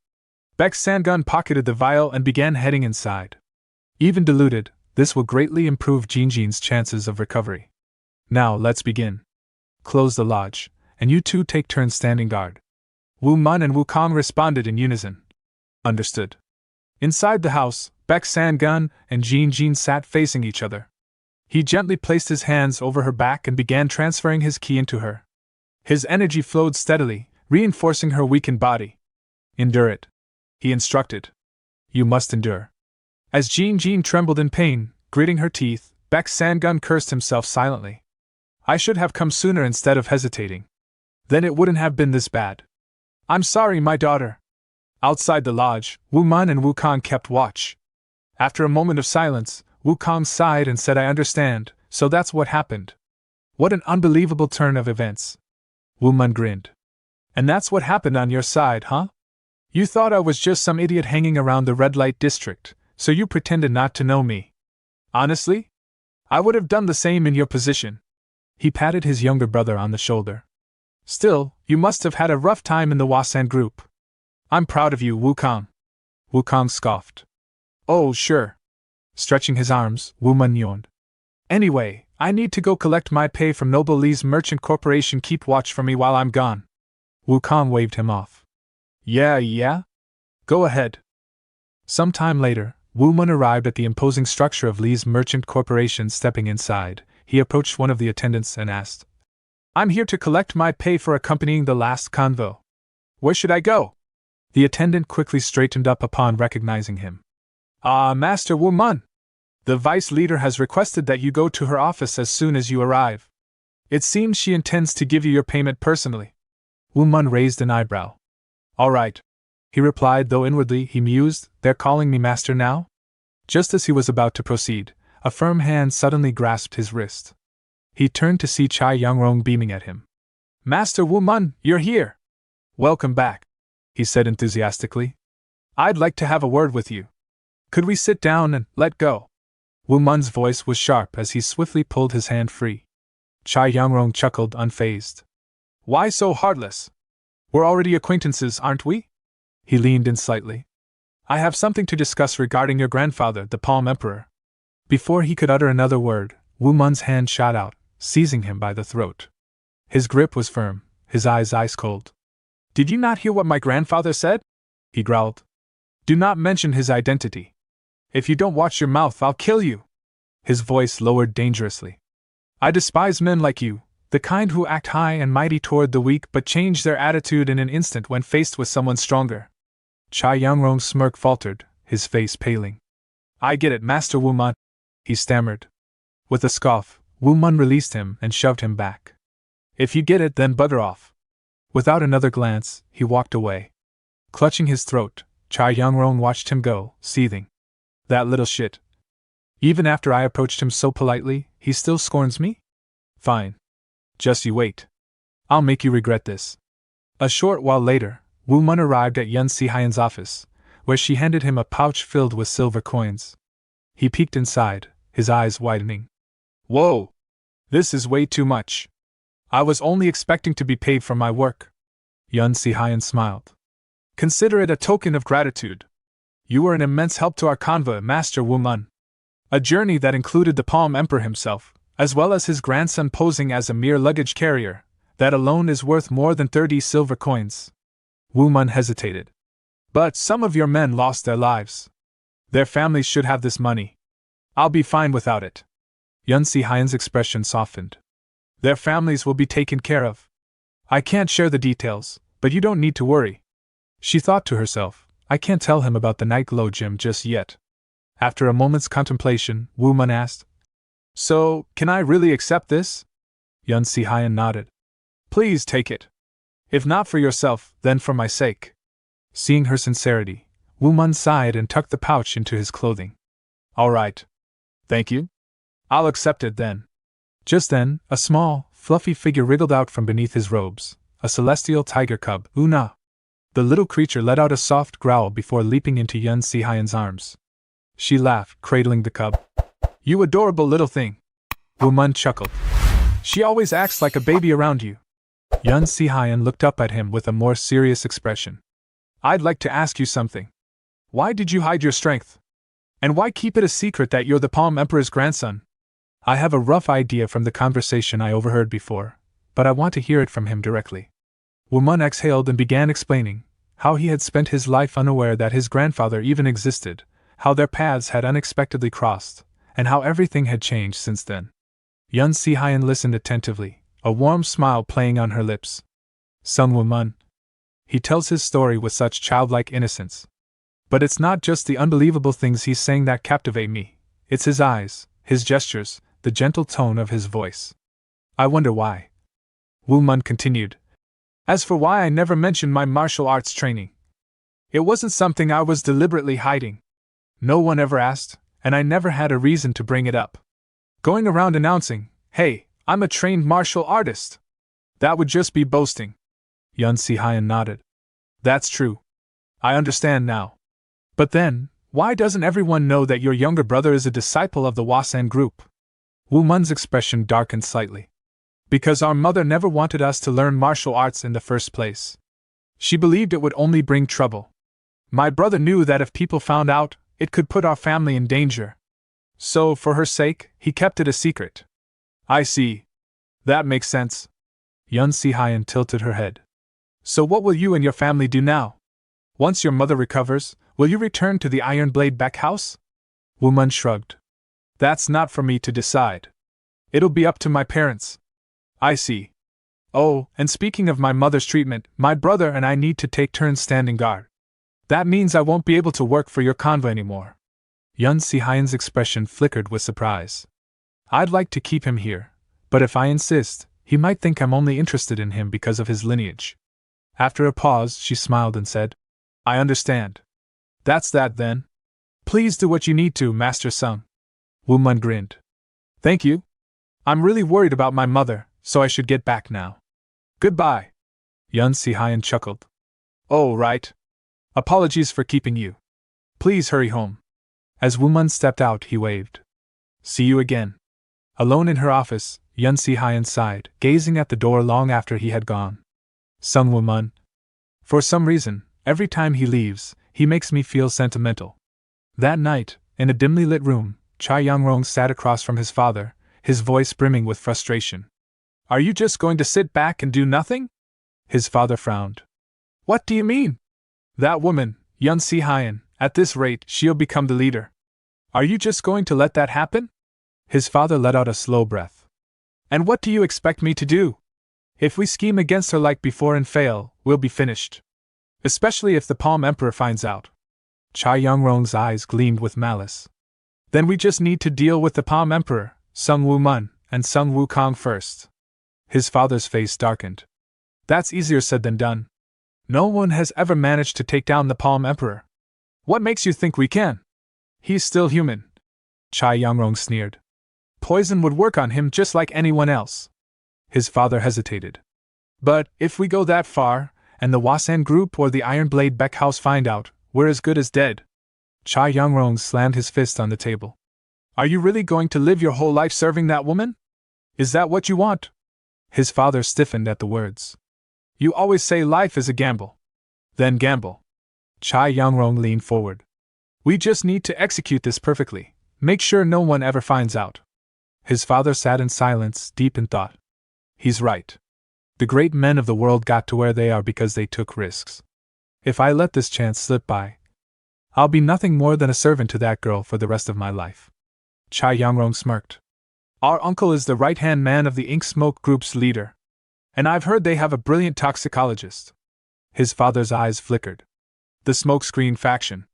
Baek Sangan pocketed the vial and began heading inside. Even diluted, this will greatly improve Jinjin's chances of recovery. "Now let's begin. Close the lodge, and you two take turns standing guard." Woo Mun and Woo Kong responded in unison. "Understood." Inside the house, Baek Sangan and Jinjin sat facing each other. He gently placed his hands over her back and began transferring his ki into her. His energy flowed steadily, reinforcing her weakened body. "Endure it," he instructed. "You must endure." As Jinjin trembled in pain, gritting her teeth, Baek Sangan cursed himself silently. "I should have come sooner instead of hesitating. Then it wouldn't have been this bad. I'm sorry, my daughter." Outside the lodge, Woo Mun and Woo Kong kept watch. After a moment of silence, Woo Kong sighed and said, "I understand, so that's what happened. What an unbelievable turn of events." Woo Mun grinned. "And that's what happened on your side, huh? You thought I was just some idiot hanging around the red light district, so you pretended not to know me. Honestly? I would have done the same in your position." He patted his younger brother on the shoulder. "Still, you must have had a rough time in the Wasan group. I'm proud of you, Woo Kong." Woo Kong scoffed. "Oh, sure." Stretching his arms, Woo Mun yawned. "Anyway, I need to go collect my pay from Noble Lee's Merchant Corporation. Keep watch for me while I'm gone." Woo Kong waved him off. Yeah? Go ahead." Some time later, Woo Mun arrived at the imposing structure of Lee's Merchant Corporation. Stepping inside, he approached one of the attendants and asked, "I'm here to collect my pay for accompanying the last convo. Where should I go?" The attendant quickly straightened up upon recognizing him. Master Woo Mun. The vice leader has requested that you go to her office as soon as you arrive. It seems she intends to give you your payment personally." Woo Mun raised an eyebrow. "All right," he replied, though inwardly he mused, "They're calling me master now?" Just as he was about to proceed, a firm hand suddenly grasped his wrist. He turned to see Chai Youngrong beaming at him. "Master Woo Mun, you're here! Welcome back," he said enthusiastically. "I'd like to have a word with you. Could we sit down and let go?" Woo Mun's voice was sharp as he swiftly pulled his hand free. Chai Youngrong chuckled, unfazed. "Why so heartless? We're already acquaintances, aren't we?" He leaned in slightly. "I have something to discuss regarding your grandfather, the Palm Emperor." Before he could utter another word, Woo Mun's hand shot out, seizing him by the throat. His grip was firm, his eyes ice cold. "Did you not hear what my grandfather said?" he growled. "Do not mention his identity. If you don't watch your mouth, I'll kill you." His voice lowered dangerously. "I despise men like you, the kind who act high and mighty toward the weak but change their attitude in an instant when faced with someone stronger." Chai Youngrong's smirk faltered, his face paling. "I get it, Master Woo Mun," he stammered. With a scoff, Woo Mun released him and shoved him back. "If you get it, then bugger off." Without another glance, he walked away. Clutching his throat, Chai Youngrong watched him go, seething. "That little shit. Even after I approached him so politely, he still scorns me? Fine. Just you wait. I'll make you regret this." A short while later, Woo Mun arrived at Yun Si-hyen's office, where she handed him a pouch filled with silver coins. He peeked inside, his eyes widening. "Whoa! This is way too much. I was only expecting to be paid for my work." Yun Si-hyen smiled. "Consider it a token of gratitude. You were an immense help to our convoy, Master Woo Mun. A journey that included the Palm Emperor himself, as well as his grandson posing as a mere luggage carrier. That alone is worth more than 30 silver coins." Woo Mun hesitated. "But some of your men lost their lives. Their families should have this money. I'll be fine without it." Yun Si-hyen's expression softened. "Their families will be taken care of. I can't share the details, but you don't need to worry." She thought to herself, "I can't tell him about the night glow gem just yet." After a moment's contemplation, Woo Mun asked, "So, can I really accept this?" Yun Si-hyen nodded. "Please take it. If not for yourself, then for my sake." Seeing her sincerity, Woo Mun sighed and tucked the pouch into his clothing. All right. Thank you. I'll accept it then. Just then, a small, fluffy figure wriggled out from beneath his robes, a celestial tiger cub, Una. The little creature let out a soft growl before leaping into Yun Si-hyen's arms. She laughed, cradling the cub. You adorable little thing. Woo Mun chuckled. She always acts like a baby around you. Yun Si-hyen looked up at him with a more serious expression. I'd like to ask you something. Why did you hide your strength? And why keep it a secret that you're the Palm Emperor's grandson? I have a rough idea from the conversation I overheard before, but I want to hear it from him directly. Woo Mun exhaled and began explaining how he had spent his life unaware that his grandfather even existed, how their paths had unexpectedly crossed, and how everything had changed since then. Yun Si-hyen listened attentively, a warm smile playing on her lips. Song Woo Mun. He tells his story with such childlike innocence. But it's not just the unbelievable things he's saying that captivate me. It's his eyes, his gestures, the gentle tone of his voice. I wonder why. Woo Mun continued. As for why I never mentioned my martial arts training, it wasn't something I was deliberately hiding. No one ever asked, and I never had a reason to bring it up. Going around announcing, hey, I'm a trained martial artist. That would just be boasting. Yun Si-hyen nodded. That's true. I understand now. But then, why doesn't everyone know that your younger brother is a disciple of the Hwasan group? Woo Mun's expression darkened slightly. Because our mother never wanted us to learn martial arts in the first place. She believed it would only bring trouble. My brother knew that if people found out, it could put our family in danger. So, for her sake, he kept it a secret. I see. That makes sense. Yun Si-hyen tilted her head. So what will you and your family do now? Once your mother recovers, will you return to the Iron Blade Back House? Woo Mun shrugged. That's not for me to decide. It'll be up to my parents. I see. Oh, and speaking of my mother's treatment, my brother and I need to take turns standing guard. That means I won't be able to work for your convoy anymore. Yun Si-hyen's expression flickered with surprise. I'd like to keep him here, but if I insist, he might think I'm only interested in him because of his lineage. After a pause, she smiled and said, I understand. That's that then. Please do what you need to, Master Sung. Woo Mun grinned. Thank you. I'm really worried about my mother, so I should get back now. Goodbye. Yun Si-hyen chuckled. Oh, right. Apologies for keeping you. Please hurry home. As Woo Mun stepped out, he waved. See you again. Alone in her office, Yun Si-hyen sighed, gazing at the door long after he had gone. Song Woo Mun. For some reason, every time he leaves, he makes me feel sentimental. That night, in a dimly lit room, Cha Young-rong sat across from his father, his voice brimming with frustration. Are you just going to sit back and do nothing? His father frowned. What do you mean? That woman, Yun Si-hyen, at this rate, she'll become the leader. Are you just going to let that happen? His father let out a slow breath. And what do you expect me to do? If we scheme against her like before and fail, we'll be finished. Especially if the Palm Emperor finds out. Cha Young-rong's eyes gleamed with malice. Then we just need to deal with the Palm Emperor, Sung Woo Mun, and Sung Woo Kong first. His father's face darkened. That's easier said than done. No one has ever managed to take down the Palm Emperor. What makes you think we can? He's still human. Cha Young-rong sneered. Poison would work on him just like anyone else. His father hesitated. But, if we go that far, and the Hwasan group or the Iron Blade Back House find out, we're as good as dead. Cha Young-rong slammed his fist on the table. Are you really going to live your whole life serving that woman? Is that what you want? His father stiffened at the words. You always say life is a gamble. Then gamble. Cha Young-rong leaned forward. We just need to execute this perfectly. Make sure no one ever finds out. His father sat in silence, deep in thought. He's right. The great men of the world got to where they are because they took risks. If I let this chance slip by, I'll be nothing more than a servant to that girl for the rest of my life. Cha Young-rong smirked. Our uncle is the right-hand man of the Ink Smoke Group's leader. And I've heard they have a brilliant toxicologist. His father's eyes flickered. The smokescreen faction.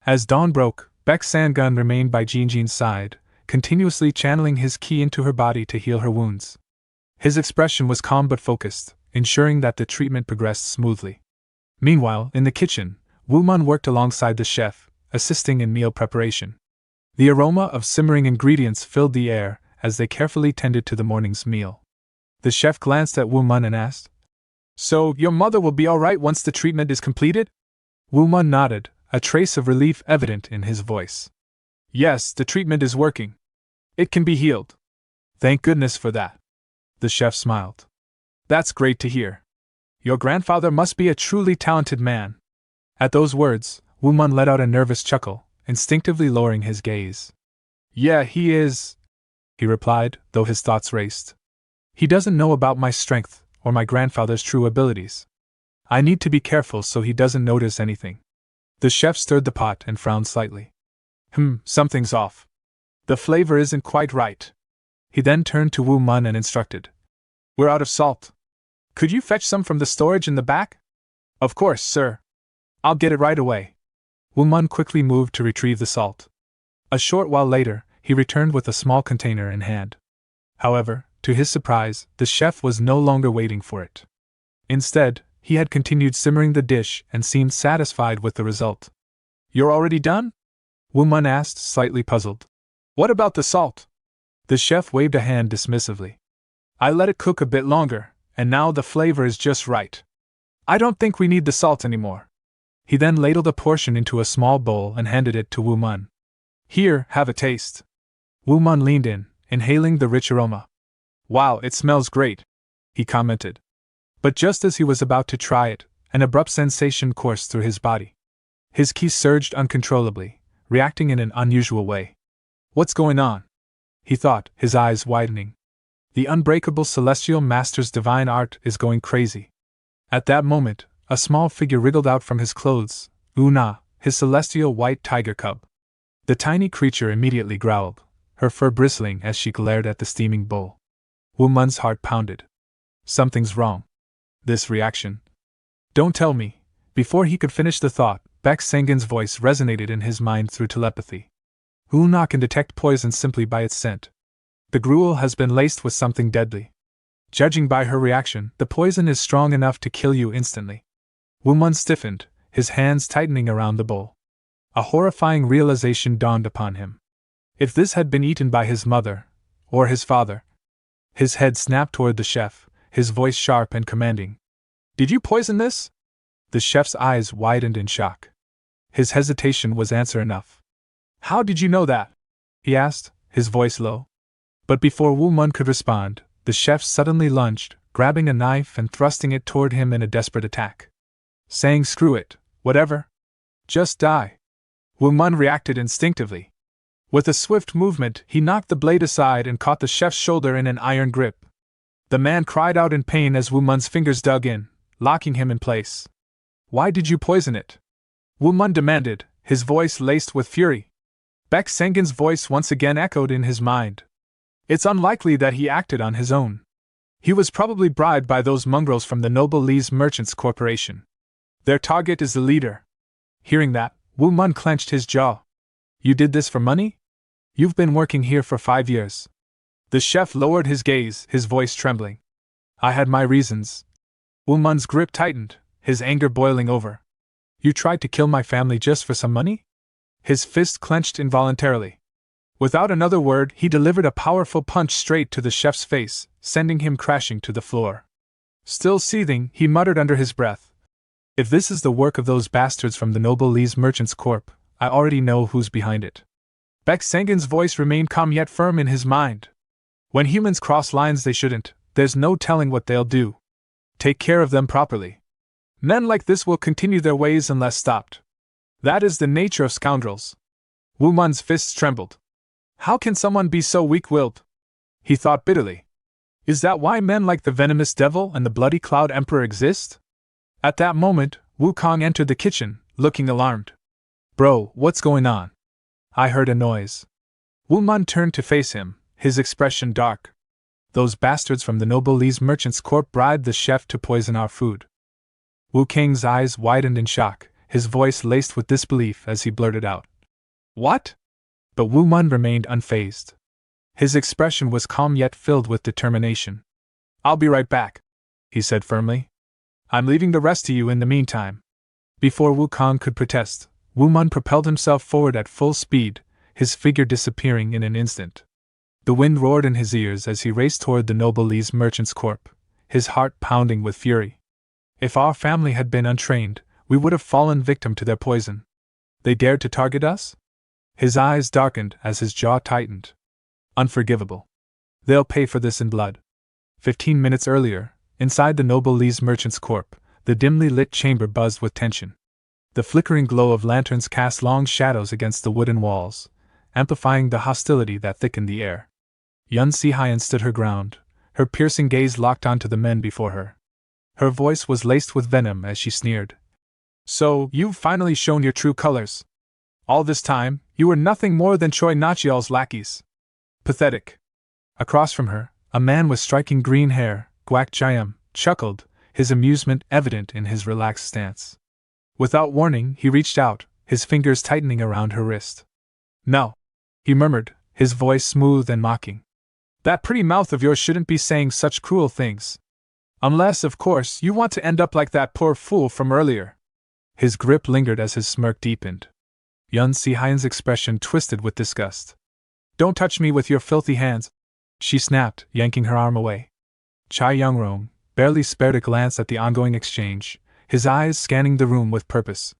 As dawn broke, Baek San-gun remained by Jinjin's side, continuously channeling his ki into her body to heal her wounds. His expression was calm but focused, ensuring that the treatment progressed smoothly. Meanwhile, in the kitchen, Wu Mun worked alongside the chef, assisting in meal preparation. The aroma of simmering ingredients filled the air as they carefully tended to the morning's meal. The chef glanced at Wu Mun and asked, "So, your mother will be alright once the treatment is completed?" Wu Mun nodded, a trace of relief evident in his voice. "Yes, the treatment is working. It can be healed." "Thank goodness for that." The chef smiled. "That's great to hear. Your grandfather must be a truly talented man." At those words, Wu Mun let out a nervous chuckle, instinctively lowering his gaze. "Yeah, he is," he replied, though his thoughts raced. "He doesn't know about my strength, or my grandfather's true abilities. I need to be careful so he doesn't notice anything." The chef stirred the pot and frowned slightly. Something's off. The flavor isn't quite right." He then turned to Wu Mun and instructed, "We're out of salt. Could you fetch some from the storage in the back?" "Of course, sir. I'll get it right away." Wu Mun quickly moved to retrieve the salt. A short while later, he returned with a small container in hand. However, to his surprise, the chef was no longer waiting for it. Instead, he had continued simmering the dish and seemed satisfied with the result. "You're already done?" Wu Mun asked, slightly puzzled. "What about the salt?" The chef waved a hand dismissively. "I let it cook a bit longer, and now the flavor is just right. I don't think we need the salt anymore." He then ladled a portion into a small bowl and handed it to Wu Mun. "Here, have a taste." Wu Mun leaned in, inhaling the rich aroma. "Wow, it smells great," he commented. But just as he was about to try it, an abrupt sensation coursed through his body. His ki surged uncontrollably, reacting in an unusual way. "What's going on?" he thought, his eyes widening. "The unbreakable celestial master's divine art is going crazy." At that moment, a small figure wriggled out from his clothes, Una, his celestial white tiger cub. The tiny creature immediately growled, her fur bristling as she glared at the steaming bowl. Wu Mun's heart pounded. Something's wrong. This reaction. "Don't tell me." Before he could finish the thought, Baek Sengen's voice resonated in his mind through telepathy. "Una can detect poison simply by its scent. The gruel has been laced with something deadly. Judging by her reaction, the poison is strong enough to kill you instantly." Wu Mun stiffened, his hands tightening around the bowl. A horrifying realization dawned upon him. If this had been eaten by his mother, or his father. His head snapped toward the chef, his voice sharp and commanding. "Did you poison this?" The chef's eyes widened in shock. His hesitation was answer enough. "How did you know that?" he asked, his voice low. But before Wu Mun could respond, the chef suddenly lunged, grabbing a knife and thrusting it toward him in a desperate attack. Saying "Screw it, whatever. Just die." Wu Mun reacted instinctively. With a swift movement, he knocked the blade aside and caught the chef's shoulder in an iron grip. The man cried out in pain as Wu Mun's fingers dug in, locking him in place. "Why did you poison it?" Wu Mun demanded, his voice laced with fury. Baek Sengen's voice once again echoed in his mind. It's unlikely that he acted on his own. He was probably bribed by those mongrels from the Noble Lee's Merchants Corporation. Their target is the leader. Hearing that, Wu Mun clenched his jaw. "You did this for money? You've been working here for 5 years. The chef lowered his gaze, his voice trembling. "I had my reasons." Wu Mun's grip tightened, his anger boiling over. "You tried to kill my family just for some money?" His fist clenched involuntarily. Without another word, he delivered a powerful punch straight to the chef's face, sending him crashing to the floor. Still seething, he muttered under his breath, "If this is the work of those bastards from the Noble Lee's Merchants Corp., I already know who's behind it." Baek Sengen's voice remained calm yet firm in his mind. "When humans cross lines they shouldn't, there's no telling what they'll do. Take care of them properly. Men like this will continue their ways unless stopped. That is the nature of scoundrels." Wu Mun's fists trembled. How can someone be so weak-willed? He thought bitterly. Is that why men like the Venomous Devil and the Bloody Cloud Emperor exist? At that moment, Wukong entered the kitchen, looking alarmed. "Bro, what's going on?" "I heard a noise." Wu Mun turned to face him, his expression dark. "Those bastards from the Noble Lee's Merchants Corp bribed the chef to poison our food." Wu Kang's eyes widened in shock, his voice laced with disbelief as he blurted out, "What?" But Wu Mun remained unfazed. His expression was calm yet filled with determination. "I'll be right back," he said firmly. "I'm leaving the rest to you in the meantime." Before Wu Kong could protest, Wu Mun propelled himself forward at full speed, his figure disappearing in an instant. The wind roared in his ears as he raced toward the noble Lee's Merchant's Corp, his heart pounding with fury. If our family had been untrained, we would have fallen victim to their poison. They dared to target us? His eyes darkened as his jaw tightened. Unforgivable. They'll pay for this in blood. 15 minutes earlier, inside the noble Lee's Merchant's Corp, the dimly lit chamber buzzed with tension. The flickering glow of lanterns cast long shadows against the wooden walls, amplifying the hostility that thickened the air. Yun Si-hyen stood her ground, her piercing gaze locked onto the men before her. Her voice was laced with venom as she sneered. So, you've finally shown your true colors. All this time, you were nothing more than Choi Nachiol's lackeys. Pathetic. Across from her, a man with striking green hair, Gwak Jayam, chuckled, his amusement evident in his relaxed stance. Without warning, he reached out, his fingers tightening around her wrist. No, he murmured, his voice smooth and mocking. That pretty mouth of yours shouldn't be saying such cruel things. Unless, of course, you want to end up like that poor fool from earlier. His grip lingered as his smirk deepened. Yun Si-hyen's expression twisted with disgust. Don't touch me with your filthy hands, she snapped, yanking her arm away. Chai Youngrong barely spared a glance at the ongoing exchange, his eyes scanning the room with purpose.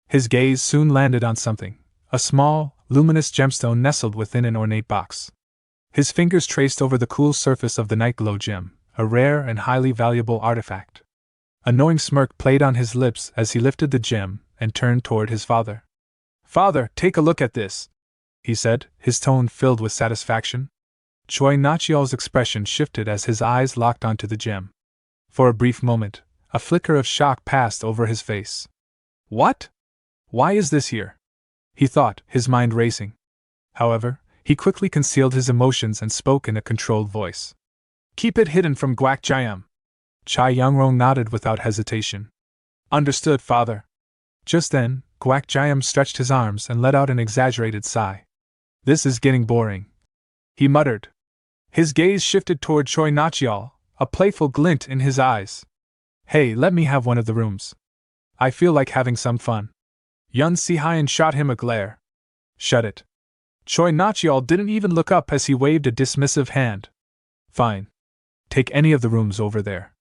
His gaze soon landed on something, a small, luminous gemstone nestled within an ornate box. His fingers traced over the cool surface of the night glow gem, a rare and highly valuable artifact. A knowing smirk played on his lips as he lifted the gem and turned toward his father. Father, take a look at this, he said, his tone filled with satisfaction. Choi Nachiol's expression shifted as his eyes locked onto the gem. For a brief moment, a flicker of shock passed over his face. What? Why is this here? He thought, his mind racing. However, he quickly concealed his emotions and spoke in a controlled voice. Keep it hidden from Gwak Jayam. Chai Youngrong nodded without hesitation. Understood, father. Just then, Gwak Jayam stretched his arms and let out an exaggerated sigh. This is getting boring, he muttered. His gaze shifted toward Choi Nachiol, a playful glint in his eyes. Hey, let me have one of the rooms. I feel like having some fun. Yun Si-hyen shot him a glare. Shut it. Choi Nachiol didn't even look up as he waved a dismissive hand. Fine. Take any of the rooms over there.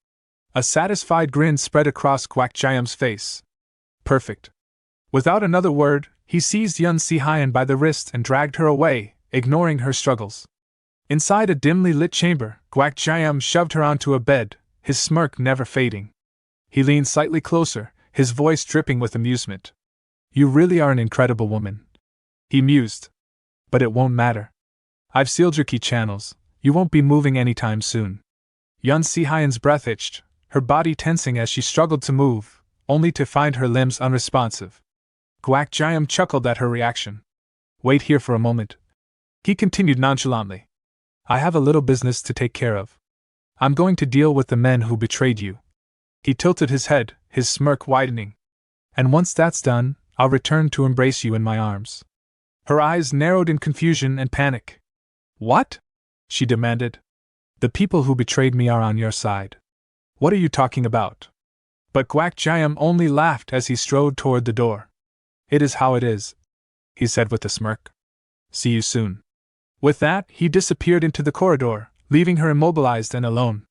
A satisfied grin spread across Gwak Jayam's face. Perfect. Without another word, he seized Yun Si-hyen by the wrist and dragged her away, ignoring her struggles. Inside a dimly lit chamber, Gwak Jayam shoved her onto a bed, his smirk never fading. He leaned slightly closer, his voice dripping with amusement. You really are an incredible woman, he mused. But it won't matter. I've sealed your key channels, you won't be moving anytime soon. Yun Si-hyen's breath itched, her body tensing as she struggled to move, only to find her limbs unresponsive. Gwak Jayam chuckled at her reaction. Wait here for a moment, he continued nonchalantly. I have a little business to take care of. I'm going to deal with the men who betrayed you. He tilted his head, his smirk widening. And once that's done, I'll return to embrace you in my arms. Her eyes narrowed in confusion and panic. What? She demanded. The people who betrayed me are on your side. What are you talking about? But Gwak Jayam only laughed as he strode toward the door. It is how it is, he said with a smirk. See you soon. With that, he disappeared into the corridor, leaving her immobilized and alone.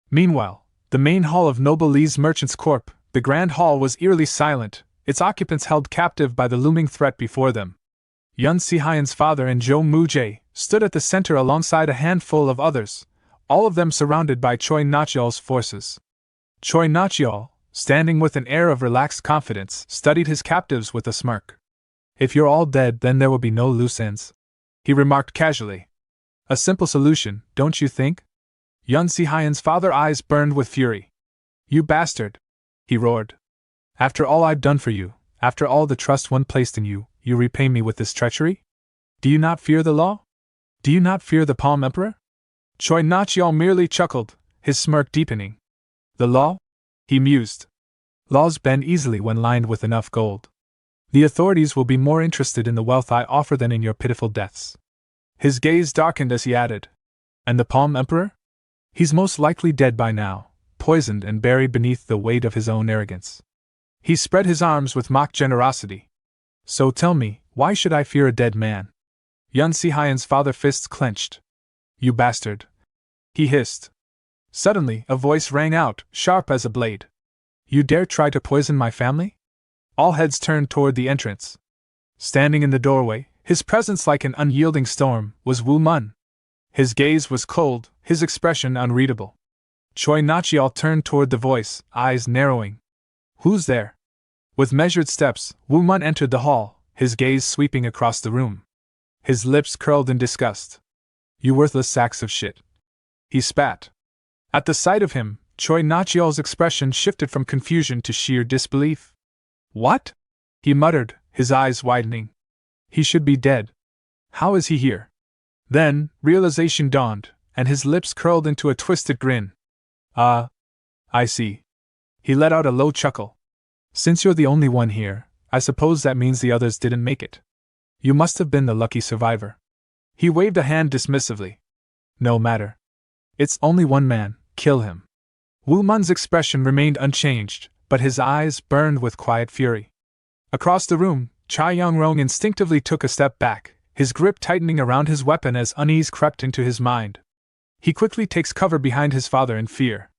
Meanwhile, the main hall of Noble Lee's Merchant's Corp, the grand hall, was eerily silent, its occupants held captive by the looming threat before them. Yun Si-hyen's father and Jo Mu-jae stood at the center alongside a handful of others, all of them surrounded by Choi Nachiol's forces. Choi Nachiol, standing with an air of relaxed confidence, studied his captives with a smirk. If you're all dead, then there will be no loose ends, he remarked casually. A simple solution, don't you think? Yun Si-hyen's father's eyes burned with fury. You bastard, he roared. After all I've done for you, after all the trust one placed in you, you repay me with this treachery? Do you not fear the law? Do you not fear the Palm Emperor? Choi Nachiol merely chuckled, his smirk deepening. The law? He mused. Laws bend easily when lined with enough gold. The authorities will be more interested in the wealth I offer than in your pitiful deaths. His gaze darkened as he added. And the Palm Emperor? He's most likely dead by now, poisoned and buried beneath the weight of his own arrogance. He spread his arms with mock generosity. So tell me, why should I fear a dead man? Yun Si-hyen's father fists clenched. You bastard! He hissed. Suddenly, a voice rang out, sharp as a blade. You dare try to poison my family? All heads turned toward the entrance. Standing in the doorway, his presence like an unyielding storm, was Woo Mun. His gaze was cold, his expression unreadable. Choi Nachial turned toward the voice, eyes narrowing. Who's there? With measured steps, Woo Mun entered the hall, his gaze sweeping across the room. His lips curled in disgust. You worthless sacks of shit. He spat. At the sight of him, Choi Nachial's expression shifted from confusion to sheer disbelief. What? He muttered, his eyes widening. He should be dead. How is he here? Then, realization dawned, and his lips curled into a twisted grin. I see. He let out a low chuckle. Since you're the only one here, I suppose that means the others didn't make it. You must have been the lucky survivor. He waved a hand dismissively. No matter. It's only one man, kill him. Woo Mun's expression remained unchanged, but his eyes burned with quiet fury. Across the room, Cha Young-rong instinctively took a step back, his grip tightening around his weapon as unease crept into his mind. He quickly takes cover behind his father in fear.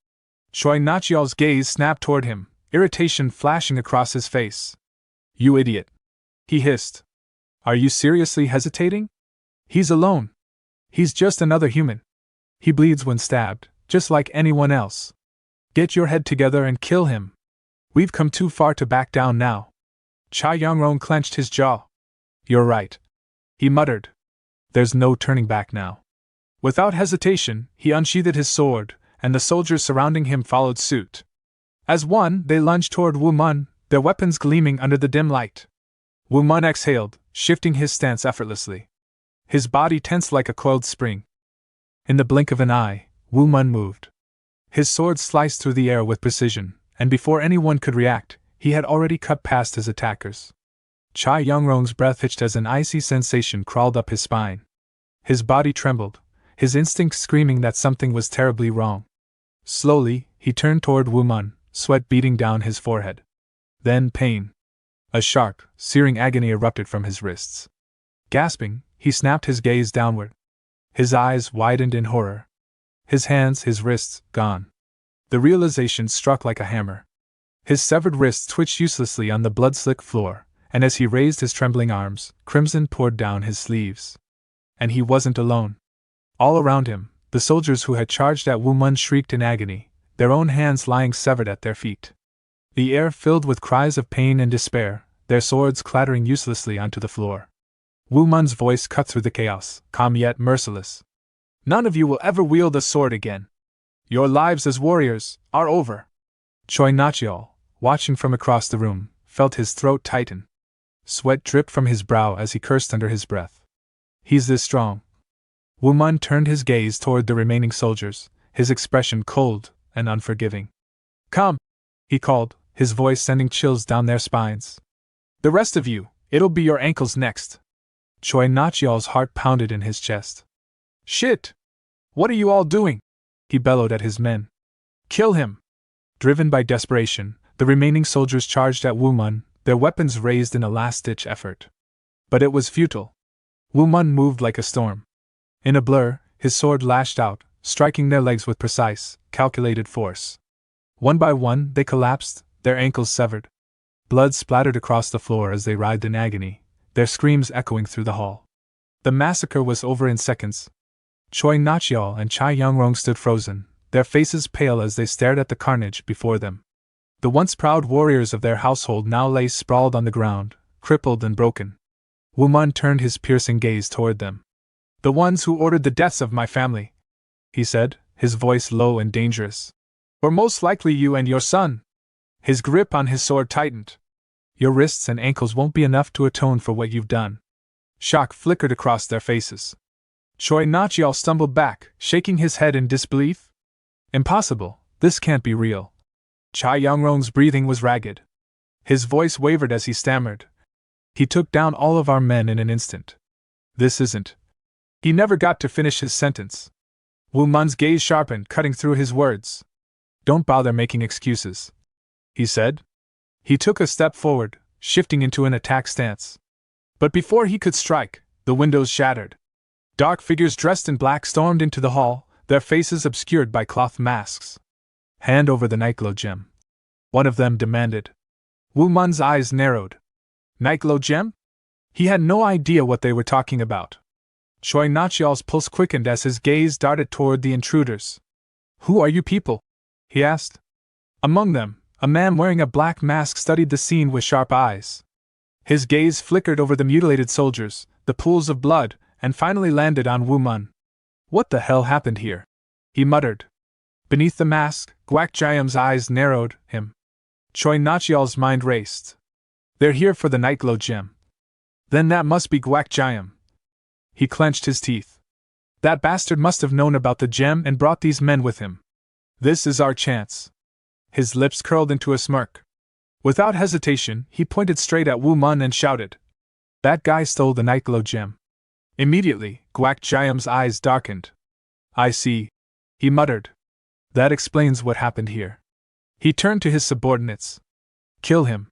Choi Nachial's gaze snapped toward him, irritation flashing across his face. You idiot! He hissed. Are you seriously hesitating? He's alone. He's just another human. He bleeds when stabbed, just like anyone else. Get your head together and kill him. We've come too far to back down now. Cha Young-rong clenched his jaw. You're right. He muttered. There's no turning back now. Without hesitation, he unsheathed his sword, and the soldiers surrounding him followed suit. As one, they lunged toward Woo Mun, their weapons gleaming under the dim light. Woo Mun exhaled, shifting his stance effortlessly. His body tensed like a coiled spring. In the blink of an eye, Woo Mun moved. His sword sliced through the air with precision, and before anyone could react, he had already cut past his attackers. Cha Young-rong's breath hitched as an icy sensation crawled up his spine. His body trembled, his instincts screaming that something was terribly wrong. Slowly, he turned toward Woo Mun, sweat beading down his forehead. Then pain. A sharp, searing agony erupted from his wrists. Gasping, he snapped his gaze downward. His eyes widened in horror. His hands, his wrists, gone. The realization struck like a hammer. His severed wrists twitched uselessly on the blood-slick floor, and as he raised his trembling arms, crimson poured down his sleeves. And he wasn't alone. All around him, the soldiers who had charged at Woo Mun shrieked in agony, their own hands lying severed at their feet. The air filled with cries of pain and despair, their swords clattering uselessly onto the floor. Woo Mun's voice cut through the chaos, calm yet merciless. None of you will ever wield a sword again. Your lives as warriors are over. Choi Nachial, watching from across the room, felt his throat tighten. Sweat dripped from his brow as he cursed under his breath. He's this strong. Woo Mun turned his gaze toward the remaining soldiers, his expression cold and unforgiving. Come, he called, his voice sending chills down their spines. The rest of you, it'll be your ankles next. Choi Nachial's heart pounded in his chest. Shit! What are you all doing? He bellowed at his men. Kill him! Driven by desperation, the remaining soldiers charged at Woo Mun, their weapons raised in a last-ditch effort. But it was futile. Woo Mun moved like a storm. In a blur, his sword lashed out, striking their legs with precise, calculated force. One by one, they collapsed, their ankles severed. Blood splattered across the floor as they writhed in agony, their screams echoing through the hall. The massacre was over in seconds. Choi Nachial and Cha Young-rong stood frozen, their faces pale as they stared at the carnage before them. The once proud warriors of their household now lay sprawled on the ground, crippled and broken. Woo Mun turned his piercing gaze toward them. The ones who ordered the deaths of my family, he said, his voice low and dangerous. Or most likely you and your son. His grip on his sword tightened. Your wrists and ankles won't be enough to atone for what you've done. Shock flickered across their faces. Choi Nachial stumbled back, shaking his head in disbelief. Impossible, this can't be real. Cha Young-rong's breathing was ragged. His voice wavered as he stammered. He took down all of our men in an instant. This isn't. He never got to finish his sentence. Woo Mun's gaze sharpened, cutting through his words. Don't bother making excuses, he said. He took a step forward, shifting into an attack stance. But before he could strike, the windows shattered. Dark figures dressed in black stormed into the hall, their faces obscured by cloth masks. Hand over the nightglow gem, one of them demanded. Woo Mun's eyes narrowed. Nightglow gem? He had no idea what they were talking about. Choi Nachial's pulse quickened as his gaze darted toward the intruders. Who are you people? He asked. Among them, a man wearing a black mask studied the scene with sharp eyes. His gaze flickered over the mutilated soldiers, the pools of blood, and finally landed on Woo Mun. What the hell happened here? He muttered. Beneath the mask, Guak Jiam's eyes narrowed him. Choi Nachial's mind raced. They're here for the nightglow gem. Then that must be Guak Jiam. He clenched his teeth. That bastard must have known about the gem and brought these men with him. This is our chance. His lips curled into a smirk. Without hesitation, he pointed straight at Woo Mun and shouted. That guy stole the nightglow gem. Immediately, Guak Jiam's eyes darkened. I see, he muttered. That explains what happened here. He turned to his subordinates. Kill him.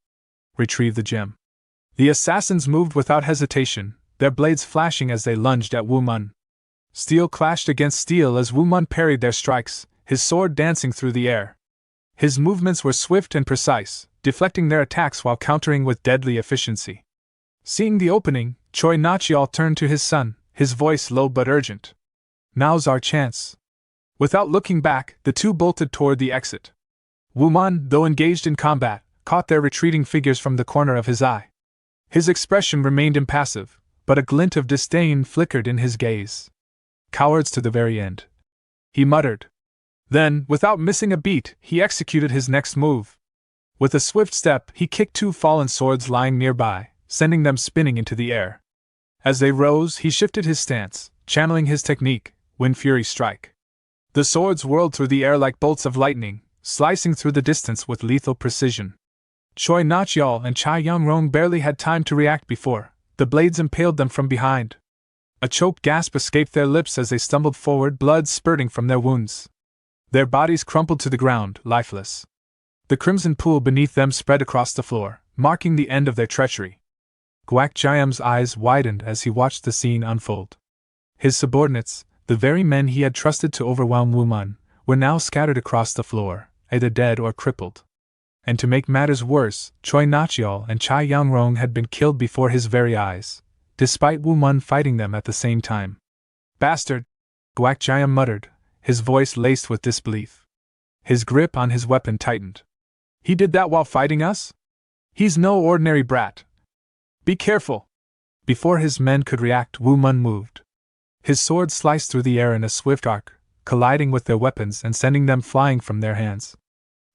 Retrieve the gem. The assassins moved without hesitation, their blades flashing as they lunged at Woo Mun. Steel clashed against steel as Woo Mun parried their strikes, his sword dancing through the air. His movements were swift and precise, deflecting their attacks while countering with deadly efficiency. Seeing the opening, Choi Nachial turned to his son, his voice low but urgent. Now's our chance. Without looking back, the two bolted toward the exit. Woo Mun, though engaged in combat, caught their retreating figures from the corner of his eye. His expression remained impassive, but a glint of disdain flickered in his gaze. Cowards to the very end, he muttered. Then, without missing a beat, he executed his next move. With a swift step, he kicked two fallen swords lying nearby, sending them spinning into the air. As they rose, he shifted his stance, channeling his technique, Wind Fury Strike. The swords whirled through the air like bolts of lightning, slicing through the distance with lethal precision. Choi Nachial and Chai Young-rong barely had time to react before the blades impaled them from behind. A choked gasp escaped their lips as they stumbled forward, blood spurting from their wounds. Their bodies crumpled to the ground, lifeless. The crimson pool beneath them spread across the floor, marking the end of their treachery. Guak Jiam's eyes widened as he watched the scene unfold. His subordinates, the very men he had trusted to overwhelm Woo Mun, were now scattered across the floor, either dead or crippled. And to make matters worse, Choi Nachial and Chai Young-rong had been killed before his very eyes, despite Woo Mun fighting them at the same time. Bastard! Guak Jiam muttered, his voice laced with disbelief. His grip on his weapon tightened. He did that while fighting us? He's no ordinary brat. Be careful! Before his men could react, Woo Mun moved. His sword sliced through the air in a swift arc, colliding with their weapons and sending them flying from their hands.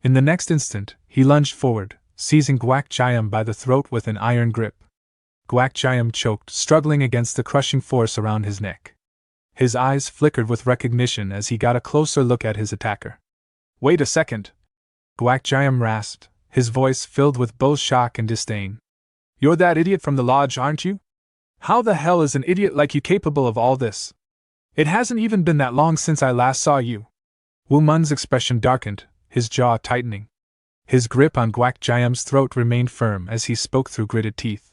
In the next instant, he lunged forward, seizing Guak Jiam by the throat with an iron grip. Guak Jiam choked, struggling against the crushing force around his neck. His eyes flickered with recognition as he got a closer look at his attacker. Wait a second! Guak Jiam rasped, his voice filled with both shock and disdain. You're that idiot from the lodge, aren't you? How the hell is an idiot like you capable of all this? It hasn't even been that long since I last saw you. Woo Mun's expression darkened, his jaw tightening. His grip on Guak Jiam's throat remained firm as he spoke through gritted teeth.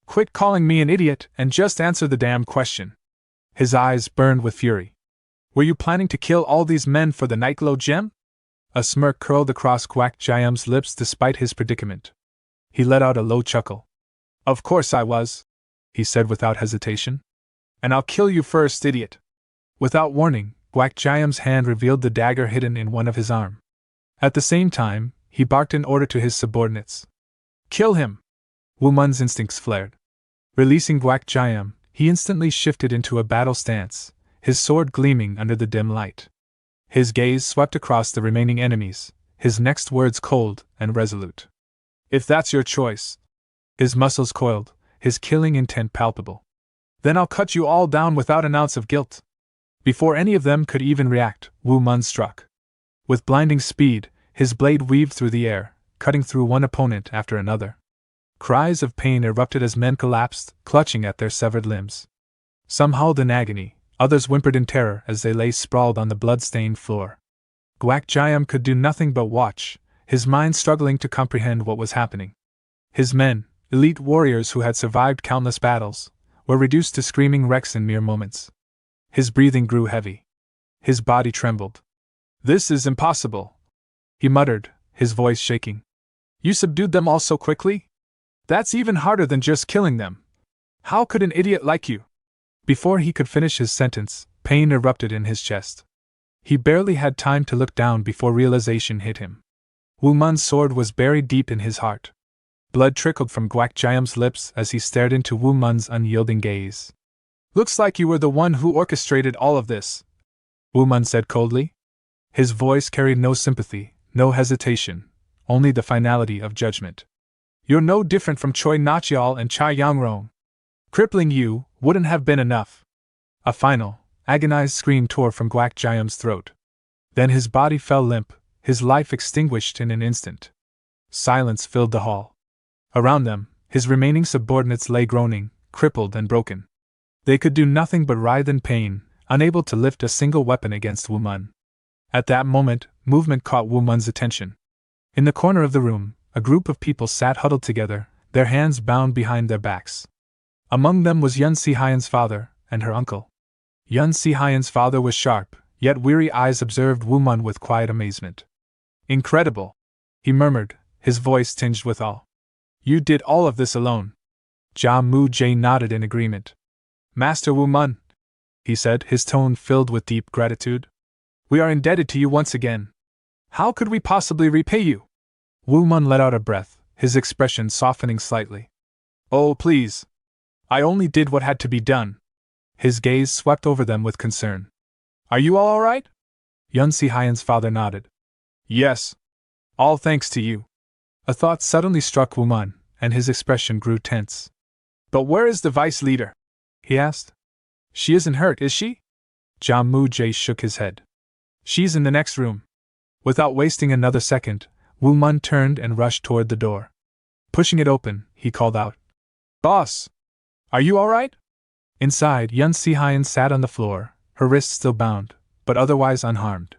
Quit calling me an idiot and just answer the damn question. His eyes burned with fury. Were you planning to kill all these men for the nightglow gem? A smirk curled across Guak Jiam's lips despite his predicament. He let out a low chuckle. Of course I was, he said without hesitation. And I'll kill you first, idiot. Without warning, Guak Jiam's hand revealed the dagger hidden in one of his arm. At the same time, he barked an order to his subordinates. Kill him! Woo Mun's instincts flared. Releasing Guak Jiam, he instantly shifted into a battle stance, his sword gleaming under the dim light. His gaze swept across the remaining enemies, his next words cold and resolute. If that's your choice. His muscles coiled, his killing intent palpable. Then I'll cut you all down without an ounce of guilt. Before any of them could even react, Woo Mun struck. With blinding speed, his blade weaved through the air, cutting through one opponent after another. Cries of pain erupted as men collapsed, clutching at their severed limbs. Some howled in agony, others whimpered in terror as they lay sprawled on the blood-stained floor. Guak Jiam could do nothing but watch, his mind struggling to comprehend what was happening. His men, elite warriors who had survived countless battles, were reduced to screaming wrecks in mere moments. His breathing grew heavy. His body trembled. "This is impossible," he muttered, his voice shaking. "You subdued them all so quickly? That's even harder than just killing them. How could an idiot like you?" Before he could finish his sentence, pain erupted in his chest. He barely had time to look down before realization hit him. Woo Mun's sword was buried deep in his heart. Blood trickled from Gwak Jayam's lips as he stared into Woo Mun's unyielding gaze. "Looks like you were the one who orchestrated all of this," Woo Mun said coldly. His voice carried no sympathy, no hesitation, only the finality of judgment. "You're no different from Choi Nachial and Chai Yangrong. Crippling you wouldn't have been enough." A final, agonized scream tore from Gwak Jayam's throat. Then his body fell limp, his life extinguished in an instant. Silence filled the hall. Around them, his remaining subordinates lay groaning, crippled and broken. They could do nothing but writhe in pain, unable to lift a single weapon against Woo Mun. At that moment, movement caught Woo Mun's attention. In the corner of the room, a group of people sat huddled together, their hands bound behind their backs. Among them was Yun Si-hyen's father and her uncle. Yun Si-hyen's father was sharp, yet weary eyes observed Woo Mun with quiet amazement. "Incredible," he murmured, his voice tinged with awe. "You did all of this alone." Ja Mu-jae nodded in agreement. "Master Woo Mun," he said, his tone filled with deep gratitude, "we are indebted to you once again. How could we possibly repay you?" Woo Mun let out a breath, his expression softening slightly. "Oh, please. I only did what had to be done." His gaze swept over them with concern. "Are you all right?" Yun Si-hyen's father nodded. "Yes. All thanks to you." A thought suddenly struck Woo Mun, and his expression grew tense. "But where is the vice leader?" he asked. "She isn't hurt, is she?" Ja Mu-jae shook his head. "She's in the next room." Without wasting another second, Woo Mun turned and rushed toward the door. Pushing it open, he called out, "Boss! Are you all right?" Inside, Yun Si-hyen sat on the floor, her wrists still bound, but otherwise unharmed.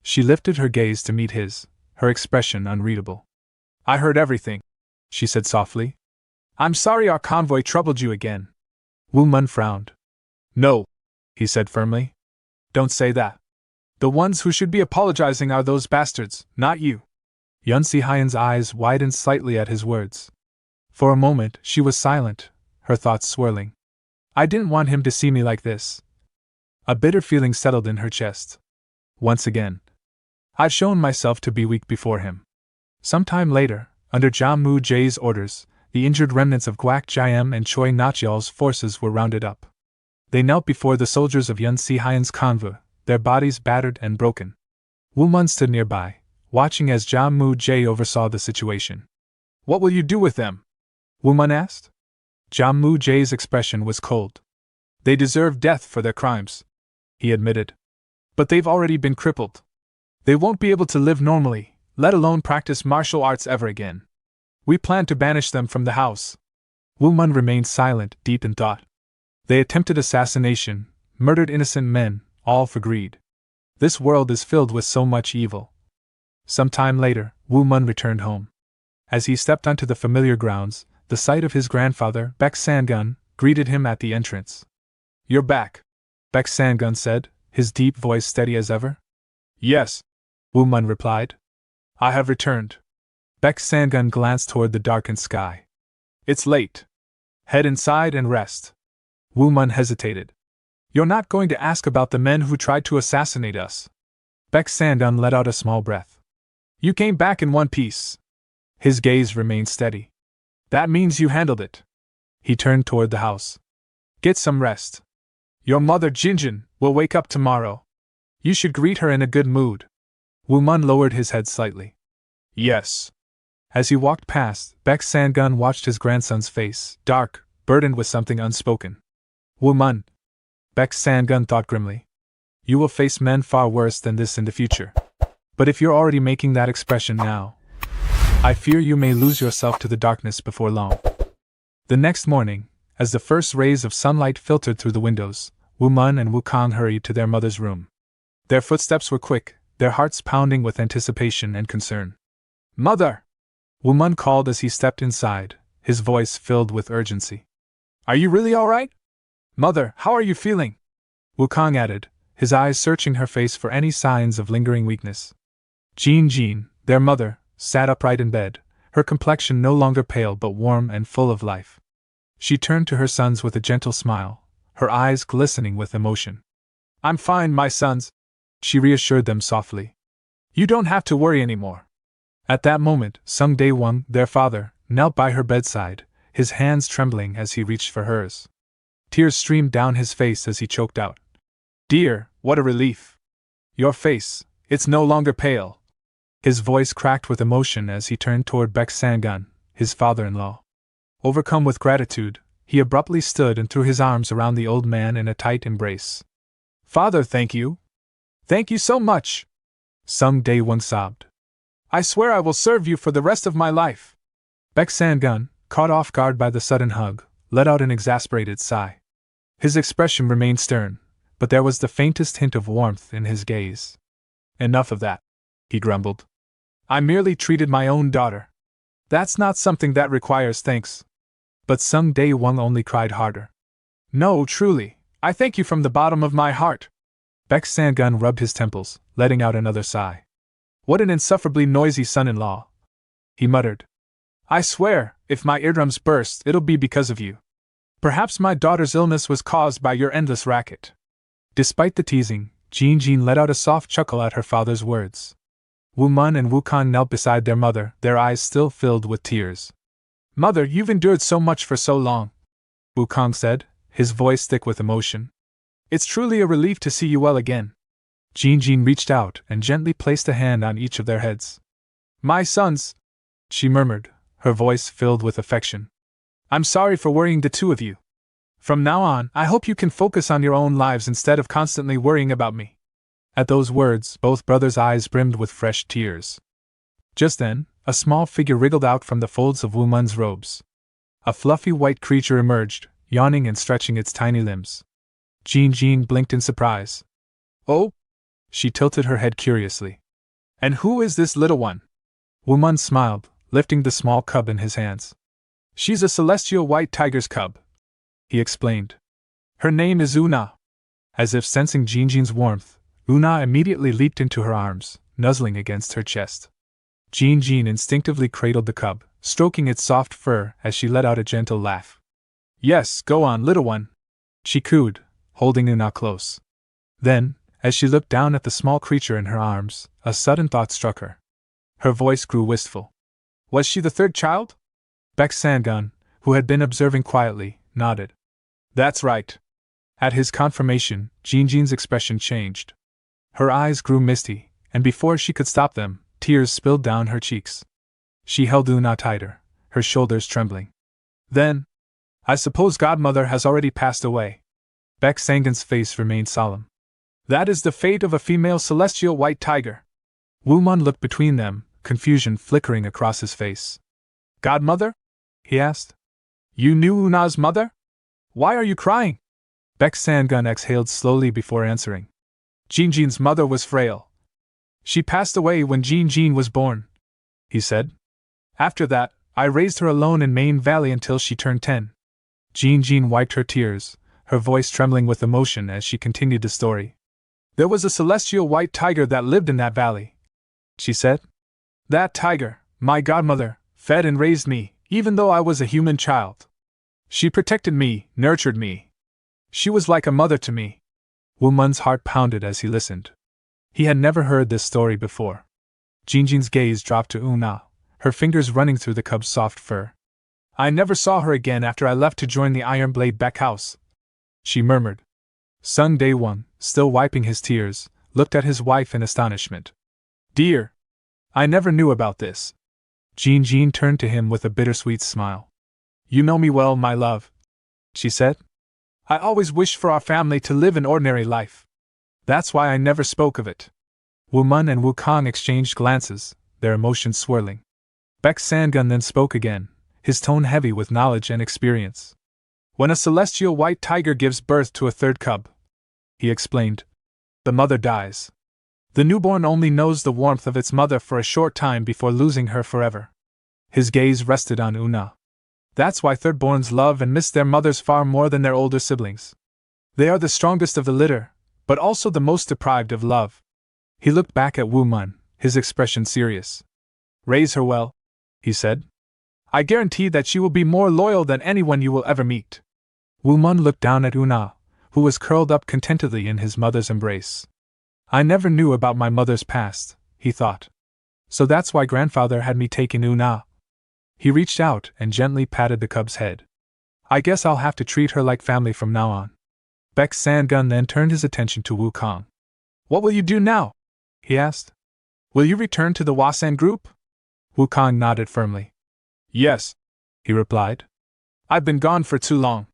She lifted her gaze to meet his, her expression unreadable. "I heard everything," she said softly. "I'm sorry our convoy troubled you again." Woo Mun frowned. "No," he said firmly. "Don't say that. The ones who should be apologizing are those bastards, not you." Yun Si-hyen's eyes widened slightly at his words. For a moment, she was silent, her thoughts swirling. "I didn't want him to see me like this." A bitter feeling settled in her chest. Once again, I'd shown myself to be weak before him. Some time later, under Ja Mu-jae's orders, the injured remnants of Gwak Jayam and Choi Nachial's forces were rounded up. They knelt before the soldiers of Yun Si-hyen's convoy, their bodies battered and broken. Woo Mun stood nearby, watching as Ja Mu-jae oversaw the situation. "What will you do with them?" Woo Mun asked. Ja Mu-jae's expression was cold. "They deserve death for their crimes," he admitted. "But they've already been crippled. They won't be able to live normally, let alone practice martial arts ever again. We plan to banish them from the house." Woo Mun remained silent, deep in thought. They attempted assassination, murdered innocent men, all for greed. This world is filled with so much evil. Some time later, Woo Mun returned home. As he stepped onto the familiar grounds, the sight of his grandfather, Baek Sangun, greeted him at the entrance. "You're back," Baek Sangun said, his deep voice steady as ever. "Yes," Woo Mun replied. "I have returned." Baek Sangun glanced toward the darkened sky. "It's late. Head inside and rest." Woo Mun hesitated. "You're not going to ask about the men who tried to assassinate us?" Baek Sangun let out a small breath. "You came back in one piece." His gaze remained steady. "That means you handled it." He turned toward the house. "Get some rest. Your mother Jinjin will wake up tomorrow. You should greet her in a good mood." Woo Mun lowered his head slightly. "Yes." As he walked past, Baek Sangun watched his grandson's face, dark, burdened with something unspoken. "Woo Mun," Baek Sangun thought grimly, "you will face men far worse than this in the future. But if you're already making that expression now, I fear you may lose yourself to the darkness before long." The next morning, as the first rays of sunlight filtered through the windows, Woo Mun and Woo Kang hurried to their mother's room. Their footsteps were quick, their hearts pounding with anticipation and concern. Mother! Woo Mun called as he stepped inside, his voice filled with urgency. Are you really all right? Mother, how are you feeling? Wukong added, his eyes searching her face for any signs of lingering weakness. Jean, their mother, sat upright in bed, her complexion no longer pale but warm and full of life. She turned to her sons with a gentle smile, her eyes glistening with emotion. I'm fine, my sons, she reassured them softly. You don't have to worry anymore. At that moment, Sung Dae-won, their father, knelt by her bedside, his hands trembling as he reached for hers. Tears streamed down his face as he choked out. Dear, what a relief! Your face, it's no longer pale. His voice cracked with emotion as he turned toward Baek Sang-gun, his father-in-law. Overcome with gratitude, he abruptly stood and threw his arms around the old man in a tight embrace. Father, thank you. Thank you so much. Sung Dae-won sobbed. I swear I will serve you for the rest of my life. Baek Sang-gun, caught off guard by the sudden hug, let out an exasperated sigh. His expression remained stern, but there was the faintest hint of warmth in his gaze. Enough of that, he grumbled. I merely treated my own daughter. That's not something that requires thanks. But Sung Dae-won only cried harder. No, truly, I thank you from the bottom of my heart. Baek Sang-gun rubbed his temples, letting out another sigh. What an insufferably noisy son-in-law, he muttered. I swear, if my eardrums burst, it'll be because of you. Perhaps my daughter's illness was caused by your endless racket. Despite the teasing, Jean let out a soft chuckle at her father's words. Woo Mun and Wukong knelt beside their mother, their eyes still filled with tears. Mother, you've endured so much for so long, Wukong said, his voice thick with emotion. It's truly a relief to see you well again. Jean reached out and gently placed a hand on each of their heads. My sons, she murmured, her voice filled with affection. I'm sorry for worrying the two of you. From now on, I hope you can focus on your own lives instead of constantly worrying about me. At those words, both brothers' eyes brimmed with fresh tears. Just then, a small figure wriggled out from the folds of Woo Mun's robes. A fluffy white creature emerged, yawning and stretching its tiny limbs. Jean blinked in surprise. Oh? She tilted her head curiously. And who is this little one? Woo Mun smiled, lifting the small cub in his hands. She's a celestial white tiger's cub, he explained. Her name is Una. As if sensing Jean's warmth, Una immediately leaped into her arms, nuzzling against her chest. Jean instinctively cradled the cub, stroking its soft fur as she let out a gentle laugh. Yes, go on, little one, she cooed, holding Una close. Then, as she looked down at the small creature in her arms, a sudden thought struck her. Her voice grew wistful. Was she the third child? Baek Sang-gun, who had been observing quietly, nodded. That's right. At his confirmation, Jean's expression changed. Her eyes grew misty, and before she could stop them, tears spilled down her cheeks. She held Una tighter, her shoulders trembling. Then, I suppose Godmother has already passed away. Baek Sang-gun's face remained solemn. That is the fate of a female celestial white tiger. Woo Mun looked between them, confusion flickering across his face. Godmother? He asked. You knew Una's mother? Why are you crying? Baek Sang-gun exhaled slowly before answering. Jean's mother was frail. She passed away when Jean was born, he said. After that, I raised her alone in Main Valley until she turned 10. Jean wiped her tears, her voice trembling with emotion as she continued the story. There was a celestial white tiger that lived in that valley, she said. That tiger, my godmother, fed and raised me, even though I was a human child. She protected me, nurtured me. She was like a mother to me. Woo Mun's heart pounded as he listened. He had never heard this story before. Jean's gaze dropped to Una, her fingers running through the cub's soft fur. I never saw her again after I left to join the Iron Blade Back House, she murmured. Sung Dae-won, still wiping his tears, looked at his wife in astonishment. Dear, I never knew about this. Jean turned to him with a bittersweet smile. You know me well, my love, she said. I always wished for our family to live an ordinary life. That's why I never spoke of it. Woo Mun and Wukong exchanged glances, their emotions swirling. Baek Sang-gun then spoke again, his tone heavy with knowledge and experience. When a celestial white tiger gives birth to a third cub, he explained, the mother dies. The newborn only knows the warmth of its mother for a short time before losing her forever. His gaze rested on Una. That's why thirdborns love and miss their mothers far more than their older siblings. They are the strongest of the litter, but also the most deprived of love. He looked back at Woo Mun, his expression serious. Raise her well, he said. I guarantee that she will be more loyal than anyone you will ever meet. Woo Mun looked down at Una, who was curled up contentedly in his mother's embrace. I never knew about my mother's past, he thought. So that's why grandfather had me taken Una. He reached out and gently patted the cub's head. I guess I'll have to treat her like family from now on. Baek Sangun then turned his attention to Wu Kong. What will you do now? He asked. Will you return to the Wasan group? Wu Kong nodded firmly. Yes, he replied. I've been gone for too long.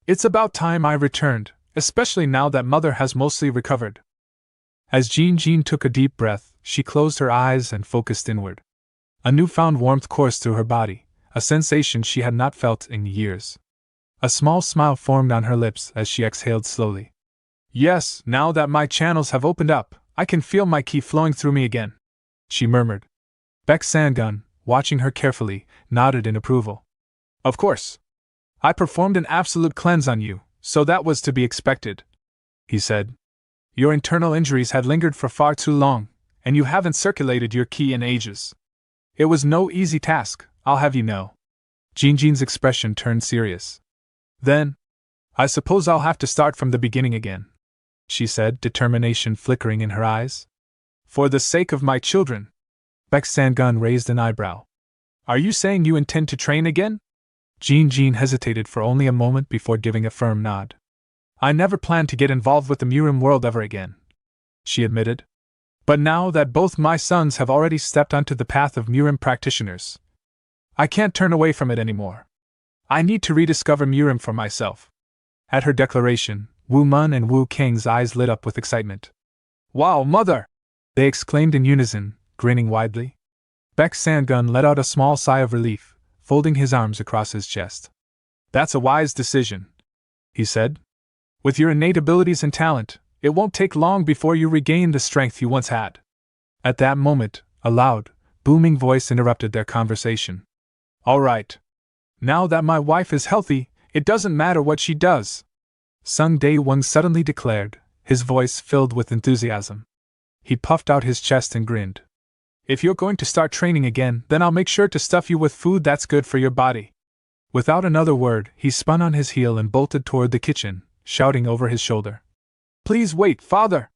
It's about time I returned, especially now that mother has mostly recovered. As Jean took a deep breath, she closed her eyes and focused inward. A newfound warmth coursed through her body, a sensation she had not felt in years. A small smile formed on her lips as she exhaled slowly. Yes, now that my channels have opened up, I can feel my ki flowing through me again, she murmured. Baek Sangun, watching her carefully, nodded in approval. Of course. I performed an absolute cleanse on you, so that was to be expected, he said. Your internal injuries had lingered for far too long, and you haven't circulated your ki in ages. It was no easy task, I'll have you know. Jin's expression turned serious. Then, I suppose I'll have to start from the beginning again, she said, determination flickering in her eyes. For the sake of my children. Baek Sangun raised an eyebrow. Are you saying you intend to train again? Jin hesitated for only a moment before giving a firm nod. I never planned to get involved with the Murim world ever again, she admitted. But now that both my sons have already stepped onto the path of Murim practitioners, I can't turn away from it anymore. I need to rediscover Murim for myself. At her declaration, Woo Mun and Woo Kang's eyes lit up with excitement. Wow, mother! They exclaimed in unison, grinning widely. Baek Sangun let out a small sigh of relief, folding his arms across his chest. That's a wise decision, he said. With your innate abilities and talent, it won't take long before you regain the strength you once had. At that moment, a loud, booming voice interrupted their conversation. All right. Now that my wife is healthy, it doesn't matter what she does, Sung Dae-won suddenly declared, his voice filled with enthusiasm. He puffed out his chest and grinned. If you're going to start training again, then I'll make sure to stuff you with food that's good for your body. Without another word, he spun on his heel and bolted toward the kitchen, shouting over his shoulder. Please wait, father!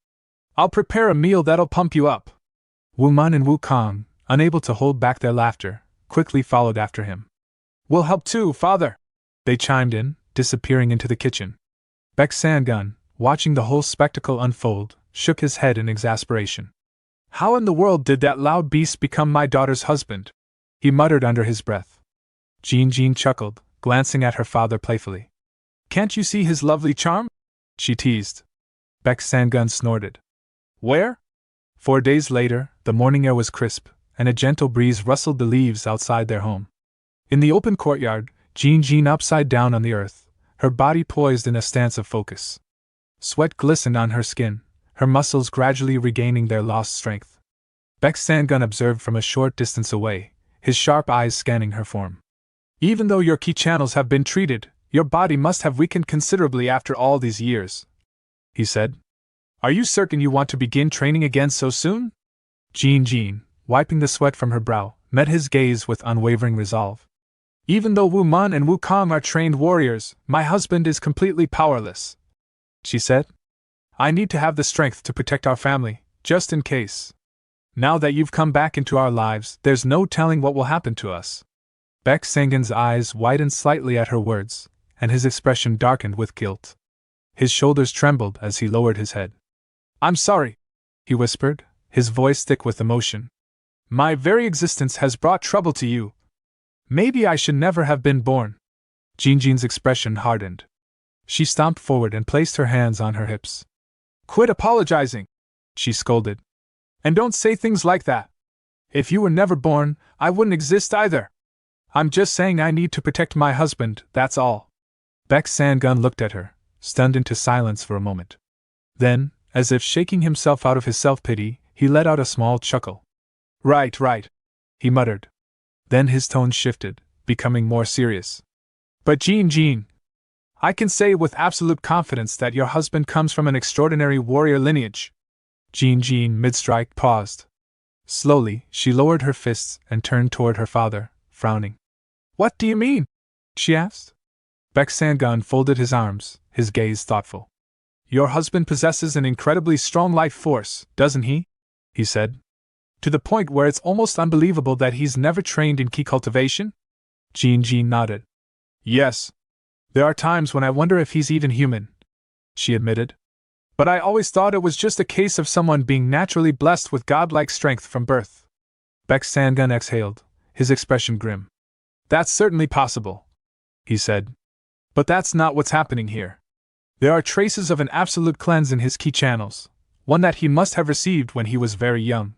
I'll prepare a meal that'll pump you up. Woo Mun and Woo Kong, unable to hold back their laughter, quickly followed after him. We'll help too, father! They chimed in, disappearing into the kitchen. Baek Sangun, watching the whole spectacle unfold, shook his head in exasperation. How in the world did that loud beast become my daughter's husband? He muttered under his breath. Jin chuckled, glancing at her father playfully. Can't you see his lovely charm? She teased. Baek Sangun snorted. Where? 4 days later, the morning air was crisp, and a gentle breeze rustled the leaves outside their home. In the open courtyard, Jin upside down on the earth, her body poised in a stance of focus. Sweat glistened on her skin, her muscles gradually regaining their lost strength. Baek Sangun observed from a short distance away, his sharp eyes scanning her form. Even though your ki channels have been treated, your body must have weakened considerably after all these years, he said. Are you certain you want to begin training again so soon? Jin, wiping the sweat from her brow, met his gaze with unwavering resolve. Even though Woo Mun and Woo Kong are trained warriors, my husband is completely powerless, she said. I need to have the strength to protect our family, just in case. Now that you've come back into our lives, there's no telling what will happen to us. Baek Sangun's eyes widened slightly at her words, and his expression darkened with guilt. His shoulders trembled as he lowered his head. I'm sorry, he whispered, his voice thick with emotion. My very existence has brought trouble to you. Maybe I should never have been born. Jin's expression hardened. She stomped forward and placed her hands on her hips. Quit apologizing, she scolded. And don't say things like that. If you were never born, I wouldn't exist either. I'm just saying I need to protect my husband, that's all. Baek Sangun looked at her, stunned into silence for a moment. Then, as if shaking himself out of his self-pity, He let out a small chuckle. Right, right, he muttered. Then his tone shifted, becoming more serious. But Jean, I can say with absolute confidence that your husband comes from an extraordinary warrior lineage. Jean, mid-strike, paused. Slowly, she lowered her fists and turned toward her father, frowning. What do you mean? She asked. Baek Sangun folded his arms, his gaze thoughtful. Your husband possesses an incredibly strong life force, doesn't he? He said. To the point where it's almost unbelievable that he's never trained in ki cultivation? Jean nodded. Yes. There are times when I wonder if he's even human, she admitted. But I always thought it was just a case of someone being naturally blessed with godlike strength from birth. Baek Sangun exhaled, his expression grim. That's certainly possible, he said. But that's not what's happening here. There are traces of an absolute cleanse in his ki channels, one that he must have received when he was very young.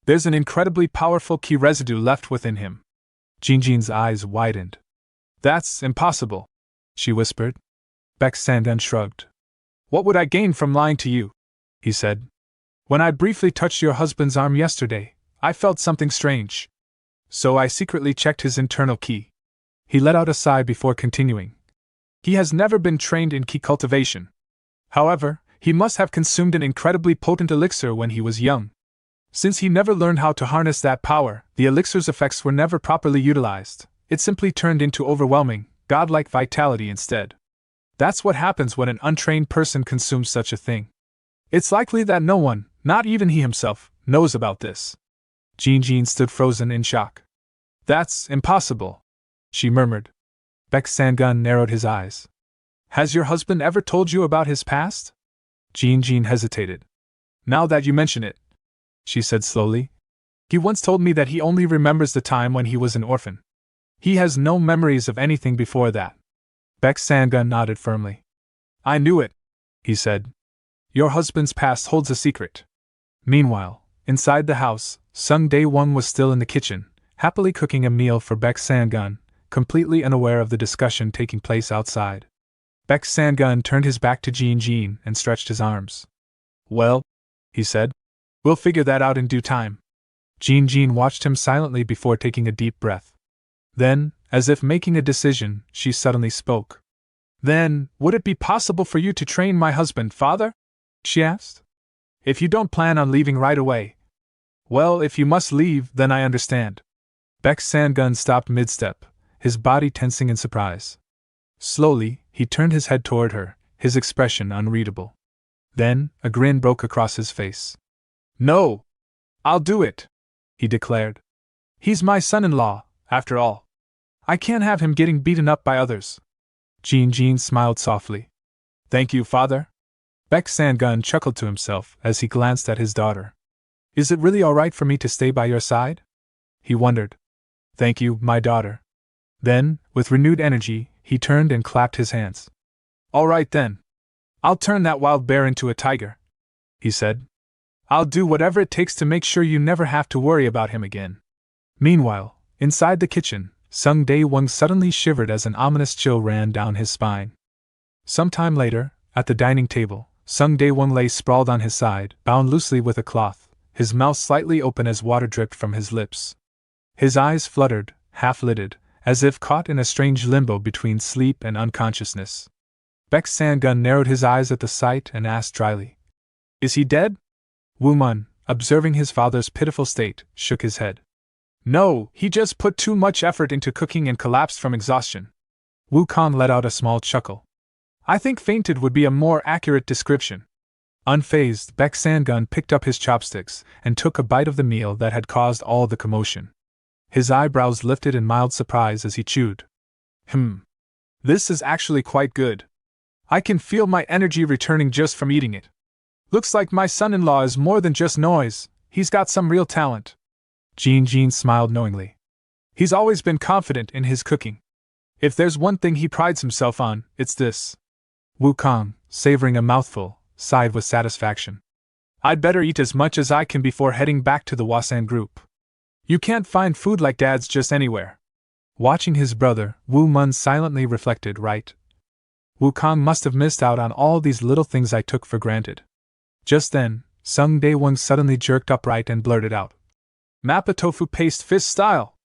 There's an incredibly powerful ki residue left within him. Jean's eyes widened. That's impossible, she whispered. Baek Sangun shrugged. What would I gain from lying to you? He said. When I briefly touched your husband's arm yesterday, I felt something strange. So I secretly checked his internal ki. He let out a sigh before continuing. He has never been trained in ki cultivation. However, he must have consumed an incredibly potent elixir when he was young. Since he never learned how to harness that power, the elixir's effects were never properly utilized. It simply turned into overwhelming, godlike vitality instead. That's what happens when an untrained person consumes such a thing. It's likely that no one, not even he himself, knows about this. Jean stood frozen in shock. That's impossible, she murmured. Baek Sangun narrowed his eyes. Has your husband ever told you about his past? Jean hesitated. Now that you mention it, she said slowly. He once told me that he only remembers the time when he was an orphan. He has no memories of anything before that. Baek Sangun nodded firmly. I knew it, he said. Your husband's past holds a secret. Meanwhile, inside the house, Sung Dae-won was still in the kitchen, happily cooking a meal for Baek Sangun, completely unaware of the discussion taking place outside. Baek Sangun turned his back to Jean and stretched his arms. Well, he said, we'll figure that out in due time. Jean watched him silently before taking a deep breath. Then, as if making a decision, she suddenly spoke. Then, would it be possible for you to train my husband, father? She asked. If you don't plan on leaving right away. Well, if you must leave, then I understand. Baek Sangun stopped mid-step, his body tensing in surprise. Slowly, he turned his head toward her, his expression unreadable. Then, a grin broke across his face. No! I'll do it, he declared. He's my son-in-law, after all. I can't have him getting beaten up by others. Jean smiled softly. Thank you, father. Baek Sangun chuckled to himself as he glanced at his daughter. Is it really all right for me to stay by your side? He wondered. Thank you, my daughter. Then, with renewed energy, he turned and clapped his hands. All right then. I'll turn that wild bear into a tiger, he said. I'll do whatever it takes to make sure you never have to worry about him again. Meanwhile, inside the kitchen, Sung Dae-won suddenly shivered as an ominous chill ran down his spine. Some time later, at the dining table, Sung Dae-won lay sprawled on his side, bound loosely with a cloth, his mouth slightly open as water dripped from his lips. His eyes fluttered, half-lidded, as if caught in a strange limbo between sleep and unconsciousness. Baek Sangun narrowed his eyes at the sight and asked dryly, Is he dead? Woo Mun, observing his father's pitiful state, shook his head. No, he just put too much effort into cooking and collapsed from exhaustion. Woo Kong let out a small chuckle. I think fainted would be a more accurate description. Unfazed, Baek Sangun picked up his chopsticks and took a bite of the meal that had caused all the commotion. His eyebrows lifted in mild surprise as he chewed. This is actually quite good. I can feel my energy returning just from eating it. Looks like my son-in-law is more than just noise, he's got some real talent. Jean smiled knowingly. He's always been confident in his cooking. If there's one thing he prides himself on, it's this. Woo Kong, savoring a mouthful, sighed with satisfaction. I'd better eat as much as I can before heading back to the Wasan group. You can't find food like Dad's just anywhere. Watching his brother, Woo Mun silently reflected, right? Woo Kong must have missed out on all these little things I took for granted. Just then, Sung Dae-won suddenly jerked upright and blurted out. Mappa tofu paste fist style!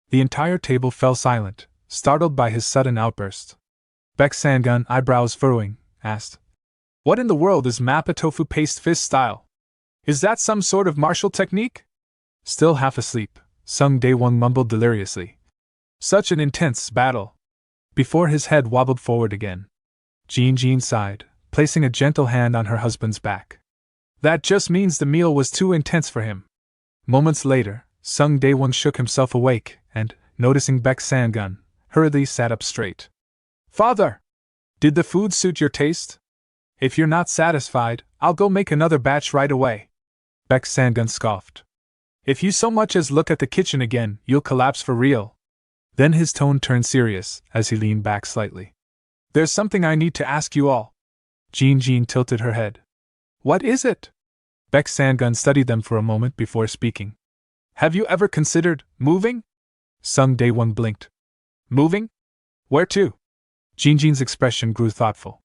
The entire table fell silent, startled by his sudden outburst. Baek Sang-gun, eyebrows furrowing, asked, "What in the world is Mappa tofu paste fist style? Is that some sort of martial technique?" Still half asleep, Sung Dae-won mumbled deliriously. "Such an intense battle!" Before his head wobbled forward again. Jin sighed, placing a gentle hand on her husband's back. "That just means the meal was too intense for him." Moments later, Sung Dae-won shook himself awake and, noticing Baek Sang-gun, hurriedly sat up straight. "Father! Did the food suit your taste? If you're not satisfied, I'll go make another batch right away." Baek Sang-gun scoffed. "If you so much as look at the kitchen again, you'll collapse for real." Then his tone turned serious as he leaned back slightly. "There's something I need to ask you all." Jin tilted her head. "What is it?" Baek Sang-gun studied them for a moment before speaking. "Have you ever considered moving?" Sung Dae-won blinked. "Moving? Where to?" Jin's expression grew thoughtful.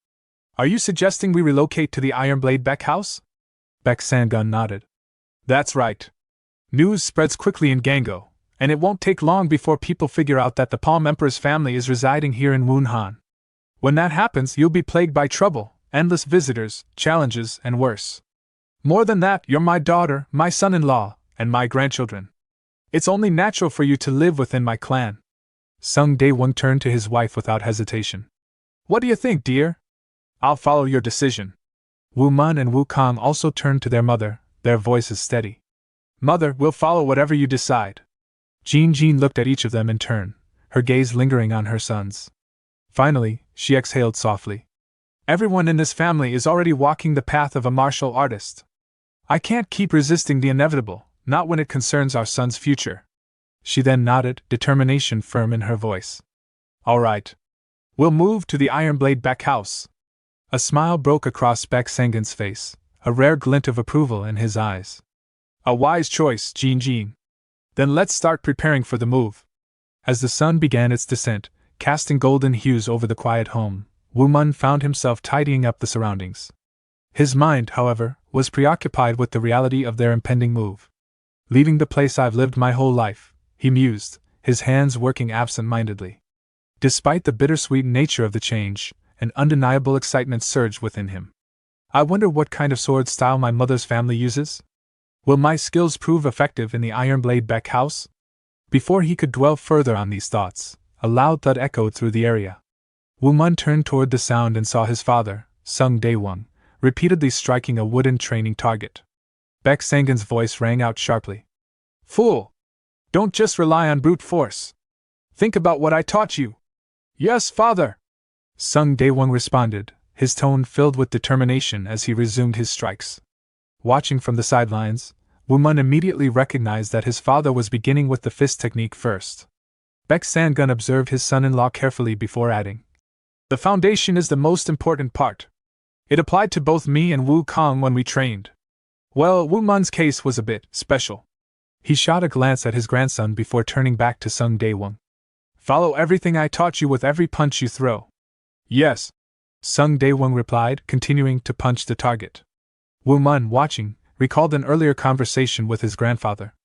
"Are you suggesting we relocate to the Ironblade Baek house?" Baek Sang-gun nodded. "That's right. News spreads quickly in Gango, and it won't take long before people figure out that the Palm Emperor's family is residing here in Wunhan. When that happens, you'll be plagued by trouble, endless visitors, challenges, and worse. More than that, you're my daughter, my son-in-law, and my grandchildren. It's only natural for you to live within my clan." Sung Dae-won turned to his wife without hesitation. "What do you think, dear?" "I'll follow your decision." Woo Mun and Woo Kong also turned to their mother, their voices steady. "Mother, we'll follow whatever you decide." Jin looked at each of them in turn, her gaze lingering on her sons. Finally, she exhaled softly. "Everyone in this family is already walking the path of a martial artist. I can't keep resisting the inevitable, not when it concerns our son's future." She then nodded, determination firm in her voice. "All right. We'll move to the Ironblade Baek house." A smile broke across Baek Sang-gun's face, a rare glint of approval in his eyes. "A wise choice, Jin. Then let's start preparing for the move." As the sun began its descent, casting golden hues over the quiet home, Woo Mun found himself tidying up the surroundings. His mind, however, was preoccupied with the reality of their impending move. "Leaving the place I've lived my whole life," he mused, his hands working absent-mindedly. Despite the bittersweet nature of the change, an undeniable excitement surged within him. "I wonder what kind of sword style my mother's family uses? Will my skills prove effective in the Ironblade Baek house?" Before he could dwell further on these thoughts, a loud thud echoed through the area. Woo Mun turned toward the sound and saw his father, Sung Dae-won, repeatedly striking a wooden training target. Baek Sang-gun's voice rang out sharply. "Fool! Don't just rely on brute force. Think about what I taught you." "Yes, father!" Sung Dae-won responded, his tone filled with determination as he resumed his strikes. Watching from the sidelines, Woo Mun immediately recognized that his father was beginning with the fist technique first. Baek Sang-gun observed his son-in-law carefully before adding, "The foundation is the most important part. It applied to both me and Woo Kong when we trained. Well, Woo Mun's case was a bit special." He shot a glance at his grandson before turning back to Sung Dae-won. "Follow everything I taught you with every punch you throw." "Yes," Sung Dae-won replied, continuing to punch the target. Woo Mun, watching, recalled an earlier conversation with his grandfather.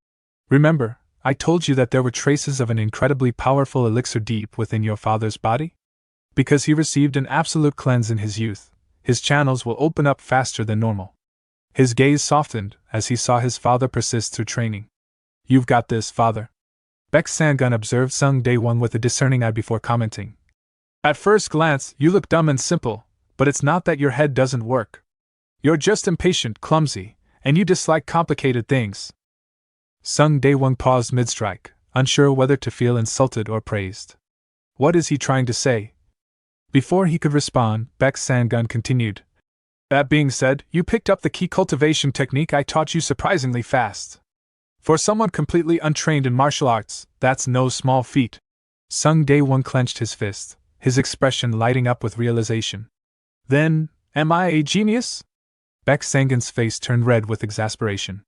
"Remember, I told you that there were traces of an incredibly powerful elixir deep within your father's body? Because he received an absolute cleanse in his youth, his channels will open up faster than normal." His gaze softened as he saw his father persist through training. "You've got this, father." Baek Sang-gun observed Sung Dae-won with a discerning eye before commenting. "At first glance, you look dumb and simple, but it's not that your head doesn't work. You're just impatient, clumsy, and you dislike complicated things." Sung Dae-won paused mid-strike, unsure whether to feel insulted or praised. What is he trying to say? Before he could respond, Baek Sang-gun continued. "That being said, you picked up the key cultivation technique I taught you surprisingly fast. For someone completely untrained in martial arts, that's no small feat." Sung Dae-won clenched his fist, his expression lighting up with realization. "Then, am I a genius?" Baek Sang-gun's face turned red with exasperation.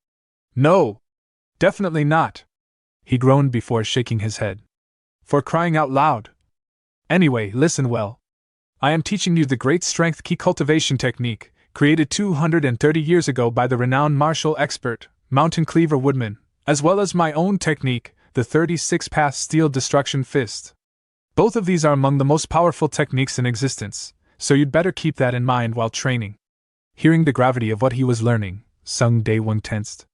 "No! Definitely not!" he groaned before shaking his head. "For crying out loud! Anyway, listen well. I am teaching you the great strength key cultivation technique, created 230 years ago by the renowned martial expert, Mountain Cleaver Woodman, as well as my own technique, the 36-path steel destruction fist. Both of these are among the most powerful techniques in existence, so you'd better keep that in mind while training." Hearing the gravity of what he was learning, Sung Dae-won tensed.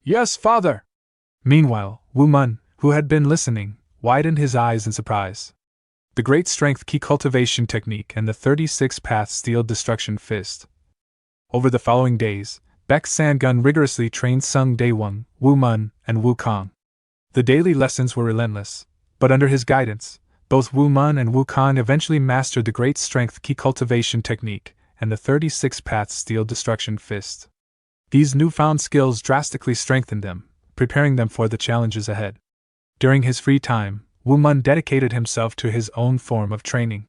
"Yes, father!" Meanwhile, Woo Mun, who had been listening, widened his eyes in surprise. The great strength key cultivation technique and the 36-path steel destruction fist. Over the following days, Baek San-gun rigorously trained Sung Dae-won, Woo Mun, and Woo Kong. The daily lessons were relentless, but under his guidance, both Woo Mun and Woo Kong eventually mastered the great strength key cultivation technique and the 36-path steel destruction fist. These newfound skills drastically strengthened them, preparing them for the challenges ahead. During his free time, Woo Mun dedicated himself to his own form of training.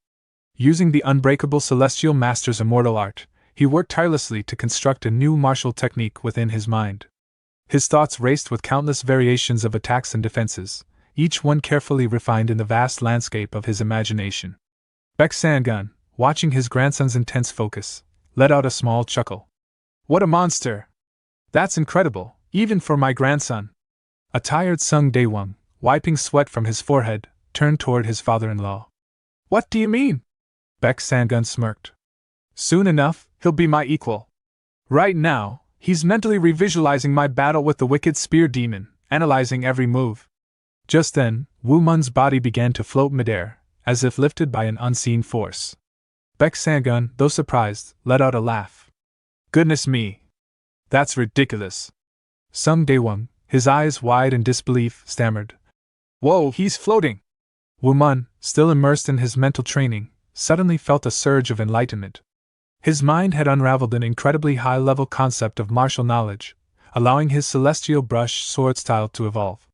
Using the unbreakable Celestial Master's immortal art, he worked tirelessly to construct a new martial technique within his mind. His thoughts raced with countless variations of attacks and defenses, each one carefully refined in the vast landscape of his imagination. Baek San-gun, watching his grandson's intense focus, let out a small chuckle. "What a monster! That's incredible, even for my grandson." A tired Sung Dae-won, wiping sweat from his forehead, turned toward his father-in-law. "What do you mean?" Baek San-gun smirked. "Soon enough, he'll be my equal. Right now, he's mentally revisualizing my battle with the wicked spear demon, analyzing every move." Just then, Woo Mun's body began to float midair, as if lifted by an unseen force. Baek San-gun, though surprised, let out a laugh. "Goodness me! That's ridiculous!" Sung Dae-won, his eyes wide in disbelief, stammered. "Whoa, he's floating!" Woo Mun, still immersed in his mental training, suddenly felt a surge of enlightenment. His mind had unraveled an incredibly high-level concept of martial knowledge, allowing his celestial brush sword style to evolve.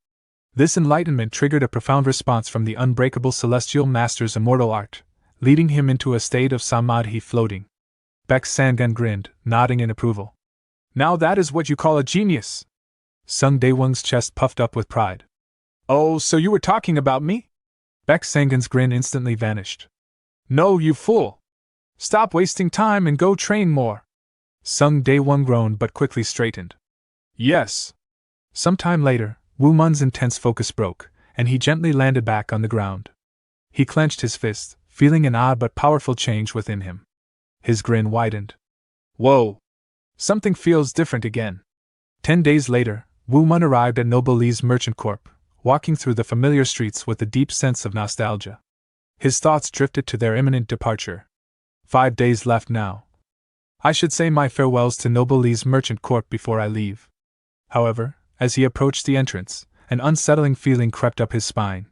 This enlightenment triggered a profound response from the unbreakable Celestial Master's immortal art, leading him into a state of samadhi floating. Baek San-gun grinned, nodding in approval. "Now that is what you call a genius!" Sung Dae-won's chest puffed up with pride. "Oh, so you were talking about me?" Baek San-gun's grin instantly vanished. "No, you fool! Stop wasting time and go train more!" Sung Dae-won groaned but quickly straightened. "Yes." Some time later, Woo Mun's intense focus broke, and he gently landed back on the ground. He clenched his fist, feeling an odd but powerful change within him. His grin widened. "Whoa! Something feels different again." 10 days later, Woo Mun arrived at Noble Lee's Merchant Corp., walking through the familiar streets with a deep sense of nostalgia. His thoughts drifted to their imminent departure. 5 days left now. I should say my farewells to Noble Lee's Merchant Corp. Before I leave. However, as he approached the entrance, an unsettling feeling crept up his spine.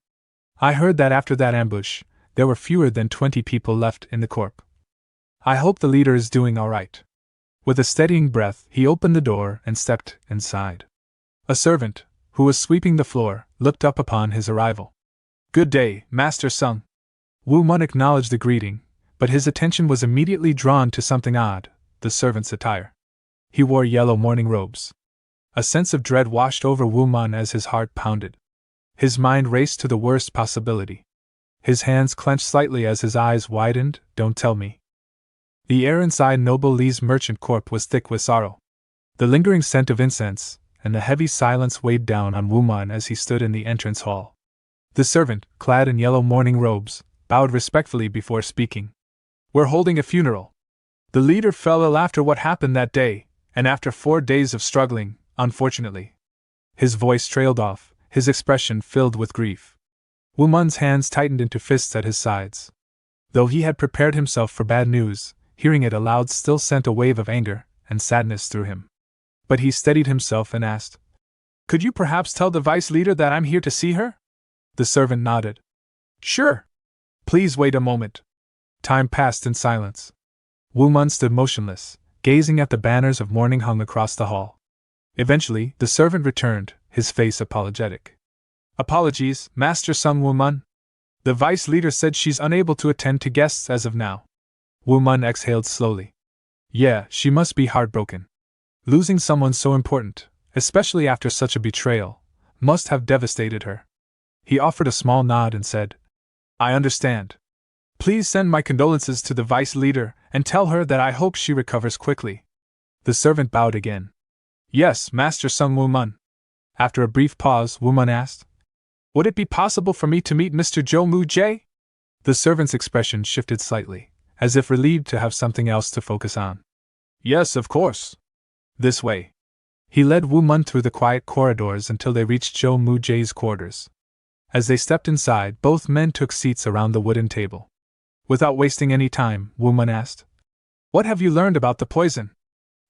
I heard that after that ambush, there were fewer than 20 people left in the corp. I hope the leader is doing all right. With a steadying breath, he opened the door and stepped inside. A servant, who was sweeping the floor, looked up upon his arrival. "Good day, Master Sung." Woo Mun acknowledged the greeting, but his attention was immediately drawn to something odd: the servant's attire. He wore yellow mourning robes. A sense of dread washed over Woo Mun as his heart pounded. His mind raced to the worst possibility. His hands clenched slightly as his eyes widened. "Don't tell me." The air inside Noble Lee's Merchant Corp was thick with sorrow. The lingering scent of incense and the heavy silence weighed down on Woo Mun as he stood in the entrance hall. The servant, clad in yellow mourning robes, bowed respectfully before speaking. "We're holding a funeral. The leader fell ill after what happened that day, and after 4 days of struggling, unfortunately." His voice trailed off, his expression filled with grief. Woo Mun's hands tightened into fists at his sides. Though he had prepared himself for bad news, hearing it aloud still sent a wave of anger and sadness through him. But he steadied himself and asked, "Could you perhaps tell the vice leader that I'm here to see her?" The servant nodded. "Sure. Please wait a moment." Time passed in silence. Woo Mun stood motionless, gazing at the banners of mourning hung across the hall. Eventually, the servant returned, his face apologetic. "Apologies, Master Sung Woo Mun. The vice leader said she's unable to attend to guests as of now." Woo Mun exhaled slowly. Yeah, she must be heartbroken. Losing someone so important, especially after such a betrayal, must have devastated her. He offered a small nod and said, "I understand. Please send my condolences to the vice leader and tell her that I hope she recovers quickly. The servant bowed again. Yes, Master Song Woo Mun. After a brief pause, Woo Mun asked, would it be possible for me to meet Mr. Jo Moo Jae? The servant's expression shifted slightly, as if relieved to have something else to focus on. Yes, of course. This way. He led Woo Mun through the quiet corridors until they reached Jo Moo Jae's quarters. As they stepped inside, both men took seats around the wooden table. Without wasting any time, Woo Mun asked, what have you learned about the poison?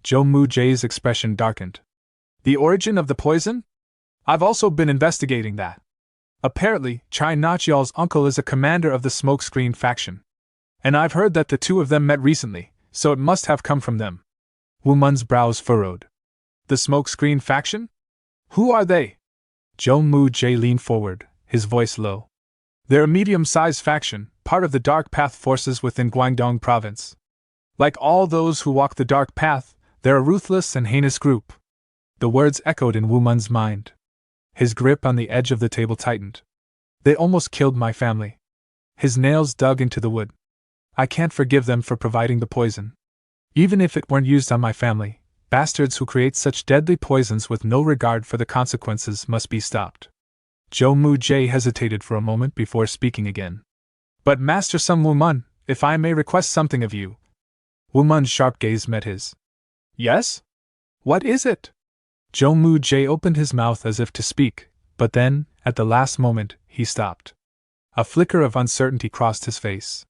Jo Moo Jae's expression darkened. The origin of the poison? I've also been investigating that. Apparently, Chai Nachial's uncle is a commander of the Smokescreen faction. And I've heard that the two of them met recently, so it must have come from them. Woo Mun's brows furrowed. The Smokescreen faction? Who are they? Jo Moo Jae leaned forward, his voice low. They're a medium-sized faction, part of the Dark Path forces within Guangdong province. Like all those who walk the Dark Path, they're a ruthless and heinous group. The words echoed in Woo Mun's mind. His grip on the edge of the table tightened. They almost killed my family. His nails dug into the wood. I can't forgive them for providing the poison. Even if it weren't used on my family, bastards who create such deadly poisons with no regard for the consequences must be stopped. Jo Moo Jae hesitated for a moment before speaking again. But Master Song Woo Mun, if I may request something of you. Woo Mun's sharp gaze met his. Yes? What is it? Jo Moo Jae opened his mouth as if to speak, but then, at the last moment, he stopped. A flicker of uncertainty crossed his face.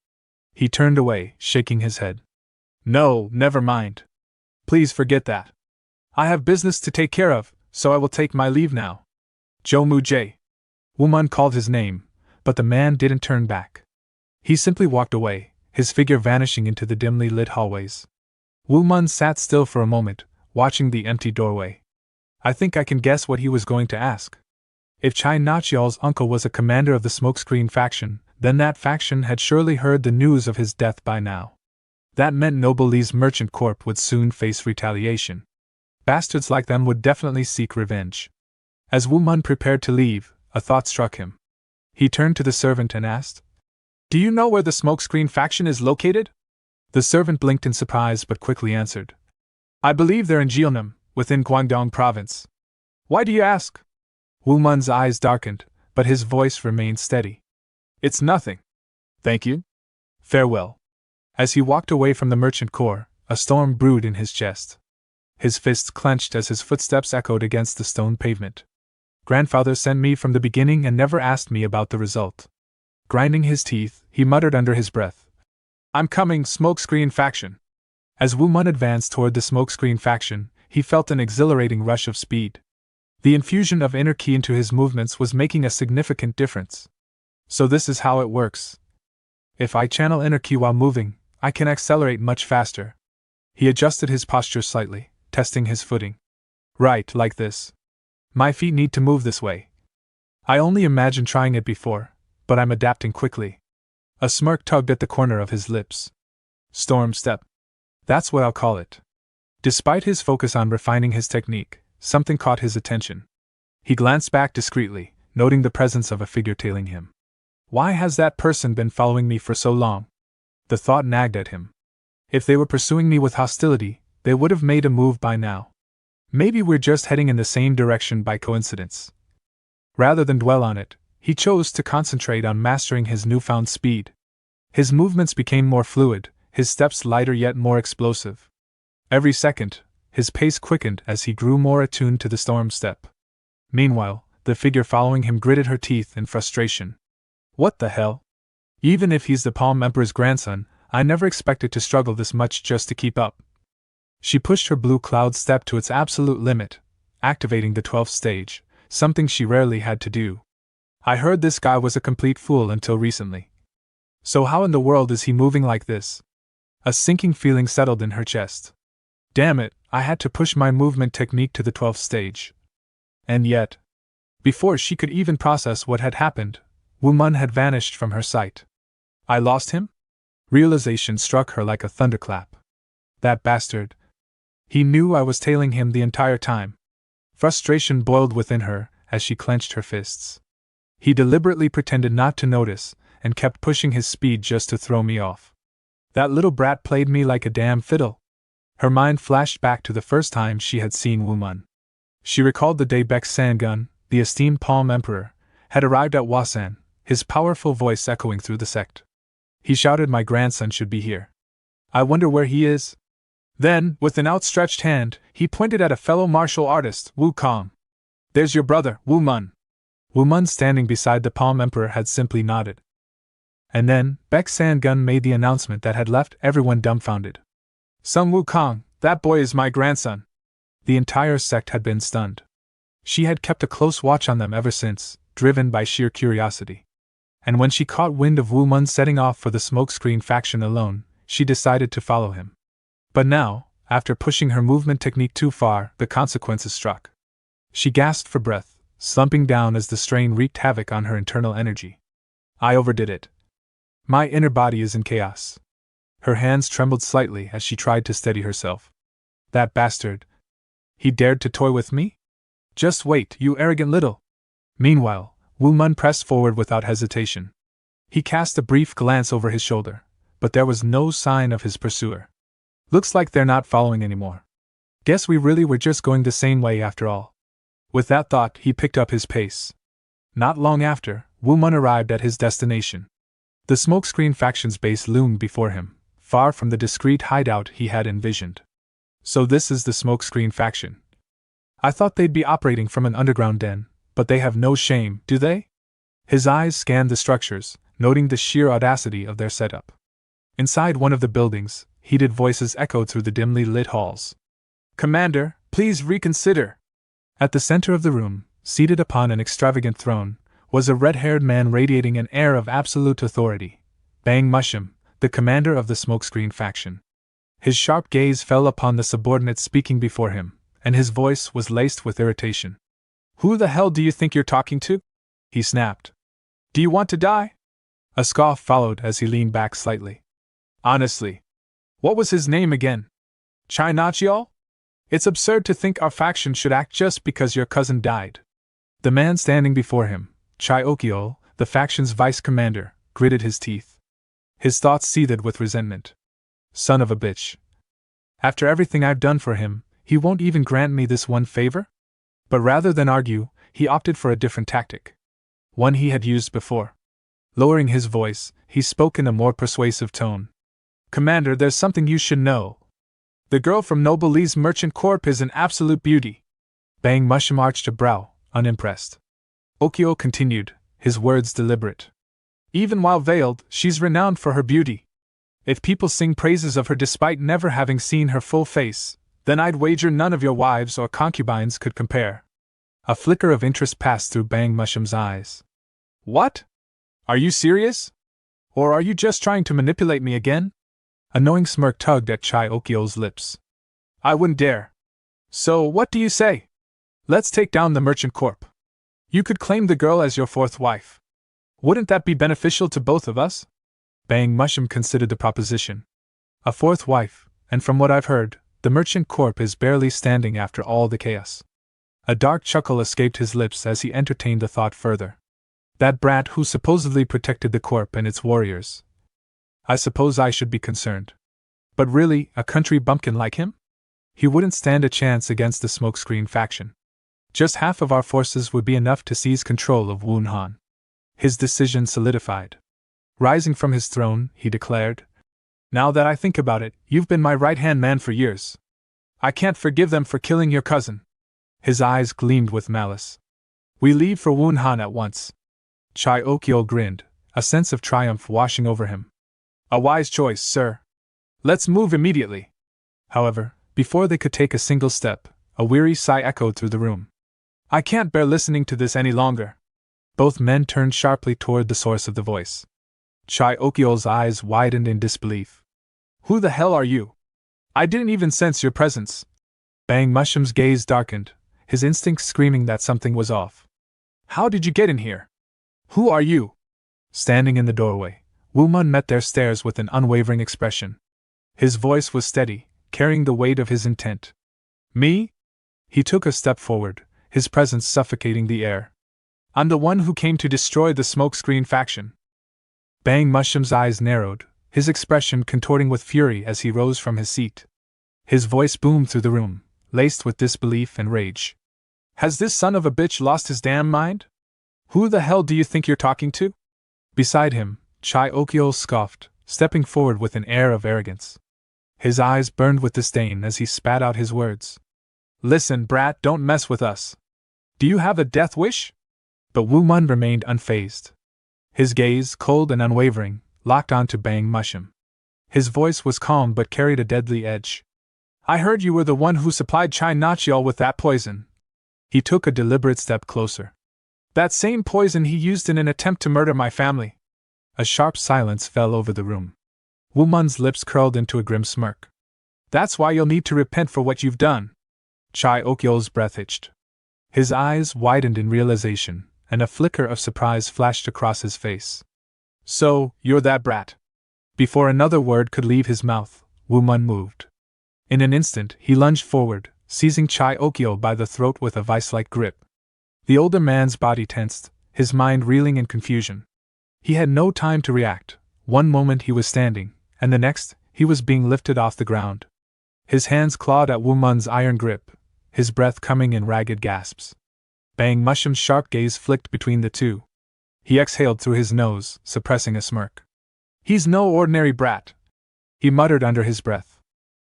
He turned away, shaking his head. No, never mind. Please forget that. I have business to take care of, so I will take my leave now. Jo Moo Jae. Woo Mun called his name, but the man didn't turn back. He simply walked away, his figure vanishing into the dimly lit hallways. Woo Mun sat still for a moment, watching the empty doorway. I think I can guess what he was going to ask. If Chai Nachial's uncle was a commander of the Smokescreen faction, then that faction had surely heard the news of his death by now. That meant Noble's Merchant Corp would soon face retaliation. Bastards like them would definitely seek revenge. As Woo Mun prepared to leave, a thought struck him. He turned to the servant and asked, do you know where the Smokescreen faction is located? The servant blinked in surprise but quickly answered. I believe they're in Jeonnam, within Guangdong province. Why do you ask? Woo Mun's eyes darkened, but his voice remained steady. It's nothing. Thank you. Farewell. As he walked away from the merchant corps, a storm brewed in his chest. His fists clenched as his footsteps echoed against the stone pavement. Grandfather sent me from the beginning and never asked me about the result. Grinding his teeth, he muttered under his breath. I'm coming, Smokescreen faction. As Woo Mun advanced toward the Smokescreen faction, he felt an exhilarating rush of speed. The infusion of inner ki into his movements was making a significant difference. So this is how it works. If I channel inner ki while moving, I can accelerate much faster. He adjusted his posture slightly, testing his footing. Right, like this. My feet need to move this way. I only imagined trying it before, but I'm adapting quickly. A smirk tugged at the corner of his lips. Storm step. That's what I'll call it. Despite his focus on refining his technique, something caught his attention. He glanced back discreetly, noting the presence of a figure tailing him. Why has that person been following me for so long? The thought nagged at him. If they were pursuing me with hostility, they would have made a move by now. Maybe we're just heading in the same direction by coincidence. Rather than dwell on it, he chose to concentrate on mastering his newfound speed. His movements became more fluid, his steps lighter yet more explosive. Every second, his pace quickened as he grew more attuned to the storm step. Meanwhile, the figure following him gritted her teeth in frustration. What the hell? Even if he's the Palm Emperor's grandson, I never expected to struggle this much just to keep up. She pushed her blue cloud step to its absolute limit, activating the 12th stage, something she rarely had to do. I heard this guy was a complete fool until recently. So how in the world is he moving like this? A sinking feeling settled in her chest. Damn it, I had to push my movement technique to the 12th stage. And yet, before she could even process what had happened, Woo Mun had vanished from her sight. I lost him? Realization struck her like a thunderclap. That bastard. He knew I was tailing him the entire time. Frustration boiled within her as she clenched her fists. He deliberately pretended not to notice, and kept pushing his speed just to throw me off. That little brat played me like a damn fiddle. Her mind flashed back to the first time she had seen Woo Mun. She recalled the day Baek Sangun, the esteemed Palm Emperor, had arrived at Hwasan, his powerful voice echoing through the sect. He shouted, "My grandson should be here. I wonder where he is?" Then, with an outstretched hand, he pointed at a fellow martial artist, Woo Kong. "There's your brother, Woo Mun." Woo Mun, standing beside the Palm Emperor, had simply nodded. And then, Baek Sangun made the announcement that had left everyone dumbfounded. "Sung Woo Kong, that boy is my grandson." The entire sect had been stunned. She had kept a close watch on them ever since, driven by sheer curiosity. And when she caught wind of Woo Mun setting off for the smokescreen faction alone, she decided to follow him. But now, after pushing her movement technique too far, the consequences struck. She gasped for breath, slumping down as the strain wreaked havoc on her internal energy. "I overdid it. My inner body is in chaos." Her hands trembled slightly as she tried to steady herself. "That bastard. He dared to toy with me? Just wait, you arrogant little." Meanwhile, Woo Mun pressed forward without hesitation. He cast a brief glance over his shoulder, but there was no sign of his pursuer. "Looks like they're not following anymore. Guess we really were just going the same way after all." With that thought, he picked up his pace. Not long after, Woo Mun arrived at his destination. The smokescreen faction's base loomed before him, far from the discreet hideout he had envisioned. "So this is the smokescreen faction. I thought they'd be operating from an underground den, but they have no shame, do they?" His eyes scanned the structures, noting the sheer audacity of their setup. Inside one of the buildings, heated voices echoed through the dimly lit halls. "Commander, please reconsider." At the center of the room, seated upon an extravagant throne, was a red-haired man radiating an air of absolute authority, Bang Mushum, the commander of the smokescreen faction. His sharp gaze fell upon the subordinate speaking before him, and his voice was laced with irritation. "Who the hell do you think you're talking to?" he snapped. "Do you want to die?" A scoff followed as he leaned back slightly. "Honestly. What was his name again? Chai Nachiol? It's absurd to think our faction should act just because your cousin died." The man standing before him, Chai Okiol, the faction's vice commander, gritted his teeth. His thoughts seethed with resentment. Son of a bitch. After everything I've done for him, he won't even grant me this one favor? But rather than argue, he opted for a different tactic. One he had used before. Lowering his voice, he spoke in a more persuasive tone. "Commander, there's something you should know. The girl from Noble Lee's Merchant Corp is an absolute beauty." Bang Mushum arched a brow, unimpressed. Okio continued, his words deliberate. "Even while veiled, she's renowned for her beauty. If people sing praises of her despite never having seen her full face, then I'd wager none of your wives or concubines could compare." A flicker of interest passed through Bang Mushum's eyes. "What? Are you serious? Or are you just trying to manipulate me again?" A knowing smirk tugged at Chai Okiol's lips. "I wouldn't dare. So, what do you say? Let's take down the Merchant Corp. You could claim the girl as your fourth wife. Wouldn't that be beneficial to both of us?" Bang Mushum considered the proposition. "A fourth wife, and from what I've heard, the Merchant Corp is barely standing after all the chaos." A dark chuckle escaped his lips as he entertained the thought further. That brat who supposedly protected the Corp and its warriors. I suppose I should be concerned. But really, a country bumpkin like him? He wouldn't stand a chance against the smokescreen faction. Just half of our forces would be enough to seize control of Wunhan. His decision solidified. Rising from his throne, he declared, "Now that I think about it, you've been my right-hand man for years. I can't forgive them for killing your cousin." His eyes gleamed with malice. "We leave for Wunhan at once." Chai Okiol grinned, a sense of triumph washing over him. "A wise choice, sir. Let's move immediately." However, before they could take a single step, a weary sigh echoed through the room. "I can't bear listening to this any longer." Both men turned sharply toward the source of the voice. Chai Okiol's eyes widened in disbelief. "Who the hell are you? I didn't even sense your presence." Bang Mushum's gaze darkened, his instincts screaming that something was off. "How did you get in here? Who are you?" Standing in the doorway, Woo Mun met their stares with an unwavering expression. His voice was steady, carrying the weight of his intent. "Me?" He took a step forward, his presence suffocating the air. "I'm the one who came to destroy the smokescreen faction." Bang Mushroom's eyes narrowed, his expression contorting with fury as he rose from his seat. His voice boomed through the room, laced with disbelief and rage. Has this son of a bitch lost his damn mind? Who the hell do you think you're talking to? Beside him, Chai Okyo scoffed, stepping forward with an air of arrogance. His eyes burned with disdain as he spat out his words. Listen, brat, don't mess with us. Do you have a death wish? But Woo Mun remained unfazed. His gaze, cold and unwavering, locked onto Bang Mushroom. His voice was calm but carried a deadly edge. I heard you were the one who supplied Chai Nachiol with that poison. He took a deliberate step closer. That same poison he used in an attempt to murder my family. A sharp silence fell over the room. Woo Mun's lips curled into a grim smirk. That's why you'll need to repent for what you've done. Chai Okyo's breath hitched. His eyes widened in realization, and a flicker of surprise flashed across his face. So, you're that brat. Before another word could leave his mouth, Woo Mun moved. In an instant, he lunged forward, seizing Chai Okyo by the throat with a vice-like grip. The older man's body tensed, his mind reeling in confusion. He had no time to react. One moment he was standing, and the next, he was being lifted off the ground. His hands clawed at Woo Mun's iron grip, his breath coming in ragged gasps. Bang Mushroom's sharp gaze flicked between the two. He exhaled through his nose, suppressing a smirk. He's no ordinary brat, he muttered under his breath.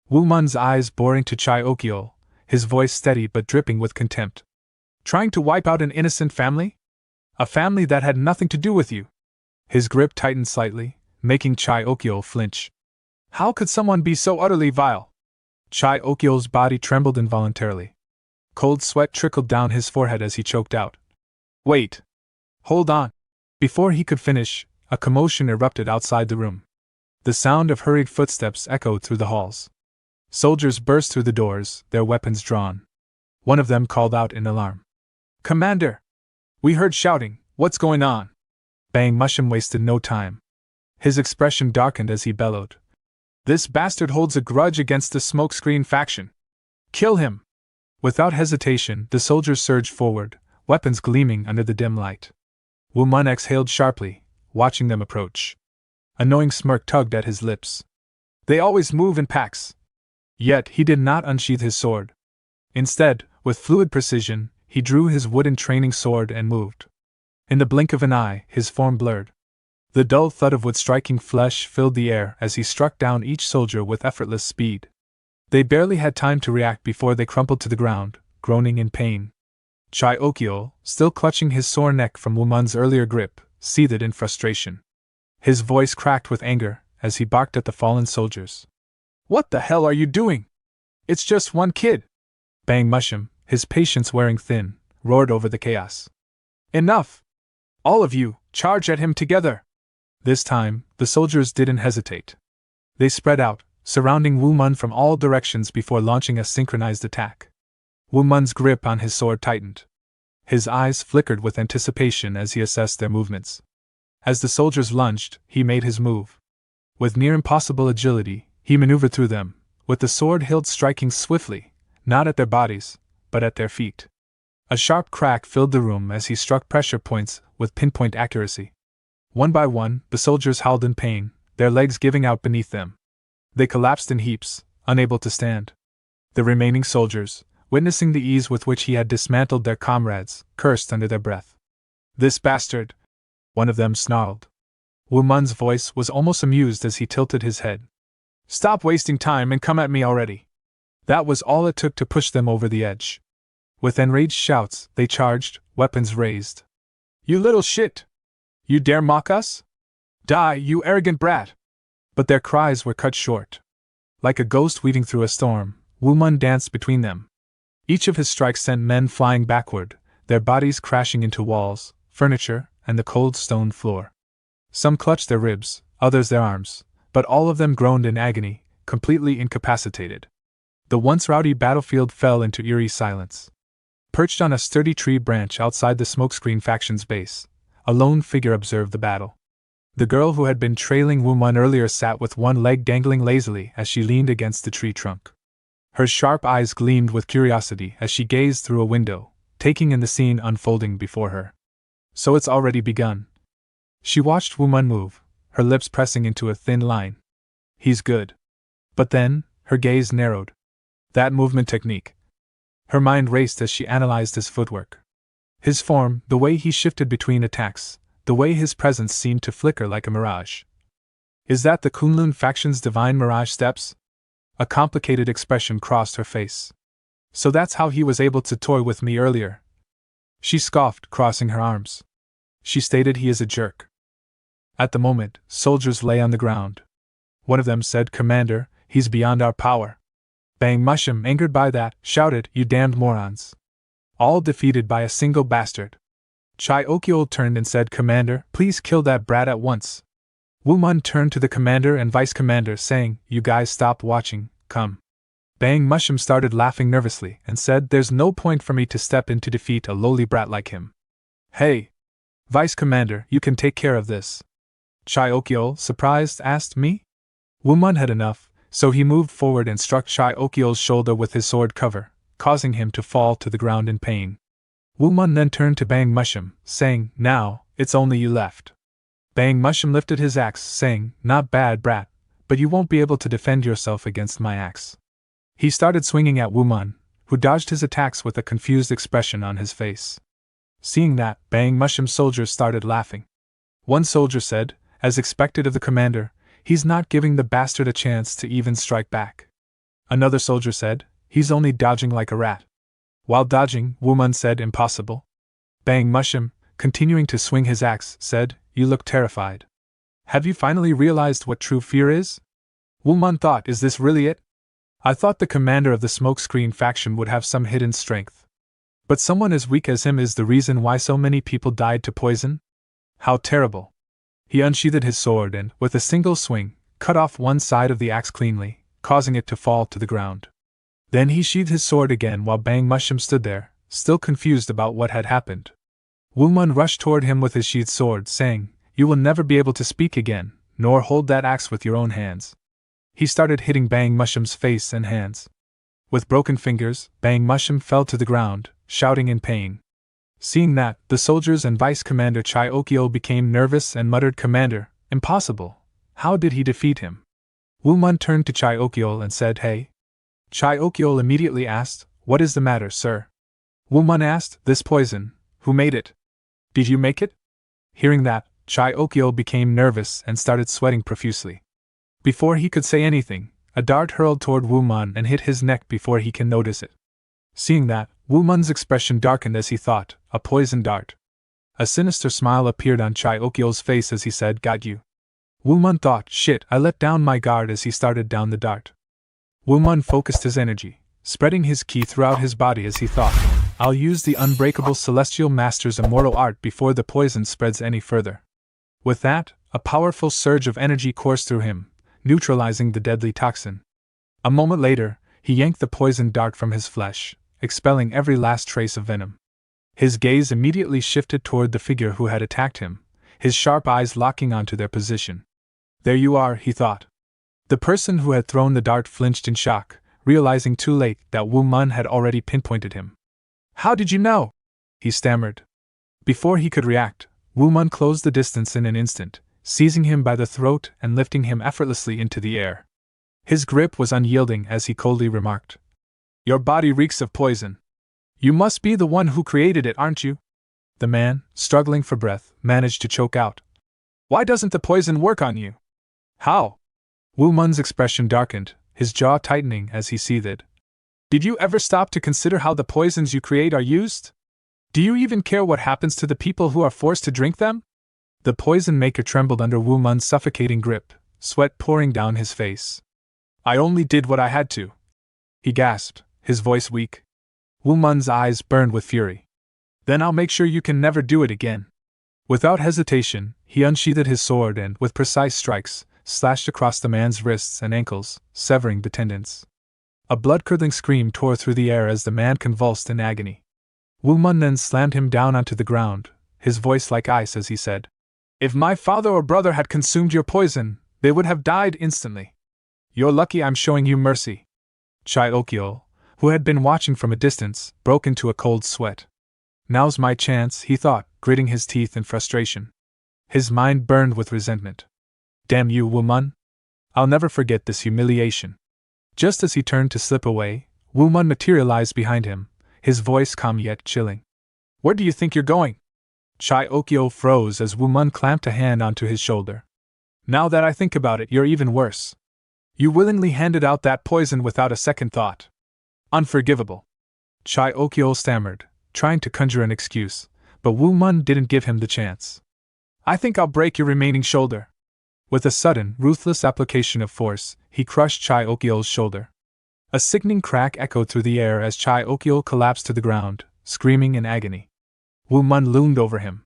Woo Mun's eyes boring to Chai Okyo, his voice steady but dripping with contempt. Trying to wipe out an innocent family? A family that had nothing to do with you. His grip tightened slightly, making Chai Okyo flinch. How could someone be so utterly vile? Chai Okyo's body trembled involuntarily. Cold sweat trickled down his forehead as he choked out. Wait. Hold on. Before he could finish, a commotion erupted outside the room. The sound of hurried footsteps echoed through the halls. Soldiers burst through the doors, their weapons drawn. One of them called out in alarm. Commander! We heard shouting, what's going on? Bang Mushroom wasted no time. His expression darkened as he bellowed. This bastard holds a grudge against the smokescreen faction. Kill him! Without hesitation, the soldiers surged forward, weapons gleaming under the dim light. Woo Mun exhaled sharply, watching them approach. A knowing smirk tugged at his lips. They always move in packs. Yet he did not unsheath his sword. Instead, with fluid precision, he drew his wooden training sword and moved. In the blink of an eye, his form blurred. The dull thud of wood striking flesh filled the air as he struck down each soldier with effortless speed. They barely had time to react before they crumpled to the ground, groaning in pain. Chai Okyo, still clutching his sore neck from Woo Mun's earlier grip, seethed in frustration. His voice cracked with anger as he barked at the fallen soldiers. What the hell are you doing? It's just one kid! Bang Mushroom, his patience wearing thin, roared over the chaos. Enough! All of you, charge at him together! This time, the soldiers didn't hesitate. They spread out, surrounding Woo Mun from all directions before launching a synchronized attack. Woo Mun's grip on his sword tightened. His eyes flickered with anticipation as he assessed their movements. As the soldiers lunged, he made his move. With near impossible agility, he maneuvered through them, with the sword hilt striking swiftly, not at their bodies, but at their feet. A sharp crack filled the room as he struck pressure points with pinpoint accuracy. One by one, the soldiers howled in pain, their legs giving out beneath them. They collapsed in heaps, unable to stand. The remaining soldiers, witnessing the ease with which he had dismantled their comrades, cursed under their breath. This bastard! One of them snarled. Woo Mun's voice was almost amused as he tilted his head. Stop wasting time and come at me already! That was all it took to push them over the edge. With enraged shouts, they charged, weapons raised. You little shit! You dare mock us? Die, you arrogant brat! But their cries were cut short. Like a ghost weaving through a storm, Woo Mun danced between them. Each of his strikes sent men flying backward, their bodies crashing into walls, furniture, and the cold stone floor. Some clutched their ribs, others their arms, but all of them groaned in agony, completely incapacitated. The once rowdy battlefield fell into eerie silence. Perched on a sturdy tree branch outside the smokescreen faction's base, a lone figure observed the battle. The girl who had been trailing Woo Mun earlier sat with one leg dangling lazily as she leaned against the tree trunk. Her sharp eyes gleamed with curiosity as she gazed through a window, taking in the scene unfolding before her. So it's already begun. She watched Woo Mun move, her lips pressing into a thin line. He's good. But then, her gaze narrowed. That movement technique. Her mind raced as she analyzed his footwork. His form, the way he shifted between attacks, the way his presence seemed to flicker like a mirage. Is that the Kunlun faction's divine mirage steps? A complicated expression crossed her face. So that's how he was able to toy with me earlier. She scoffed, crossing her arms. She stated he is a jerk. At the moment, soldiers lay on the ground. One of them said, "Commander, he's beyond our power." Bang Mushum, angered by that, shouted, "You damned morons. All defeated by a single bastard." Chai Okyol turned and said, "Commander, please kill that brat at once." Woo Mun turned to the commander and vice commander, saying, "You guys stop watching, come." Bang Mushum started laughing nervously and said, "There's no point for me to step in to defeat a lowly brat like him." "Hey, vice commander, you can take care of this." Chai Okyol, surprised, asked, "Me?" Woo Mun had enough, so he moved forward and struck Chai Okyol's shoulder with his sword cover, causing him to fall to the ground in pain. Woo Mun then turned to Bang Mushum, saying, "Now, it's only you left." Bang Mushum lifted his axe, saying, "Not bad, brat, but you won't be able to defend yourself against my axe." He started swinging at Woo Mun, who dodged his attacks with a confused expression on his face. Seeing that, Bang Mushum's soldiers started laughing. One soldier said, as expected of the commander, "He's not giving the bastard a chance to even strike back." Another soldier said, "He's only dodging like a rat." While dodging, Woo Mun said, "Impossible." Bang Mushum, continuing to swing his axe, said, "You look terrified. Have you finally realized what true fear is?" Woo Mun thought, "Is this really it? I thought the commander of the Smokescreen faction would have some hidden strength. But someone as weak as him is the reason why so many people died to poison? How terrible." He unsheathed his sword and, with a single swing, cut off one side of the axe cleanly, causing it to fall to the ground. Then he sheathed his sword again while Bang Mushum stood there, still confused about what had happened. Woo Mun rushed toward him with his sheathed sword, saying, "You will never be able to speak again, nor hold that axe with your own hands." He started hitting Bang Mushum's face and hands. With broken fingers, Bang Mushum fell to the ground, shouting in pain. Seeing that, the soldiers and Vice Commander Chai Okyol became nervous and muttered, "Commander, impossible. How did he defeat him?" Woo Mun turned to Chai Okyol and said, "Hey." Chai Okyol immediately asked, "What is the matter, sir?" Woo Mun asked, "This poison, who made it? Did you make it?" Hearing that, Chai Okyol became nervous and started sweating profusely. Before he could say anything, a dart hurled toward Woo Mun and hit his neck before he can notice it. Seeing that, Woo Mun's expression darkened as he thought, a poison dart. A sinister smile appeared on Chai Okyol's face as he said, "Got you." Woo Mun thought, "Shit, I let down my guard," as he started down the dart. Woo Mun focused his energy, spreading his ki throughout his body as he thought, "I'll use the unbreakable Celestial Master's immortal art before the poison spreads any further." With that, a powerful surge of energy coursed through him, neutralizing the deadly toxin. A moment later, he yanked the poison dart from his flesh, expelling every last trace of venom. His gaze immediately shifted toward the figure who had attacked him, his sharp eyes locking onto their position. "There you are," he thought. The person who had thrown the dart flinched in shock, realizing too late that Woo Mun had already pinpointed him. "How did you know?" he stammered. Before he could react, Woo Mun closed the distance in an instant, seizing him by the throat and lifting him effortlessly into the air. His grip was unyielding as he coldly remarked, "Your body reeks of poison. You must be the one who created it, aren't you?" The man, struggling for breath, managed to choke out, "Why doesn't the poison work on you?" "How?" Woo Mun's expression darkened, his jaw tightening as he seethed. "Did you ever stop to consider how the poisons you create are used? Do you even care what happens to the people who are forced to drink them?" The poison maker trembled under Woo Mun's suffocating grip, sweat pouring down his face. "I only did what I had to," he gasped, his voice weak. Woo Mun's eyes burned with fury. "Then I'll make sure you can never do it again." Without hesitation, he unsheathed his sword and, with precise strikes, slashed across the man's wrists and ankles, severing the tendons. A blood-curdling scream tore through the air as the man convulsed in agony. Woo Mun then slammed him down onto the ground, his voice like ice as he said, "If my father or brother had consumed your poison, they would have died instantly. You're lucky I'm showing you mercy." Chai Okyol, who had been watching from a distance, broke into a cold sweat. "Now's my chance," he thought, gritting his teeth in frustration. His mind burned with resentment. Damn you, Woo Mun! I'll never forget this humiliation. Just as he turned to slip away, Woo Mun materialized behind him, his voice calm yet chilling. Where do you think you're going? Chai Okyo froze as Woo Mun clamped a hand onto his shoulder. Now that I think about it, you're even worse. You willingly handed out that poison without a second thought. Unforgivable. Chai Okyo stammered, trying to conjure an excuse, but Woo Mun didn't give him the chance. I think I'll break your remaining shoulder. With a sudden, ruthless application of force, he crushed Chai Okyo's shoulder. A sickening crack echoed through the air as Chai Okyo collapsed to the ground, screaming in agony. Woo Mun loomed over him.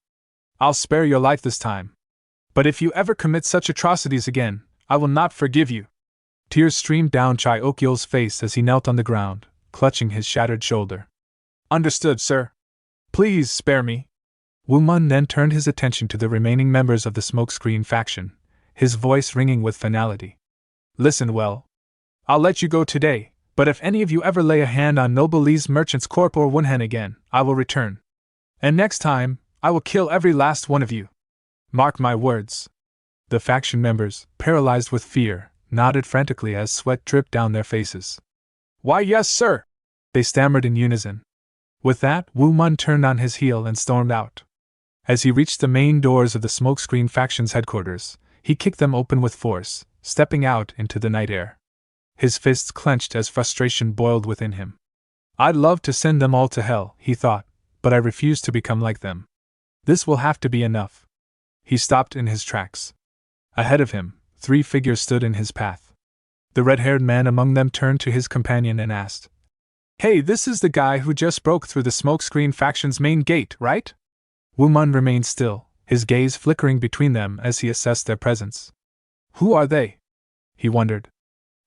I'll spare your life this time. But if you ever commit such atrocities again, I will not forgive you. Tears streamed down Chai Okyo's face as he knelt on the ground, clutching his shattered shoulder. Understood, sir. Please spare me. Woo Mun then turned his attention to the remaining members of the Smokescreen faction, his voice ringing with finality. Listen well. I'll let you go today, but if any of you ever lay a hand on Noble Lee's Merchants Corp or Wunhan again, I will return. And next time, I will kill every last one of you. Mark my words. The faction members, paralyzed with fear, nodded frantically as sweat dripped down their faces. Why, yes, sir, they stammered in unison. With that, Woo Mun turned on his heel and stormed out. As he reached the main doors of the Smokescreen faction's headquarters, he kicked them open with force, stepping out into the night air. His fists clenched as frustration boiled within him. I'd love to send them all to hell, he thought, but I refuse to become like them. This will have to be enough. He stopped in his tracks. Ahead of him, 3 figures stood in his path. The red-haired man among them turned to his companion and asked, Hey, this is the guy who just broke through the Smokescreen faction's main gate, right? Woo Mun remained still, his gaze flickering between them as he assessed their presence. Who are they? He wondered.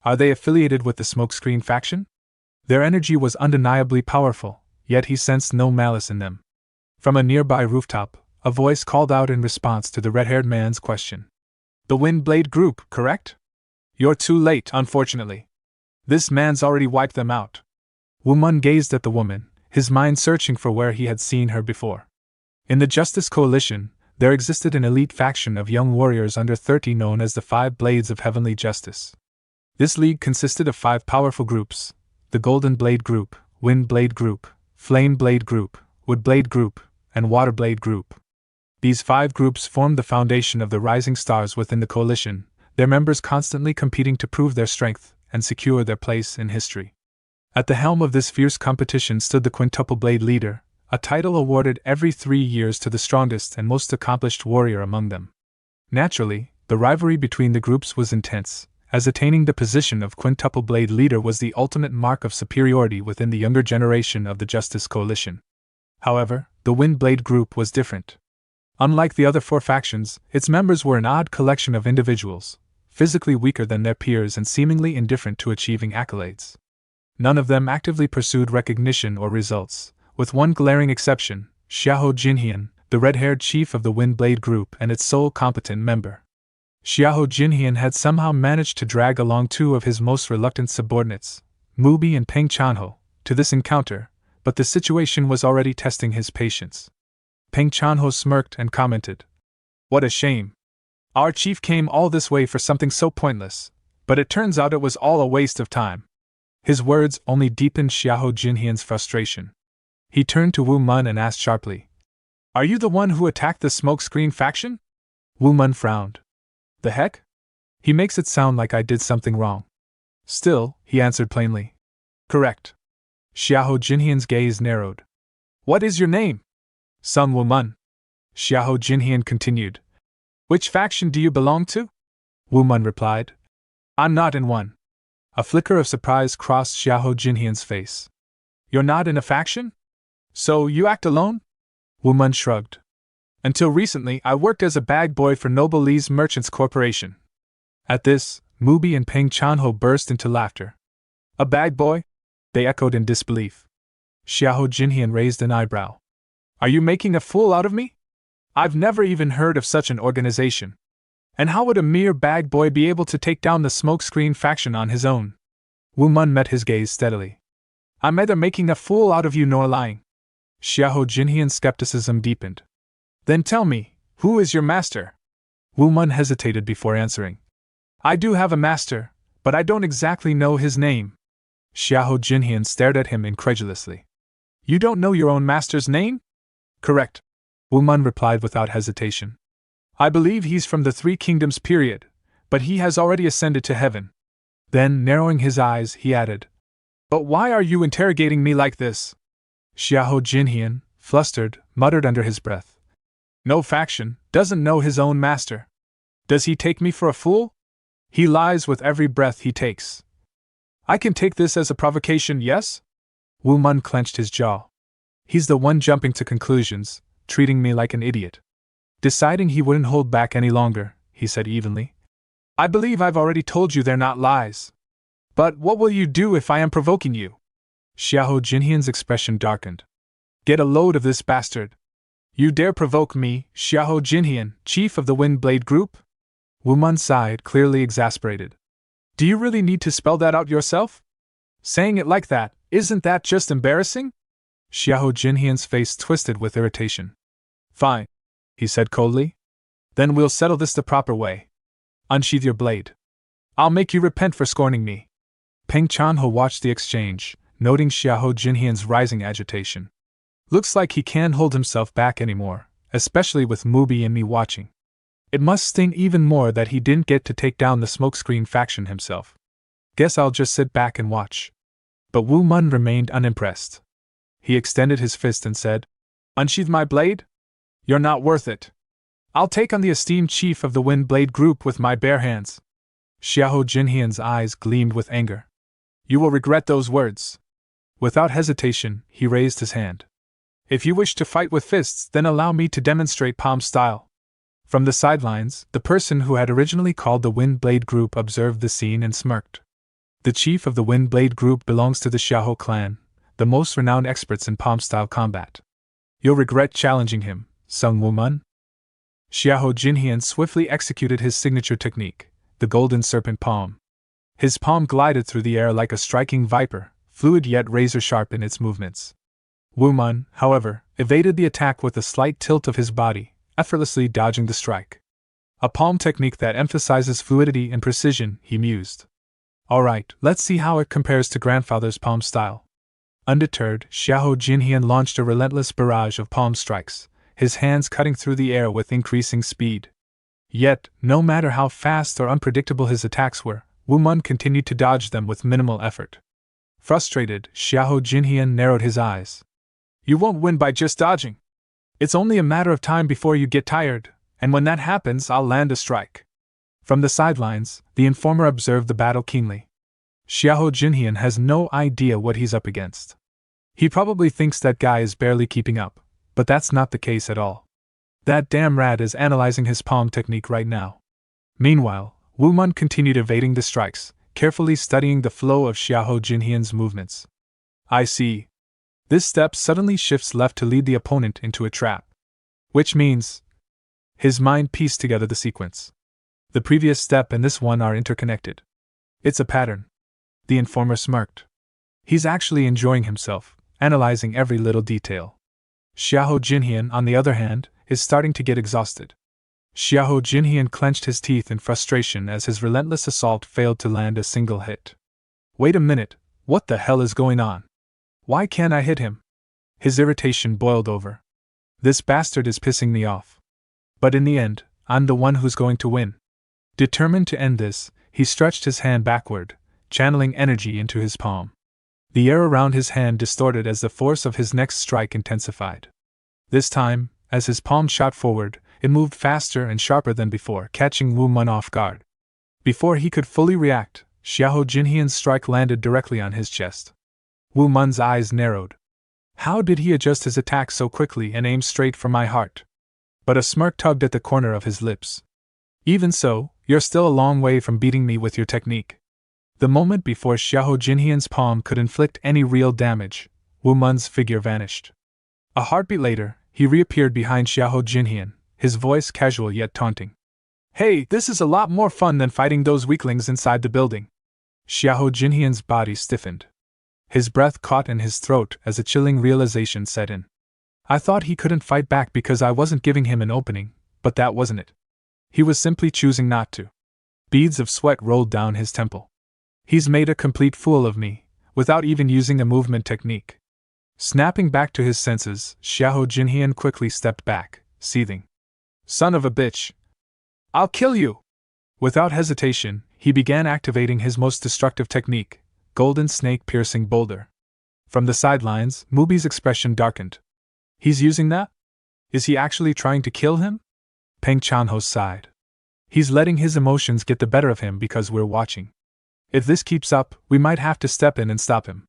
Are they affiliated with the Smokescreen faction? Their energy was undeniably powerful, yet he sensed no malice in them. From a nearby rooftop, a voice called out in response to the red-haired man's question. The Windblade Group, correct? You're too late, unfortunately. This man's already wiped them out. Woo Mun gazed at the woman, his mind searching for where he had seen her before. In the Justice Coalition, there existed an elite faction of young warriors under 30 known as the 5 Blades of Heavenly Justice. This league consisted of 5 powerful groups: the Golden Blade Group, Wind Blade Group, Flame Blade Group, Wood Blade Group, and Water Blade Group. These 5 groups formed the foundation of the rising stars within the coalition, their members constantly competing to prove their strength and secure their place in history. At the helm of this fierce competition stood the Quintuple Blade Leader, a title awarded every 3 years to the strongest and most accomplished warrior among them. Naturally, the rivalry between the groups was intense, as attaining the position of Quintuple Blade Leader was the ultimate mark of superiority within the younger generation of the Justice Coalition. However, the Wind Blade Group was different. Unlike the other 4 factions, its members were an odd collection of individuals, physically weaker than their peers and seemingly indifferent to achieving accolades. None of them actively pursued recognition or results, with one glaring exception, Xiahou Jinhian, the red-haired chief of the Windblade Group and its sole competent member. Xiahou Jinhian had somehow managed to drag along 2 of his most reluctant subordinates, Mubi and Peng Chanho, to this encounter, but the situation was already testing his patience. Peng Chanho smirked and commented, What a shame. Our chief came all this way for something so pointless, but it turns out it was all a waste of time. His words only deepened Xiahou Jinhian's frustration. He turned to Woo Mun and asked sharply, Are you the one who attacked the Smokescreen faction? Woo Mun frowned. The heck? He makes it sound like I did something wrong. Still, he answered plainly. Correct. Xiahou Jinhian's gaze narrowed. What is your name? Song Woo Mun. Xiahou Jinhian continued. Which faction do you belong to? Woo Mun replied. I'm not in one. A flicker of surprise crossed Xiahou Jinhian's face. You're not in a faction? So you act alone? Woo Mun shrugged. Until recently, I worked as a bag boy for Noble Lee's Merchants Corporation. At this, Mubi and Peng Chanho burst into laughter. A bag boy? They echoed in disbelief. Xiahou Jinhian raised an eyebrow. Are you making a fool out of me? I've never even heard of such an organization. And how would a mere bag boy be able to take down the Smokescreen faction on his own? Woo Mun met his gaze steadily. I'm neither making a fool out of you nor lying. Xiahou Jinhian's skepticism deepened. Then tell me, who is your master? Woo Mun hesitated before answering. I do have a master, but I don't exactly know his name. Xiahou Jinhian stared at him incredulously. You don't know your own master's name? Correct. Woo Mun replied without hesitation. I believe he's from the Three Kingdoms period, but he has already ascended to heaven. Then, narrowing his eyes, he added, But why are you interrogating me like this? Xiahou Jinhian, flustered, muttered under his breath. No faction, doesn't know his own master. Does he take me for a fool? He lies with every breath he takes. I can take this as a provocation, yes? Woo Mun clenched his jaw. He's the one jumping to conclusions, treating me like an idiot. Deciding he wouldn't hold back any longer, he said evenly. I believe I've already told you they're not lies. But what will you do if I am provoking you? Xiahou Jinhian's expression darkened. Get a load of this bastard. You dare provoke me, Xiahou Jinhian, chief of the Wind Blade Group? Woo Mun sighed, clearly exasperated. Do you really need to spell that out yourself? Saying it like that, isn't that just embarrassing? Xiahou Jinhian's face twisted with irritation. Fine, he said coldly. Then we'll settle this the proper way. Unsheath your blade. I'll make you repent for scorning me. Peng Chanho watched the exchange, noting Xiahou Jinhian's rising agitation. Looks like he can't hold himself back anymore, especially with Mubi and me watching. It must sting even more that he didn't get to take down the smokescreen faction himself. Guess I'll just sit back and watch. But Woo Mun remained unimpressed. He extended his fist and said, Unsheath my blade? You're not worth it. I'll take on the esteemed chief of the Wind Blade Group with my bare hands. Xiahou Jinhian's eyes gleamed with anger. You will regret those words. Without hesitation, he raised his hand. If you wish to fight with fists, then allow me to demonstrate palm style. From the sidelines, the person who had originally called the Wind Blade Group observed the scene and smirked. The chief of the Wind Blade Group belongs to the Xiahou clan, the most renowned experts in palm-style combat. You'll regret challenging him, Song Woo Mun. Xiahou Jinhian swiftly executed his signature technique, the golden serpent palm. His palm glided through the air like a striking viper, fluid yet razor-sharp in its movements. Woo Mun, however, evaded the attack with a slight tilt of his body, effortlessly dodging the strike. A palm technique that emphasizes fluidity and precision, he mused. Alright, let's see how it compares to grandfather's palm style. Undeterred, Xiahou Jinhian launched a relentless barrage of palm strikes, his hands cutting through the air with increasing speed. Yet, no matter how fast or unpredictable his attacks were, Woo Mun continued to dodge them with minimal effort. Frustrated, Xiahou Jinhian narrowed his eyes. You won't win by just dodging. It's only a matter of time before you get tired, and when that happens, I'll land a strike. From the sidelines, the informer observed the battle keenly. Xiahou Jinhian has no idea what he's up against. He probably thinks that guy is barely keeping up, but that's not the case at all. That damn rat is analyzing his palm technique right now. Meanwhile, Woo Mun continued evading the strikes, carefully studying the flow of Xiahou Jinhian's movements. I see. This step suddenly shifts left to lead the opponent into a trap. Which means... His mind pieced together the sequence. The previous step and this one are interconnected. It's a pattern. The informer smirked. He's actually enjoying himself, analyzing every little detail. Xiahou Jinhian, on the other hand, is starting to get exhausted. Xiahou Jinhian clenched his teeth in frustration as his relentless assault failed to land a single hit. Wait a minute, what the hell is going on? Why can't I hit him? His irritation boiled over. This bastard is pissing me off. But in the end, I'm the one who's going to win. Determined to end this, he stretched his hand backward, channeling energy into his palm. The air around his hand distorted as the force of his next strike intensified. This time, as his palm shot forward, it moved faster and sharper than before, catching Woo Mun off guard. Before he could fully react, Xiahou Jinhian's strike landed directly on his chest. Woo Mun's eyes narrowed. How did he adjust his attack so quickly and aim straight for my heart? But a smirk tugged at the corner of his lips. Even so, you're still a long way from beating me with your technique. The moment before Xiahou Jinhian's palm could inflict any real damage, Woo Mun's figure vanished. A heartbeat later, he reappeared behind Xiahou Jinhian, his voice casual yet taunting. Hey, this is a lot more fun than fighting those weaklings inside the building. Xiahou Jinhian's body stiffened. His breath caught in his throat as a chilling realization set in. I thought he couldn't fight back because I wasn't giving him an opening, but that wasn't it. He was simply choosing not to. Beads of sweat rolled down his temple. He's made a complete fool of me, without even using a movement technique. Snapping back to his senses, Xiahou Jinhian quickly stepped back, seething. Son of a bitch! I'll kill you! Without hesitation, he began activating his most destructive technique, Golden Snake Piercing Boulder. From the sidelines, Mubi's expression darkened. He's using that? Is he actually trying to kill him? Peng Chanho sighed. He's letting his emotions get the better of him because we're watching. If this keeps up, we might have to step in and stop him.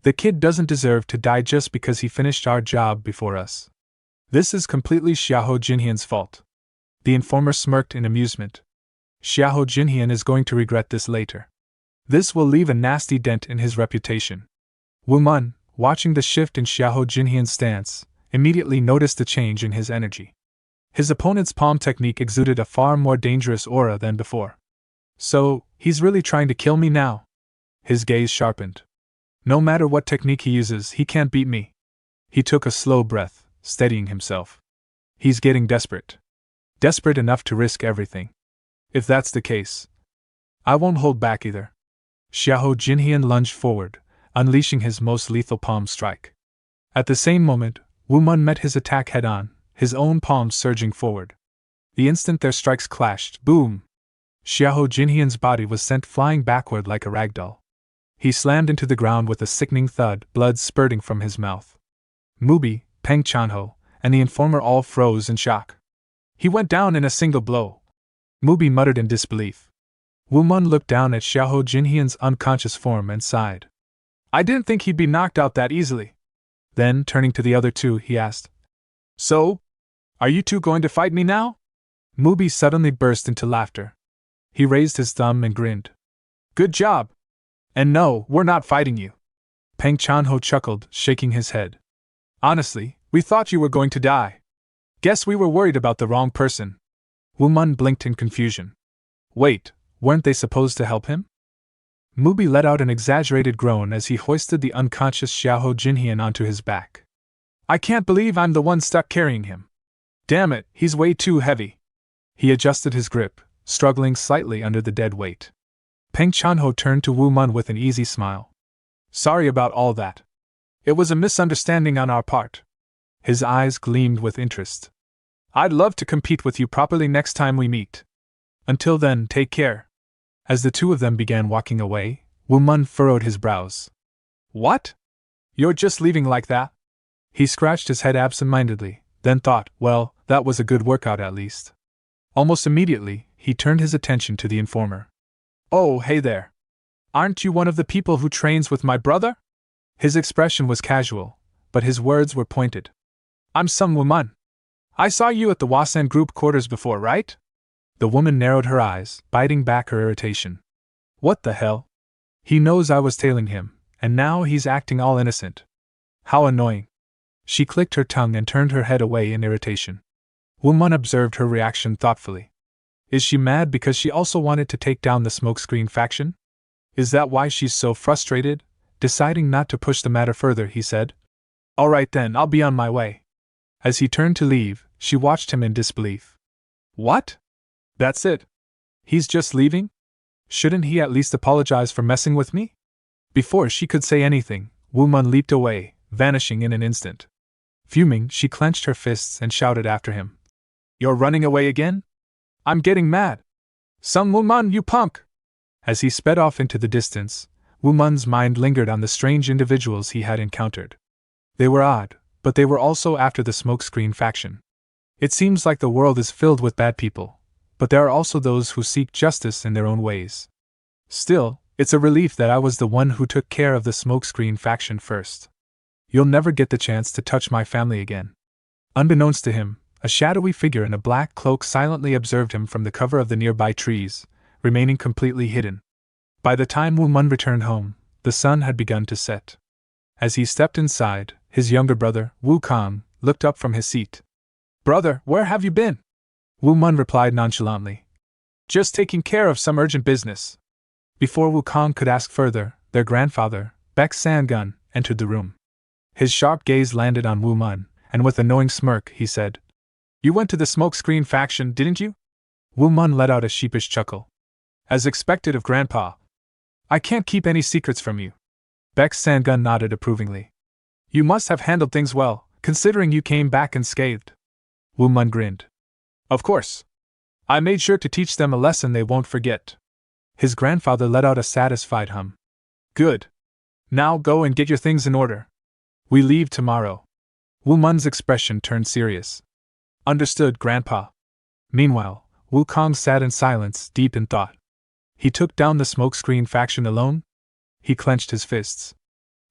The kid doesn't deserve to die just because he finished our job before us. This is completely Xiahou Jinhian's fault. The informer smirked in amusement. Xiahou Jinhian is going to regret this later. This will leave a nasty dent in his reputation. Wu Mun, watching the shift in Xiahou Jinhian's stance, immediately noticed the change in his energy. His opponent's palm technique exuded a far more dangerous aura than before. So, he's really trying to kill me now? His gaze sharpened. No matter what technique he uses, he can't beat me. He took a slow breath, steadying himself. He's getting desperate. Desperate enough to risk everything. If that's the case, I won't hold back either. Xiahou Jinhian lunged forward, unleashing his most lethal palm strike. At the same moment, Wu Mun met his attack head-on, his own palms surging forward. The instant their strikes clashed, boom! Xiahou Jinhian's body was sent flying backward like a ragdoll. He slammed into the ground with a sickening thud, blood spurting from his mouth. Mubi, Peng Chanho, and the informer all froze in shock. He went down in a single blow. Mubi muttered in disbelief. Wu Mun looked down at Xiahou Jinhian's unconscious form and sighed. I didn't think he'd be knocked out that easily. Then, turning to the other two, he asked, So? Are you two going to fight me now? Mubi suddenly burst into laughter. He raised his thumb and grinned. Good job! And no, we're not fighting you. Peng Chanho chuckled, shaking his head. Honestly, we thought you were going to die. Guess we were worried about the wrong person. Wu Mun blinked in confusion. Wait, weren't they supposed to help him? Mubi let out an exaggerated groan as he hoisted the unconscious Xiahou Jinhian onto his back. I can't believe I'm the one stuck carrying him. Damn it, he's way too heavy. He adjusted his grip, struggling slightly under the dead weight. Peng Chanho turned to Wu Mun with an easy smile. Sorry about all that. It was a misunderstanding on our part. His eyes gleamed with interest. I'd love to compete with you properly next time we meet. Until then, take care. As the two of them began walking away, Wu Mun furrowed his brows. What? You're just leaving like that? He scratched his head absent-mindedly, then thought, well, that was a good workout at least. Almost immediately, he turned his attention to the informer. Oh, hey there. Aren't you one of the people who trains with my brother? His expression was casual, but his words were pointed. I'm Song Woo Mun. I saw you at the Wasan group quarters before, right? The woman narrowed her eyes, biting back her irritation. What the hell? He knows I was tailing him, and now he's acting all innocent. How annoying. She clicked her tongue and turned her head away in irritation. Wu Mun observed her reaction thoughtfully. Is she mad because she also wanted to take down the smokescreen faction? Is that why she's so frustrated? Deciding not to push the matter further, he said. All right then, I'll be on my way. As he turned to leave, she watched him in disbelief. What? That's it? He's just leaving? Shouldn't he at least apologize for messing with me? Before she could say anything, Wu Mun leaped away, vanishing in an instant. Fuming, she clenched her fists and shouted after him. You're running away again? I'm getting mad. Song Woo Mun, you punk! As he sped off into the distance, Wu Mun's mind lingered on the strange individuals he had encountered. They were odd, but they were also after the smokescreen faction. It seems like the world is filled with bad people, but there are also those who seek justice in their own ways. Still, it's a relief that I was the one who took care of the smokescreen faction first. You'll never get the chance to touch my family again. Unbeknownst to him, a shadowy figure in a black cloak silently observed him from the cover of the nearby trees, remaining completely hidden. By the time Wu Mun returned home, the sun had begun to set. As he stepped inside, his younger brother, Wu Kang, looked up from his seat. Brother, where have you been? Wu Mun replied nonchalantly. Just taking care of some urgent business. Before Wu Kang could ask further, their grandfather, Baek San-gun, entered the room. His sharp gaze landed on Wu Mun, and with a knowing smirk, he said, You went to the smokescreen faction, didn't you? Woo Mun let out a sheepish chuckle. As expected of Grandpa. I can't keep any secrets from you. Baek Sangun nodded approvingly. You must have handled things well, considering you came back unscathed. Woo Mun grinned. Of course. I made sure to teach them a lesson they won't forget. His grandfather let out a satisfied hum. Good. Now go and get your things in order. We leave tomorrow. Woo Mun's expression turned serious. Understood, Grandpa. Meanwhile, Wu Kong sat in silence, deep in thought. He took down the smokescreen faction alone? He clenched his fists.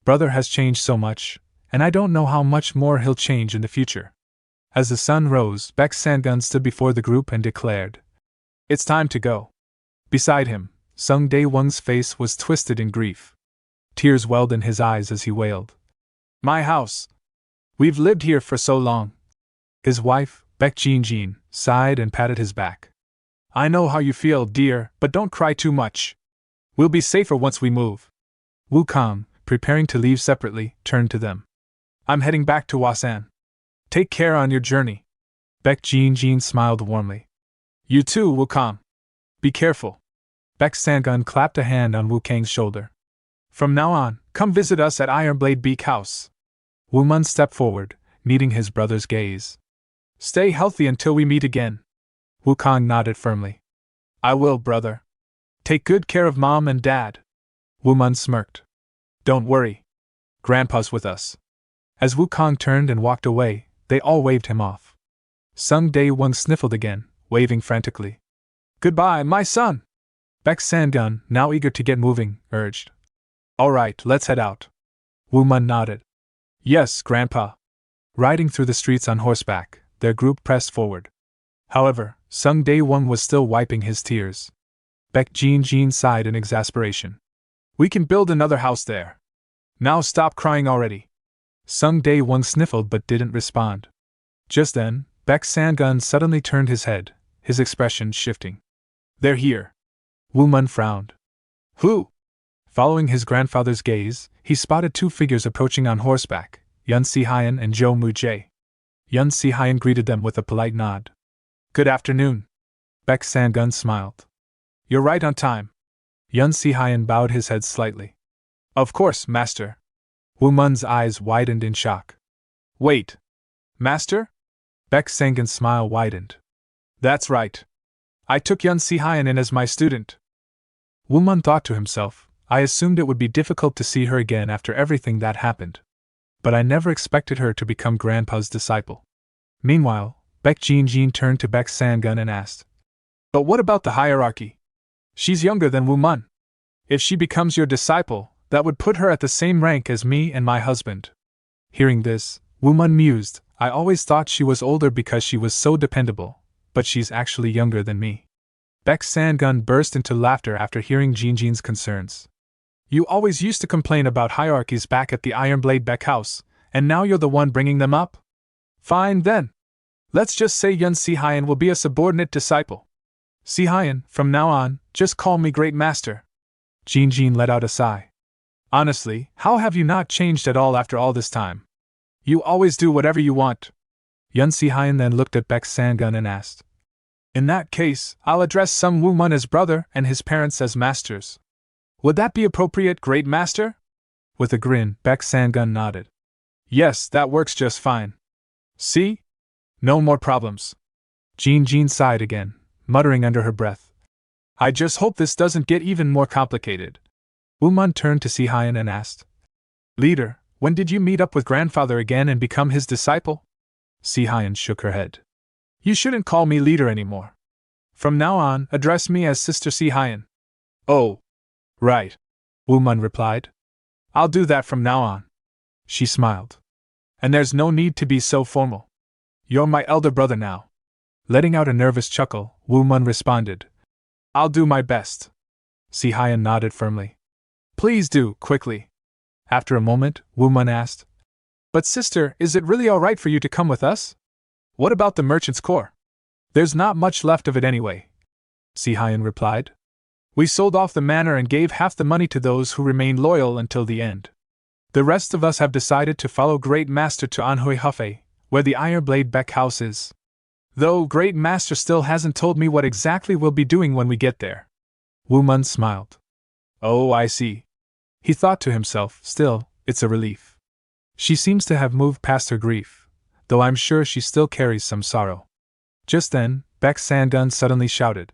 Brother has changed so much, and I don't know how much more he'll change in the future. As the sun rose, Baek Sangun stood before the group and declared, It's time to go. Beside him, Sung Dae-won's face was twisted in grief. Tears welled in his eyes as he wailed. My house! We've lived here for so long. His wife, Baek Jin-jin, sighed and patted his back. I know how you feel, dear, but don't cry too much. We'll be safer once we move. Wu Kong, preparing to leave separately, turned to them. I'm heading back to Wasan. Take care on your journey. Baek Jin-jin smiled warmly. You too, Wu Kong. Be careful. Baek Sangun clapped a hand on Wu Kang's shoulder. From now on, come visit us at Ironblade Beak House. Wu Mun stepped forward, meeting his brother's gaze. Stay healthy until we meet again. Wu Kong nodded firmly. I will, brother. Take good care of Mom and Dad. Wu Mun smirked. Don't worry. Grandpa's with us. As Wu Kong turned and walked away, they all waved him off. Sung Dae-won sniffled again, waving frantically. Goodbye, my son! Baek Sangun, now eager to get moving, urged. All right, let's head out. Wu Mun nodded. Yes, Grandpa. Riding through the streets on horseback, their group pressed forward. However, Sung Dae-won was still wiping his tears. Baek Jin-jin sighed in exasperation. We can build another house there. Now stop crying already. Sung Dae-won sniffled but didn't respond. Just then, Baek Sangun suddenly turned his head, his expression shifting. They're here. Wu Mun frowned. Who? Following his grandfather's gaze, he spotted two figures approaching on horseback, Yun Si-hyun and Jo Mu-jae. Yun Si-hyun greeted them with a polite nod. Good afternoon. Baek Sangun smiled. You're right on time. Yun Si-hyun bowed his head slightly. Of course, Master. Wu Mun's eyes widened in shock. Wait. Master? Baek Sangun's smile widened. That's right. I took Yun Si-hyun in as my student. Wu Mun thought to himself, I assumed it would be difficult to see her again after everything that happened. But I never expected her to become Grandpa's disciple. Meanwhile, Baek Jin-jin turned to Baek Sangun and asked, But what about the hierarchy? She's younger than Wu Mun. If she becomes your disciple, that would put her at the same rank as me and my husband. Hearing this, Wu Mun mused, I always thought she was older because she was so dependable, but she's actually younger than me. Baek Sangun burst into laughter after hearing Jin-jin's concerns. You always used to complain about hierarchies back at the Ironblade Beck house, and now you're the one bringing them up? Fine then. Let's just say Yun Si-hyun will be a subordinate disciple. Si-hyun, from now on, just call me Great Master. Jin-jin let out a sigh. Honestly, how have you not changed at all after all this time? You always do whatever you want. Yun Si-hyun then looked at Baek Sangun and asked. In that case, I'll address Sung Woo Mun as brother and his parents as masters. Would that be appropriate, Great Master? With a grin, Baek Sangun nodded. Yes, that works just fine. See? No more problems. Jin-jin sighed again, muttering under her breath. I just hope this doesn't get even more complicated. Woo Mun turned to Si-hyun and asked. Leader, when did you meet up with grandfather again and become his disciple? Si-hyun shook her head. You shouldn't call me leader anymore. From now on, address me as Sister Si-hyun. Oh. Right. Woo Mun replied. I'll do that from now on. She smiled. And there's no need to be so formal. You're my elder brother now. Letting out a nervous chuckle, Woo Mun responded. I'll do my best. Si-hyun nodded firmly. Please do, quickly. After a moment, Woo Mun asked. But sister, is it really alright for you to come with us? What about the merchant's core? There's not much left of it anyway. Si-hyun replied. We sold off the manor and gave half the money to those who remained loyal until the end. The rest of us have decided to follow Great Master to Anhui Hufei, where the Ironblade Beck house is. Though Great Master still hasn't told me what exactly we'll be doing when we get there. Woo Mun smiled. Oh, I see. He thought to himself, still, it's a relief. She seems to have moved past her grief, though I'm sure she still carries some sorrow. Just then, Baek Sang-gun suddenly shouted.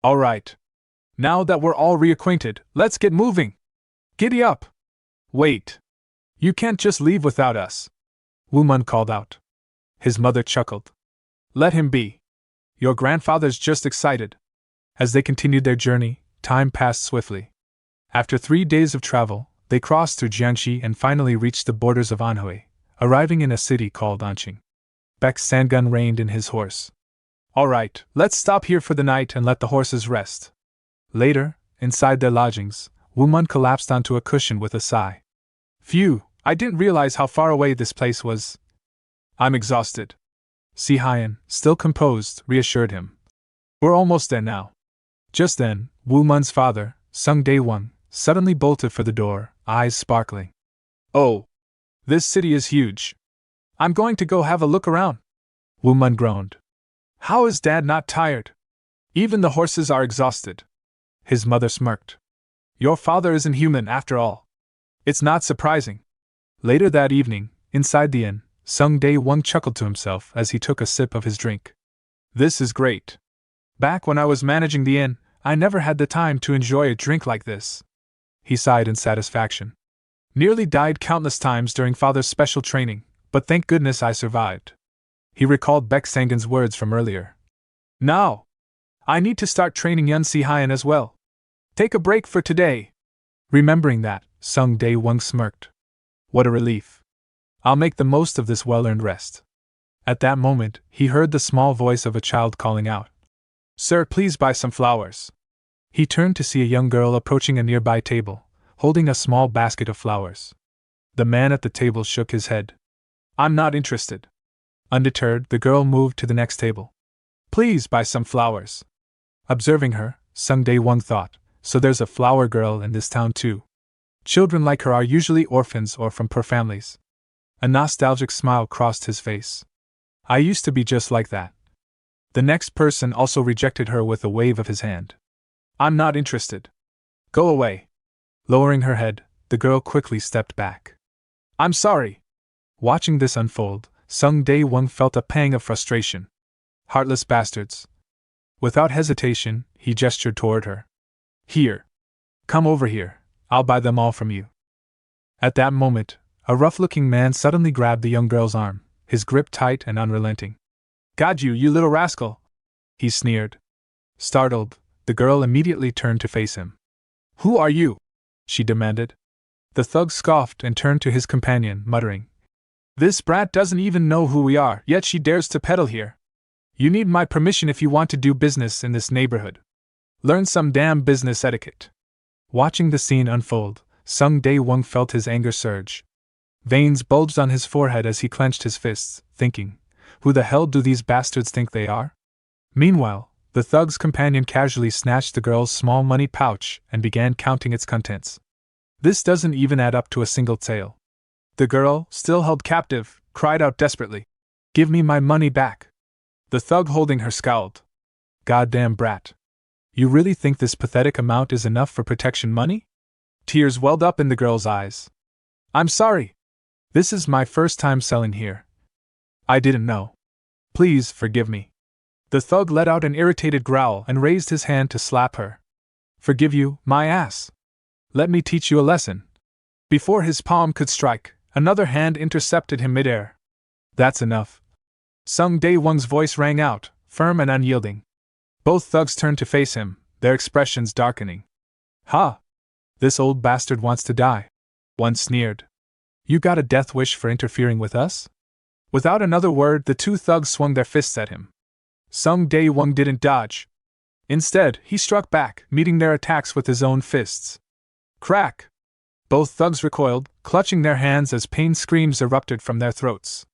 All right. Now that we're all reacquainted, let's get moving. Giddy up. Wait. You can't just leave without us. Woo Mun called out. His mother chuckled. Let him be. Your grandfather's just excited. As they continued their journey, time passed swiftly. After 3 days of travel, they crossed through Jiangxi and finally reached the borders of Anhui, arriving in a city called Anqing. Baek Sang-gun reined in his horse. All right, let's stop here for the night and let the horses rest. Later, inside their lodgings, Woo Mun collapsed onto a cushion with a sigh. Phew, I didn't realize how far away this place was. I'm exhausted. Si Hyen, still composed, reassured him. We're almost there now. Just then, Woo Mun's father, Sung Dae-won, suddenly bolted for the door, eyes sparkling. Oh! This city is huge. I'm going to go have a look around. Woo Mun groaned. How is Dad not tired? Even the horses are exhausted. His mother smirked. Your father isn't human after all. It's not surprising. Later that evening, inside the inn, Sung Dae-won chuckled to himself as he took a sip of his drink. This is great. Back when I was managing the inn, I never had the time to enjoy a drink like this. He sighed in satisfaction. Nearly died countless times during father's special training, but thank goodness I survived. He recalled Baek Sang-gun's words from earlier. Now, I need to start training Yun Si Hyen as well. Take a break for today. Remembering that, Sung Dae-won smirked. What a relief. I'll make the most of this well-earned rest. At that moment, he heard the small voice of a child calling out. Sir, please buy some flowers. He turned to see a young girl approaching a nearby table, holding a small basket of flowers. The man at the table shook his head. I'm not interested. Undeterred, the girl moved to the next table. Please buy some flowers. Observing her, Sung Dae-won thought, so there's a flower girl in this town too. Children like her are usually orphans or from poor families. A nostalgic smile crossed his face. I used to be just like that. The next person also rejected her with a wave of his hand. I'm not interested. Go away. Lowering her head, the girl quickly stepped back. I'm sorry. Watching this unfold, Sung Dae-won felt a pang of frustration. Heartless bastards. Without hesitation, he gestured toward her. Here. Come over here. I'll buy them all from you. At that moment, a rough-looking man suddenly grabbed the young girl's arm, his grip tight and unrelenting. Got you, you little rascal! He sneered. Startled, the girl immediately turned to face him. Who are you? She demanded. The thug scoffed and turned to his companion, muttering. This brat doesn't even know who we are, yet she dares to peddle here. You need my permission if you want to do business in this neighborhood. Learn some damn business etiquette. Watching the scene unfold, Sung Dae-won felt his anger surge. Veins bulged on his forehead as he clenched his fists, thinking, who the hell do these bastards think they are? Meanwhile, the thug's companion casually snatched the girl's small money pouch and began counting its contents. This doesn't even add up to a single tael. The girl, still held captive, cried out desperately, Give me my money back. The thug holding her scowled. Goddamn brat. You really think this pathetic amount is enough for protection money? Tears welled up in the girl's eyes. I'm sorry. This is my first time selling here. I didn't know. Please forgive me. The thug let out an irritated growl and raised his hand to slap her. Forgive you, my ass. Let me teach you a lesson. Before his palm could strike, another hand intercepted him midair. That's enough. Sung Dae-won's voice rang out, firm and unyielding. Both thugs turned to face him, their expressions darkening. Ha! This old bastard wants to die. One sneered. You got a death wish for interfering with us? Without another word, the two thugs swung their fists at him. Sung Dae-won didn't dodge. Instead, he struck back, meeting their attacks with his own fists. Crack! Both thugs recoiled, clutching their hands as pain screams erupted from their throats.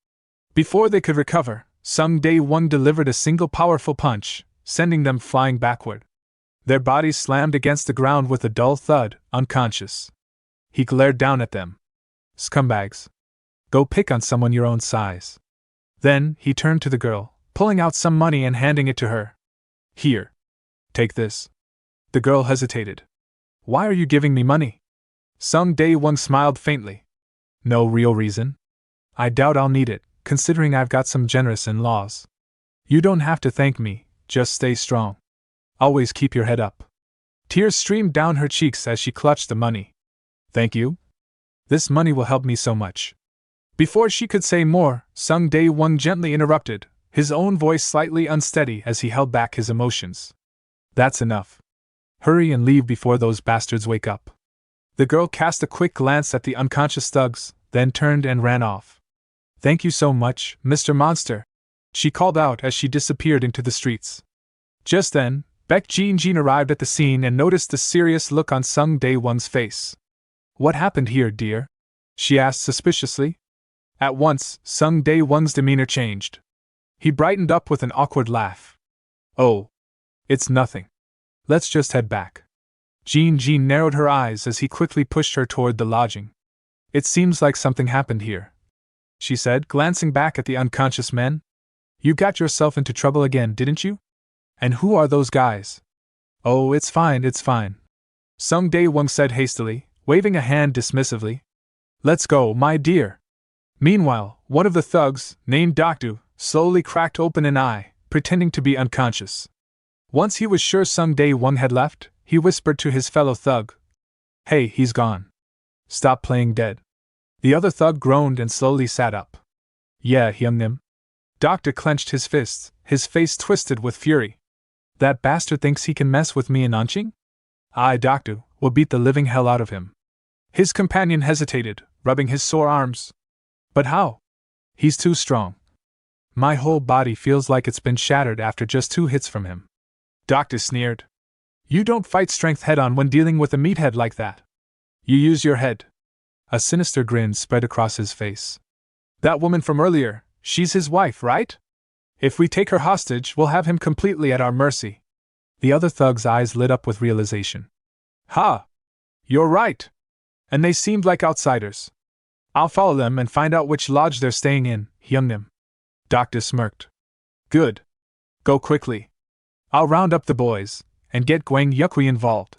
Before they could recover, Sung Dae-won delivered a single powerful punch, sending them flying backward. Their bodies slammed against the ground with a dull thud, unconscious. He glared down at them. Scumbags. Go pick on someone your own size. Then, he turned to the girl, pulling out some money and handing it to her. Here. Take this. The girl hesitated. Why are you giving me money? Sung Dae-won smiled faintly. No real reason. I doubt I'll need it, considering I've got some generous in-laws. You don't have to thank me, just stay strong. Always keep your head up. Tears streamed down her cheeks as she clutched the money. Thank you? This money will help me so much. Before she could say more, Sung Dae-won gently interrupted, his own voice slightly unsteady as he held back his emotions. That's enough. Hurry and leave before those bastards wake up. The girl cast a quick glance at the unconscious thugs, then turned and ran off. Thank you so much, Mr. Monster, she called out as she disappeared into the streets. Just then, Baek Jin arrived at the scene and noticed the serious look on Sung Dae-won's face. What happened here, dear? She asked suspiciously. At once, Sung Dae-won's demeanor changed. He brightened up with an awkward laugh. Oh. It's nothing. Let's just head back. Jin narrowed her eyes as he quickly pushed her toward the lodging. It seems like something happened here, she said, glancing back at the unconscious men. You got yourself into trouble again, didn't you? And who are those guys? Oh, it's fine. Sung Dae-won said hastily, waving a hand dismissively. Let's go, my dear. Meanwhile, one of the thugs, named Dokdu, slowly cracked open an eye, pretending to be unconscious. Once he was sure Sung Dae-won had left, he whispered to his fellow thug. Hey, he's gone. Stop playing dead. The other thug groaned and slowly sat up. Yeah, Hyungnim. Dokdu clenched his fists, his face twisted with fury. That bastard thinks he can mess with me and Anching? I, Dokdu, will beat the living hell out of him. His companion hesitated, rubbing his sore arms. But how? He's too strong. My whole body feels like it's been shattered after just 2 hits from him. Dokdu sneered. You don't fight strength head-on when dealing with a meathead like that. You use your head. A sinister grin spread across his face. That woman from earlier, she's his wife, right? If we take her hostage, we'll have him completely at our mercy. The other thug's eyes lit up with realization. Ha! You're right. And they seemed like outsiders. I'll follow them and find out which lodge they're staying in, Hyungnim. Dokdu smirked. Good. Go quickly. I'll round up the boys, and get Gwang Yukwi involved.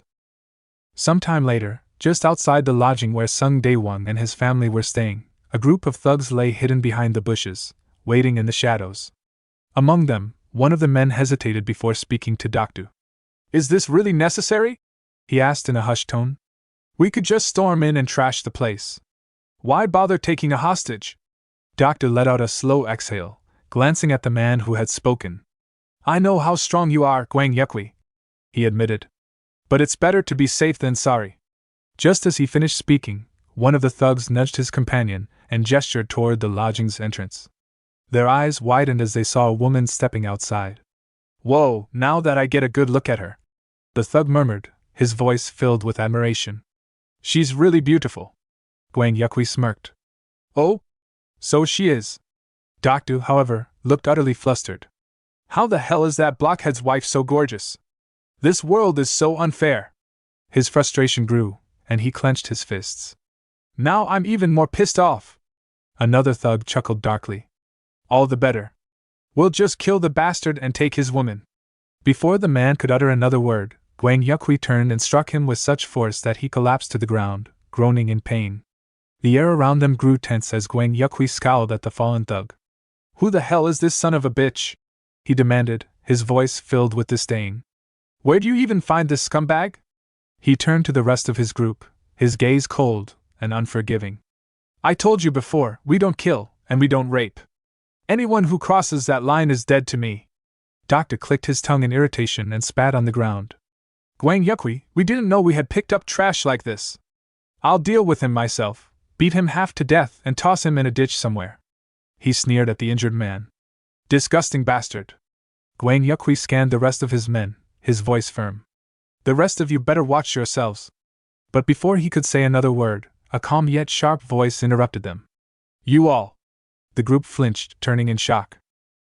Sometime later, just outside the lodging where Sung Dae-won and his family were staying, a group of thugs lay hidden behind the bushes, waiting in the shadows. Among them, one of the men hesitated before speaking to Dokdu. Is this really necessary? He asked in a hushed tone. We could just storm in and trash the place. Why bother taking a hostage? Dokdu let out a slow exhale, glancing at the man who had spoken. I know how strong you are, Gwang Yukwi, he admitted. But it's better to be safe than sorry. Just as he finished speaking, one of the thugs nudged his companion and gestured toward the lodging's entrance. Their eyes widened as they saw a woman stepping outside. Whoa, now that I get a good look at her, the thug murmured, his voice filled with admiration. She's really beautiful. Gwang Yukwi smirked. Oh? So she is. Dokdu, however, looked utterly flustered. How the hell is that blockhead's wife so gorgeous? This world is so unfair. His frustration grew, and he clenched his fists. Now I'm even more pissed off. Another thug chuckled darkly. All the better. We'll just kill the bastard and take his woman. Before the man could utter another word, Gwang Yukwi turned and struck him with such force that he collapsed to the ground, groaning in pain. The air around them grew tense as Gwang Yukwi scowled at the fallen thug. Who the hell is this son of a bitch? He demanded, his voice filled with disdain. Where'd you even find this scumbag? He turned to the rest of his group, his gaze cold and unforgiving. I told you before, we don't kill, and we don't rape. Anyone who crosses that line is dead to me. Dokdu clicked his tongue in irritation and spat on the ground. Gwang Yukwi, we didn't know we had picked up trash like this. I'll deal with him myself, beat him half to death and toss him in a ditch somewhere. He sneered at the injured man. Disgusting bastard. Gwang Yukwi scanned the rest of his men, his voice firm. The rest of you better watch yourselves. But before he could say another word, a calm yet sharp voice interrupted them. You all. The group flinched, turning in shock.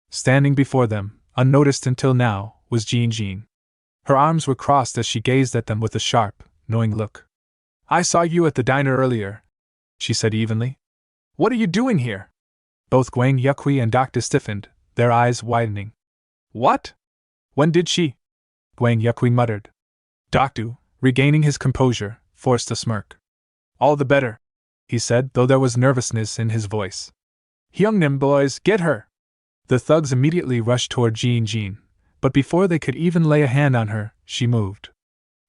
Standing before them, unnoticed until now, was Jin. Her arms were crossed as she gazed at them with a sharp, knowing look. I saw you at the diner earlier, she said evenly. What are you doing here? Both Gwang Yukwi and Dokdu stiffened, their eyes widening. What? When did she? Gwang Yukui muttered. Dokdu, regaining his composure, forced a smirk. All the better, he said, though there was nervousness in his voice. Hyungnim boys, get her! The thugs immediately rushed toward Jean, but before they could even lay a hand on her, she moved.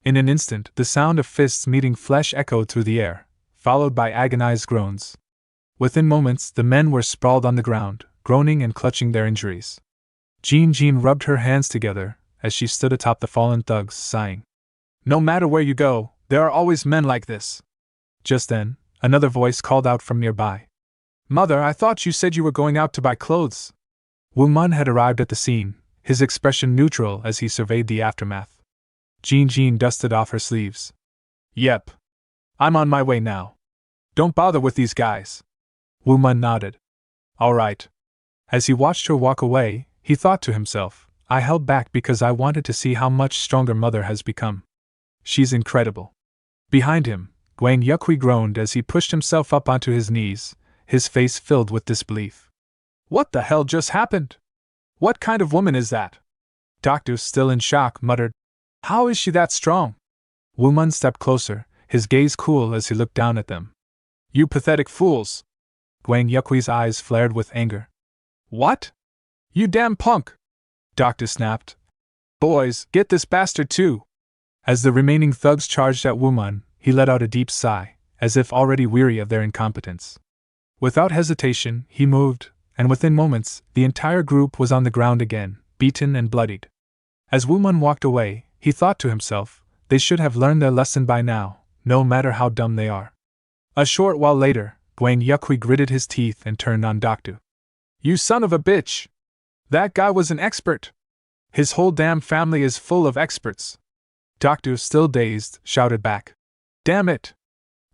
In an instant, the sound of fists meeting flesh echoed through the air, followed by agonized groans. Within moments, the men were sprawled on the ground, groaning and clutching their injuries. Jean rubbed her hands together as she stood atop the fallen thugs, sighing. No matter where you go, there are always men like this. Just then, another voice called out from nearby. Mother, I thought you said you were going out to buy clothes. Woo Mun had arrived at the scene, his expression neutral as he surveyed the aftermath. Jean dusted off her sleeves. Yep. I'm on my way now. Don't bother with these guys. Woo Mun nodded. All right. As he watched her walk away, he thought to himself, I held back because I wanted to see how much stronger Mother has become. She's incredible. Behind him, Gwang Yukui groaned as he pushed himself up onto his knees, his face filled with disbelief. What the hell just happened? What kind of woman is that? Dokdu, still in shock, muttered, How is she that strong? Woo Mun stepped closer, his gaze cool as he looked down at them. You pathetic fools! Gwang Yukui's eyes flared with anger. What? You damn punk! Dokdu snapped. Boys, get this bastard too! As the remaining thugs charged at Woo Mun, he let out a deep sigh, as if already weary of their incompetence. Without hesitation, he moved, and within moments, the entire group was on the ground again, beaten and bloodied. As Woo Mun walked away, he thought to himself, they should have learned their lesson by now, no matter how dumb they are. A short while later, Gwang Yukui gritted his teeth and turned on Dokdu. You son of a bitch! That guy was an expert! His whole damn family is full of experts! Dokdu, still dazed, shouted back. Damn it!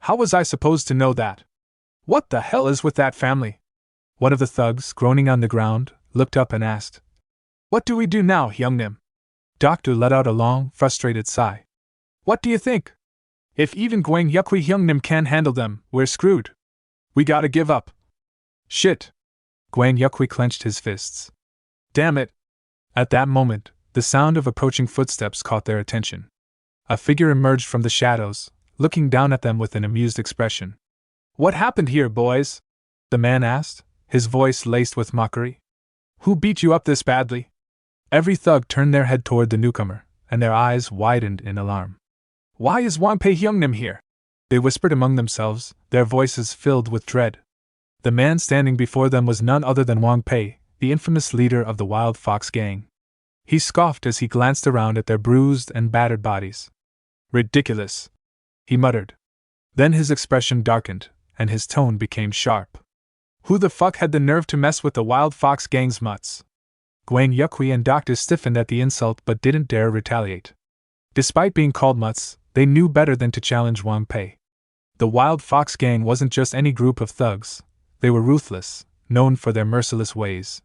How was I supposed to know that? What the hell is with that family? One of the thugs, groaning on the ground, looked up and asked. What do we do now, Hyungnim? Dokdu let out a long, frustrated sigh. What do you think? If even Gwang Yukui Hyungnim can't handle them, we're screwed. We gotta give up. Shit! Gwang Yukui clenched his fists. Damn it! At that moment, the sound of approaching footsteps caught their attention. A figure emerged from the shadows, looking down at them with an amused expression. What happened here, boys? The man asked, his voice laced with mockery. Who beat you up this badly? Every thug turned their head toward the newcomer, and their eyes widened in alarm. Why is Wangpei Hyungnim here? They whispered among themselves, their voices filled with dread. The man standing before them was none other than Wangpei, the infamous leader of the Wild Fox gang. He scoffed as he glanced around at their bruised and battered bodies. Ridiculous, he muttered. Then his expression darkened, and his tone became sharp. Who the fuck had the nerve to mess with the Wild Fox gang's mutts? Gwang Yukui and Dokdu stiffened at the insult but didn't dare retaliate. Despite being called mutts, they knew better than to challenge Wangpei. The Wild Fox gang wasn't just any group of thugs, they were ruthless, known for their merciless ways.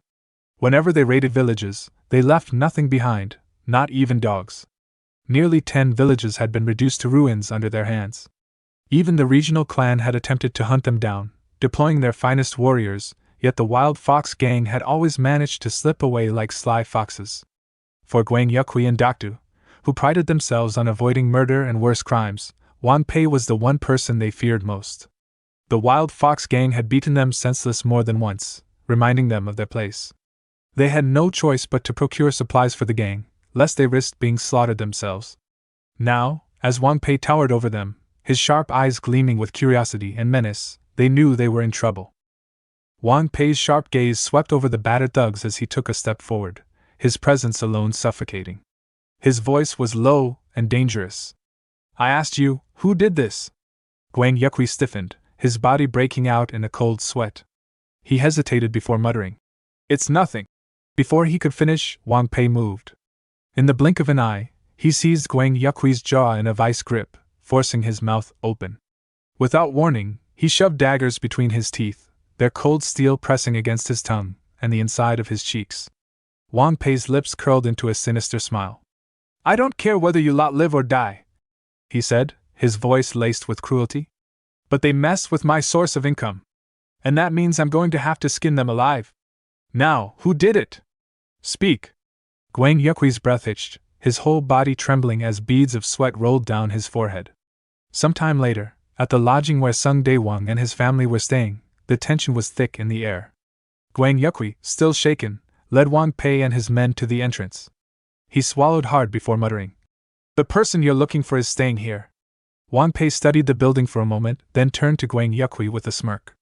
Whenever they raided villages, they left nothing behind, not even dogs. Nearly 10 villages had been reduced to ruins under their hands. Even the regional clan had attempted to hunt them down, deploying their finest warriors, yet the Wild Fox gang had always managed to slip away like sly foxes. For Gwang Yukui and Dokdu, who prided themselves on avoiding murder and worse crimes, Wangpei was the one person they feared most. The Wild Fox gang had beaten them senseless more than once, reminding them of their place. They had no choice but to procure supplies for the gang, lest they risked being slaughtered themselves. Now, as Wangpei towered over them, his sharp eyes gleaming with curiosity and menace, they knew they were in trouble. Wangpei's sharp gaze swept over the battered thugs as he took a step forward, his presence alone suffocating. His voice was low and dangerous. I asked you, who did this? Gwang Yukui stiffened, his body breaking out in a cold sweat. He hesitated before muttering. It's nothing. Before he could finish, Wangpei moved. In the blink of an eye, he seized Gwang Yukui's jaw in a vice grip, forcing his mouth open. Without warning, he shoved daggers between his teeth, their cold steel pressing against his tongue and the inside of his cheeks. Wangpei's lips curled into a sinister smile. I don't care whether you lot live or die, he said, his voice laced with cruelty. But they mess with my source of income. And that means I'm going to have to skin them alive. Now, who did it? Speak. Gwang Yukwi's breath hitched, his whole body trembling as beads of sweat rolled down his forehead. Some time later, at the lodging where Sung Dae-wang and his family were staying, the tension was thick in the air. Gwang Yukwi, still shaken, led Wang Pei and his men to the entrance. He swallowed hard before muttering, "The person you're looking for is staying here." Wang Pei studied the building for a moment, then turned to Gwang Yukwi with a smirk.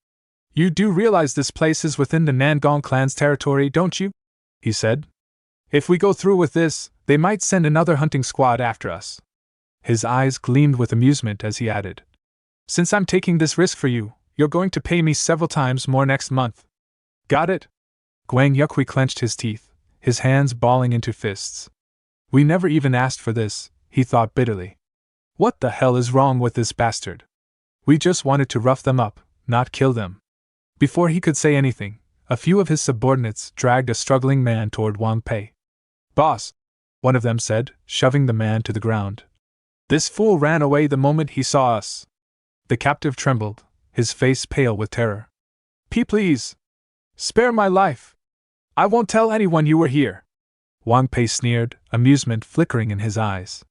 "You do realize this place is within the Nangong clan's territory, don't you?" he said. "If we go through with this, they might send another hunting squad after us." His eyes gleamed with amusement as he added, "Since I'm taking this risk for you, you're going to pay me several times more next month. Got it?" Gwang Yukwi clenched his teeth, his hands balling into fists. "We never even asked for this," he thought bitterly. "What the hell is wrong with this bastard? We just wanted to rough them up, not kill them." Before he could say anything, a few of his subordinates dragged a struggling man toward Wang Pei. "Boss," one of them said, shoving the man to the ground. "This fool ran away the moment he saw us." The captive trembled, his face pale with terror. Please! Spare my life! I won't tell anyone you were here." Wang Pei sneered, amusement flickering in his eyes.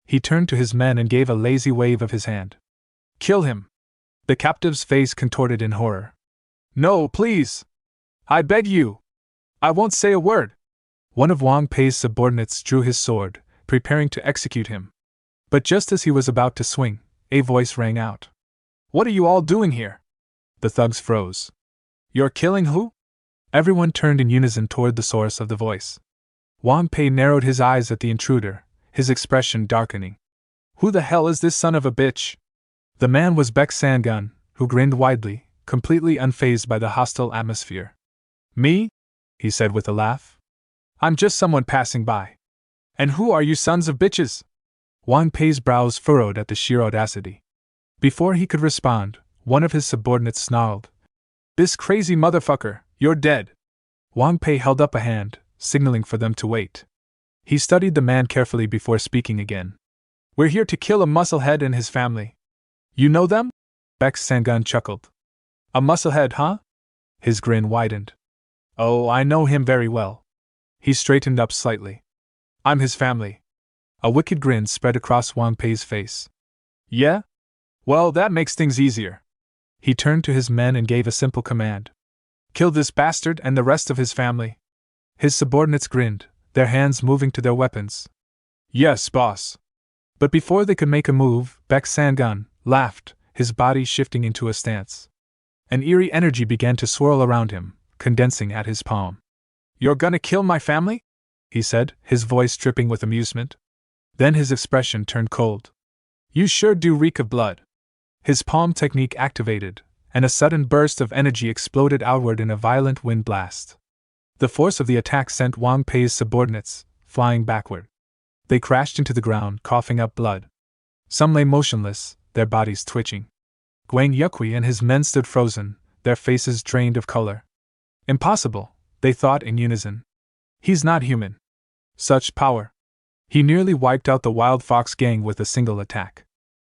He turned to his men and gave a lazy wave of his hand. "Kill him!" The captive's face contorted in horror. "No, please! I beg you! I won't say a word!" One of Wang Pei's subordinates drew his sword, preparing to execute him. But just as he was about to swing, a voice rang out. "What are you all doing here?" The thugs froze. "You're killing who?" Everyone turned in unison toward the source of the voice. Wang Pei narrowed his eyes at the intruder, his expression darkening. "Who the hell is this son of a bitch?" The man was Baek Sangun, who grinned widely, completely unfazed by the hostile atmosphere. "Me?" he said with a laugh. "I'm just someone passing by." "And who are you sons of bitches?" Wang Pei's brows furrowed at the sheer audacity. Before he could respond, one of his subordinates snarled, "This crazy motherfucker, you're dead." Wang Pei held up a hand, signaling for them to wait. He studied the man carefully before speaking again. "We're here to kill a musclehead and his family." "You know them?" Baek Sangun chuckled. "A musclehead, huh?" His grin widened. "Oh, I know him very well." He straightened up slightly. "I'm his family." A wicked grin spread across Wang Pei's face. "Yeah? Well, that makes things easier." He turned to his men and gave a simple command. "Kill this bastard and the rest of his family." His subordinates grinned, their hands moving to their weapons. "Yes, boss." But before they could make a move, Baek Sangun laughed, his body shifting into a stance. An eerie energy began to swirl around him, condensing at his palm. "You're gonna kill my family?" he said, his voice dripping with amusement. Then his expression turned cold. "You sure do reek of blood." His palm technique activated, and a sudden burst of energy exploded outward in a violent wind blast. The force of the attack sent Wang Pei's subordinates flying backward. They crashed into the ground, coughing up blood. Some lay motionless, their bodies twitching. Gwang Yukwi and his men stood frozen, their faces drained of color. "Impossible," they thought in unison. "He's not human. Such power. He nearly wiped out the Wild Fox gang with a single attack."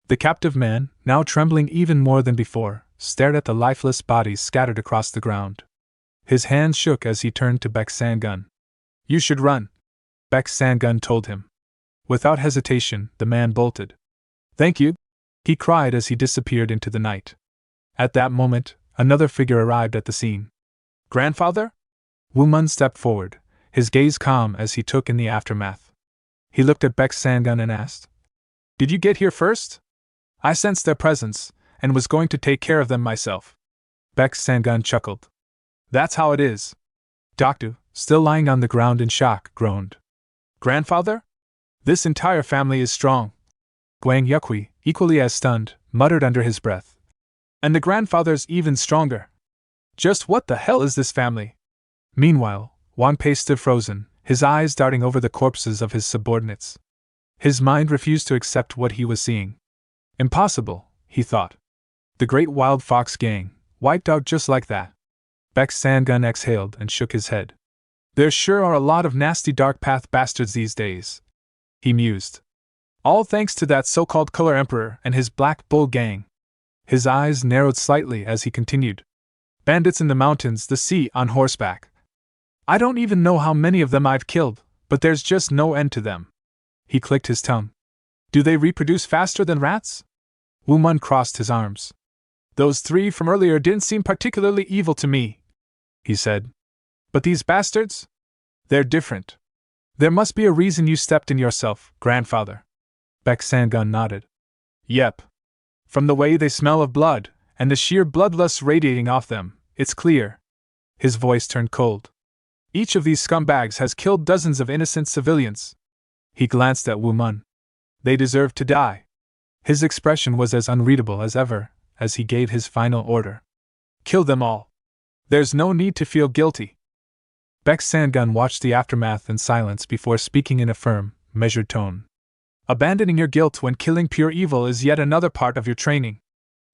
The captive man, now trembling even more than before, stared at the lifeless bodies scattered across the ground. His hands shook as he turned to Baek Sangun. "You should run," Baek Sangun told him. Without hesitation, the man bolted. "Thank you," he cried as he disappeared into the night. At that moment, another figure arrived at the scene. "Grandfather?" Woo Mun stepped forward, his gaze calm as he took in the aftermath. He looked at Baek Sangun and asked, "Did you get here first?" "I sensed their presence, and was going to take care of them myself." Baek Sangun chuckled. "That's how it is." Dokdu, still lying on the ground in shock, groaned. "Grandfather? This entire family is strong." Gwang Yukwi, equally as stunned, muttered under his breath. "And the grandfather's even stronger. Just what the hell is this family?" Meanwhile, Wang Pei stood frozen, his eyes darting over the corpses of his subordinates. His mind refused to accept what he was seeing. Impossible, he thought. The great Wild Fox gang, wiped out just like that. Baek Sangun exhaled and shook his head. "There sure are a lot of nasty Dark Path bastards these days," he mused. "All thanks to that so-called Color Emperor and his Black Bull gang." His eyes narrowed slightly as he continued. "Bandits in the mountains, the sea, on horseback. I don't even know how many of them I've killed, but there's just no end to them. He clicked his tongue. Do they reproduce faster than rats? Woo Mun crossed his arms. Those 3 from earlier didn't seem particularly evil to me, he said. But these bastards? They're different. There must be a reason you stepped in yourself, grandfather. Baek Sangun nodded. Yep. From the way they smell of blood, and the sheer bloodlust radiating off them, it's clear. His voice turned cold. Each of these scumbags has killed dozens of innocent civilians. He glanced at Woo Mun. They deserve to die. His expression was as unreadable as ever, as he gave his final order. Kill them all. There's no need to feel guilty. Baek Sangun watched the aftermath in silence before speaking in a firm, measured tone. Abandoning your guilt when killing pure evil is yet another part of your training.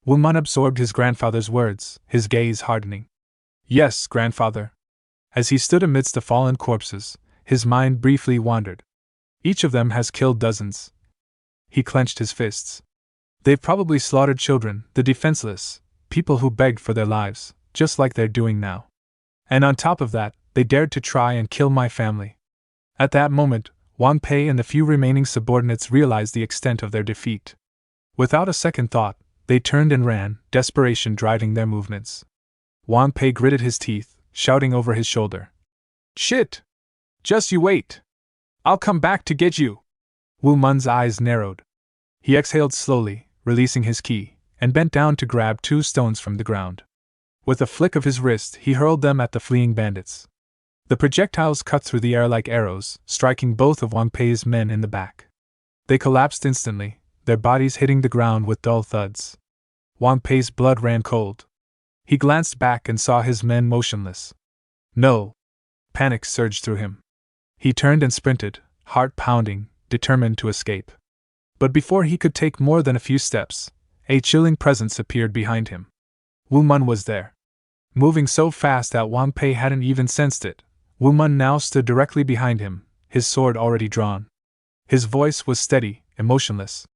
Woo Mun absorbed his grandfather's words, his gaze hardening. Yes, grandfather. As he stood amidst the fallen corpses, his mind briefly wandered. Each of them has killed dozens. He clenched his fists. They've probably slaughtered children, the defenseless, people who begged for their lives, just like they're doing now. And on top of that, they dared to try and kill my family. At that moment, Wang Pei and the few remaining subordinates realized the extent of their defeat. Without a second thought, they turned and ran, desperation driving their movements. Wang Pei gritted his teeth, shouting over his shoulder. Shit! Just you wait! I'll come back to get you! Woo Mun's eyes narrowed. He exhaled slowly, releasing his ki, and bent down to grab 2 stones from the ground. With a flick of his wrist, he hurled them at the fleeing bandits. The projectiles cut through the air like arrows, striking both of Wang Pei's men in the back. They collapsed instantly, their bodies hitting the ground with dull thuds. Wang Pei's blood ran cold. He glanced back and saw his men motionless. No! Panic surged through him. He turned and sprinted, heart pounding, determined to escape. But before he could take more than a few steps, a chilling presence appeared behind him. Woo Mun was there. Moving so fast that Wang Pei hadn't even sensed it, Woo Mun now stood directly behind him, his sword already drawn. His voice was steady, emotionless.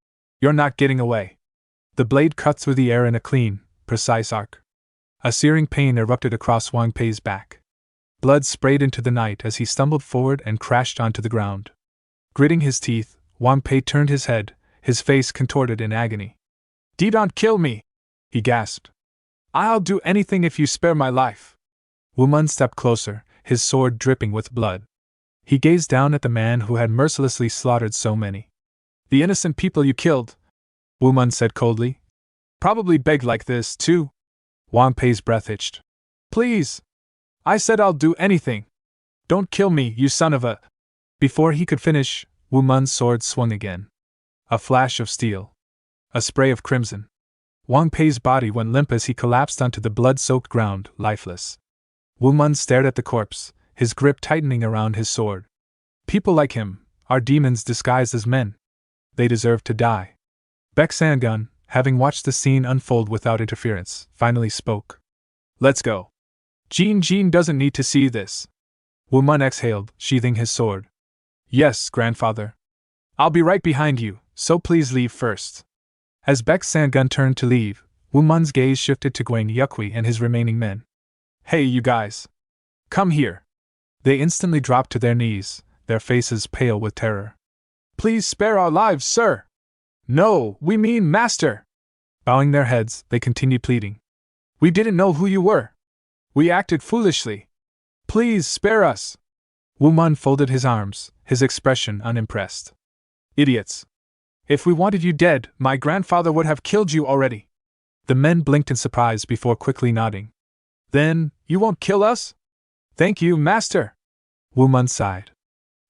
You're not getting away. The blade cut through the air in a clean, precise arc. A searing pain erupted across Wang Pei's back. Blood sprayed into the night as he stumbled forward and crashed onto the ground. Gritting his teeth, Wang Pei turned his head, his face contorted in agony. Don't kill me! He gasped. I'll do anything if you spare my life. Woo Mun stepped closer, his sword dripping with blood. He gazed down at the man who had mercilessly slaughtered so many. The innocent people you killed, Woo Mun said coldly. Probably begged like this, too. Wang Pei's breath itched. Please! I said I'll do anything. Don't kill me, you son of a... Before he could finish, Woo Mun's sword swung again. A flash of steel. A spray of crimson. Wang Pei's body went limp as he collapsed onto the blood-soaked ground, lifeless. Woo Mun stared at the corpse, his grip tightening around his sword. People like him are demons disguised as men. They deserve to die. Baek Sangun, having watched the scene unfold without interference, finally spoke. Let's go. Jean doesn't need to see this. Woo Mun exhaled, sheathing his sword. Yes, grandfather. I'll be right behind you, so please leave first. As Baek Sangun turned to leave, Woo Mun's gaze shifted to Gwang Yukwi and his remaining men. Hey, you guys. Come here. They instantly dropped to their knees, their faces pale with terror. Please spare our lives, sir. No, we mean master. Bowing their heads, they continued pleading. We didn't know who you were. We acted foolishly. Please spare us. Woo Mun folded his arms, his expression unimpressed. Idiots. If we wanted you dead, my grandfather would have killed you already. The men blinked in surprise before quickly nodding. Then, you won't kill us? Thank you, master. Woo Mun sighed.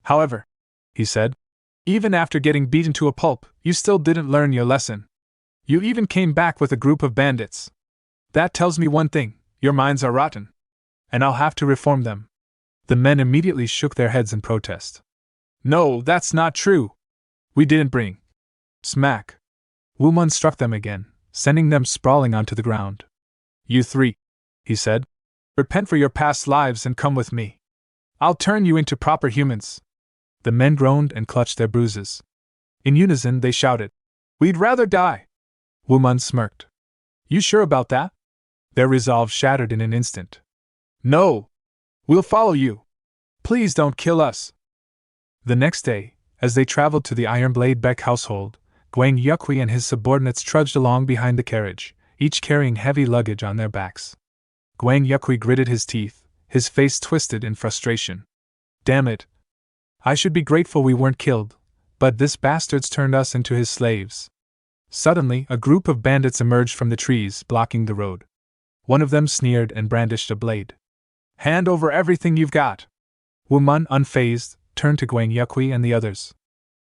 However, he said, even after getting beaten to a pulp, you still didn't learn your lesson. You even came back with a group of bandits. That tells me one thing, your minds are rotten. And I'll have to reform them. The men immediately shook their heads in protest. No, that's not true. We didn't bring. Smack. Woo Mun struck them again, sending them sprawling onto the ground. You 3, he said. Repent for your past lives and come with me. I'll turn you into proper humans. The men groaned and clutched their bruises. In unison they shouted, We'd rather die. Woo Mun smirked. You sure about that? Their resolve shattered in an instant. No! We'll follow you, Please don't kill us. The next day, as they traveled to the Ironblade Beck household, Gwang Yukwi and his subordinates trudged along behind the carriage, each carrying heavy luggage on their backs. Gwang Yukwi gritted his teeth, his face twisted in frustration. Damn it. I should be grateful we weren't killed, but this bastard's turned us into his slaves. Suddenly, a group of bandits emerged from the trees, blocking the road. One of them sneered and brandished a blade. Hand over everything you've got. Woo Mun, unfazed, turned to Gwang Yukwi and the others.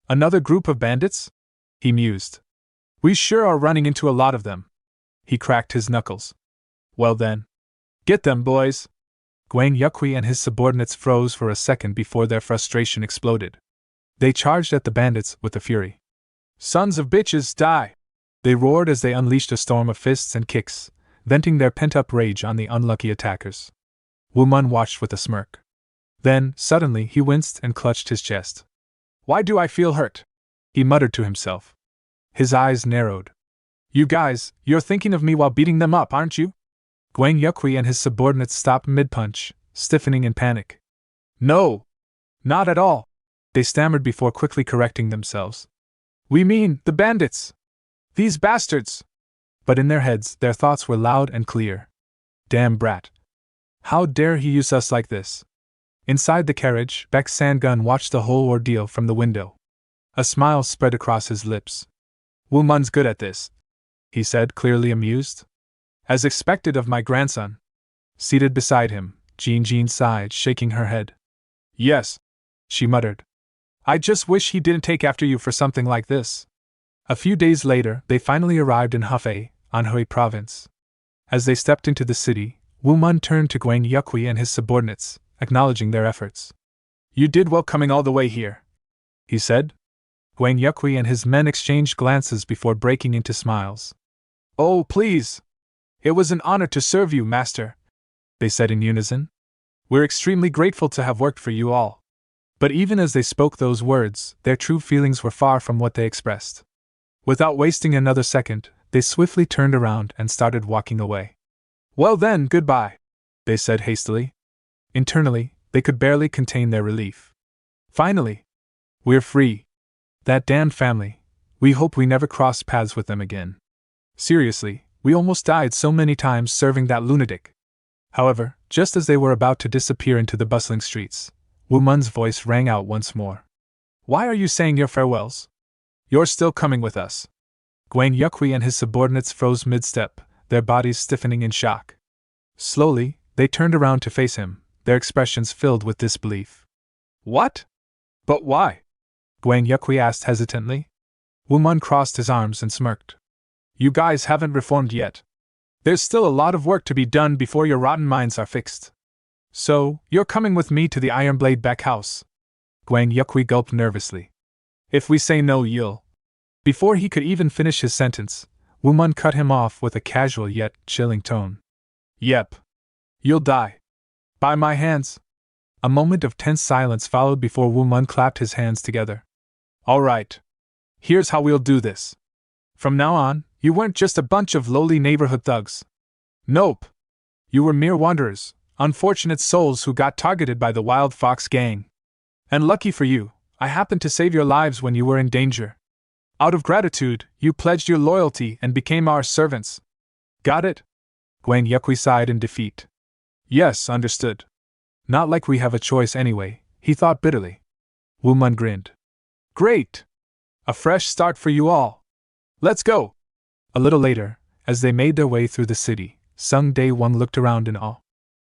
Another group of bandits? He mused. We sure are running into a lot of them. He cracked his knuckles. Well then. Get them, boys. Gwang Yukwi and his subordinates froze for a second before their frustration exploded. They charged at the bandits with a fury. Sons of bitches, die! They roared as they unleashed a storm of fists and kicks, venting their pent-up rage on the unlucky attackers. Woo Mun watched with a smirk. Then, suddenly, he winced and clutched his chest. Why do I feel hurt? He muttered to himself. His eyes narrowed. You guys, you're thinking of me while beating them up, aren't you? Gwang Yukwi and his subordinates stopped mid-punch, stiffening in panic. No! Not at all! They stammered before quickly correcting themselves. We mean, the bandits! These bastards! But in their heads, their thoughts were loud and clear. Damn brat! How dare he use us like this? Inside the carriage, Baek Sangun watched the whole ordeal from the window. A smile spread across his lips. Woo Mun's good at this, he said, clearly amused. As expected of my grandson. Seated beside him, Jin sighed, shaking her head. Yes, she muttered. I just wish he didn't take after you for something like this. A few days later, they finally arrived in Hefei, Anhui province. As they stepped into the city, Woo Mun turned to Gwang Yukwi and his subordinates, acknowledging their efforts. You did well coming all the way here, he said. Gwang Yukwi and his men exchanged glances before breaking into smiles. Oh, please! It was an honor to serve you, master, they said in unison. We're extremely grateful to have worked for you all. But even as they spoke those words, their true feelings were far from what they expressed. Without wasting another second, they swiftly turned around and started walking away. Well then, goodbye, they said hastily. Internally, they could barely contain their relief. Finally, we're free. That damned family, we hope we never cross paths with them again. Seriously, we almost died so many times serving that lunatic. However, just as they were about to disappear into the bustling streets, Woo Mun's voice rang out once more. Why are you saying your farewells? You're still coming with us. Gwang Yukwi and his subordinates froze mid-step, their bodies stiffening in shock. Slowly, they turned around to face him, their expressions filled with disbelief. What? But why? Gwang Yukwi asked hesitantly. Woo Mun crossed his arms and smirked. You guys haven't reformed yet. There's still a lot of work to be done before your rotten minds are fixed. So, you're coming with me to the Ironblade Beck house. Gwang Yukwi gulped nervously. If we say no, you'll... Before he could even finish his sentence, Woo Mun cut him off with a casual yet chilling tone. Yep. You'll die. By my hands. A moment of tense silence followed before Woo Mun clapped his hands together. All right. Here's how we'll do this. From now on, you weren't just a bunch of lowly neighborhood thugs. Nope. You were mere wanderers, unfortunate souls who got targeted by the Wild Fox gang. And lucky for you, I happened to save your lives when you were in danger. Out of gratitude, you pledged your loyalty and became our servants. Got it? Gwang Yukwi sighed in defeat. Yes, understood. Not like we have a choice anyway, he thought bitterly. Woo Mun grinned. Great! A fresh start for you all. Let's go! A little later, as they made their way through the city, Sung Dae-won looked around in awe.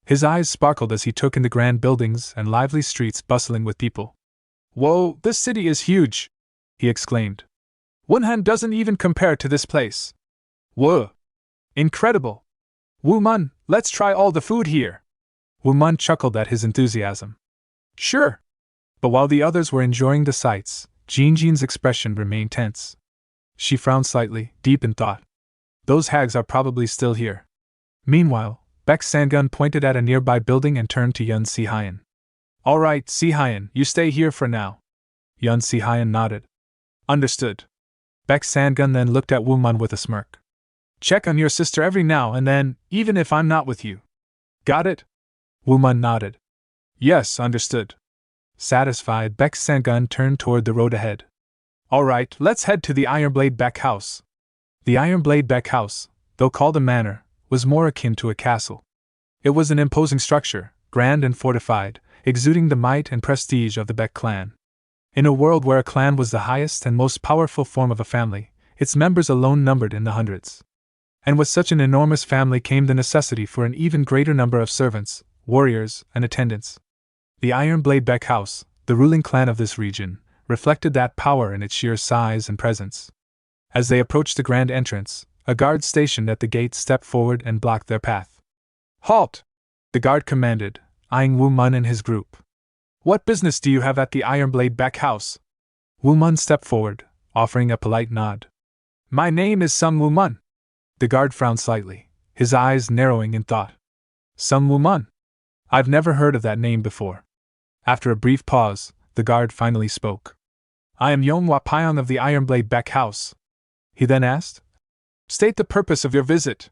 His eyes sparkled as he took in the grand buildings and lively streets bustling with people. Whoa, this city is huge! He exclaimed. Wonhan doesn't even compare to this place. Whoa! Incredible! Woo Mun, let's try all the food here! Woo Mun chuckled at his enthusiasm. Sure! But while the others were enjoying the sights, Jin's expression remained tense. She frowned slightly, deep in thought. Those hags are probably still here. Meanwhile, Baek Sangun pointed at a nearby building and turned to Yun Si-hyun. All right, Si-hyun, you stay here for now. Yun Si-hyun nodded. Understood. Baek Sangun then looked at Woo Mun with a smirk. Check on your sister every now and then, even if I'm not with you. Got it? Woo Mun nodded. Yes, understood. Satisfied, Baek Sang-gun turned toward the road ahead. All right, let's head to the Ironblade Baek House. The Ironblade Baek House, though called a manor, was more akin to a castle. It was an imposing structure, grand and fortified, exuding the might and prestige of the Baek clan. In a world where a clan was the highest and most powerful form of a family, its members alone numbered in the hundreds. And with such an enormous family came the necessity for an even greater number of servants, warriors, and attendants. The Ironblade Baek House, the ruling clan of this region, reflected that power in its sheer size and presence. As they approached the grand entrance, a guard stationed at the gate stepped forward and blocked their path. Halt! The guard commanded, eyeing Woo Mun and his group. What business do you have at the Ironblade Baek House? Woo Mun stepped forward, offering a polite nod. My name is Song Woo Mun. The guard frowned slightly, his eyes narrowing in thought. Song Woo Mun? I've never heard of that name before. After a brief pause, the guard finally spoke. I am Yonghwa Pyong of the Ironblade Baek House. He then asked, State the purpose of your visit.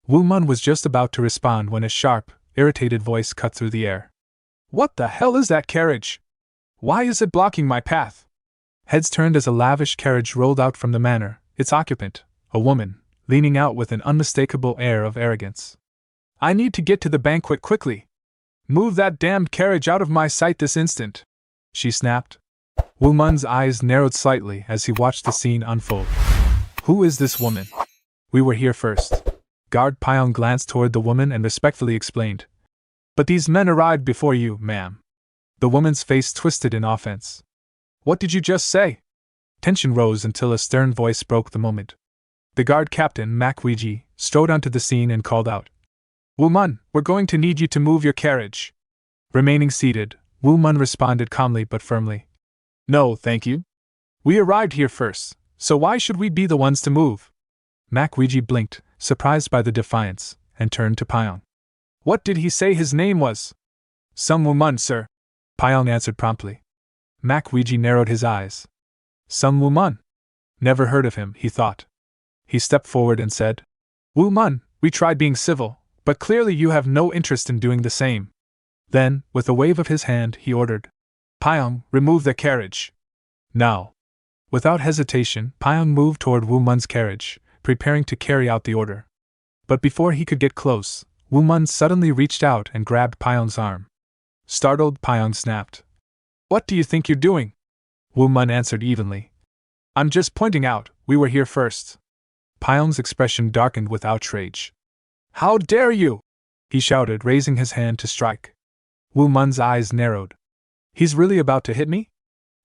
Woo Mun was just about to respond when a sharp, irritated voice cut through the air. What the hell is that carriage? Why is it blocking my path? Heads turned as a lavish carriage rolled out from the manor, its occupant, a woman, leaning out with an unmistakable air of arrogance. I need to get to the banquet quickly. Move that damned carriage out of my sight this instant, she snapped. Woo Mun's eyes narrowed slightly as he watched the scene unfold. Who is this woman? We were here first. Guard Pyong glanced toward the woman and respectfully explained. But these men arrived before you, ma'am. The woman's face twisted in offense. What did you just say? Tension rose until a stern voice broke the moment. The guard captain, Mak Weiji, strode onto the scene and called out. Woo Mun, we're going to need you to move your carriage. Remaining seated, Woo Mun responded calmly but firmly. No, thank you. We arrived here first, so why should we be the ones to move? Mak Weiji blinked, surprised by the defiance, and turned to Pyong. What did he say his name was? Song Woo Mun, sir. Pyong answered promptly. Mak Weiji narrowed his eyes. Song Woo Mun? Never heard of him, he thought. He stepped forward and said, Woo Mun, we tried being civil, but clearly you have no interest in doing the same. Then, with a wave of his hand, he ordered, Pyong, remove the carriage. Now. Without hesitation, Pyong moved toward Woo Mun's carriage, preparing to carry out the order. But before he could get close, Woo Mun suddenly reached out and grabbed Pyong's arm. Startled, Pyong snapped. What do you think you're doing? Woo Mun answered evenly. I'm just pointing out, we were here first. Pyong's expression darkened with outrage. How dare you! He shouted, raising his hand to strike. Woo Mun's eyes narrowed. He's really about to hit me?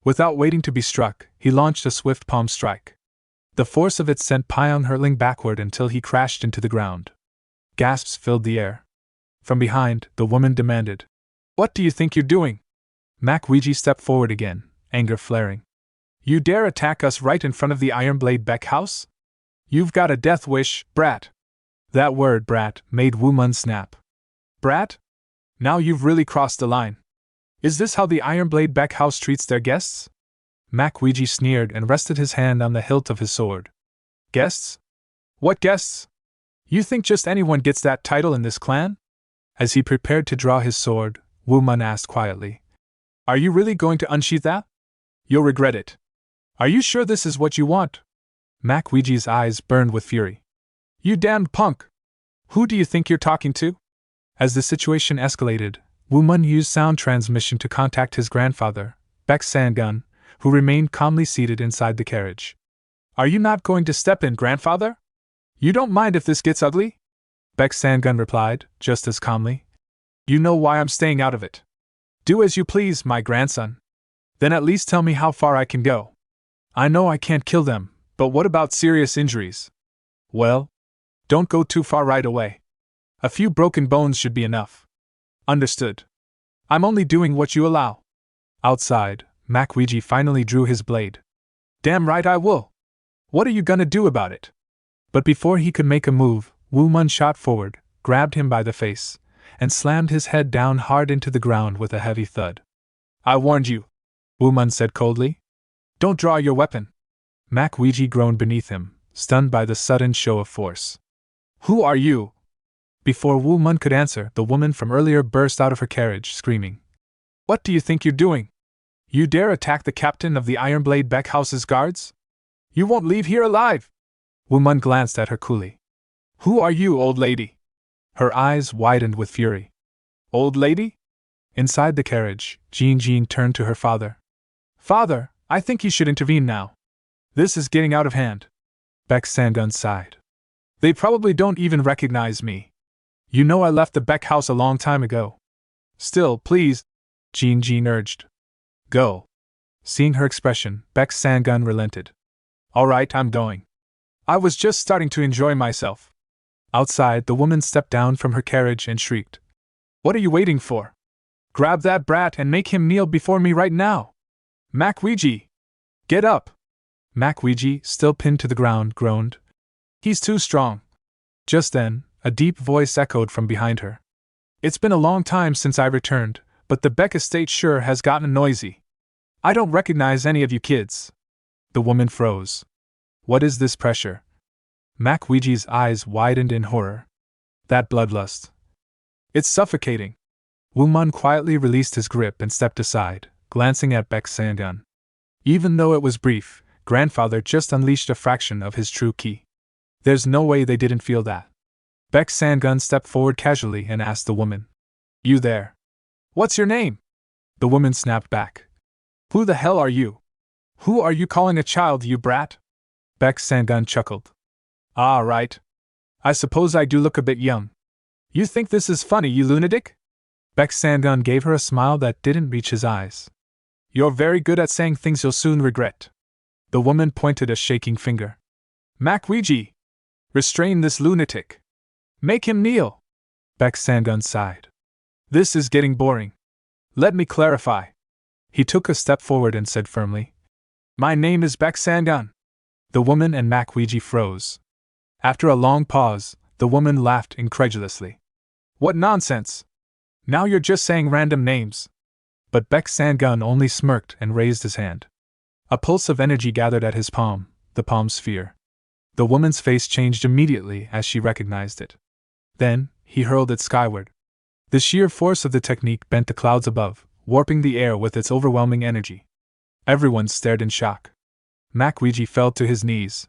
Without waiting to be struck, he launched a swift palm strike. The force of it sent Pyong hurtling backward until he crashed into the ground. Gasps filled the air. From behind, the woman demanded, What do you think you're doing? Mak Weiji stepped forward again, anger flaring. You dare attack us right in front of the Ironblade Baek House? You've got a death wish, brat. That word, brat, made Woo Mun snap. Brat? Now you've really crossed the line. Is this how the Ironblade Baek House treats their guests? Mak Weiji sneered and rested his hand on the hilt of his sword. Guests? What guests? You think just anyone gets that title in this clan? As he prepared to draw his sword, Woo Mun asked quietly. Are you really going to unsheath that? You'll regret it. Are you sure this is what you want? Mak Weiji's eyes burned with fury. You damned punk! Who do you think you're talking to? As the situation escalated, Woo Mun used sound transmission to contact his grandfather, Baek Sang-gun, who remained calmly seated inside the carriage. Are you not going to step in, grandfather? You don't mind if this gets ugly? Baek Sang-gun replied, just as calmly. You know why I'm staying out of it. Do as you please, my grandson. Then at least tell me how far I can go. I know I can't kill them, but what about serious injuries? Well, don't go too far right away. A few broken bones should be enough. Understood. I'm only doing what you allow. Outside, Mak Weiji finally drew his blade. Damn right I will. What are you gonna do about it? But before he could make a move, Woo Mun shot forward, grabbed him by the face, and slammed his head down hard into the ground with a heavy thud. I warned you, Woo Mun said coldly. Don't draw your weapon. Mak Weiji groaned beneath him, stunned by the sudden show of force. Who are you? Before Woo Mun could answer, the woman from earlier burst out of her carriage, screaming, What do you think you're doing? You dare attack the captain of the Ironblade Beck House's guards? You won't leave here alive! Woo Mun glanced at her coolly. Who are you, old lady? Her eyes widened with fury. Old lady? Inside the carriage, Jean turned to her father. Father, I think you should intervene now. This is getting out of hand. Beck Sangun sighed. They probably don't even recognize me. You know I left the Beck house a long time ago. Still, please, Jean urged. Go. Seeing her expression, Beck Sangun relented. All right, I'm going. I was just starting to enjoy myself. Outside, the woman stepped down from her carriage and shrieked. What are you waiting for? Grab that brat and make him kneel before me right now. Macweegee! Get up! Macweegee, still pinned to the ground, groaned. He's too strong. Just then, a deep voice echoed from behind her. It's been a long time since I returned, but the Beck estate sure has gotten noisy. I don't recognize any of you kids. The woman froze. What is this pressure? Macweegee's eyes widened in horror. That bloodlust. It's suffocating. Woo Mun quietly released his grip and stepped aside, glancing at Beck Sangun. Even though it was brief, grandfather just unleashed a fraction of his true ki. There's no way they didn't feel that. Beck Sangun stepped forward casually and asked the woman. You there? What's your name? The woman snapped back. Who the hell are you? Who are you calling a child, you brat? Beck Sangun chuckled. Ah, right. I suppose I do look a bit young. You think this is funny, you lunatic? Beck Sangun gave her a smile that didn't reach his eyes. You're very good at saying things you'll soon regret. The woman pointed a shaking finger. Macweegee! Restrain this lunatic. Make him kneel. Beck Sangun sighed. This is getting boring. Let me clarify. He took a step forward and said firmly. My name is Beck Sangun. The woman and Macweegee froze. After a long pause, the woman laughed incredulously. What nonsense! Now you're just saying random names. But Beck Sangun only smirked and raised his hand. A pulse of energy gathered at his palm, the palm sphere. The woman's face changed immediately as she recognized it. Then, he hurled it skyward. The sheer force of the technique bent the clouds above, warping the air with its overwhelming energy. Everyone stared in shock. Macweegee fell to his knees.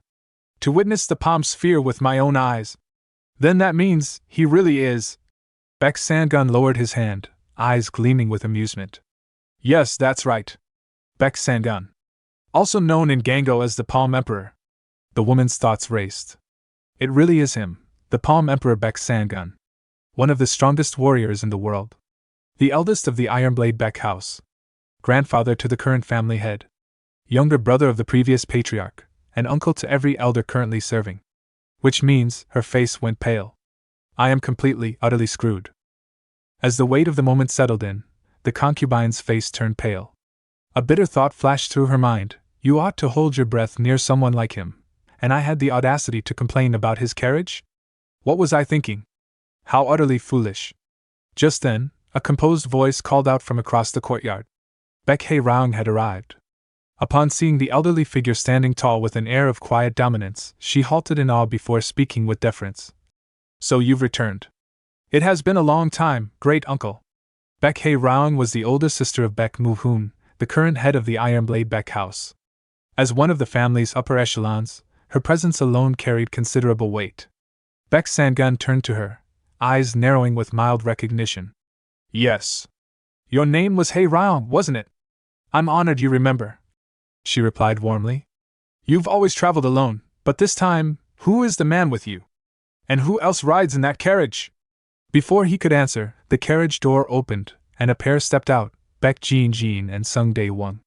To witness the palm sphere with my own eyes. Then that means he really is. Beck Sangun lowered his hand, eyes gleaming with amusement. Yes, that's right. Beck Sangun. Also known in Gango as the Palm Emperor. The woman's thoughts raced. It really is him, the Palm Emperor Beck Sangun. One of the strongest warriors in the world. The eldest of the Ironblade Beck house. Grandfather to the current family head. Younger brother of the previous patriarch, and uncle to every elder currently serving. Which means, her face went pale. I am completely, utterly screwed. As the weight of the moment settled in, the concubine's face turned pale. A bitter thought flashed through her mind. You ought to hold your breath near someone like him, and I had the audacity to complain about his carriage? What was I thinking? How utterly foolish. Just then, a composed voice called out from across the courtyard. Beck Hei Raung had arrived. Upon seeing the elderly figure standing tall with an air of quiet dominance, she halted in awe before speaking with deference. So you've returned. It has been a long time, great uncle. Beck Hei Raung was the older sister of Beck Mu Hun, the current head of the Ironblade Beck house. As one of the family's upper echelons, her presence alone carried considerable weight. Beck Sangun turned to her, eyes narrowing with mild recognition. Yes. Your name was Hei Raung, wasn't it? I'm honored you remember. She replied warmly. You've always traveled alone, but this time, who is the man with you? And who else rides in that carriage? Before he could answer, the carriage door opened, and a pair stepped out, Beck Jean and Sung Dae Won.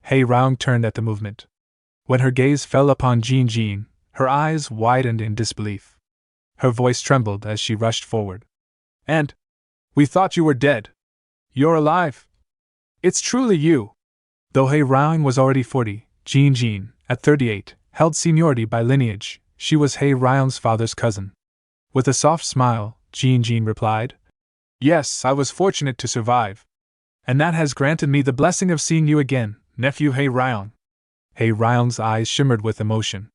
Hei Raung turned at the movement. When her gaze fell upon Jean, her eyes widened in disbelief. Her voice trembled as she rushed forward. And? We thought you were dead. You're alive. It's truly you. Though Hei Raung was already 40, Jean, at 38, held seniority by lineage. She was Hei Raung's father's cousin. With a soft smile, Jean replied, Yes, I was fortunate to survive. And that has granted me the blessing of seeing you again, nephew Hei Raung. Hei Raung's eyes shimmered with emotion.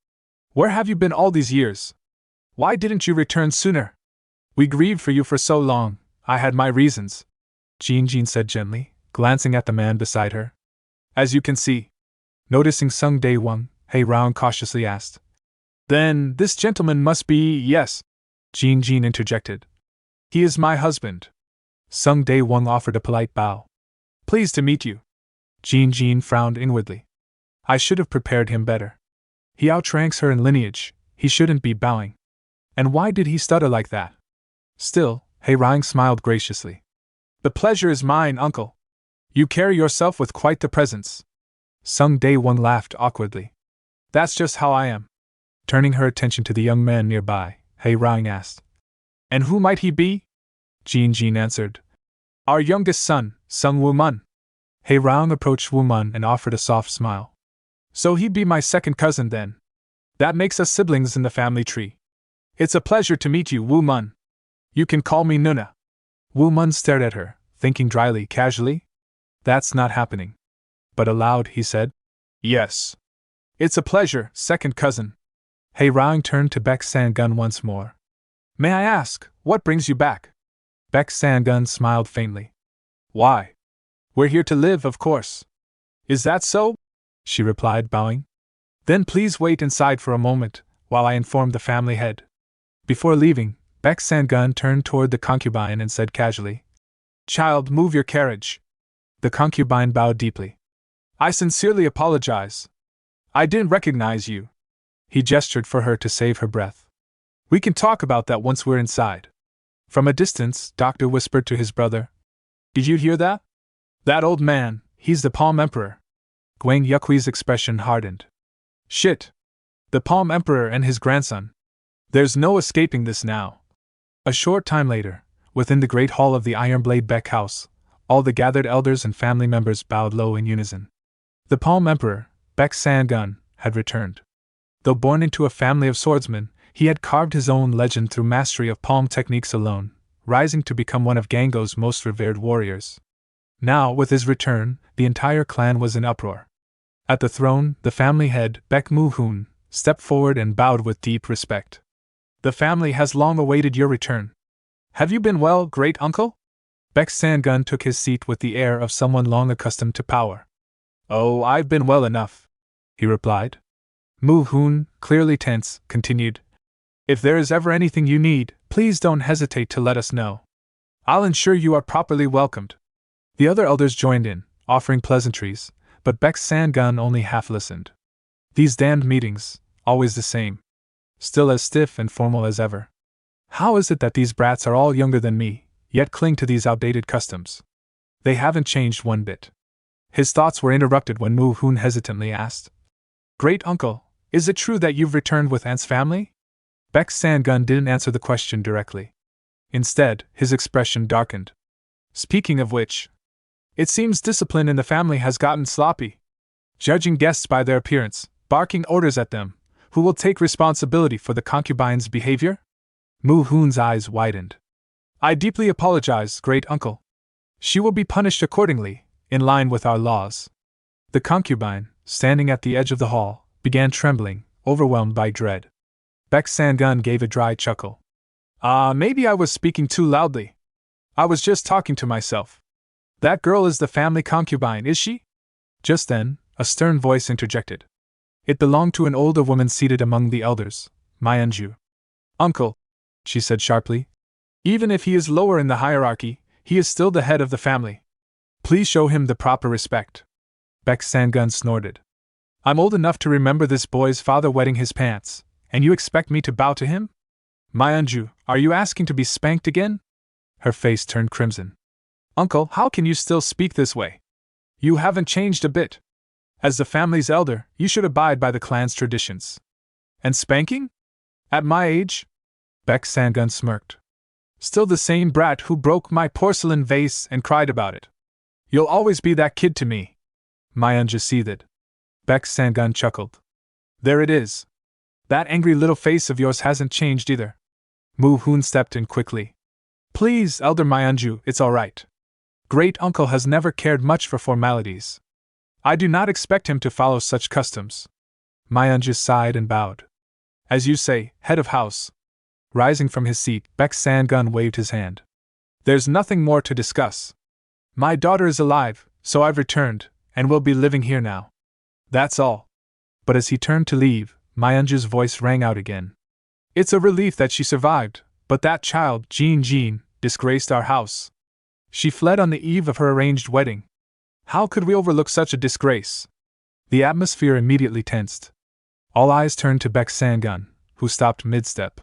Where have you been all these years? Why didn't you return sooner? We grieved for you for so long. I had my reasons, Jean said gently, glancing at the man beside her. As you can see. Noticing Sung Dae-won, Hae Raung cautiously asked. Then, this gentleman must be, yes. Jin interjected. He is my husband. Sung Dae-won offered a polite bow. Pleased to meet you. Jin frowned inwardly. I should have prepared him better. He outranks her in lineage, he shouldn't be bowing. And why did he stutter like that? Still, Hae Raung smiled graciously. The pleasure is mine, uncle. You carry yourself with quite the presence. Sung Dae-won laughed awkwardly. That's just how I am. Turning her attention to the young man nearby, Hae Raung asked. And who might he be? Jin answered. Our youngest son, Song Woo Mun. Hae Raung approached Woo Mun and offered a soft smile. So he'd be my second cousin then. That makes us siblings in the family tree. It's a pleasure to meet you, Woo Mun. You can call me Nuna. Woo Mun stared at her, thinking dryly, casually. That's not happening. But aloud he said, Yes. It's a pleasure, second cousin. Hae Raung turned to Baek Sang-gun once more. May I ask, what brings you back? Baek Sang-gun smiled faintly. Why? We're here to live, of course. Is that so? She replied, bowing. Then please wait inside for a moment, while I inform the family head. Before leaving, Baek Sang-gun turned toward the concubine and said casually, Child, move your carriage. The concubine bowed deeply. I sincerely apologize. I didn't recognize you. He gestured for her to save her breath. We can talk about that once we're inside. From a distance, Doctor whispered to his brother. Did you hear that? That old man, he's the Palm Emperor. Gwang Yukhui's expression hardened. Shit. The Palm Emperor and his grandson. There's no escaping this now. A short time later, within the great hall of the Iron Blade Beck House, all the gathered elders and family members bowed low in unison. The Palm Emperor, Baek Sang-gun, had returned. Though born into a family of swordsmen, he had carved his own legend through mastery of palm techniques alone, rising to become one of Gango's most revered warriors. Now, with his return, the entire clan was in uproar. At the throne, the family head, Baek Moo-hoon, stepped forward and bowed with deep respect. The family has long awaited your return. Have you been well, great uncle? Baek Sang-gun took his seat with the air of someone long accustomed to power. Oh, I've been well enough, he replied. Moo-hoon, clearly tense, continued. If there is ever anything you need, please don't hesitate to let us know. I'll ensure you are properly welcomed. The other elders joined in, offering pleasantries, but Baek Sang-gun only half listened. These damned meetings, always the same. Still as stiff and formal as ever. How is it that these brats are all younger than me, yet cling to these outdated customs? They haven't changed one bit. His thoughts were interrupted when Moo-hoon hesitantly asked, Great uncle, is it true that you've returned with Aunt's family? Baek Sang-gun didn't answer the question directly. Instead, his expression darkened. Speaking of which, it seems discipline in the family has gotten sloppy. Judging guests by their appearance, barking orders at them, who will take responsibility for the concubine's behavior? Moo-hoon's eyes widened. I deeply apologize, great uncle. She will be punished accordingly, in line with our laws. The concubine, standing at the edge of the hall, began trembling, overwhelmed by dread. Baek Sang-gun gave a dry chuckle. Maybe I was speaking too loudly. I was just talking to myself. That girl is the family concubine, is she? Just then, a stern voice interjected. It belonged to an older woman seated among the elders, Myeonju. Uncle, she said sharply. Even if he is lower in the hierarchy, he is still the head of the family. Please show him the proper respect. Baek Sang-gun snorted. I'm old enough to remember this boy's father wetting his pants, and you expect me to bow to him? Myeonju, are you asking to be spanked again? Her face turned crimson. Uncle, how can you still speak this way? You haven't changed a bit. As the family's elder, you should abide by the clan's traditions. And spanking? At my age? Baek Sang-gun smirked. Still the same brat who broke my porcelain vase and cried about it. You'll always be that kid to me. Myeonju seethed. Baek Sang-gun chuckled. There it is. That angry little face of yours hasn't changed either. Moo-hoon stepped in quickly. Please, Elder Myeonju, it's all right. Great uncle has never cared much for formalities. I do not expect him to follow such customs. Myeonju sighed and bowed. As you say, head of house. Rising from his seat, Baek Sang-gun waved his hand. There's nothing more to discuss. My daughter is alive, so I've returned, and will be living here now. That's all. But as he turned to leave, Myunju's voice rang out again. It's a relief that she survived, but that child, Jean, disgraced our house. She fled on the eve of her arranged wedding. How could we overlook such a disgrace? The atmosphere immediately tensed. All eyes turned to Baek Sang-gun, who stopped mid-step.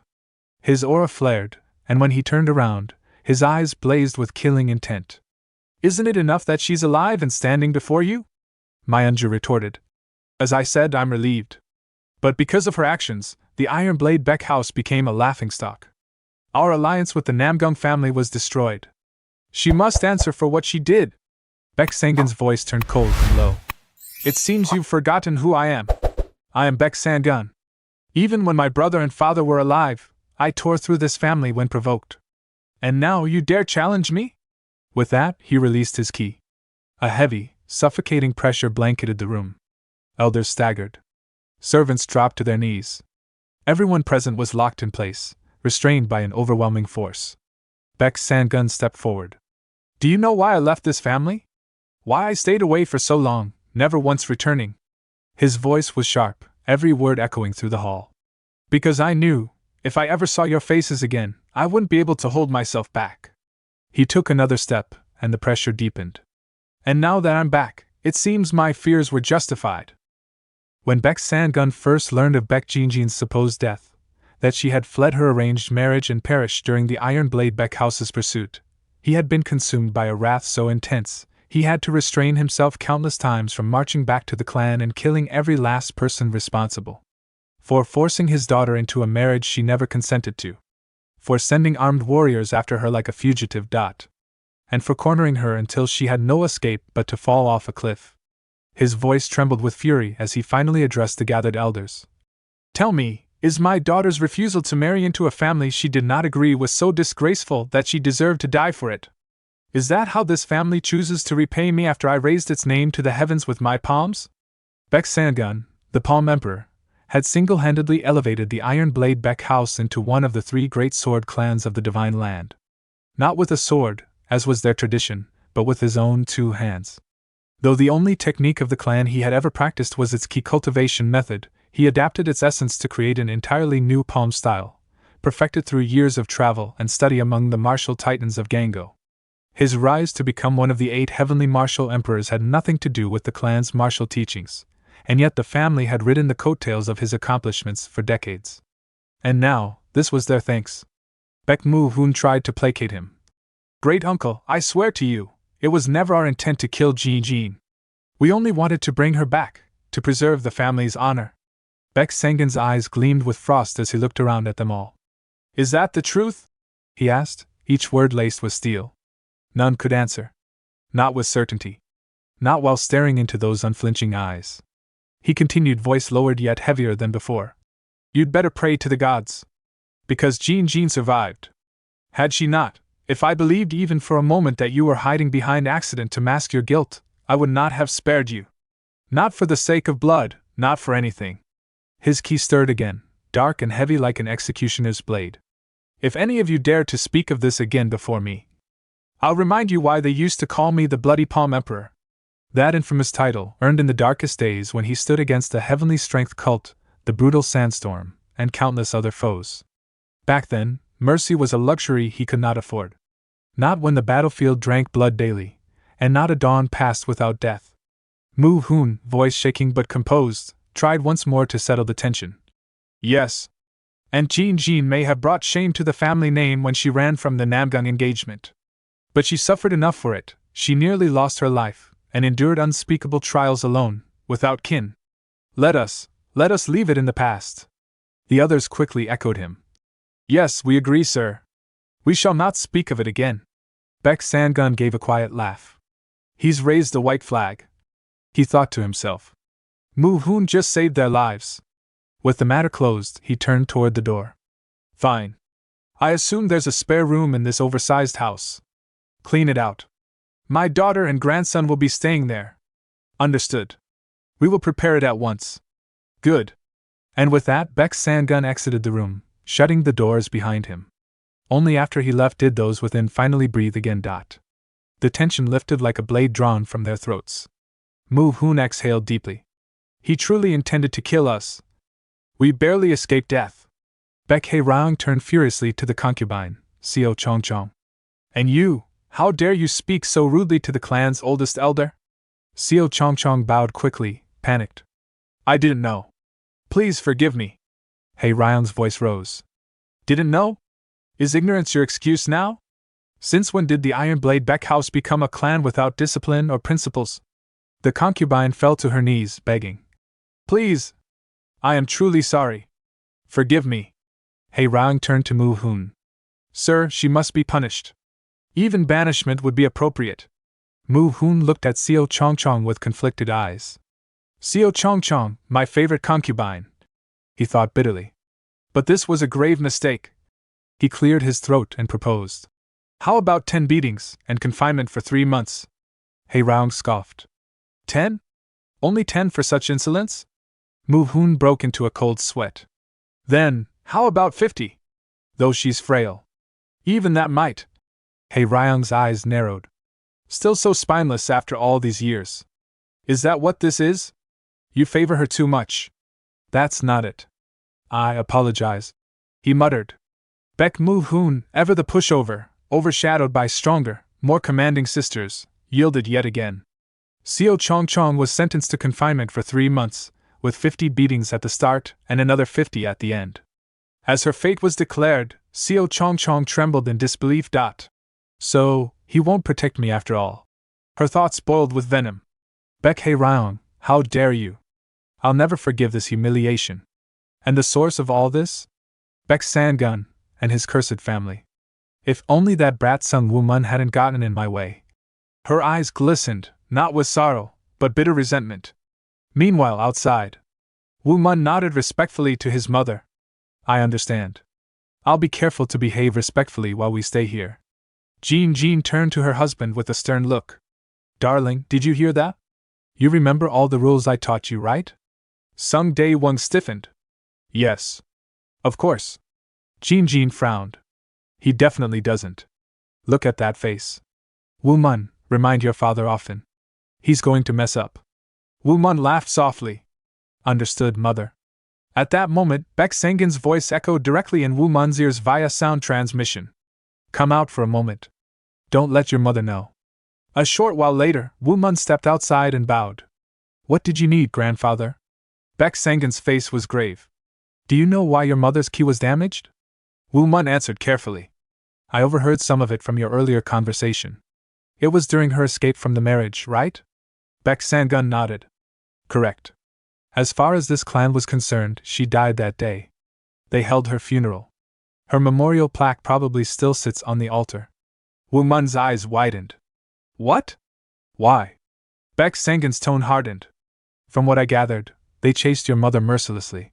His aura flared, and when he turned around, his eyes blazed with killing intent. Isn't it enough that she's alive and standing before you? Myunju retorted. As I said, I'm relieved. But because of her actions, the Iron Blade Baek house became a laughingstock. Our alliance with the Namgung family was destroyed. She must answer for what she did. Baek Sang-gun's voice turned cold and low. It seems you've forgotten who I am. I am Baek Sang-gun. Even when my brother and father were alive, I tore through this family when provoked. And now you dare challenge me? With that, he released his ki. A heavy, suffocating pressure blanketed the room. Elders staggered. Servants dropped to their knees. Everyone present was locked in place, restrained by an overwhelming force. Baek Sang-gun stepped forward. Do you know why I left this family? Why I stayed away for so long, never once returning? His voice was sharp, every word echoing through the hall. Because I knew, if I ever saw your faces again, I wouldn't be able to hold myself back. He took another step, and the pressure deepened. And now that I'm back, it seems my fears were justified. When Baek Sang-gun first learned of Baek Jinjin's supposed death, that she had fled her arranged marriage and perished during the Iron Blade Baek house's pursuit, he had been consumed by a wrath so intense, he had to restrain himself countless times from marching back to the clan and killing every last person responsible. For forcing his daughter into a marriage she never consented to. For sending armed warriors after her like a fugitive. And for cornering her until she had no escape but to fall off a cliff. His voice trembled with fury as he finally addressed the gathered elders. Tell me, is my daughter's refusal to marry into a family she did not agree with so disgraceful that she deserved to die for it? Is that how this family chooses to repay me after I raised its name to the heavens with my palms? Baek Sang-gun, the Palm Emperor, had single-handedly elevated the Iron Blade Baek house into one of the three great sword clans of the Divine Land. Not with a sword, as was their tradition, but with his own 2 hands. Though the only technique of the clan he had ever practiced was its ki cultivation method, he adapted its essence to create an entirely new palm style, perfected through years of travel and study among the martial titans of Gango. His rise to become one of the 8 heavenly martial emperors had nothing to do with the clan's martial teachings, and yet the family had ridden the coattails of his accomplishments for decades. And now, this was their thanks. Baek Mu-hoon tried to placate him. Great uncle, I swear to you, it was never our intent to kill Jean. We only wanted to bring her back, to preserve the family's honor. Baek Sang-gun's eyes gleamed with frost as he looked around at them all. Is that the truth? He asked, each word laced with steel. None could answer. Not with certainty. Not while staring into those unflinching eyes. He continued, voice lowered yet heavier than before. You'd better pray to the gods. Because Jean survived. Had she not, if I believed even for a moment that you were hiding behind accident to mask your guilt, I would not have spared you. Not for the sake of blood, not for anything. His ki stirred again, dark and heavy like an executioner's blade. If any of you dare to speak of this again before me, I'll remind you why they used to call me the Bloody Palm Emperor. That infamous title, earned in the darkest days when he stood against the heavenly strength cult, the brutal sandstorm, and countless other foes. Back then, mercy was a luxury he could not afford. Not when the battlefield drank blood daily, and not a dawn passed without death. Mu-hoon, voice shaking but composed, tried once more to settle the tension. Yes. And Jean may have brought shame to the family name when she ran from the Namgung engagement. But she suffered enough for it, she nearly lost her life, and endured unspeakable trials alone, without kin. Let us leave it in the past. The others quickly echoed him. Yes, we agree, sir. We shall not speak of it again. Baek Sang-gun gave a quiet laugh. He's raised a white flag. He thought to himself. Mu-hoon just saved their lives. With the matter closed, he turned toward the door. Fine. I assume there's a spare room in this oversized house. Clean it out. My daughter and grandson will be staying there. Understood. We will prepare it at once. Good. And with that, Baek Sang-gun exited the room, shutting the doors behind him. Only after he left did those within finally breathe again. The tension lifted like a blade drawn from their throats. Moo Hoon exhaled deeply. He truly intended to kill us. We barely escaped death. Baek Hye Ryong turned furiously to the concubine, Seo Chong Chong. And you, how dare you speak so rudely to the clan's oldest elder? Seo Chong Chong bowed quickly, panicked. I didn't know. Please forgive me. Hye Ryong's voice rose. Didn't know? Is ignorance your excuse now? Since when did the Iron Blade Baek House become a clan without discipline or principles? The concubine fell to her knees, begging. Please! I am truly sorry. Forgive me. Hye Ryong turned to Moo Hoon. Sir, she must be punished. Even banishment would be appropriate. Moo Hoon looked at Seo Chong Chong with conflicted eyes. Seo Chong Chong, my favorite concubine. He thought bitterly. But this was a grave mistake. He cleared his throat and proposed. How about 10 beatings and confinement for 3 months? Hye Ryong scoffed. 10? Only 10 for such insolence? Moo Hoon broke into a cold sweat. Then, how about 50? Though she's frail. Even that might. Hye Ryong's eyes narrowed. Still so spineless after all these years. Is that what this is? You favor her too much. That's not it. I apologize. He muttered. Baek Moo Hoon, ever the pushover, overshadowed by stronger, more commanding sisters, yielded yet again. Seo Chong Chong was sentenced to confinement for 3 months, with 50 beatings at the start and another 50 at the end. As her fate was declared, Seo Chong Chong trembled in disbelief. So, he won't protect me after all. Her thoughts boiled with venom. Baek Hye Ryong, how dare you? I'll never forgive this humiliation. And the source of all this? Baek Sang-gun and his cursed family. If only that brat Song Woo Mun hadn't gotten in my way. Her eyes glistened, not with sorrow, but bitter resentment. Meanwhile, outside, Woo Mun nodded respectfully to his mother. I understand. I'll be careful to behave respectfully while we stay here. Jean turned to her husband with a stern look. Darling, did you hear that? You remember all the rules I taught you, right? Sung Dae-won stiffened. Yes. Of course. Jean frowned. He definitely doesn't. Look at that face. Woo Mun, remind your father often. He's going to mess up. Woo Mun laughed softly. Understood, mother. At that moment, Baek Sang-gun's voice echoed directly in Woo Mun's ears via sound transmission. Come out for a moment. Don't let your mother know. A short while later, Woo Mun stepped outside and bowed. What did you need, grandfather? Baek Sang-gun's face was grave. Do you know why your mother's key was damaged? Woo Mun answered carefully. I overheard some of it from your earlier conversation. It was during her escape from the marriage, right? Baek Sang-gun nodded. Correct. As far as this clan was concerned, she died that day. They held her funeral. Her memorial plaque probably still sits on the altar. Woo Mun's eyes widened. What? Why? Baek Sang-gun's tone hardened. From what I gathered, they chased your mother mercilessly.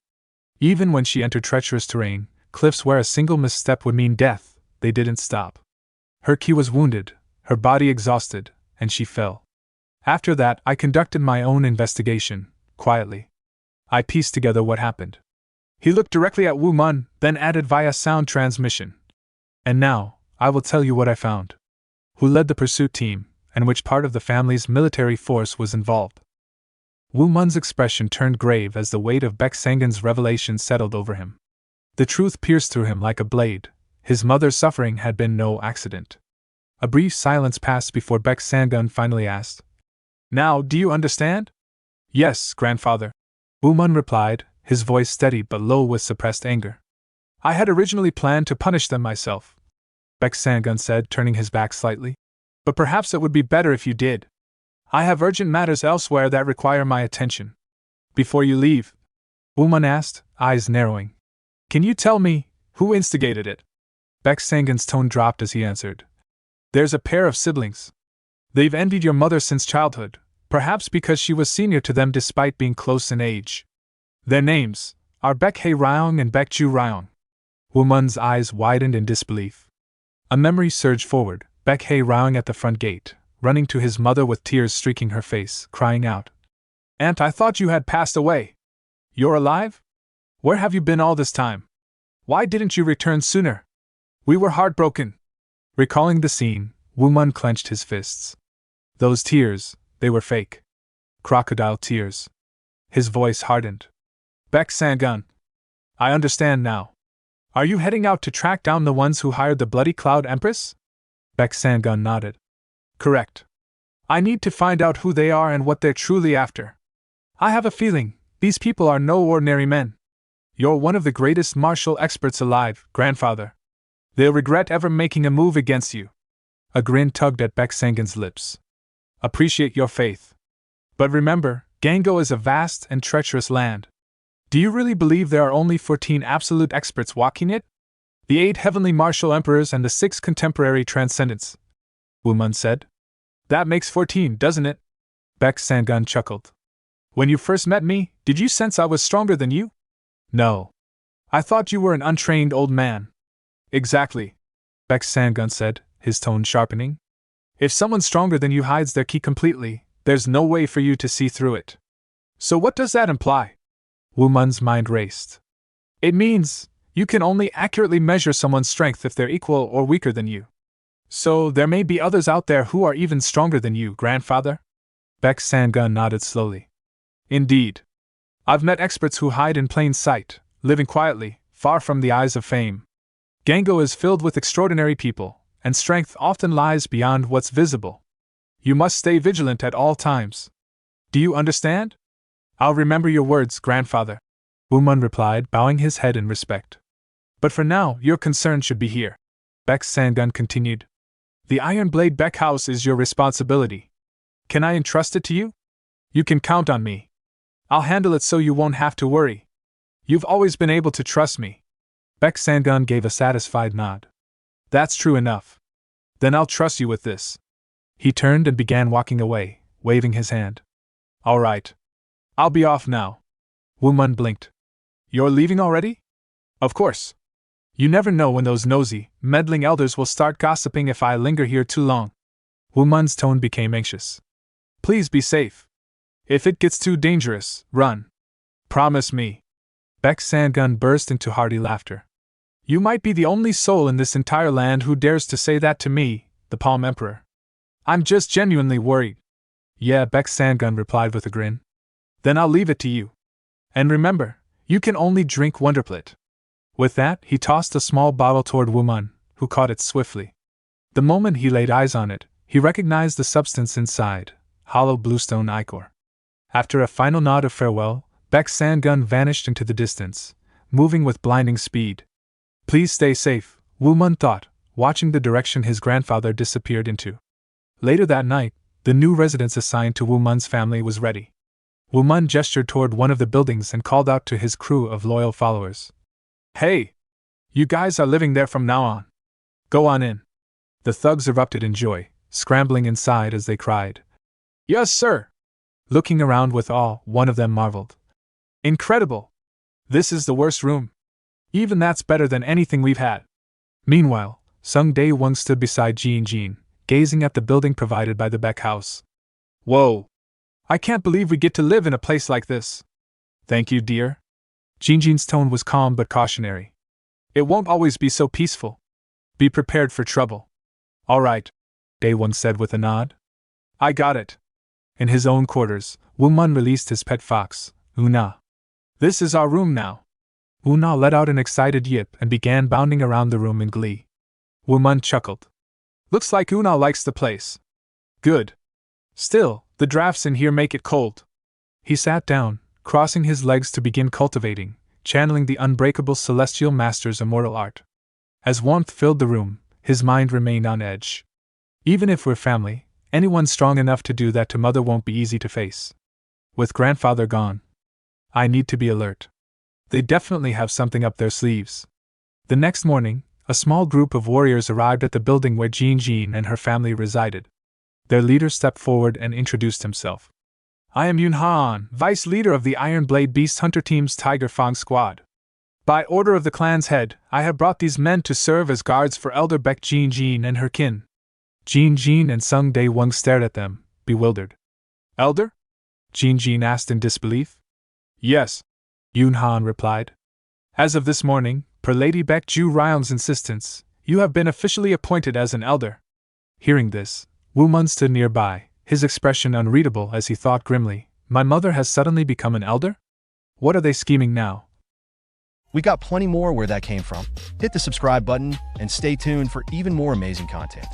Even when she entered treacherous terrain, cliffs where a single misstep would mean death, they didn't stop. Her ki was wounded, her body exhausted, and she fell. After that, I conducted my own investigation, quietly. I pieced together what happened. He looked directly at Woo Mun, then added via sound transmission. And now, I will tell you what I found. Who led the pursuit team, and which part of the family's military force was involved. Woo Mun's expression turned grave as the weight of Baek Sang-gun's revelation settled over him. The truth pierced through him like a blade. His mother's suffering had been no accident. A brief silence passed before Baek Sang-gun finally asked, Now, do you understand? Yes, grandfather. Woo Mun replied, his voice steady but low with suppressed anger. I had originally planned to punish them myself, Baek Sang-gun said, turning his back slightly. But perhaps it would be better if you did. I have urgent matters elsewhere that require my attention. Before you leave, Woo Mun asked, eyes narrowing. Can you tell me who instigated it? Baek Sang-gun's tone dropped as he answered. There's a pair of siblings. They've envied your mother since childhood, perhaps because she was senior to them despite being close in age. Their names are Baek Hye Ryong and Baek Ju Ryong. Woo Mun's eyes widened in disbelief. A memory surged forward, Baek Hye Ryong at the front gate, running to his mother with tears streaking her face, crying out, Aunt, I thought you had passed away. You're alive? Where have you been all this time? Why didn't you return sooner? We were heartbroken. Recalling the scene, Woo Mun clenched his fists. Those tears, they were fake. Crocodile tears. His voice hardened. Baek Sang-gun. I understand now. Are you heading out to track down the ones who hired the Bloody Cloud Empress? Baek Sang-gun nodded. Correct. I need to find out who they are and what they're truly after. I have a feeling these people are no ordinary men. You're one of the greatest martial experts alive, grandfather. They'll regret ever making a move against you. A grin tugged at Baek Sang-gun's lips. Appreciate your faith. But remember, Gango is a vast and treacherous land. Do you really believe there are only 14 absolute experts walking it? The 8 heavenly martial emperors and the 6 contemporary transcendents, Woo Mun said. That makes 14, doesn't it? Baek Sang-gun chuckled. When you first met me, did you sense I was stronger than you? No. I thought you were an untrained old man. Exactly, Baek Sang-gun said, his tone sharpening. If someone stronger than you hides their ki completely, there's no way for you to see through it. So what does that imply? Woo Mun's mind raced. It means you can only accurately measure someone's strength if they're equal or weaker than you. So there may be others out there who are even stronger than you, grandfather? Baek Sang-gun nodded slowly. Indeed. I've met experts who hide in plain sight, living quietly, far from the eyes of fame. Gango is filled with extraordinary people, and strength often lies beyond what's visible. You must stay vigilant at all times. Do you understand? I'll remember your words, grandfather, Woo Mun replied, bowing his head in respect. But for now, your concern should be here. Baek Sang-gun continued. The Iron Blade Baek House is your responsibility. Can I entrust it to you? You can count on me. I'll handle it so you won't have to worry. You've always been able to trust me. Baek Sang-gun gave a satisfied nod. That's true enough. Then I'll trust you with this. He turned and began walking away, waving his hand. All right. I'll be off now. Woo Mun blinked. You're leaving already? Of course. You never know when those nosy, meddling elders will start gossiping if I linger here too long. Woo Mun's tone became anxious. Please be safe. If it gets too dangerous, run. Promise me. Baek Sang-gun burst into hearty laughter. You might be the only soul in this entire land who dares to say that to me, the Palm Emperor. I'm just genuinely worried. Yeah, Baek Sang-gun replied with a grin. Then I'll leave it to you. And remember, you can only drink Wonderplit. With that, he tossed a small bottle toward Woo Mun, who caught it swiftly. The moment he laid eyes on it, he recognized the substance inside, hollow bluestone ichor. After a final nod of farewell, Baek Sang-gun vanished into the distance, moving with blinding speed. Please stay safe, Woo Mun thought, watching the direction his grandfather disappeared into. Later that night, the new residence assigned to Woo Mun's family was ready. Woo Mun gestured toward one of the buildings and called out to his crew of loyal followers. Hey! You guys are living there from now on. Go on in. The thugs erupted in joy, scrambling inside as they cried. Yes, sir! Looking around with awe, one of them marveled. Incredible! This is the worst room. Even that's better than anything we've had. Meanwhile, Sung Dae-won stood beside Jin, gazing at the building provided by the Baek House. Whoa! I can't believe we get to live in a place like this. Thank you, dear. Jin's tone was calm but cautionary. It won't always be so peaceful. Be prepared for trouble. All right, Dae-won said with a nod. I got it. In his own quarters, Woo Mun released his pet fox, Una. This is our room now. Una let out an excited yip and began bounding around the room in glee. Woo Mun chuckled. Looks like Una likes the place. Good. Still, the drafts in here make it cold. He sat down, crossing his legs to begin cultivating, channeling the unbreakable celestial master's immortal art. As warmth filled the room, his mind remained on edge. Even if we're family, anyone strong enough to do that to mother won't be easy to face. With grandfather gone, I need to be alert. They definitely have something up their sleeves. The next morning, a small group of warriors arrived at the building where Jin and her family resided. Their leader stepped forward and introduced himself. I am Yoon Han, vice leader of the Iron Blade Beast Hunter Team's Tiger Fang squad. By order of the clan's head, I have brought these men to serve as guards for Elder Baek Jin and her kin. Jin and Sung Dae-won stared at them, bewildered. Elder? Jin asked in disbelief. Yes, Yoon Han replied. As of this morning, per Lady Baek Ju Ryong's insistence, you have been officially appointed as an elder. Hearing this, Woo Mun stood nearby, his expression unreadable as he thought grimly, my mother has suddenly become an elder? What are they scheming now? We got plenty more where that came from. Hit the subscribe button and stay tuned for even more amazing content.